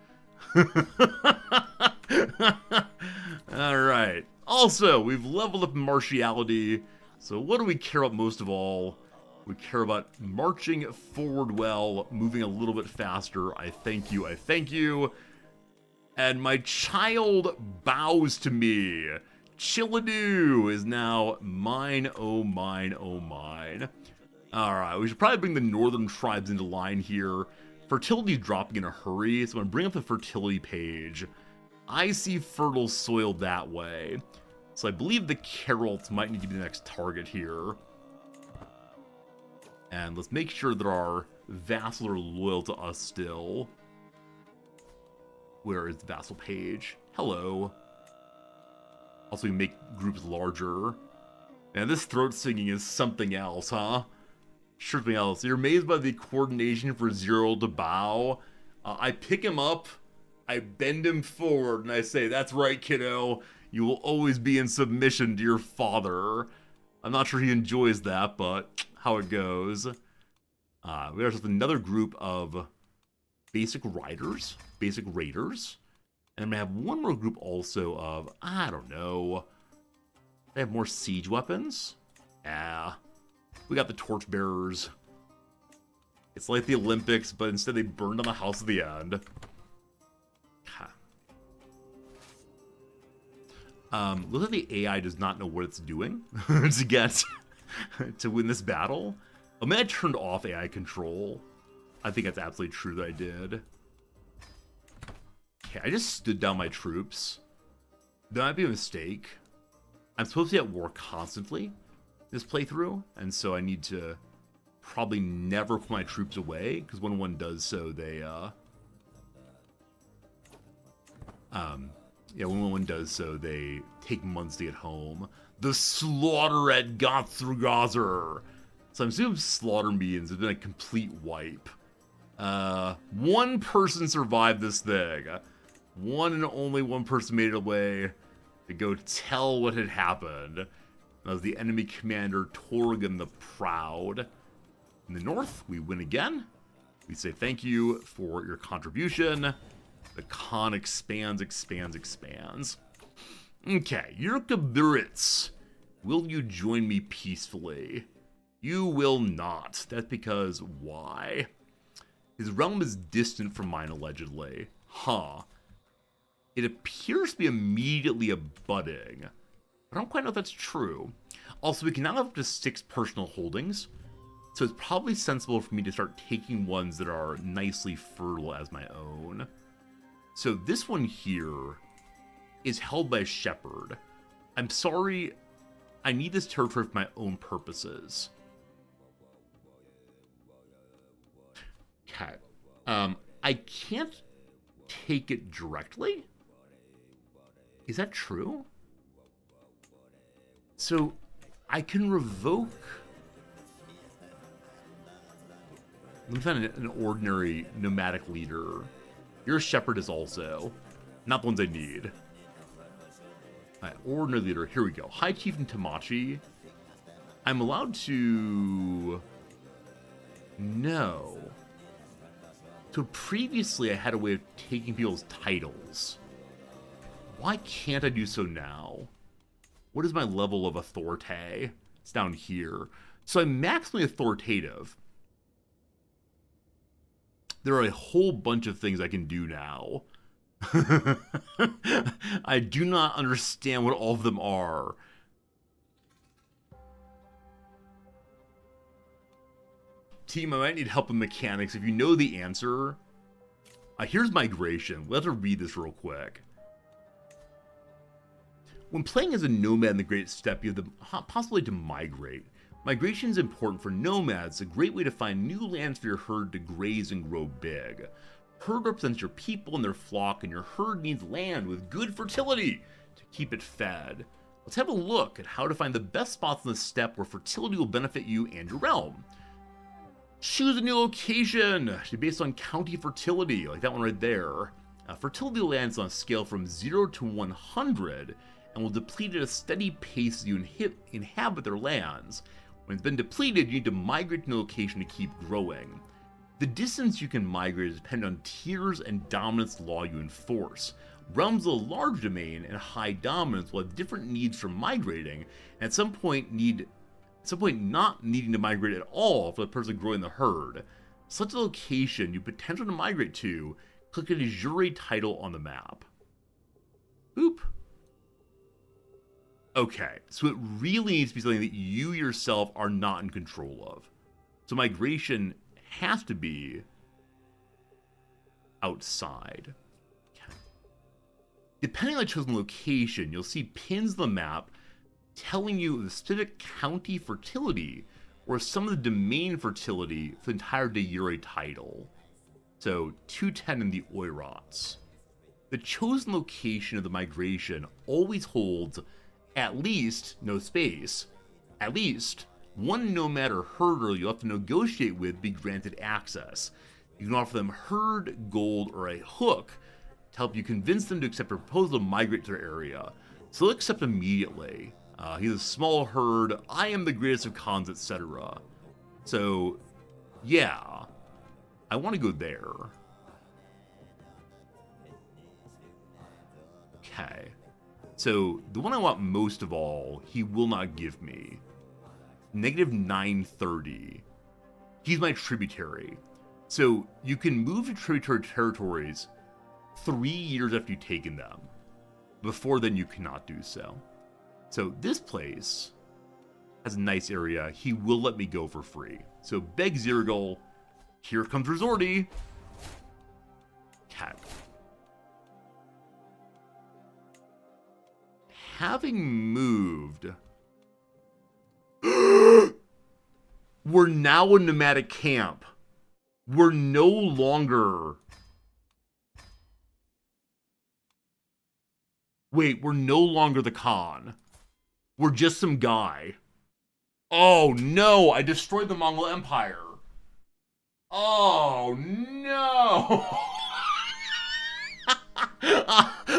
Speaker 1: Alright. Also, we've leveled up martiality. So what do we care about most of all? We care about marching forward well, moving a little bit faster. I thank you. And my child bows to me. Chilladoo is now mine, oh mine, oh mine. Alright, we should probably bring the northern tribes into line here. Fertility's dropping in a hurry, so I'm going to bring up the fertility page. I see fertile soil that way. So I believe the Carolts might need to be the next target here. And let's make sure that our vassals are loyal to us still. Where is the vassal page? Hello. Also, we make groups larger. And this throat singing is something else, huh? Something else. You're amazed by the coordination for Zero to bow. I pick him up, I bend him forward, and I say, "That's right, kiddo. You will always be in submission to your father." I'm not sure he enjoys that, but how it goes. We have another group of basic riders, basic raiders. And I'm going to have one more group also of, I don't know. They have more siege weapons. Yeah. We got the torchbearers. It's like the Olympics, but instead they burned down the house at the end. Looks like the AI does not know what it's doing to get to win this battle. I mean, I turned off AI control. I think that's absolutely true that I did. Okay, I just stood down my troops. That might be a mistake. I'm supposed to be at war constantly this playthrough, and so I need to probably never put my troops away, because when one does so, they, yeah, when one does so, they take months to get home. The slaughter at Gothrgazer! So I'm assuming slaughter means it's been a complete wipe. One person survived this thing. One and only one person made it away to go tell what had happened. That was the enemy commander, Torgan the Proud. In the north, we win again. We say thank you for your contribution. The Khan expands, expands, expands. Okay, Yurkaburitz. Will you join me peacefully? You will not. That's because why? His realm is distant from mine, allegedly. Huh. It appears to be immediately abutting. I don't quite know if that's true. Also, we can now have up to 6 personal holdings. So it's probably sensible for me to start taking ones that are nicely fertile as my own. So this one here is held by a shepherd. I'm sorry, I need this territory for my own purposes. Okay. I can't take it directly? Is that true? So I can revoke... Let me find an ordinary nomadic leader. Your shepherd is also. Not the ones I need. Alright, ordinary leader. Here we go. High Chieftain Tamachi. I'm allowed to... No. So previously I had a way of taking people's titles. Why can't I do so now? What is my level of authority? It's down here. So I'm maximally authoritative. There are a whole bunch of things I can do now. I do not understand what all of them are. Team, I might need help with mechanics. If you know the answer, here's migration. We'll have to read this real quick. When playing as a nomad in the Great Steppe, you have the possibility to migrate. Migration is important for nomads, a great way to find new lands for your herd to graze and grow big. Herd represents your people and their flock, and your herd needs land with good fertility to keep it fed. Let's have a look at how to find the best spots in the steppe where fertility will benefit you and your realm. Choose a new location based on county fertility, like that one right there. Fertility lands on a scale from 0 to 100 and will deplete at a steady pace as you inhabit their lands. When it's been depleted, you need to migrate to a location to keep growing. The distance you can migrate is dependent on tiers and dominance law you enforce. Realms with a large domain and high dominance will have different needs for migrating, and at some point not needing to migrate at all for the person growing the herd. Such a location you potential to migrate to, click a de jure title on the map. Boop. Okay, so it really needs to be something that you yourself are not in control of. So migration has to be outside. Okay. Depending on the chosen location, you'll see pins on the map telling you the specific county fertility or some of the domain fertility for the entire de jure title. So 210 in the Oirots. The chosen location of the migration always holds at least, no space, at least one nomad or herder you'll have to negotiate with be granted access. You can offer them herd, gold, or a hook to help you convince them to accept a proposal to migrate to their area. So they'll accept immediately. He's a small herd, I am the greatest of Khans, etc. So, yeah, I want to go there. Okay. So, the one I want most of all, he will not give me. Negative 930. He's my tributary. So, you can move to tributary territories 3 years after you've taken them. Before then, you cannot do so. So this place has a nice area. He will let me go for free. So beg Zirgal, here comes Resorty. Cat. Having moved, we're now a nomadic camp. We're no longer... Wait, we're no longer the Khan. We're just some guy. Oh no, I destroyed the Mongol Empire. Oh no.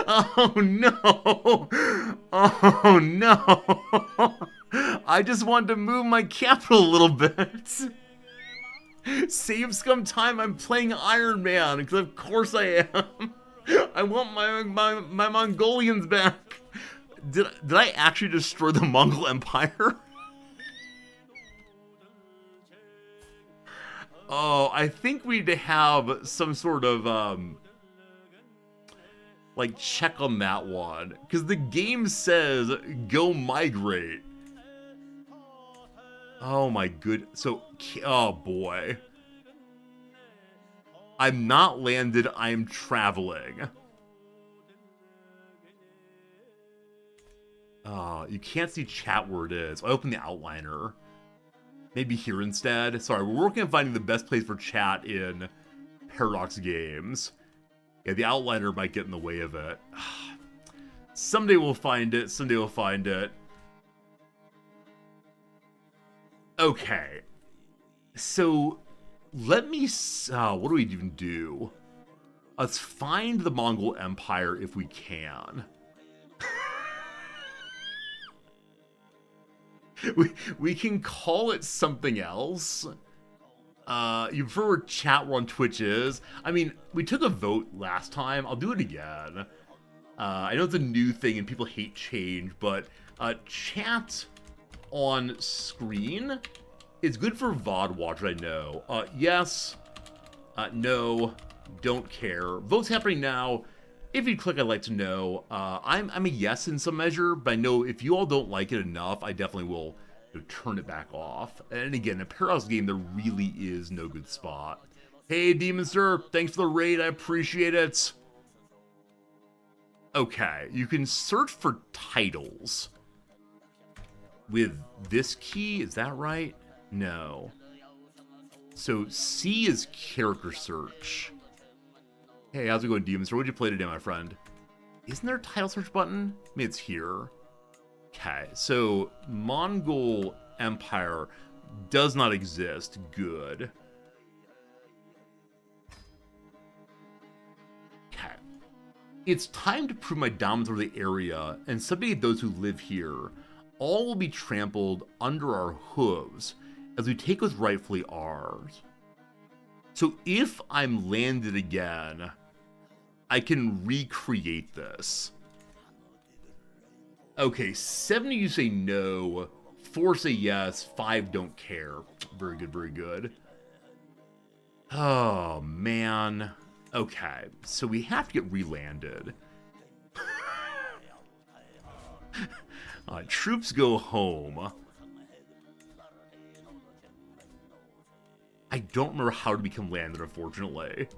Speaker 1: Oh no. Oh no. I just wanted to move my capital a little bit. Save scum time, I'm playing Iron Man, because of course I am. I want my Mongolians back. Did I actually destroy the Mongol Empire? Oh, I think we need to have some sort of, like, check on that one. Because the game says, go migrate. Oh my good, so, oh boy. I'm not landed, I'm traveling. You can't see chat where it is. I open the outliner. Maybe here instead. Sorry, we're working on finding the best place for chat in Paradox Games. Yeah, the outliner might get in the way of it. Someday we'll find it. Someday we'll find it. Okay. So, let me... what do we even do? Let's find the Mongol Empire if we can. we can call it something else. You prefer where chat on Twitch is? I mean, we took a vote last time. I'll do it again. I know it's a new thing and people hate change, but chat on screen is good for VOD watchers, I know. Yes. No. Don't care. Votes happening now. If you click, I'd like to know. I'm a yes in some measure, but I know if you all don't like it enough, I definitely will turn it back off. And again, a Paradox game, there really is no good spot. Hey, Demon Sir, thanks for the raid. I appreciate it. Okay, you can search for titles with this key. Is that right? No. So C is character search. Hey, how's it going, Demon Sir? What'd you play today, my friend? Isn't there a title search button? Maybe it's here. Okay, so Mongol Empire does not exist. Good. Okay. It's time to prove my dominance over the area and subjugate those who live here. All will be trampled under our hooves as we take what's rightfully ours. So if I'm landed again, I can recreate this. Okay, 7 of you say no, 4 say yes, 5 don't care. Very good, very good. Oh, man. Okay, so we have to get re-landed. Troops go home. I don't remember how to become landed, unfortunately.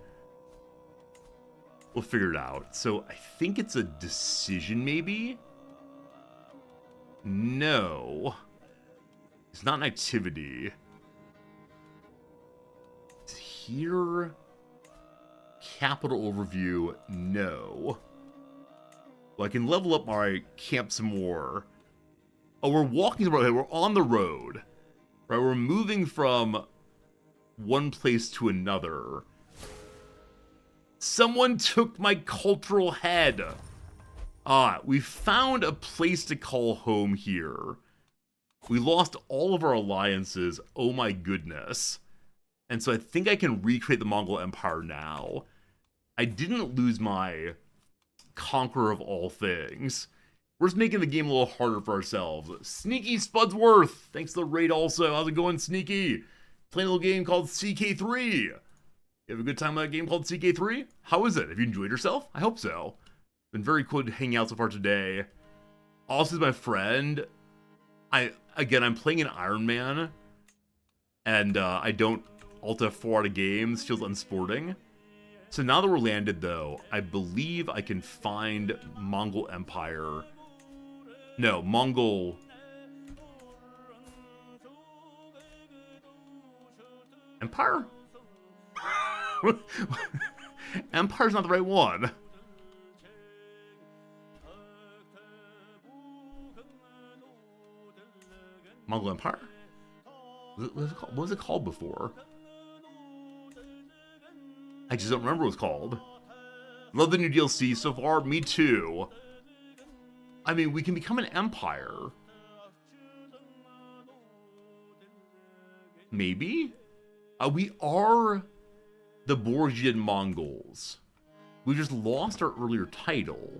Speaker 1: We'll figure it out. So I think it's a decision, maybe? No. It's not an activity. It's here. Capital overview. No. Well, I can level up my camp some more. Oh, we're walking the road. We're on the road. Right, we're moving from one place to another. Someone took my cultural head. We found a place to call home here. We lost all of our alliances. Oh my goodness. And so I think I can recreate the Mongol Empire now. I didn't lose my conqueror of all things. We're just making the game a little harder for ourselves. Sneaky Spudsworth, thanks for the raid also. How's it going, Sneaky? Playing a little game called CK3. You have a good time with that game called CK3? How is it? Have you enjoyed yourself? I hope so. Been very cool hanging out so far today. Also, my friend. I'm playing an Iron Man, and I don't alt F4 out of games. Feels unsporting. So now that we're landed, though, I believe I can find Mongol Empire. No, Mongol. Empire? Empire's not the right one. Mongol Empire? What was it called before? I just don't remember what it was called. Love the new DLC so far. Me too. I mean, we can become an empire. Maybe? We are the Borgian Mongols. We just lost our earlier title.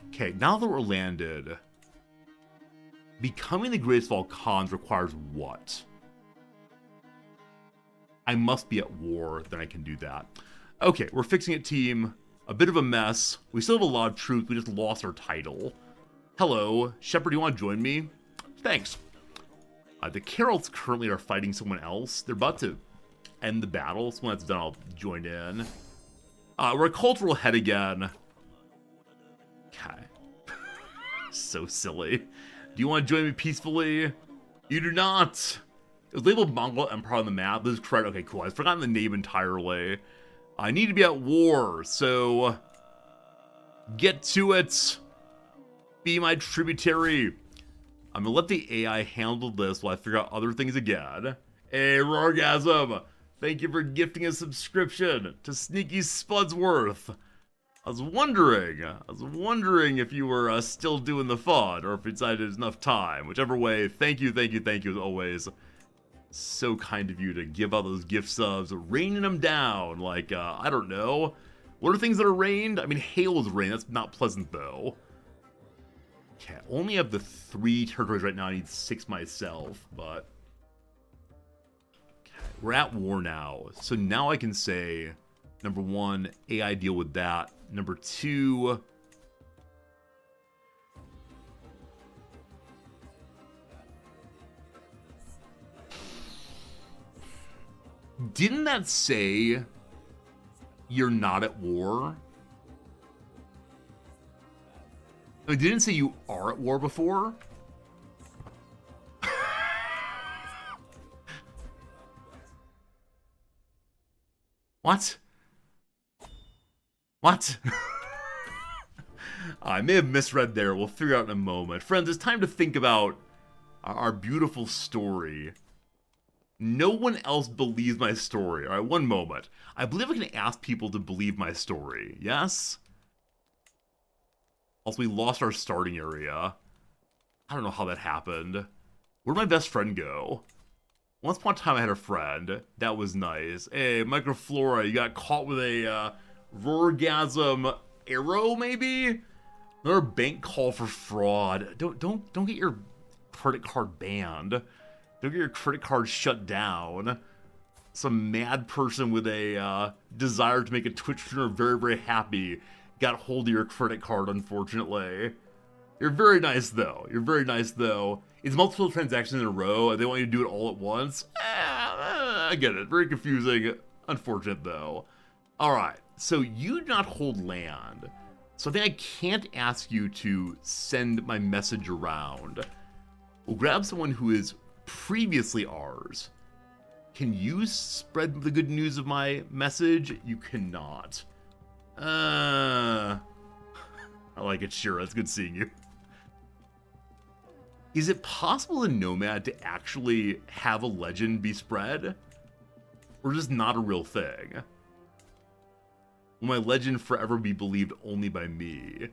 Speaker 1: Okay, now that we're landed, becoming the greatest of all Khans requires what? I must be at war, then I can do that. Okay, we're fixing it, team. A bit of a mess. We still have a lot of troops. We just lost our title. Hello, Shepard, do you want to join me? Thanks. The Carol's currently are fighting someone else. They're about to end the battle, so when that's done, I'll join in. We're a cultural head again. Okay. So silly. Do you want to join me peacefully? You do not. It was labeled Mongol Empire on the map. This is correct. Okay, cool. I've forgotten the name entirely. I need to be at war, so get to it. Be my tributary. I'm gonna let the AI handle this while I figure out other things again. Hey, Rorgasm! Thank you for gifting a subscription to Sneaky Spudsworth. I was wondering if you were still doing the fun, or if you decided there's enough time. Whichever way, thank you as always. So kind of you to give out those gift subs, raining them down, like, I don't know. What are things that are rained? I mean, hail is rain, that's not pleasant though. Okay, I only have the 3 territories right now, I need 6 myself, but... Okay, we're at war now, so now I can say, number 1, AI deal with that. Number 2... Didn't that say you're not at war? It didn't say you are at war before? What? What? I may have misread there. We'll figure out in a moment. Friends, it's time to think about our beautiful story. No one else believes my story. All right, one moment. I believe I can ask people to believe my story. Yes? Also, we lost our starting area. I don't know how that happened. Where'd my best friend go? Once upon a time, I had a friend. That was nice. Hey, Microflora, you got caught with a Rorgasm arrow, maybe? Another bank call for fraud. Don't get your credit card banned. Don't get your credit card shut down. Some mad person with a desire to make a Twitch streamer very, very happy got hold of your credit card, unfortunately. You're very nice, though. You're very nice, though. It's multiple transactions in a row, and they want you to do it all at once. I get it. Very confusing. Unfortunate, though. Alright, so you do not hold land. So I think I can't ask you to send my message around. We'll grab someone who is previously ours. Can you spread the good news of my message? You cannot. I like it, Shira. It's good seeing you. Is it possible in Nomad to actually have a legend be spread? Or just not a real thing? Will my legend forever be believed only by me?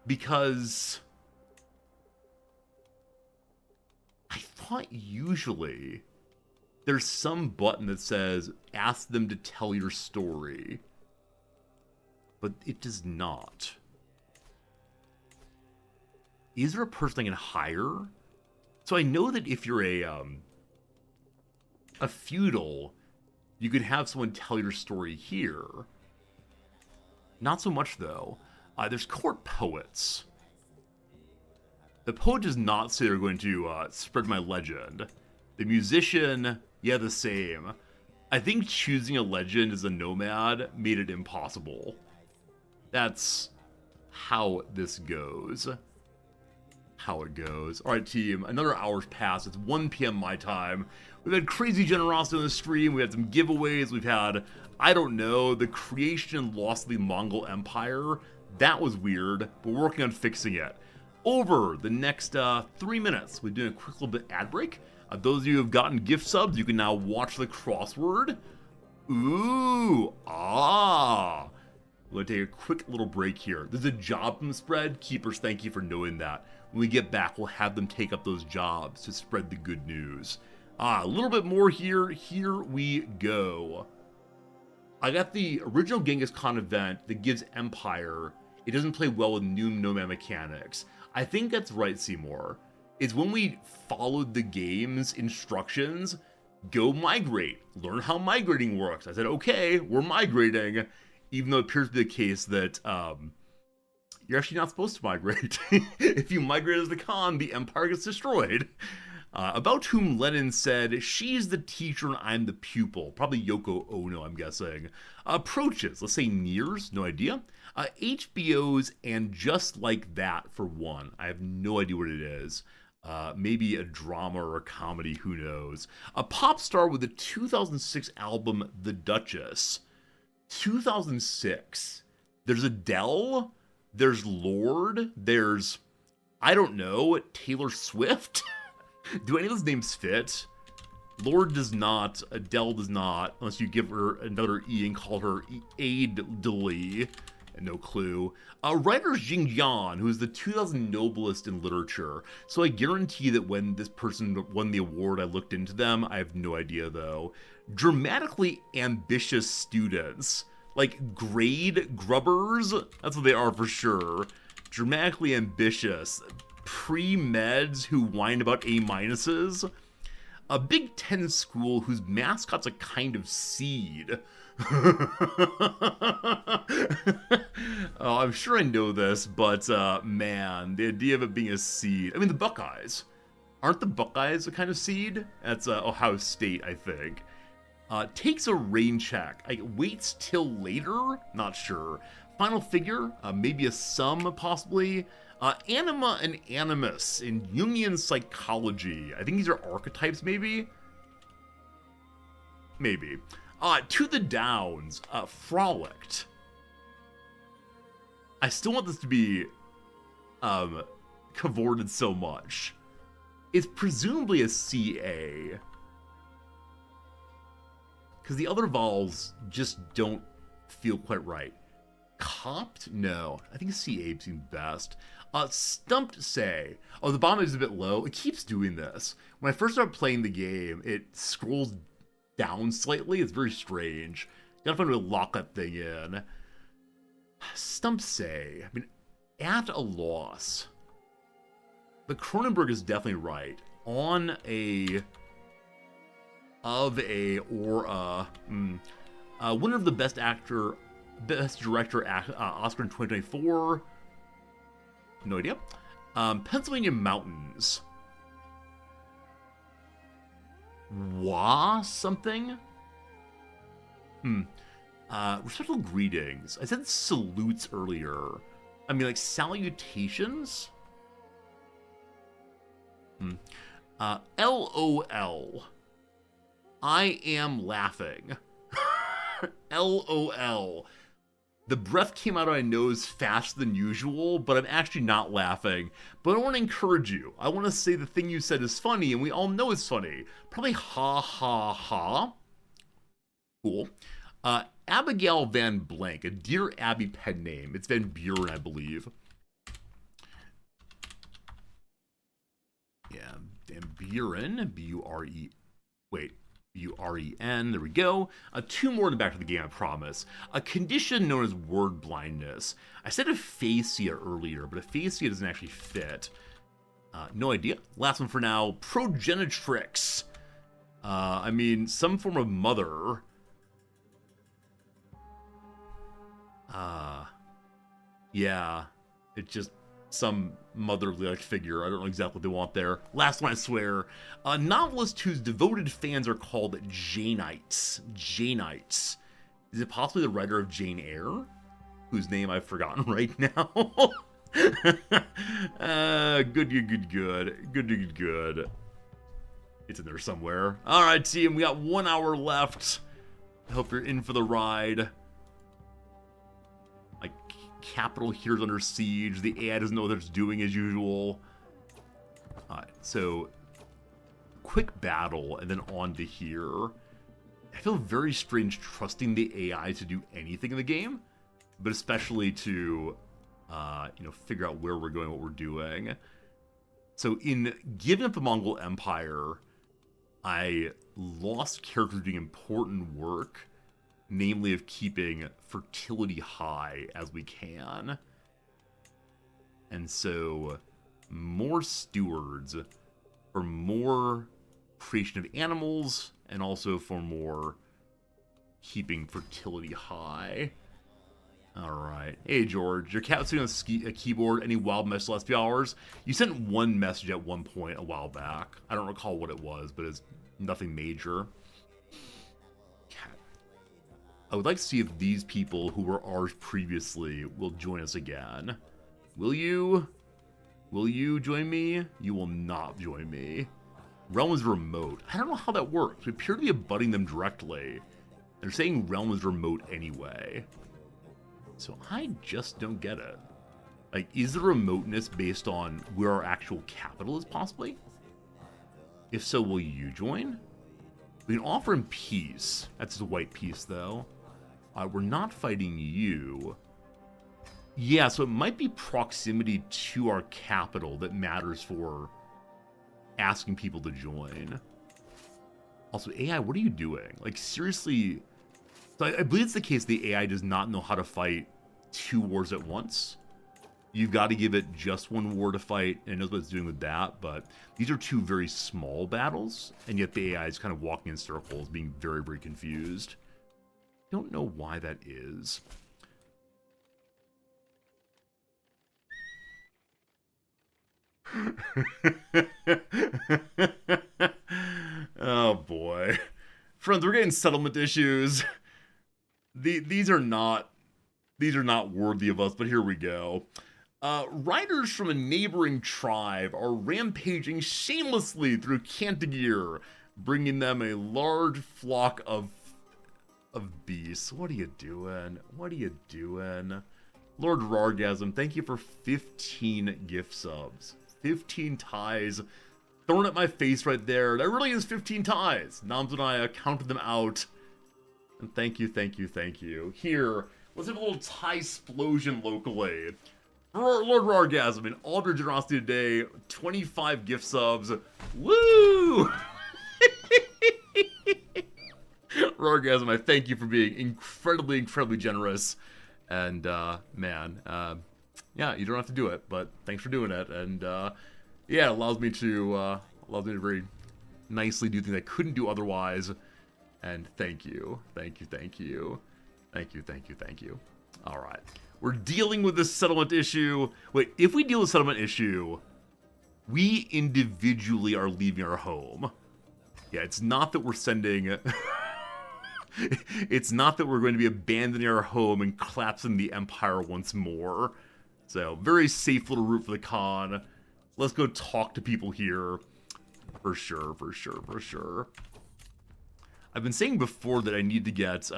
Speaker 1: Because I thought usually there's some button that says, ask them to tell your story. But it does not. Is there a person I can hire? So I know that if you're a feudal, you could have someone tell your story here. Not so much, though. There's court poets. The poet does not say they're going to spread my legend. The musician, yeah, the same. I think choosing a legend as a nomad made it impossible. That's how this goes. How it goes. Alright, team, another hour's passed. It's 1 p.m. my time. We've had crazy generosity on the stream. We had some giveaways. We've had, I don't know, the creation and loss of the Mongol Empire. That was weird, but we're working on fixing it. Over the next 3 minutes, we're doing a quick little bit ad break. Those of you who have gotten gift subs, you can now watch the crossword. Ooh, ah. We're going to take a quick little break here. There's a job from the spread. Keepers, thank you for knowing that. When we get back, we'll have them take up those jobs to spread the good news. A little bit more here. Here we go. I got the original Genghis Khan event that gives Empire. It doesn't play well with new nomad mechanics. I think that's right, Seymour. It's when we followed the game's instructions, go migrate, learn how migrating works. I said, okay, we're migrating, even though it appears to be the case that you're actually not supposed to migrate. If you migrate as the Khan, the Empire gets destroyed. About whom Lenin said, she's the teacher and I'm the pupil. Probably Yoko Ono, I'm guessing. Approaches, let's say nears, no idea. HBO's and Just Like That for one. I have no idea what it is. Maybe a drama or a comedy, who knows. A pop star with the 2006 album The Duchess. 2006. There's Adele. There's Lorde. There's, I don't know, Taylor Swift? Do any of those names fit? Lorde does not. Adele does not. Unless you give her another E and call her Aidely. No clue. Writer Jing Yan, who is the 2000 Nobelist in literature. So I guarantee that when this person won the award, I looked into them. I have no idea, though. Dramatically ambitious students. Like grade grubbers? That's what they are for sure. Dramatically ambitious. Pre-meds who whine about A-minuses. A Big Ten school whose mascot's a kind of seed. Oh, I'm sure I know this, but man, the idea of it being a seed. I mean, the Buckeyes. Aren't the Buckeyes a kind of seed? That's Ohio State, I think. Takes a rain check. Waits till later? Not sure. Final figure? Maybe a sum, possibly. Anima and animus in Jungian psychology. I think these are archetypes, maybe? Maybe. To the Downs. Frolicked. I still want this to be cavorted so much. It's presumably a CA. Because the other vowels just don't feel quite right. Copped? No. I think CA seems best. Stumped say. Oh, the bottom is a bit low. It keeps doing this. When I first started playing the game, it scrolls down slightly. It's very strange. Gotta find a way to lock that thing in. Stumped say. I mean, at a loss. But Cronenberg is definitely right. On a... Of a... Or a... winner of the Best Actor... Best Director Oscar in 2024. No idea. Pennsylvania Mountains. Something? Respectful greetings. I said salutes earlier. I mean, like, salutations? LOL. I am laughing. LOL. The breath came out of my nose faster than usual, but I'm actually not laughing. But I want to encourage you. I want to say the thing you said is funny, and we all know it's funny. Probably ha ha ha. Cool. Abigail Van Blank, a Dear Abby pen name. It's Van Buren, I believe. Yeah, Van Buren, B-U-R-E. Wait. U-R-E-N, there we go. Two more in the back of the game, I promise. A condition known as word blindness. I said aphasia earlier, but aphasia doesn't actually fit. No idea. Last one for now. Progenitrix. I mean, some form of mother. Yeah, it's just some motherly-like figure. I don't know exactly what they want there. Last one, I swear. A novelist whose devoted fans are called Janeites. Janeites. Is it possibly the writer of Jane Eyre? Whose name I've forgotten right now. Good. It's in there somewhere. Alright, team, we got 1 hour left. I hope you're in for the ride. My capital here is under siege. The AI doesn't know what it's doing as usual. Alright, so quick battle and then on to here. I feel very strange trusting the AI to do anything in the game, but especially to, figure out where we're going, what we're doing. So in giving up the Mongol Empire, I lost characters doing important work, namely of keeping fertility high as we can. And so more stewards for more creation of animals and also for more keeping fertility high. Alright. Hey, George. Your cat's sitting on a keyboard. Any wild message the last few hours? You sent one message at one point a while back. I don't recall what it was, but it's nothing major. Cat. I would like to see if these people who were ours previously will join us again. Will you? Will you join me? You will not join me. Realm is remote. I don't know how that works. We appear to be abutting them directly. They're saying Realm is remote anyway. So I just don't get it. Like, is the remoteness based on where our actual capital is, possibly? If so, will you join? We can offer him peace. That's just a white peace, though. We're not fighting you. Yeah, so it might be proximity to our capital that matters for asking people to join. Also, AI, what are you doing? Like, seriously... So I believe it's the case the AI does not know how to fight 2 wars at once. You've got to give it just 1 war to fight, and it knows what it's doing with that, but these are 2 very small battles, and yet the AI is kind of walking in circles, being very, very confused. Don't know why that is. Oh boy. Friends, we're getting settlement issues. These are not worthy of us, but here we go. Riders from a neighboring tribe are rampaging shamelessly through Cantagir, bringing them a large flock of beasts. What are you doing? What are you doing? Lord Rargasm, thank you for 15 gift subs. 15 ties thrown at my face right there. That really is 15 ties. Noms and I counted them out. And thank you. Here, let's have a little tie explosion locally. For Lord Rargasm, in all of your generosity today, 25 gift subs. Woo! Rargasm, I thank you for being incredibly, incredibly generous. And, yeah, you don't have to do it, but thanks for doing it. And, yeah, it allows me to very nicely do things I couldn't do otherwise. And thank you. All right. We're dealing with this settlement issue. Wait, if we deal with settlement issue, we individually are leaving our home. Yeah, it's not that we're sending... It's not that we're going to be abandoning our home and collapsing the empire once more. So, very safe little route for the con. Let's go talk to people here. For sure. I've been saying before that I need to get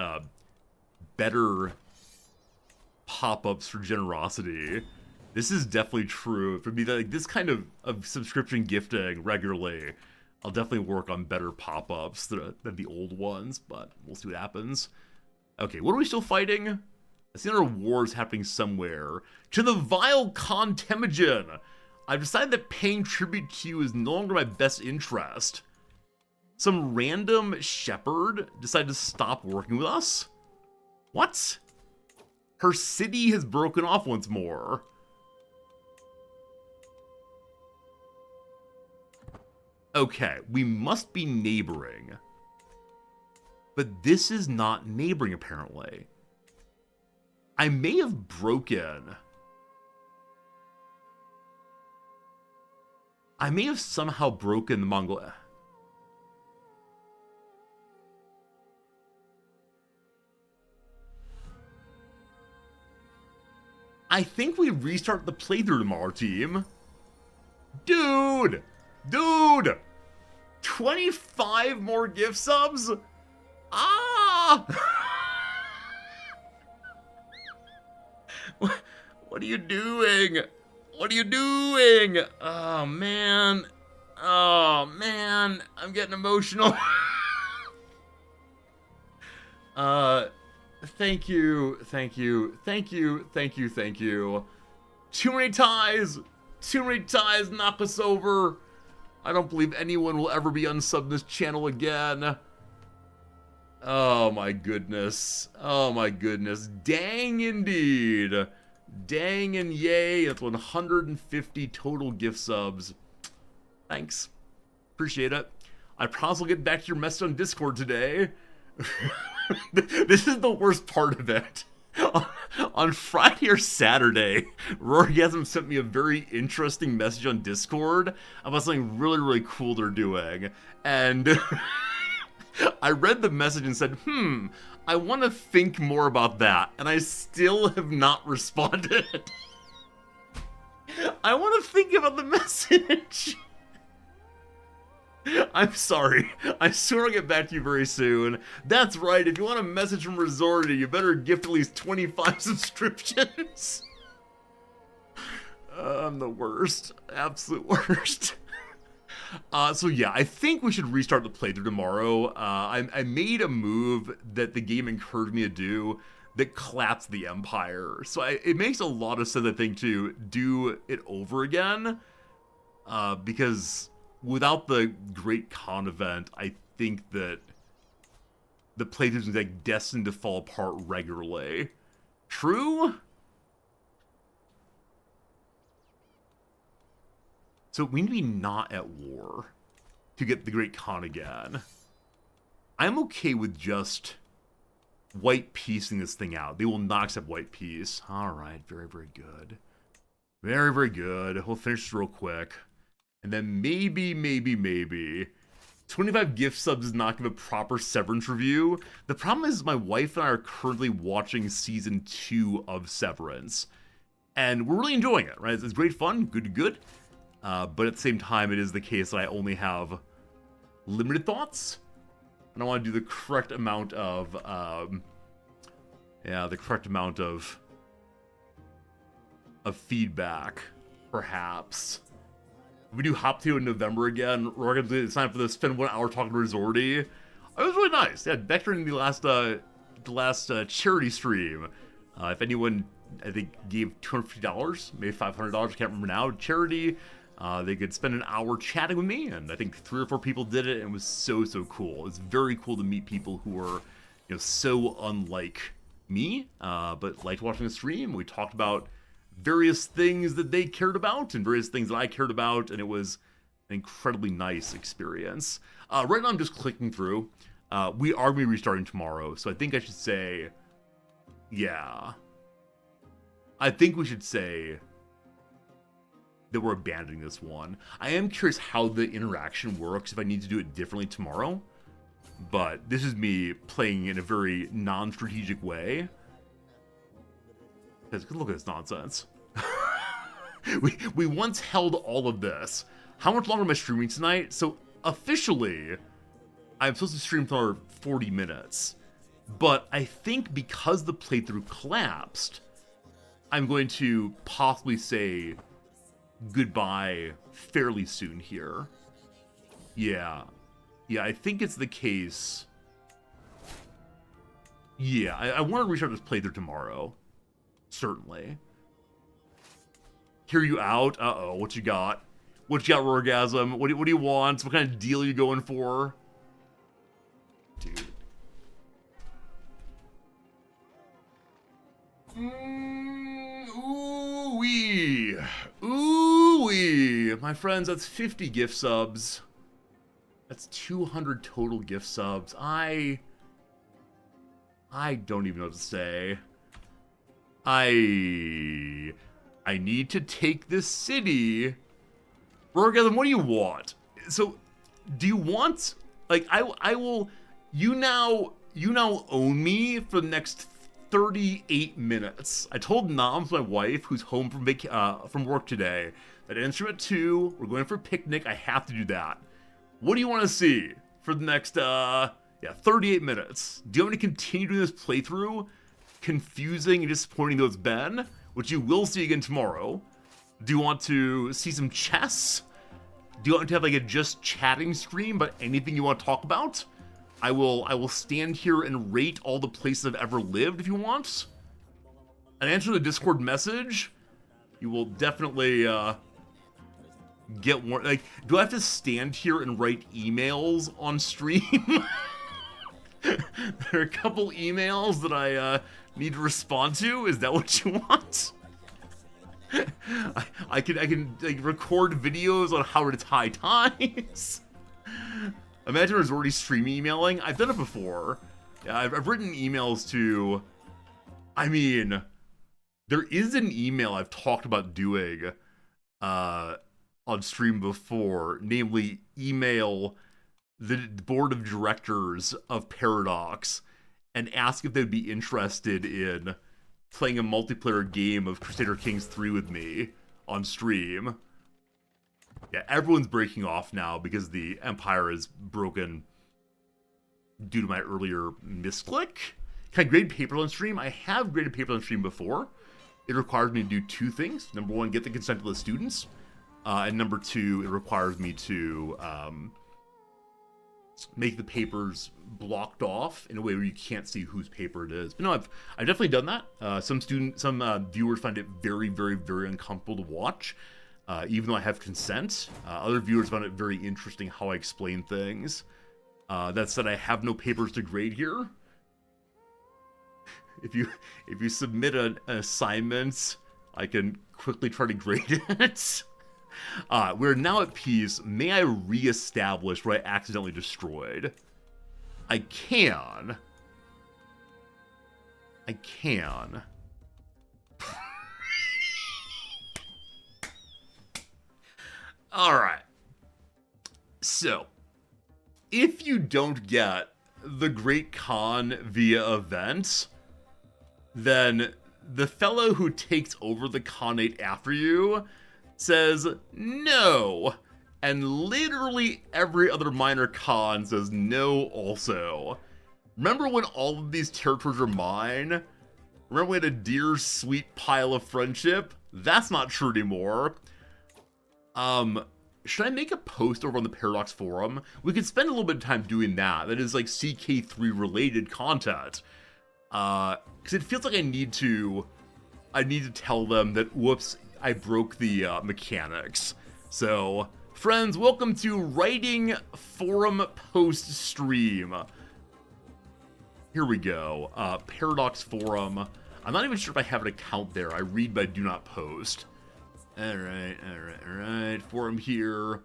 Speaker 1: better pop-ups for generosity. This is definitely true. For me, like this kind of subscription gifting regularly, I'll definitely work on better pop-ups than the old ones, but we'll see what happens. Okay, what are we still fighting? I see there are wars happening somewhere. To the vile Khan Temujin! I've decided that paying tribute to you is no longer my best interest. Some random shepherd decided to stop working with us? What? Her city has broken off once more. Okay, we must be neighboring. But this is not neighboring, apparently. I may have broken I may have somehow broken the Mongol... I think we restart the playthrough tomorrow, team. Dude! Dude! 25 more gift subs? Ah! What are you doing? What are you doing? Oh, man. Oh, man. I'm getting emotional. Thank you. Thank you. Thank you. Thank you. Thank you. Too many ties. Too many ties knock us over. I don't believe anyone will ever be unsubbed this channel again. Oh my goodness. Oh my goodness. Dang indeed. Dang and yay. That's 150 total gift subs. Thanks. Appreciate it. I promise I'll get back to your message on Discord today. This is the worst part of it. On Friday or Saturday, Rorgasm sent me a very interesting message on Discord about something really, really cool they're doing. And I read the message and said, I want to think more about that. And I still have not responded. I want to think about the message. I'm sorry. I swear I'll get back to you very soon. That's right, if you want a message from Resorty, you better gift at least 25 subscriptions. I'm the worst. Absolute worst. So yeah, I think we should restart the playthrough tomorrow. I made a move that the game encouraged me to do that collapsed the Empire. So it makes a lot of sense, I think, to do it over again. Because... without the Great Khan event, I think that the playthrough is like destined to fall apart regularly. True? So we need to be not at war to get the Great Khan again. I'm okay with just white piecing this thing out. They will not accept white piece. Alright, very, very good. Very, very good. We'll finish this real quick. And then maybe 25 gift subs does not give a proper Severance review. The problem is my wife and I are currently watching season 2 of Severance. And we're really enjoying it, right? It's great fun, good. But at the same time, it is the case that I only have limited thoughts. And I want to do the correct amount of, feedback, perhaps. We do Hop 2 in November again. We're going to sign up for this, spend 1 hour talking to Resorty. It was really nice. Yeah, back during the last charity stream. If anyone, I think, gave $250, maybe $500, I can't remember now, charity, they could spend an hour chatting with me, and I think 3 or 4 people did it, and it was so cool. It's very cool to meet people who are, so unlike me, but liked watching the stream. We talked about various things that they cared about and various things that I cared about, and it was an incredibly nice experience. Right now I'm just clicking through. We are going to be restarting tomorrow, so I think I should say, yeah. I think we should say that we're abandoning this one. I am curious how the interaction works if I need to do it differently tomorrow, but this is me playing in a very non-strategic way. Because look at this nonsense. we once held all of this. How much longer am I streaming tonight? So officially, I'm supposed to stream for 40 minutes. But I think because the playthrough collapsed, I'm going to possibly say goodbye fairly soon here. Yeah, I think it's the case. Yeah, I want to restart this playthrough tomorrow. Certainly. Hear you out? Uh-oh, what you got? What you got, Rorgasm? What do you want? What kind of deal are you going for? Dude. Ooh-wee. Ooh-wee. My friends, that's 50 gift subs. That's 200 total gift subs. I don't even know what to say. I need to take this city Orgasm, what do you want? So, do you want, like, I will, you now own me for the next 38 minutes. I told Noms, my wife, who's home from work today, that instrument 2, we're going for a picnic, I have to do that. What do you want to see for the next, 38 minutes? Do you want me to continue doing this playthrough? Confusing and disappointing though it's been, which you will see again tomorrow. Do you want to see some chess? Do you want to have like a just chatting stream about anything you want to talk about? I will stand here and rate all the places I've ever lived if you want. And answer the Discord message. You will definitely get more. Like, do I have to stand here and write emails on stream? There are a couple emails that I need to respond to. Is that what you want? I can like record videos on how to tie ties. Imagine I was already stream emailing. I've done it before. Yeah, I've written emails to. I mean, there is an email I've talked about doing on stream before, namely email the board of directors of Paradox and ask if they'd be interested in playing a multiplayer game of Crusader Kings 3 with me on stream. Yeah, everyone's breaking off now because the Empire is broken due to my earlier misclick. Can I grade paper on stream? I have graded paper on stream before. It requires me to do 2 things. Number 1, get the consent of the students. And number 2, it requires me to make the papers blocked off in a way where you can't see whose paper it is. But no, I've definitely done that. Some viewers find it very, very, very uncomfortable to watch, even though I have consent. Other viewers found it very interesting how I explain things. That said, I have no papers to grade here. If you submit an assignment, I can quickly try to grade it. We're now at peace. May I reestablish what I accidentally destroyed? I can. Alright. So, if you don't get the Great Khan via event, then the fellow who takes over the Khanate after you says no, and literally every other minor Khan says no also. Remember when all of these territories were mine? Remember we had a dear sweet pile of friendship? That's not true anymore. Should I make a post over on the Paradox forum? We could spend a little bit of time doing that. That is like CK3 related content. Because it feels like I need to tell them that, whoops, I broke the mechanics. So, friends, welcome to Writing Forum Post Stream. Here we go. Paradox Forum. I'm not even sure if I have an account there. I read but I do not post. Alright. Forum here.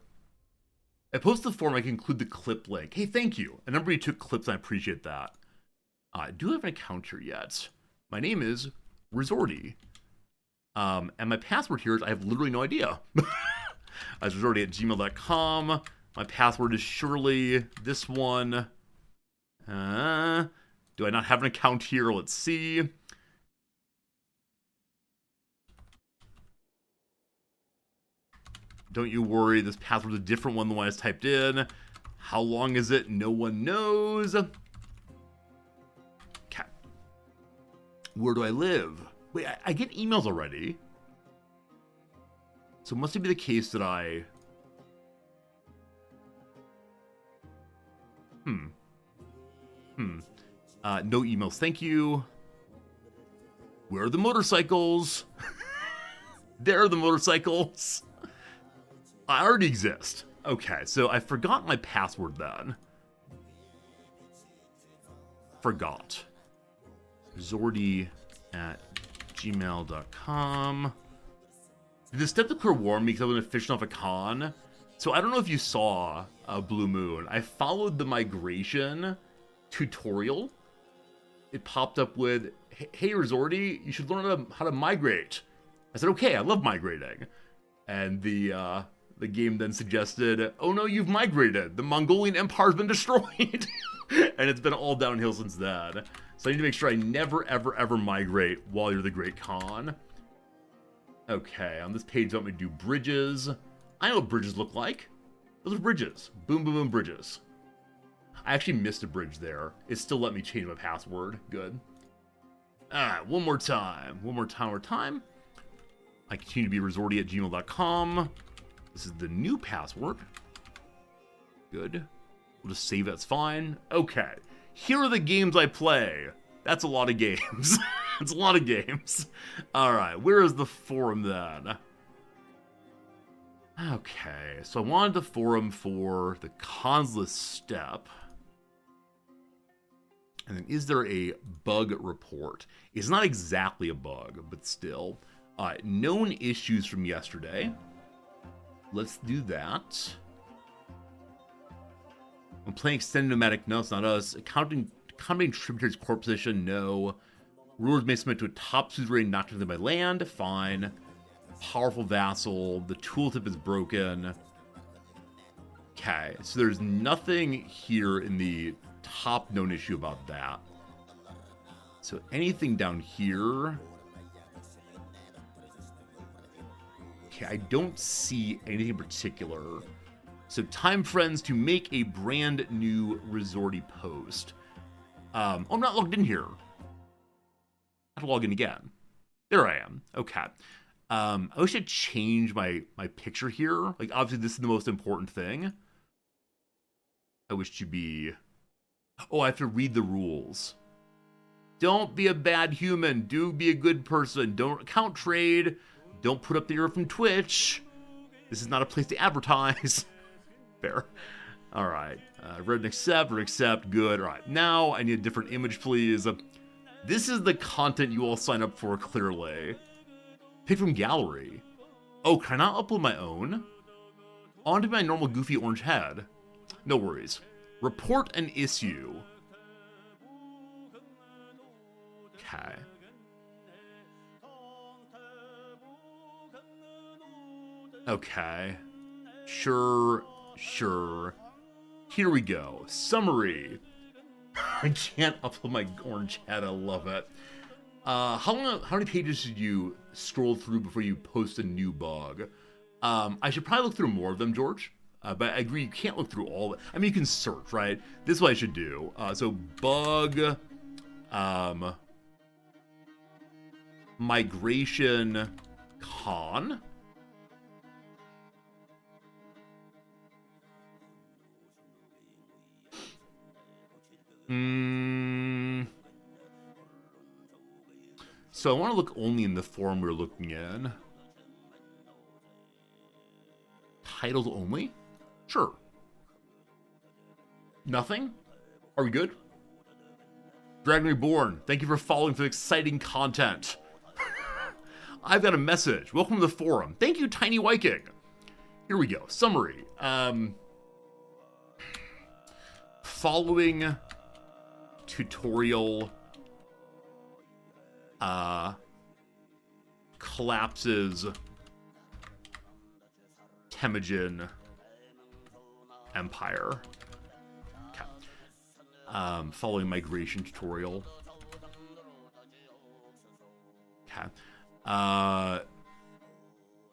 Speaker 1: I post the forum, I can include the clip link. Hey, thank you. A number of you took clips, and I appreciate that. I do have an account here yet. My name is Resorty. And my password here is, I have literally no idea. As resorty@gmail.com. My password is surely this one. Do I not have an account here? Let's see. Don't you worry, this password is a different one than what I typed in. How long is it? No one knows. Okay. Where do I live? Wait, I get emails already. So must it be the case that I... No emails, thank you. Where are the motorcycles? There are the motorcycles. I already exist. Okay, so I forgot my password then. Forgot. Zordy@gmail.com. The step to clear warned me because I wasn't efficient off a con. So I don't know if you saw Blue Moon. I followed the migration tutorial. It popped up with, hey Resorty, you should learn how to migrate. I said, okay, I love migrating. And the The game then suggested, oh no, you've migrated. The Mongolian Empire's been destroyed. And it's been all downhill since then. So I need to make sure I never, ever, ever migrate while you're the Great Khan. Okay, on this page, let me do bridges. I know what bridges look like. Those are bridges. Boom, boom, boom, bridges. I actually missed a bridge there. It still let me change my password. Good. Alright, one more time. One more time. I continue to be resorty@gmail.com. This is the new password. Good. We'll just save that's fine. Okay. Here are the games I play. That's a lot of games. It's a lot of games. Alright, where is the forum then? Okay, so I wanted the forum for the Consulate Steppe. And then is there a bug report? It's not exactly a bug, but still. Known issues from yesterday. Let's do that. I'm playing extended nomadic. No, it's not us. Accommodating tributaries core position. No. Rulers may submit to a top suzerain not to them by land. Fine. Powerful vassal. The tooltip is broken. Okay, so there's nothing here in the top known issue about that. So anything down here? Okay, I don't see anything in particular. So time, friends, to make a brand new resorty post. Oh, I'm not logged in here. I have to log in again. There I am. Okay. I wish I'd change my picture here. Like, obviously, this is the most important thing. I wish to be... Oh, I have to read the rules. Don't be a bad human. Do be a good person. Don't account trade. Don't put up the earth from Twitch. This is not a place to advertise. Fair. All right. Read and accept. Good. All right. Now I need a different image, please. This is the content you all sign up for, clearly. Pick from gallery. Oh, can I not upload my own? Onto my normal goofy orange head. No worries. Report an issue. Okay. Okay. Sure. Here we go. Summary. I can't upload my orange head. I love it. How many pages should you scroll through before you post a new bug? I should probably look through more of them, George. But I agree, you can't look through all of it. I mean, you can search, right? This is what I should do. So bug, migration con. So I want to look only in the forum we're looking in. Titles only? Sure. Nothing? Are we good? Dragon Reborn, thank you for following for exciting content. I've got a message. Welcome to the forum. Thank you, Tiny Viking. Here we go. Summary. Following tutorial collapses Temujin Empire. Okay. Following migration tutorial. Okay.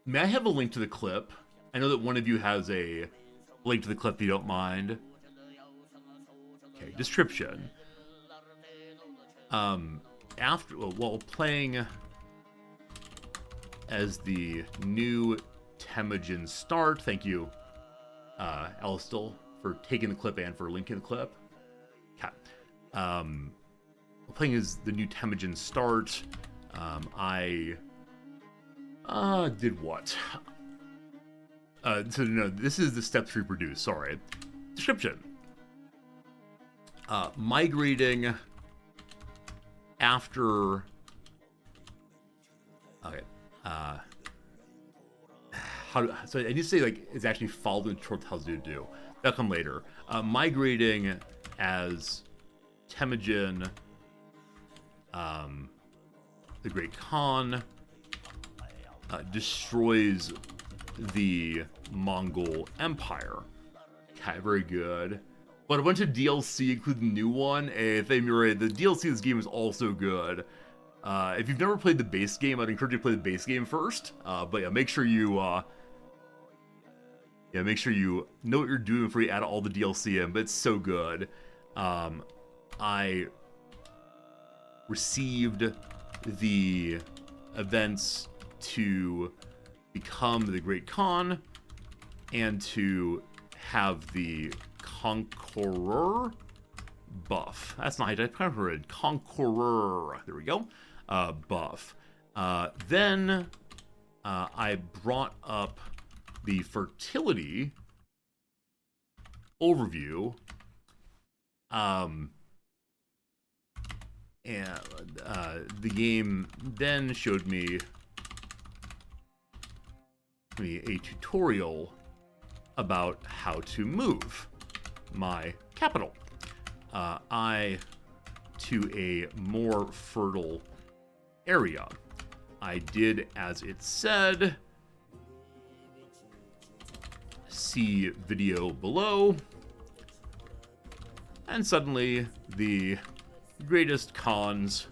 Speaker 1: May I have a link to the clip? I know that one of you has a link to the clip if you don't mind. Okay, description. While playing as the new Temujin start, thank you, Elstil, for taking the clip and for linking the clip. Okay. Playing as the new Temujin start, I did what? So no, this is the steps reproduced, sorry. Description. Migrating after... Okay. So I need to say, like, it's actually following the tutorial tells you to do. That'll come later. Migrating as Temujin, the Great Khan, destroys the Mongol Empire. Okay, very good. But a bunch of DLC, including the new one. Hey, the DLC of this game is also good. If you've never played the base game, I'd encourage you to play the base game first. But yeah, make sure you make sure you know what you're doing before you add all the DLC in. But it's so good. I received the events to become the Great Khan and to have the Conqueror buff. That's not how I kind of heard. Conqueror. There we go. Buff. Then I brought up the fertility overview. And the game then showed me a tutorial about how to move my capital to a more fertile area. I did as it said. See video below. And suddenly, the greatest Khan's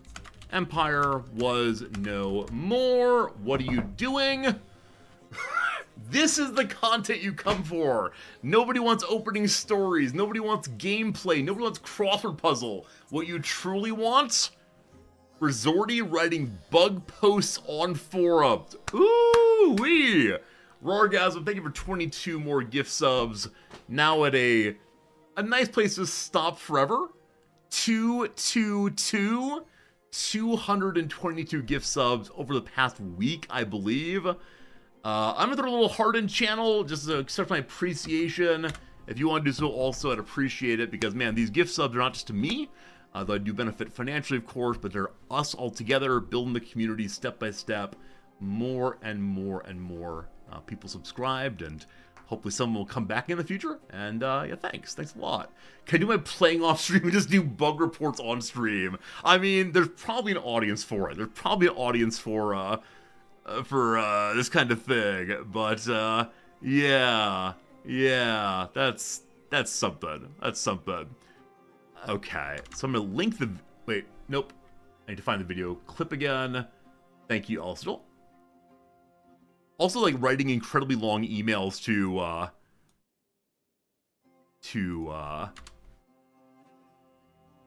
Speaker 1: empire was no more. What are you doing? This is the content you come for. Nobody wants opening stories. Nobody wants gameplay. Nobody wants crossword puzzle. What you truly want? Resorty writing bug posts on forums. Ooh-wee! Rorgasm, thank you for 22 more gift subs. Now at a nice place to stop forever. 222 gift subs over the past week, I believe. I'm gonna throw a little heart in channel just to express my appreciation. If you want to do so also, I'd appreciate it because, man, these gift subs are not just to me, though I do benefit financially, of course, but they're us all together, building the community step by step. More and more and more people subscribed, and hopefully someone will come back in the future. And yeah, thanks a lot. Can I do my playing off stream and just do bug reports on stream? I mean, there's probably an audience for it. There's probably an audience for this kind of thing. But yeah, that's something. That's something. Okay, so I'm gonna link the. Wait, nope. I need to find the video clip again. Thank you, also. Also, like, writing incredibly long emails to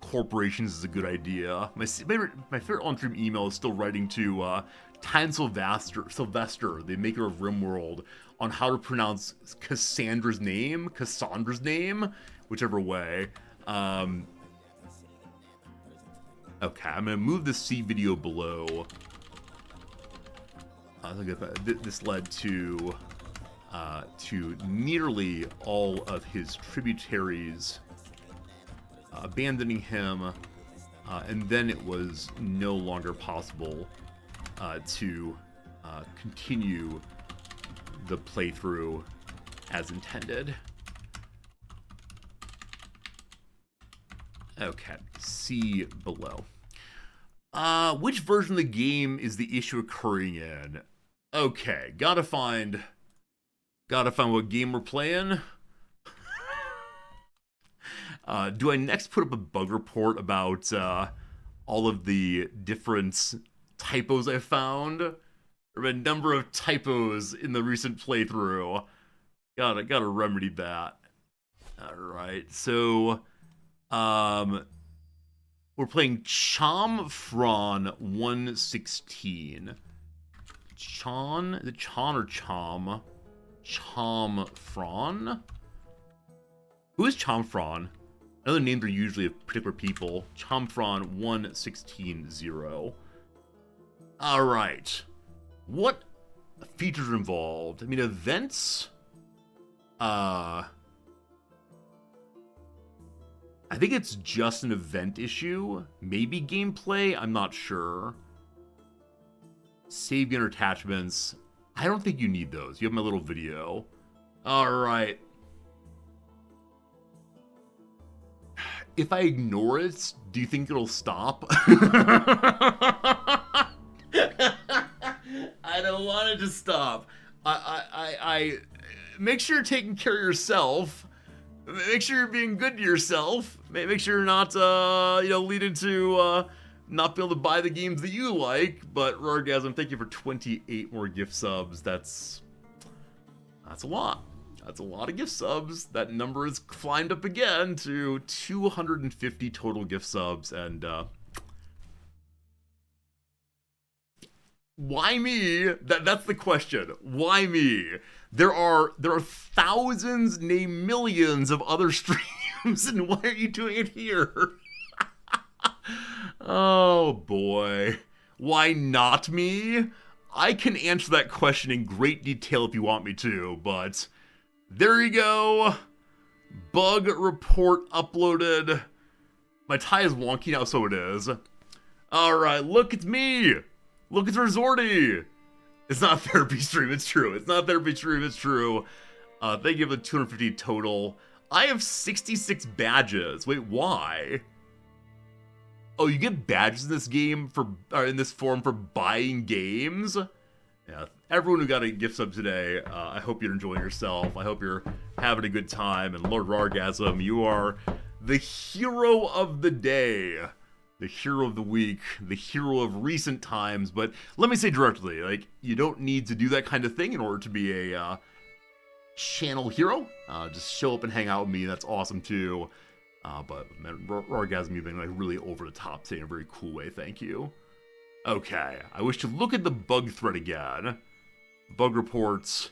Speaker 1: corporations is a good idea. My favorite on-stream email is still writing to Tyne Sylvester, the maker of RimWorld, on how to pronounce Cassandra's name, whichever way. Okay, I'm gonna move the C video below. I think this led to nearly all of his tributaries abandoning him, and then it was no longer possible to continue the playthrough as intended. Okay, see below. Which version of the game is the issue occurring in? Okay, gotta find what game we're playing. Do I next put up a bug report about all of the different typos I found? There have been a number of typos in the recent playthrough. Gotta remedy that. Alright, so we're playing Chomfron 116. Chon? Is it Chon or Chom? Chomfron? Who is Chomfron? I know the names are usually of particular people. Chomfron 116.0. Alright. What features are involved? I mean, events? I think it's just an event issue. Maybe gameplay? I'm not sure. Save gun attachments. I don't think you need those. You have my little video. Alright. If I ignore it, do you think it'll stop? I don't want it to stop. I make sure you're taking care of yourself. Make sure you're being good to yourself. Make sure you're not, leading to, not be able to buy the games that you like. But Rargasm, thank you for 28 more gift subs. That's a lot. That's a lot of gift subs. That number has climbed up again to 250 total gift subs. And, why me? That's the question. Why me? There are thousands, nay millions of other streams, and why are you doing it here? Oh boy. Why not me? I can answer that question in great detail if you want me to, but there you go. Bug report uploaded. My tie is wonky now, so it is. Alright, look, it's me! Look, it's Resorty! It's not a therapy stream, it's true. It's not a therapy stream, it's true. They give it 250 total. I have 66 badges. Wait, why? Oh, you get badges in this game in this form for buying games? Yeah, everyone who got a gift sub today, I hope you're enjoying yourself. I hope you're having a good time. And Lord Rargasm, you are the hero of the day. The hero of the week, the hero of recent times, but let me say directly, like, you don't need to do that kind of thing in order to be a channel hero. Just show up and hang out with me, that's awesome too. But man, Rargasm, you've been like really over the top today in a very cool way, thank you. Okay, I wish to look at the bug thread again. Bug reports.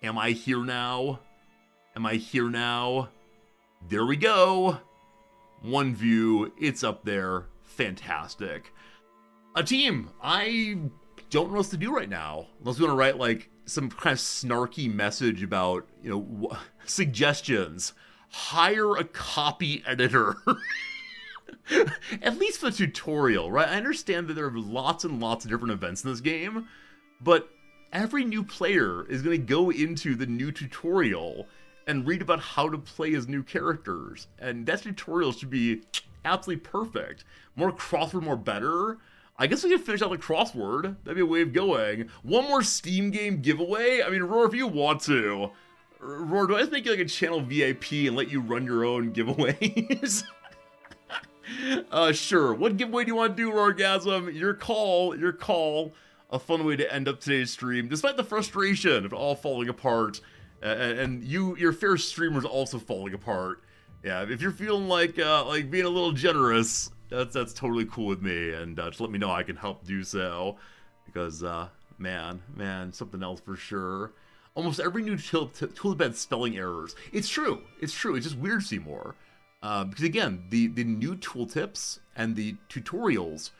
Speaker 1: Am I here now? Am I here now? There we go. One view, it's up there, fantastic. A team, I don't know what to do right now. Unless we want to write like some kind of snarky message about, suggestions. Hire a copy editor. At least for the tutorial, right? I understand that there are lots and lots of different events in this game, but every new player is going to go into the new tutorial and read about how to play as new characters. And that tutorial should be absolutely perfect. More crossword, more better. I guess we can finish out the crossword. That'd be a way of going. One more Steam game giveaway? I mean, Roar, if you want to. Roar, do I just make you like a channel VIP and let you run your own giveaways? Sure. What giveaway do you want to do, Rargasm? Your call. Your call. A fun way to end up today's stream, despite the frustration of it all falling apart. And your fair streamer's also falling apart. Yeah, if you're feeling like being a little generous, that's totally cool with me. And just let me know I can help do so. Because, man, something else for sure. Almost every new tool had spelling errors. It's true. It's just weird, Seymour. Because again, the new tooltips and the tutorials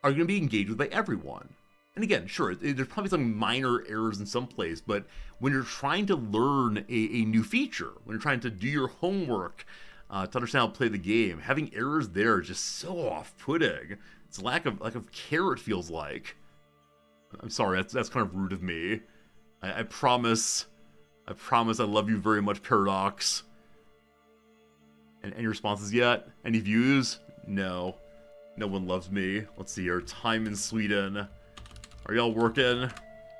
Speaker 1: are going to be engaged with by everyone. And again, sure, there's probably some minor errors in some place, but when you're trying to learn a new feature, when you're trying to do your homework to understand how to play the game, having errors there is just so off-putting. It's lack of care, it feels like. I'm sorry, that's kind of rude of me. I promise I love you very much, Paradox. And any responses yet? Any views? No. No one loves me. Let's see here. Time in Sweden. Are y'all working?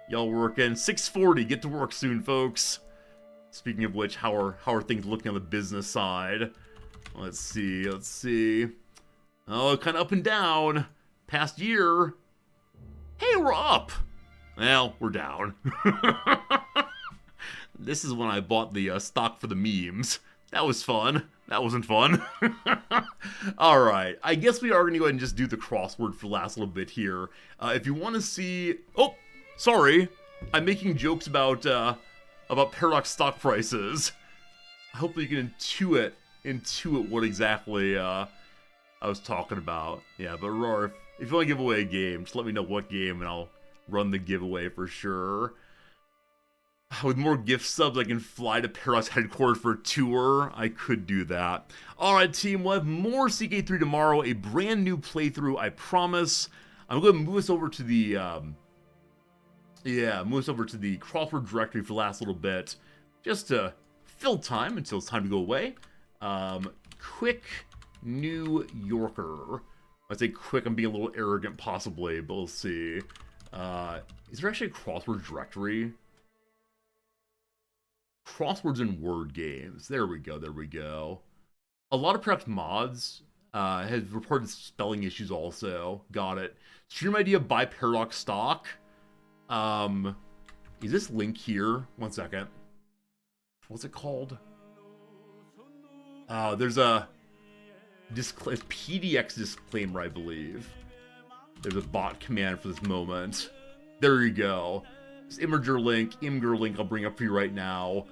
Speaker 1: Y'all working? 6:40. Get to work soon, folks. Speaking of which, how are things looking on the business side? Let's see. Oh, kind of up and down. Past year. Hey, we're up. Well, we're down. This is when I bought the stock for the memes. That was fun. That wasn't fun. Alright, I guess we are going to go ahead and just do the crossword for the last little bit here. If you want to see... Oh, sorry. I'm making jokes about Paradox stock prices. Hopefully you can intuit what exactly I was talking about. Yeah, but Roar, if you want to give away a game, just let me know what game and I'll run the giveaway for sure. With more gift subs, I can fly to Paradox headquarters for a tour. I could do that. Alright, team, we'll have more CK3 tomorrow. A brand new playthrough, I promise. I'm going to move us over to the, crossword directory for the last little bit. Just to fill time until it's time to go away. Quick New Yorker. I say quick, I'm being a little arrogant possibly, but we'll see. Is there actually a crossword directory? Crosswords and word games. There we go. There we go. A lot of perhaps mods have reported spelling issues also. Got it. Stream idea by Paradox Stock. Is this link here? One second. What's it called? There's a PDX disclaimer, I believe. There's a bot command for this moment. There you go. This Imgur link I'll bring up for you right now.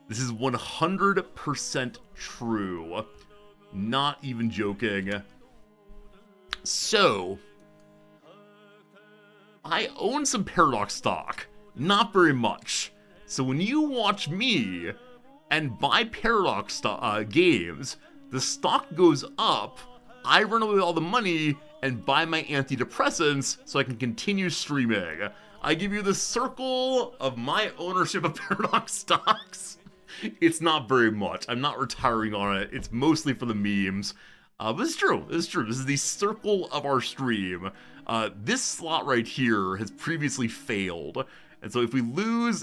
Speaker 1: This is 100% true. Not even joking. So, I own some Paradox stock. Not very much. So when you watch me and buy Paradox games, the stock goes up, I run away with all the money and buy my antidepressants so I can continue streaming. I give you the circle of my ownership of Paradox stocks. It's not very much. I'm not retiring on it. It's mostly for the memes. But it's true. It's true. This is the circle of our stream. This slot right here has previously failed. And so if we lose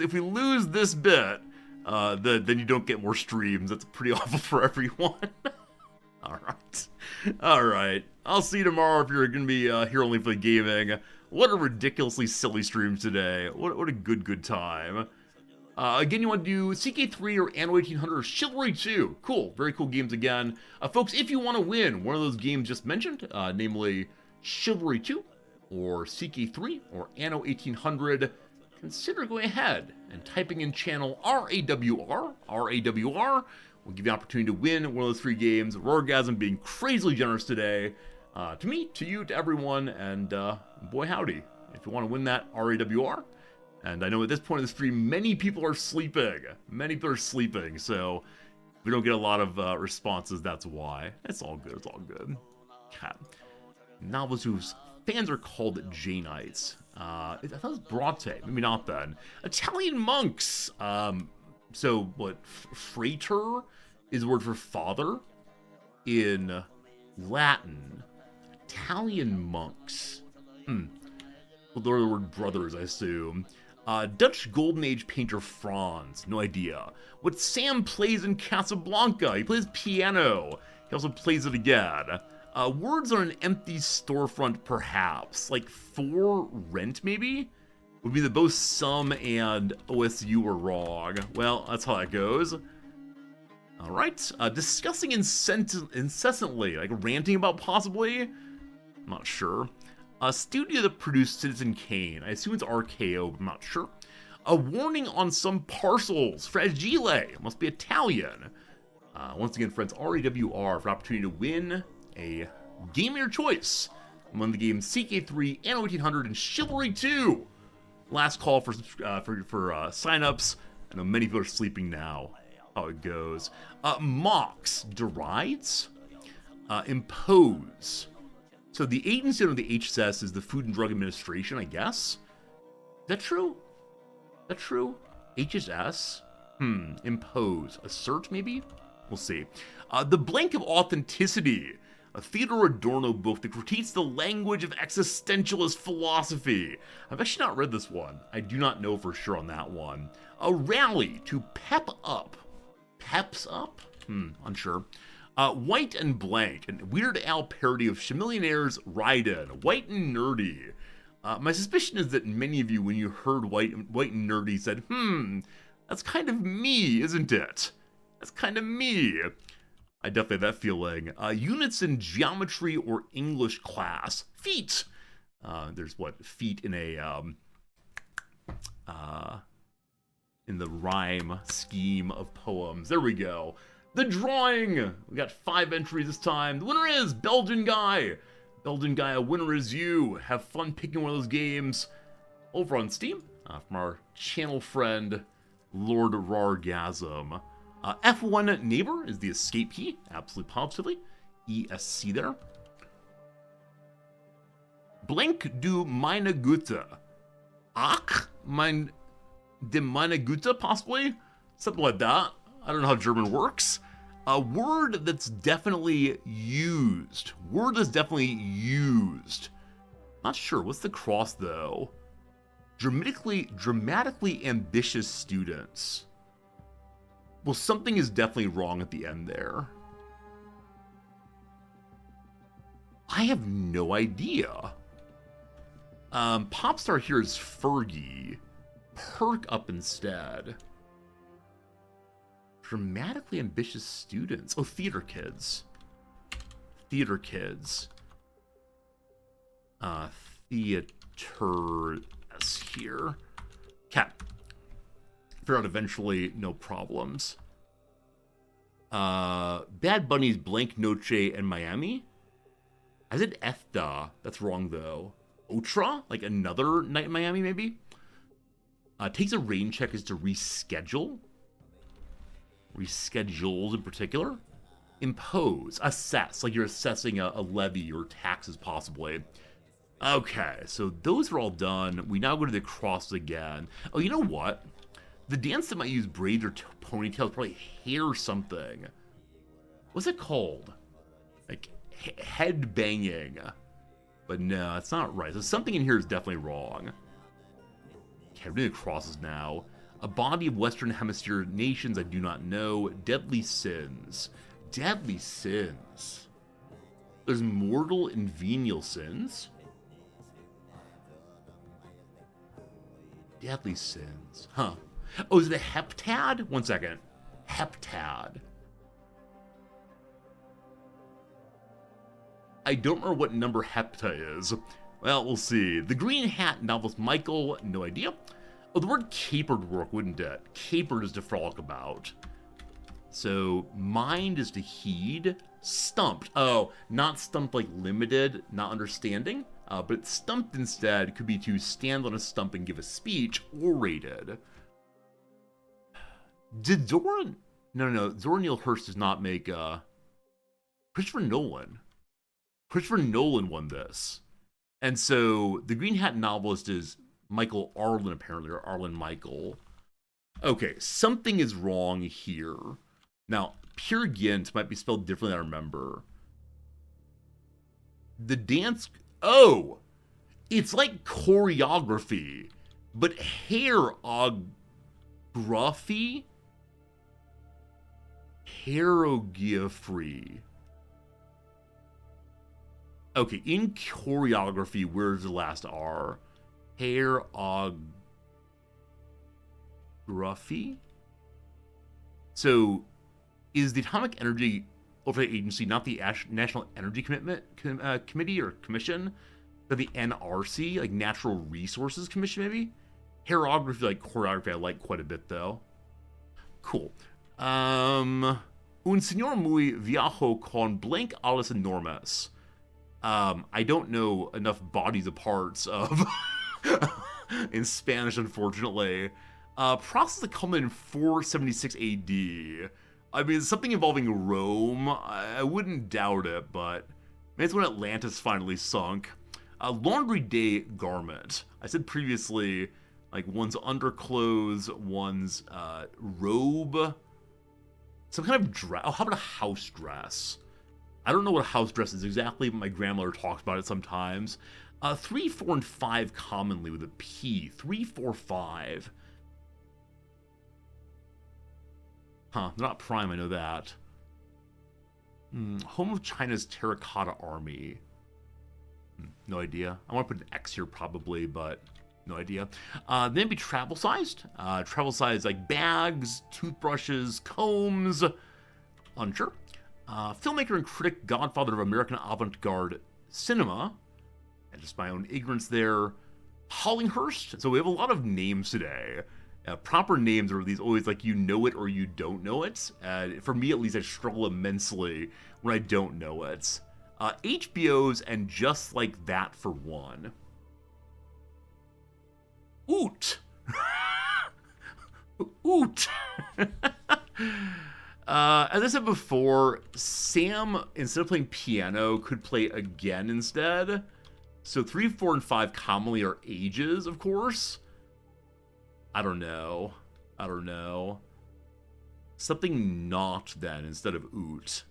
Speaker 1: this bit, then you don't get more streams. That's pretty awful for everyone. All right. I'll see you tomorrow if you're going to be here only for the gaming. What a ridiculously silly stream today. What a good time. Again, you want to do CK3 or Anno 1800 or Chivalry 2. Cool. Very cool games again. Folks, if you want to win one of those games just mentioned, namely Chivalry 2 or CK3 or Anno 1800, consider going ahead and typing in channel RAWR. Will give you an opportunity to win one of those 3 games. Roargasm being crazily generous today. To me, to you, to everyone, and boy howdy. If you want to win that RAWR, and I know at this point in the stream, many people are sleeping. So if we don't get a lot of responses, that's why. It's all good, Okay. Novels whose fans are called Jainites. I thought it was Bronte, maybe not then. Italian monks. So what, frater is the word for father in Latin. Italian monks. Well, they're the word brothers, I assume. Dutch Golden Age painter Franz, no idea. What Sam plays in Casablanca, he plays piano. He also plays it again. Words on an empty storefront, perhaps. Like for rent, maybe? Would be that both some and OSU are wrong. Well, that's how that goes. Alright. Discussing incessantly, like ranting about possibly? I'm not sure. A studio that produced Citizen Kane. I assume it's RKO, but I'm not sure. A warning on some parcels. Fragile. Must be Italian. Once again, friends, RAWR for opportunity to win a game of your choice. Among the games CK3, Anno 1800, and Chivalry 2. Last call for signups. I know many people are sleeping now. How it goes. Mocks. Derides. Impose. So the agency of the HSS is the Food and Drug Administration, I guess. Is that true? HSS? Impose. Assert, maybe? We'll see. The Blank of Authenticity. A Theodore Adorno book that critiques the language of existentialist philosophy. I've actually not read this one. I do not know for sure on that one. A Rally to Pep Up. Peps Up? Unsure. White and Blank, a Weird Al parody of Chamillionaire's Raiden. White and Nerdy. My suspicion is that many of you, when you heard White and Nerdy, said, that's kind of me, isn't it? That's kind of me. I definitely have that feeling. Units in geometry or English class. Feet. There's what? Feet in a, in the rhyme scheme of poems. There we go. The drawing! We got 5 entries this time. The winner is Belgian Guy. Belgian Guy, a winner is you. Have fun picking one of those games over on Steam from our channel friend, Lord Rargasm. F1 Neighbor is the escape key, absolutely positively. ESC there. Blank du meine Güte. Ach, de meine Güte, possibly? Something like that. I don't know how German works. A word that's definitely used. Not sure. What's the cross, though? Dramatically ambitious students. Well, something is definitely wrong at the end there. I have no idea. Popstar here is Fergie. Perk up instead. Dramatically ambitious students. Oh, theater kids. Theater kids. Theater here. Cat. Figure out eventually, no problems. Bad Bunny's Blank Noche and Miami. I said EFTA. That's wrong though. Otra? Like another night in Miami, maybe? Takes a rain check is to reschedule. Reschedules in particular. Impose. Assess. Like you're assessing a levy or taxes possibly. Okay, so those are all done. We now go to the crosses again. Oh, you know what? The dance that might use braids or ponytails, probably hair something. What's it called? Like head banging. But no, it's not right. So something in here is definitely wrong. Okay, we're doing the crosses now. A body of Western Hemisphere nations I do not know. Deadly sins. Deadly sins. There's mortal and venial sins. Deadly sins. Huh. Oh, is it a heptad? One second. Heptad. I don't remember what number hepta is. Well, we'll see. The Green Hat novelist Michael, no idea. Oh, the word capered would work, wouldn't it? Capered is to frolic about. So, mind is to heed. Stumped. Oh, not stumped like limited, not understanding. But stumped instead could be to stand on a stump and give a speech, orated. Did Zoran... No. Zora Neale Hirsch does not make, Christopher Nolan. Christopher Nolan won this. And so, the Green Hat novelist is Michael Arlen, apparently, or Arlen Michael. Okay, something is wrong here. Now, Peer Gynt might be spelled differently than I remember. The dance... Oh! It's like choreography, but hairography? Hairography. Okay, in choreography, where's the last R? Hairography? So, is the Atomic Energy Oversight Agency not the National Energy Committee or Commission? But the NRC, like Natural Resources Commission, maybe? Hairography, like choreography, I like quite a bit, though. Cool. Un señor muy viejo con blank alas enormes. I don't know enough bodies of parts of in Spanish, unfortunately. Process that come in 476 AD. I mean, something involving Rome. I wouldn't doubt it, but maybe it's when Atlantis finally sunk. Laundry day garment. I said previously, like one's underclothes, one's robe, some kind of dress. Oh, how about a house dress? I don't know what a house dress is exactly, but my grandmother talks about it sometimes. 3, 4, and 5 commonly with a P. 3, 4, 5. Huh, they're not prime, I know that. Home of China's Terracotta Army. No idea. I want to put an X here probably, but no idea. Then it'd be travel-sized. Travel-sized like bags, toothbrushes, combs. Unsure. Filmmaker and critic, godfather of American avant-garde cinema. And just my own ignorance there. Hollinghurst. So we have a lot of names today. Proper names are these always like you know it or you don't know it. For me at least, I struggle immensely when I don't know it. HBO's and Just Like That for one. Oot! Oot! As I said before, Sam, instead of playing piano, could play again instead. So 3, 4, and 5 commonly are ages, of course. I don't know. Something not then instead of oot.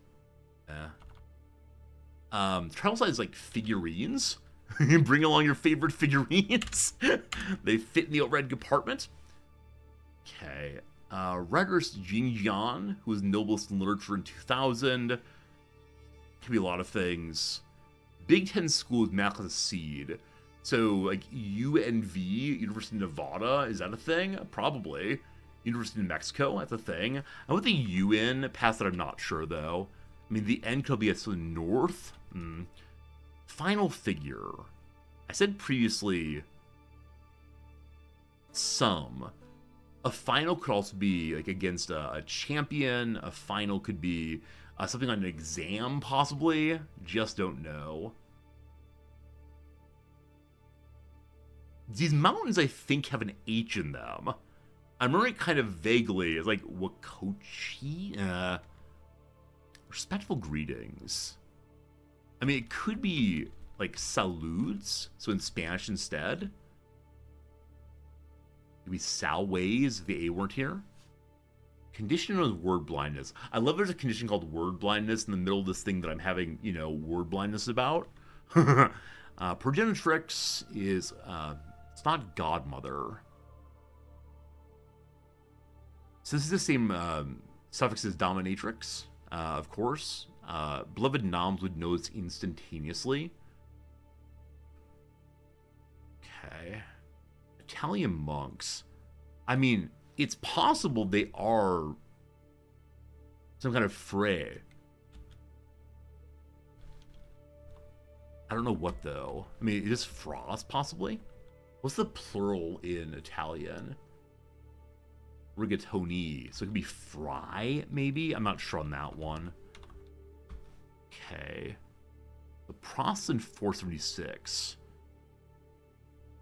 Speaker 1: Travel size like figurines. Bring along your favorite figurines. They fit in the red compartment. Okay. Writers Jingyan, who was noblest in literature in 2000. Could be a lot of things. Big Ten school with math as a seed. So, like, UNV, University of Nevada, is that a thing? Probably. University of Mexico, that's a thing. I would think UN, past that I'm not sure, though. I mean, the N could be at the north. Final figure. I said previously, some. A final could also be, like, against a champion. A final could be something on an exam, possibly. Just don't know. These mountains, I think, have an H in them. I'm remembering kind of vaguely as, like, Wakochi? Respectful greetings. I mean, it could be, like, saludes, so in Spanish instead. Maybe salways if the A weren't here. Condition of word blindness. I love there's a condition called word blindness in the middle of this thing that I'm having, you know, word blindness about. Progenitrix is, it's not godmother. So this is the same suffix as dominatrix, of course. Beloved noms would know this instantaneously. Okay. Italian monks. I mean, it's possible they are some kind of fray. I don't know what, though. I mean, it is frost, possibly? What's the plural in Italian? Rigatoni. So it could be fry, maybe? I'm not sure on that one. Okay. The Protestant 476.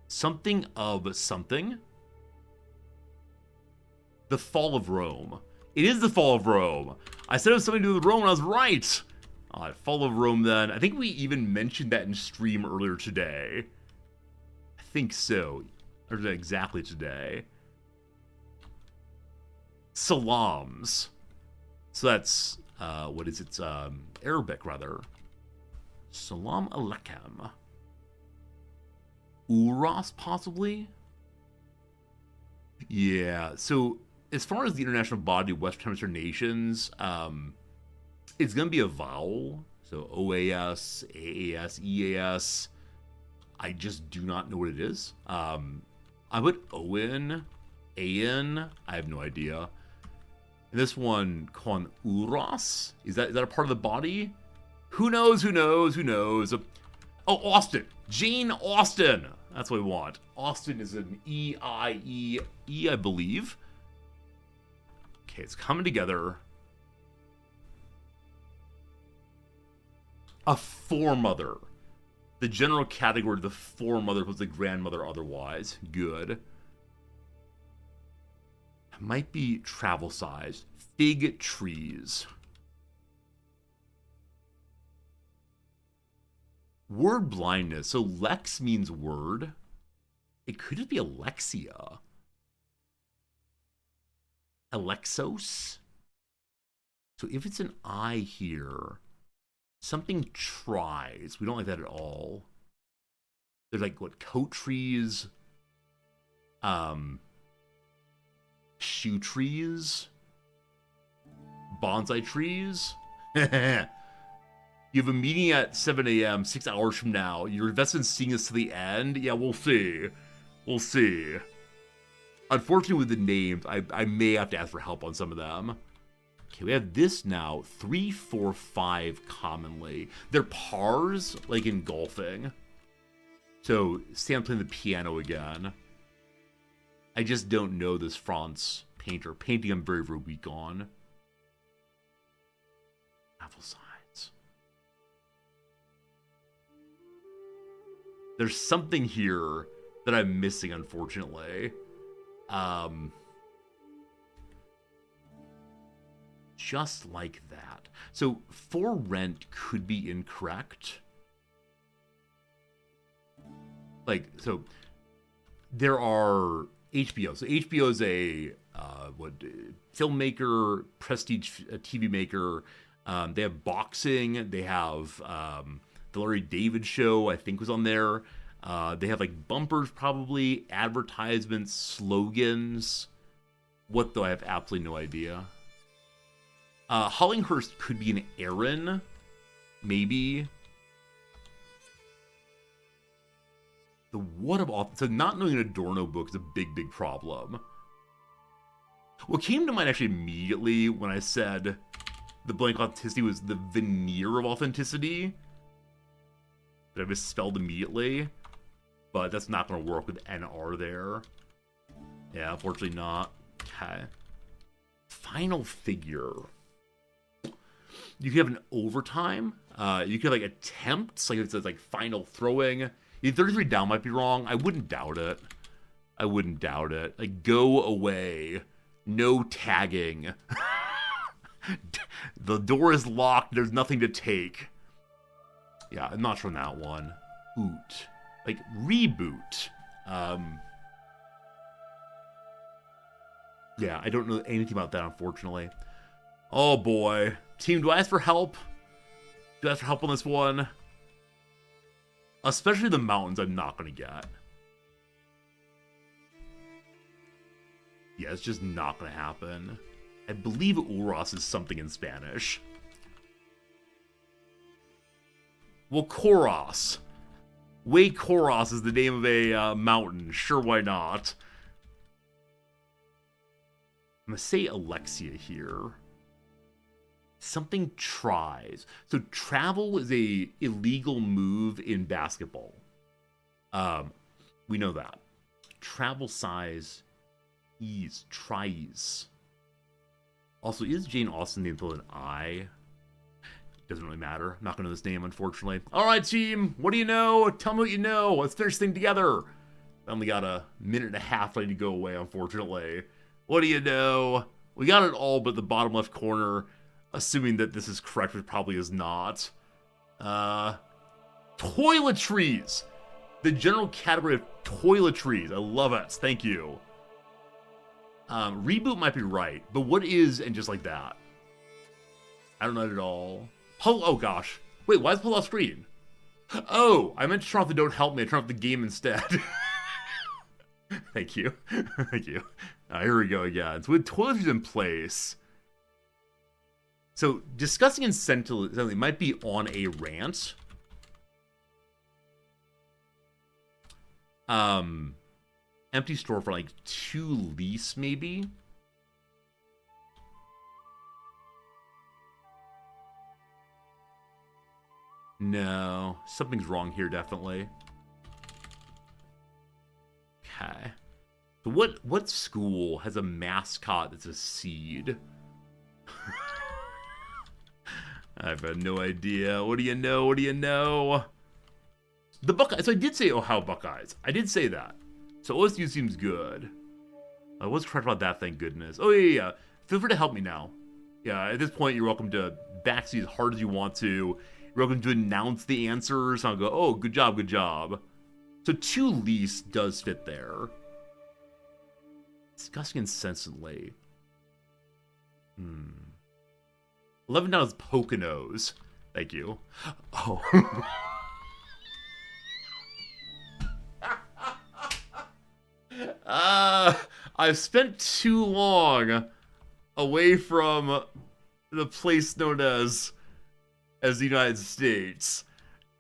Speaker 1: Something of something? The fall of Rome. It is the fall of Rome. I said it was something to do with Rome, and I was right. Fall of Rome, then. I think we even mentioned that in stream earlier today. I think so. Or exactly today. Salams. So that's, what is it? Arabic, rather. Salam alaikum. Uras, possibly? Yeah, so as far as the international body of Western Hemisphere nations, it's going to be a vowel. So OAS, AAS, EAS. I just do not know what it is. I put ON, AN. I have no idea. And this one, con Uras. Is that a part of the body? Who knows? Who knows? Who knows? Oh, Austin. Jane Austen. That's what we want. Austin is an E-I-E-E, I believe. Okay, it's coming together. A foremother. The general category of the foremother was the grandmother otherwise. Good. It might be travel sized. Fig trees. Word blindness. So Lex means word. It could just be Alexia. Alexos. So if it's an I here, something tries. We don't like that at all. There's like, what, coat trees? Shoe trees? Bonsai trees? You have a meeting at 7 a.m., 6 hours from now. You're invested in seeing this to the end? Yeah, we'll see. We'll see. Unfortunately, with the names, I may have to ask for help on some of them. Okay, we have this now. 3, 4, 5 commonly. They're pars, like in golfing. So, Sam playing the piano again. I just don't know this France painter. Painting I'm very, very weak on. Travel sides. There's something here that I'm missing, unfortunately. Just like that. So, for rent could be incorrect. Like, so, there are HBO. So, HBO is a, filmmaker, prestige TV maker. They have boxing. They have, the Larry David show, I think, was on there. They have, like, bumpers, probably, advertisements, slogans. What, though? I have absolutely no idea. Hollinghurst could be an Aaron. Maybe. The what of all... So not knowing an Adorno book is a big, big problem. What came to mind actually immediately when I said the blank authenticity was the veneer of authenticity. That I misspelled immediately. But that's not going to work with NR there. Yeah, unfortunately not. Okay. Final figure. You could have an overtime. You could have, like, attempts. Like, if it says, like, final throwing. 33 down might be wrong. I wouldn't doubt it. I wouldn't doubt it. Like, go away. No tagging. The door is locked. There's nothing to take. Yeah, I'm not sure on that one. Oot. Like, reboot. Yeah, I don't know anything about that, unfortunately. Oh, boy. Team, do I ask for help? Do I ask for help on this one? Especially the mountains, I'm not going to get. Yeah, it's just not going to happen. I believe Uros is something in Spanish. Well, Koros. Way Koros is the name of a mountain. Sure, why not? I'm going to say Alexia here. Something tries. So travel is a illegal move in basketball. We know that. Travel size ease. Tries. Also, is Jane Austen named with an I? Doesn't really matter. I'm not going to know this name, unfortunately. All right, team. What do you know? Tell me what you know. Let's finish this thing together. I only got a minute and a half ready to go away, unfortunately. What do you know? We got it all but the bottom left corner. Assuming that this is correct, which probably is not. Toiletries! The general category of toiletries. I love it. Thank you. Reboot might be right, but what is and just like that? I don't know it at all. Oh gosh. Wait, why is pull off screen? Oh, I meant to turn off the don't help me. I turn off the game instead. Thank you. Thank you. Here we go again. So with toiletries in place... So, discussing incentives might be on a rant. Empty store for like 2 lease, maybe? No. Something's wrong here, definitely. Okay. So what school has a mascot that's a seed? I have no idea. What do you know? What do you know? The Buckeyes. So I did say Ohio Buckeyes. I did say that. So OSU seems good. I was correct about that, thank goodness. Oh, yeah. Feel free to help me now. Yeah, at this point, you're welcome to backseat as hard as you want to. You're welcome to announce the answers. I'll go, oh, good job, good job. So 2 lease does fit there. Discussing incessantly. 11 down is Poconos. Thank you. Oh. I've spent too long away from the place known as the United States.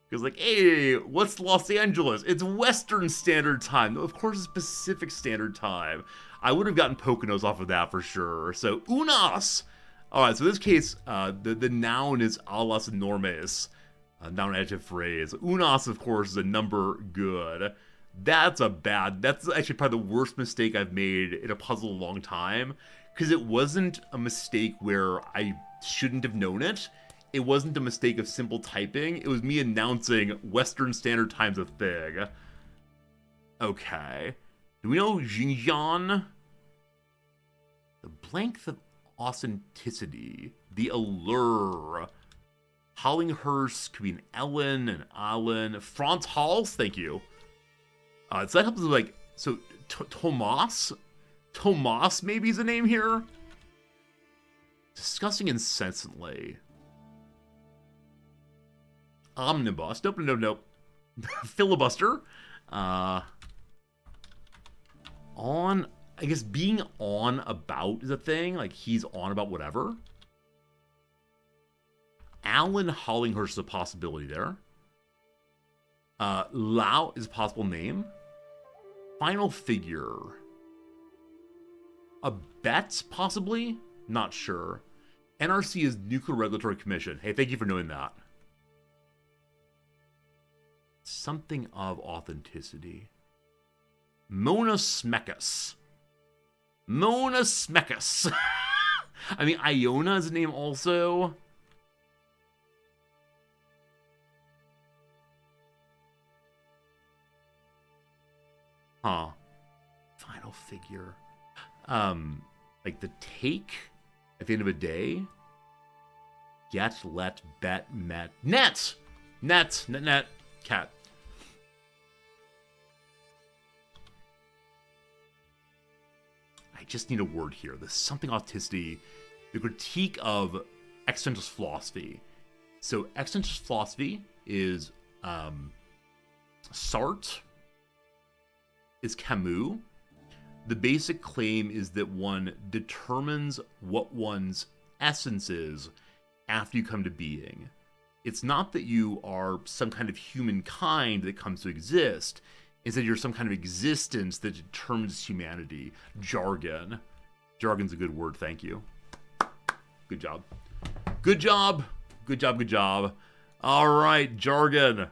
Speaker 1: Because, like, hey, what's Los Angeles? It's Western Standard Time. Of course, it's Pacific Standard Time. I would have gotten Poconos off of that for sure. So, unas! Alright, so in this case, the noun is a las normes. Noun adjective phrase. Unas, of course, is a number good. That's actually probably the worst mistake I've made in a puzzle in a long time. Because it wasn't a mistake where I shouldn't have known it. It wasn't a mistake of simple typing. It was me announcing Western Standard Time's a thing. Okay. Do we know Xinjiang? The blank of authenticity. The allure. Hollinghurst could be an Ellen, an Allen. Franz Hals, thank you. So that helps with, like, so Tomas? Tomas maybe is a name here? Discussing incessantly. Omnibus. Nope. Filibuster. On I guess being on about is a thing. Like, he's on about whatever. Alan Hollinghurst is a possibility there. Lao is a possible name. Final figure. A bet, possibly? Not sure. NRC is Nuclear Regulatory Commission. Hey, thank you for knowing that. Something of authenticity. Mona Smekas. Mona Smekas. I mean, Iona is a name also. Huh. Final figure. Like the take at the end of a day. Get, let, bet, met. Net! Net, net, net, cat. I just need a word here. There's something autistic. The critique of existentialist philosophy. So existentialist philosophy is Sartre, is Camus. The basic claim is that one determines what one's essence is after you come to being. It's not that you are some kind of humankind that comes to exist. It's that you're some kind of existence that determines humanity. Jargon. Jargon's a good word, thank you. Good job. Good job. Good job, good job. All right, jargon.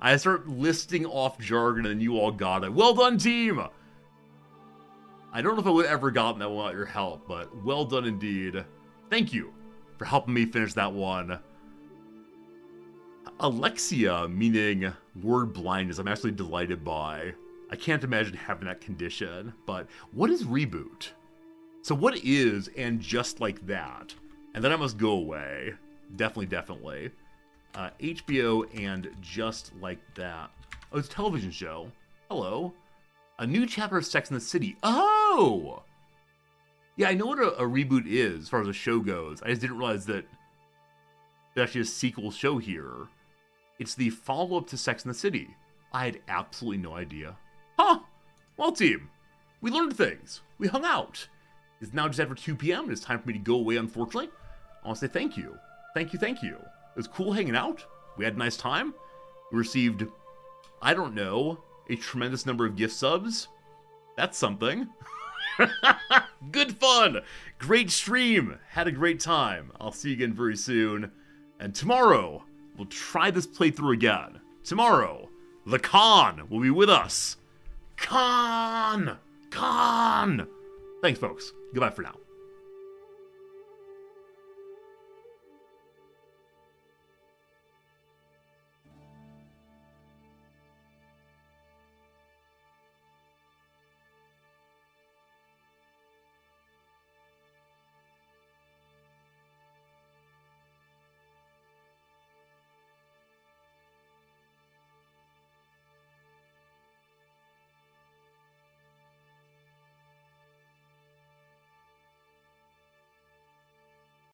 Speaker 1: I start listing off jargon and you all got it. Well done, team! I don't know if I would have ever gotten that one without your help, but well done indeed. Thank you for helping me finish that one. Alexia, meaning word blindness, I'm actually delighted by. I can't imagine having that condition, but what is reboot? So what is and just like that? And then I must go away. Definitely, definitely. HBO and just like that. Oh, it's a television show. Hello. A new chapter of Sex and the City. Oh! Yeah, I know what a reboot is as far as a show goes. I just didn't realize that there's actually a sequel show here. It's the follow-up to Sex and the City. I had absolutely no idea. Huh! Well, team, we learned things. We hung out. It's now just after 2 p.m. and it's time for me to go away, unfortunately. I want to say thank you. Thank you, thank you. It was cool hanging out. We had a nice time. We received, I don't know, a tremendous number of gift subs. That's something. Good fun. Great stream. Had a great time. I'll see you again very soon. And tomorrow, we'll try this playthrough again. Tomorrow, the Khan will be with us. Khan! Khan! Thanks, folks. Goodbye for now.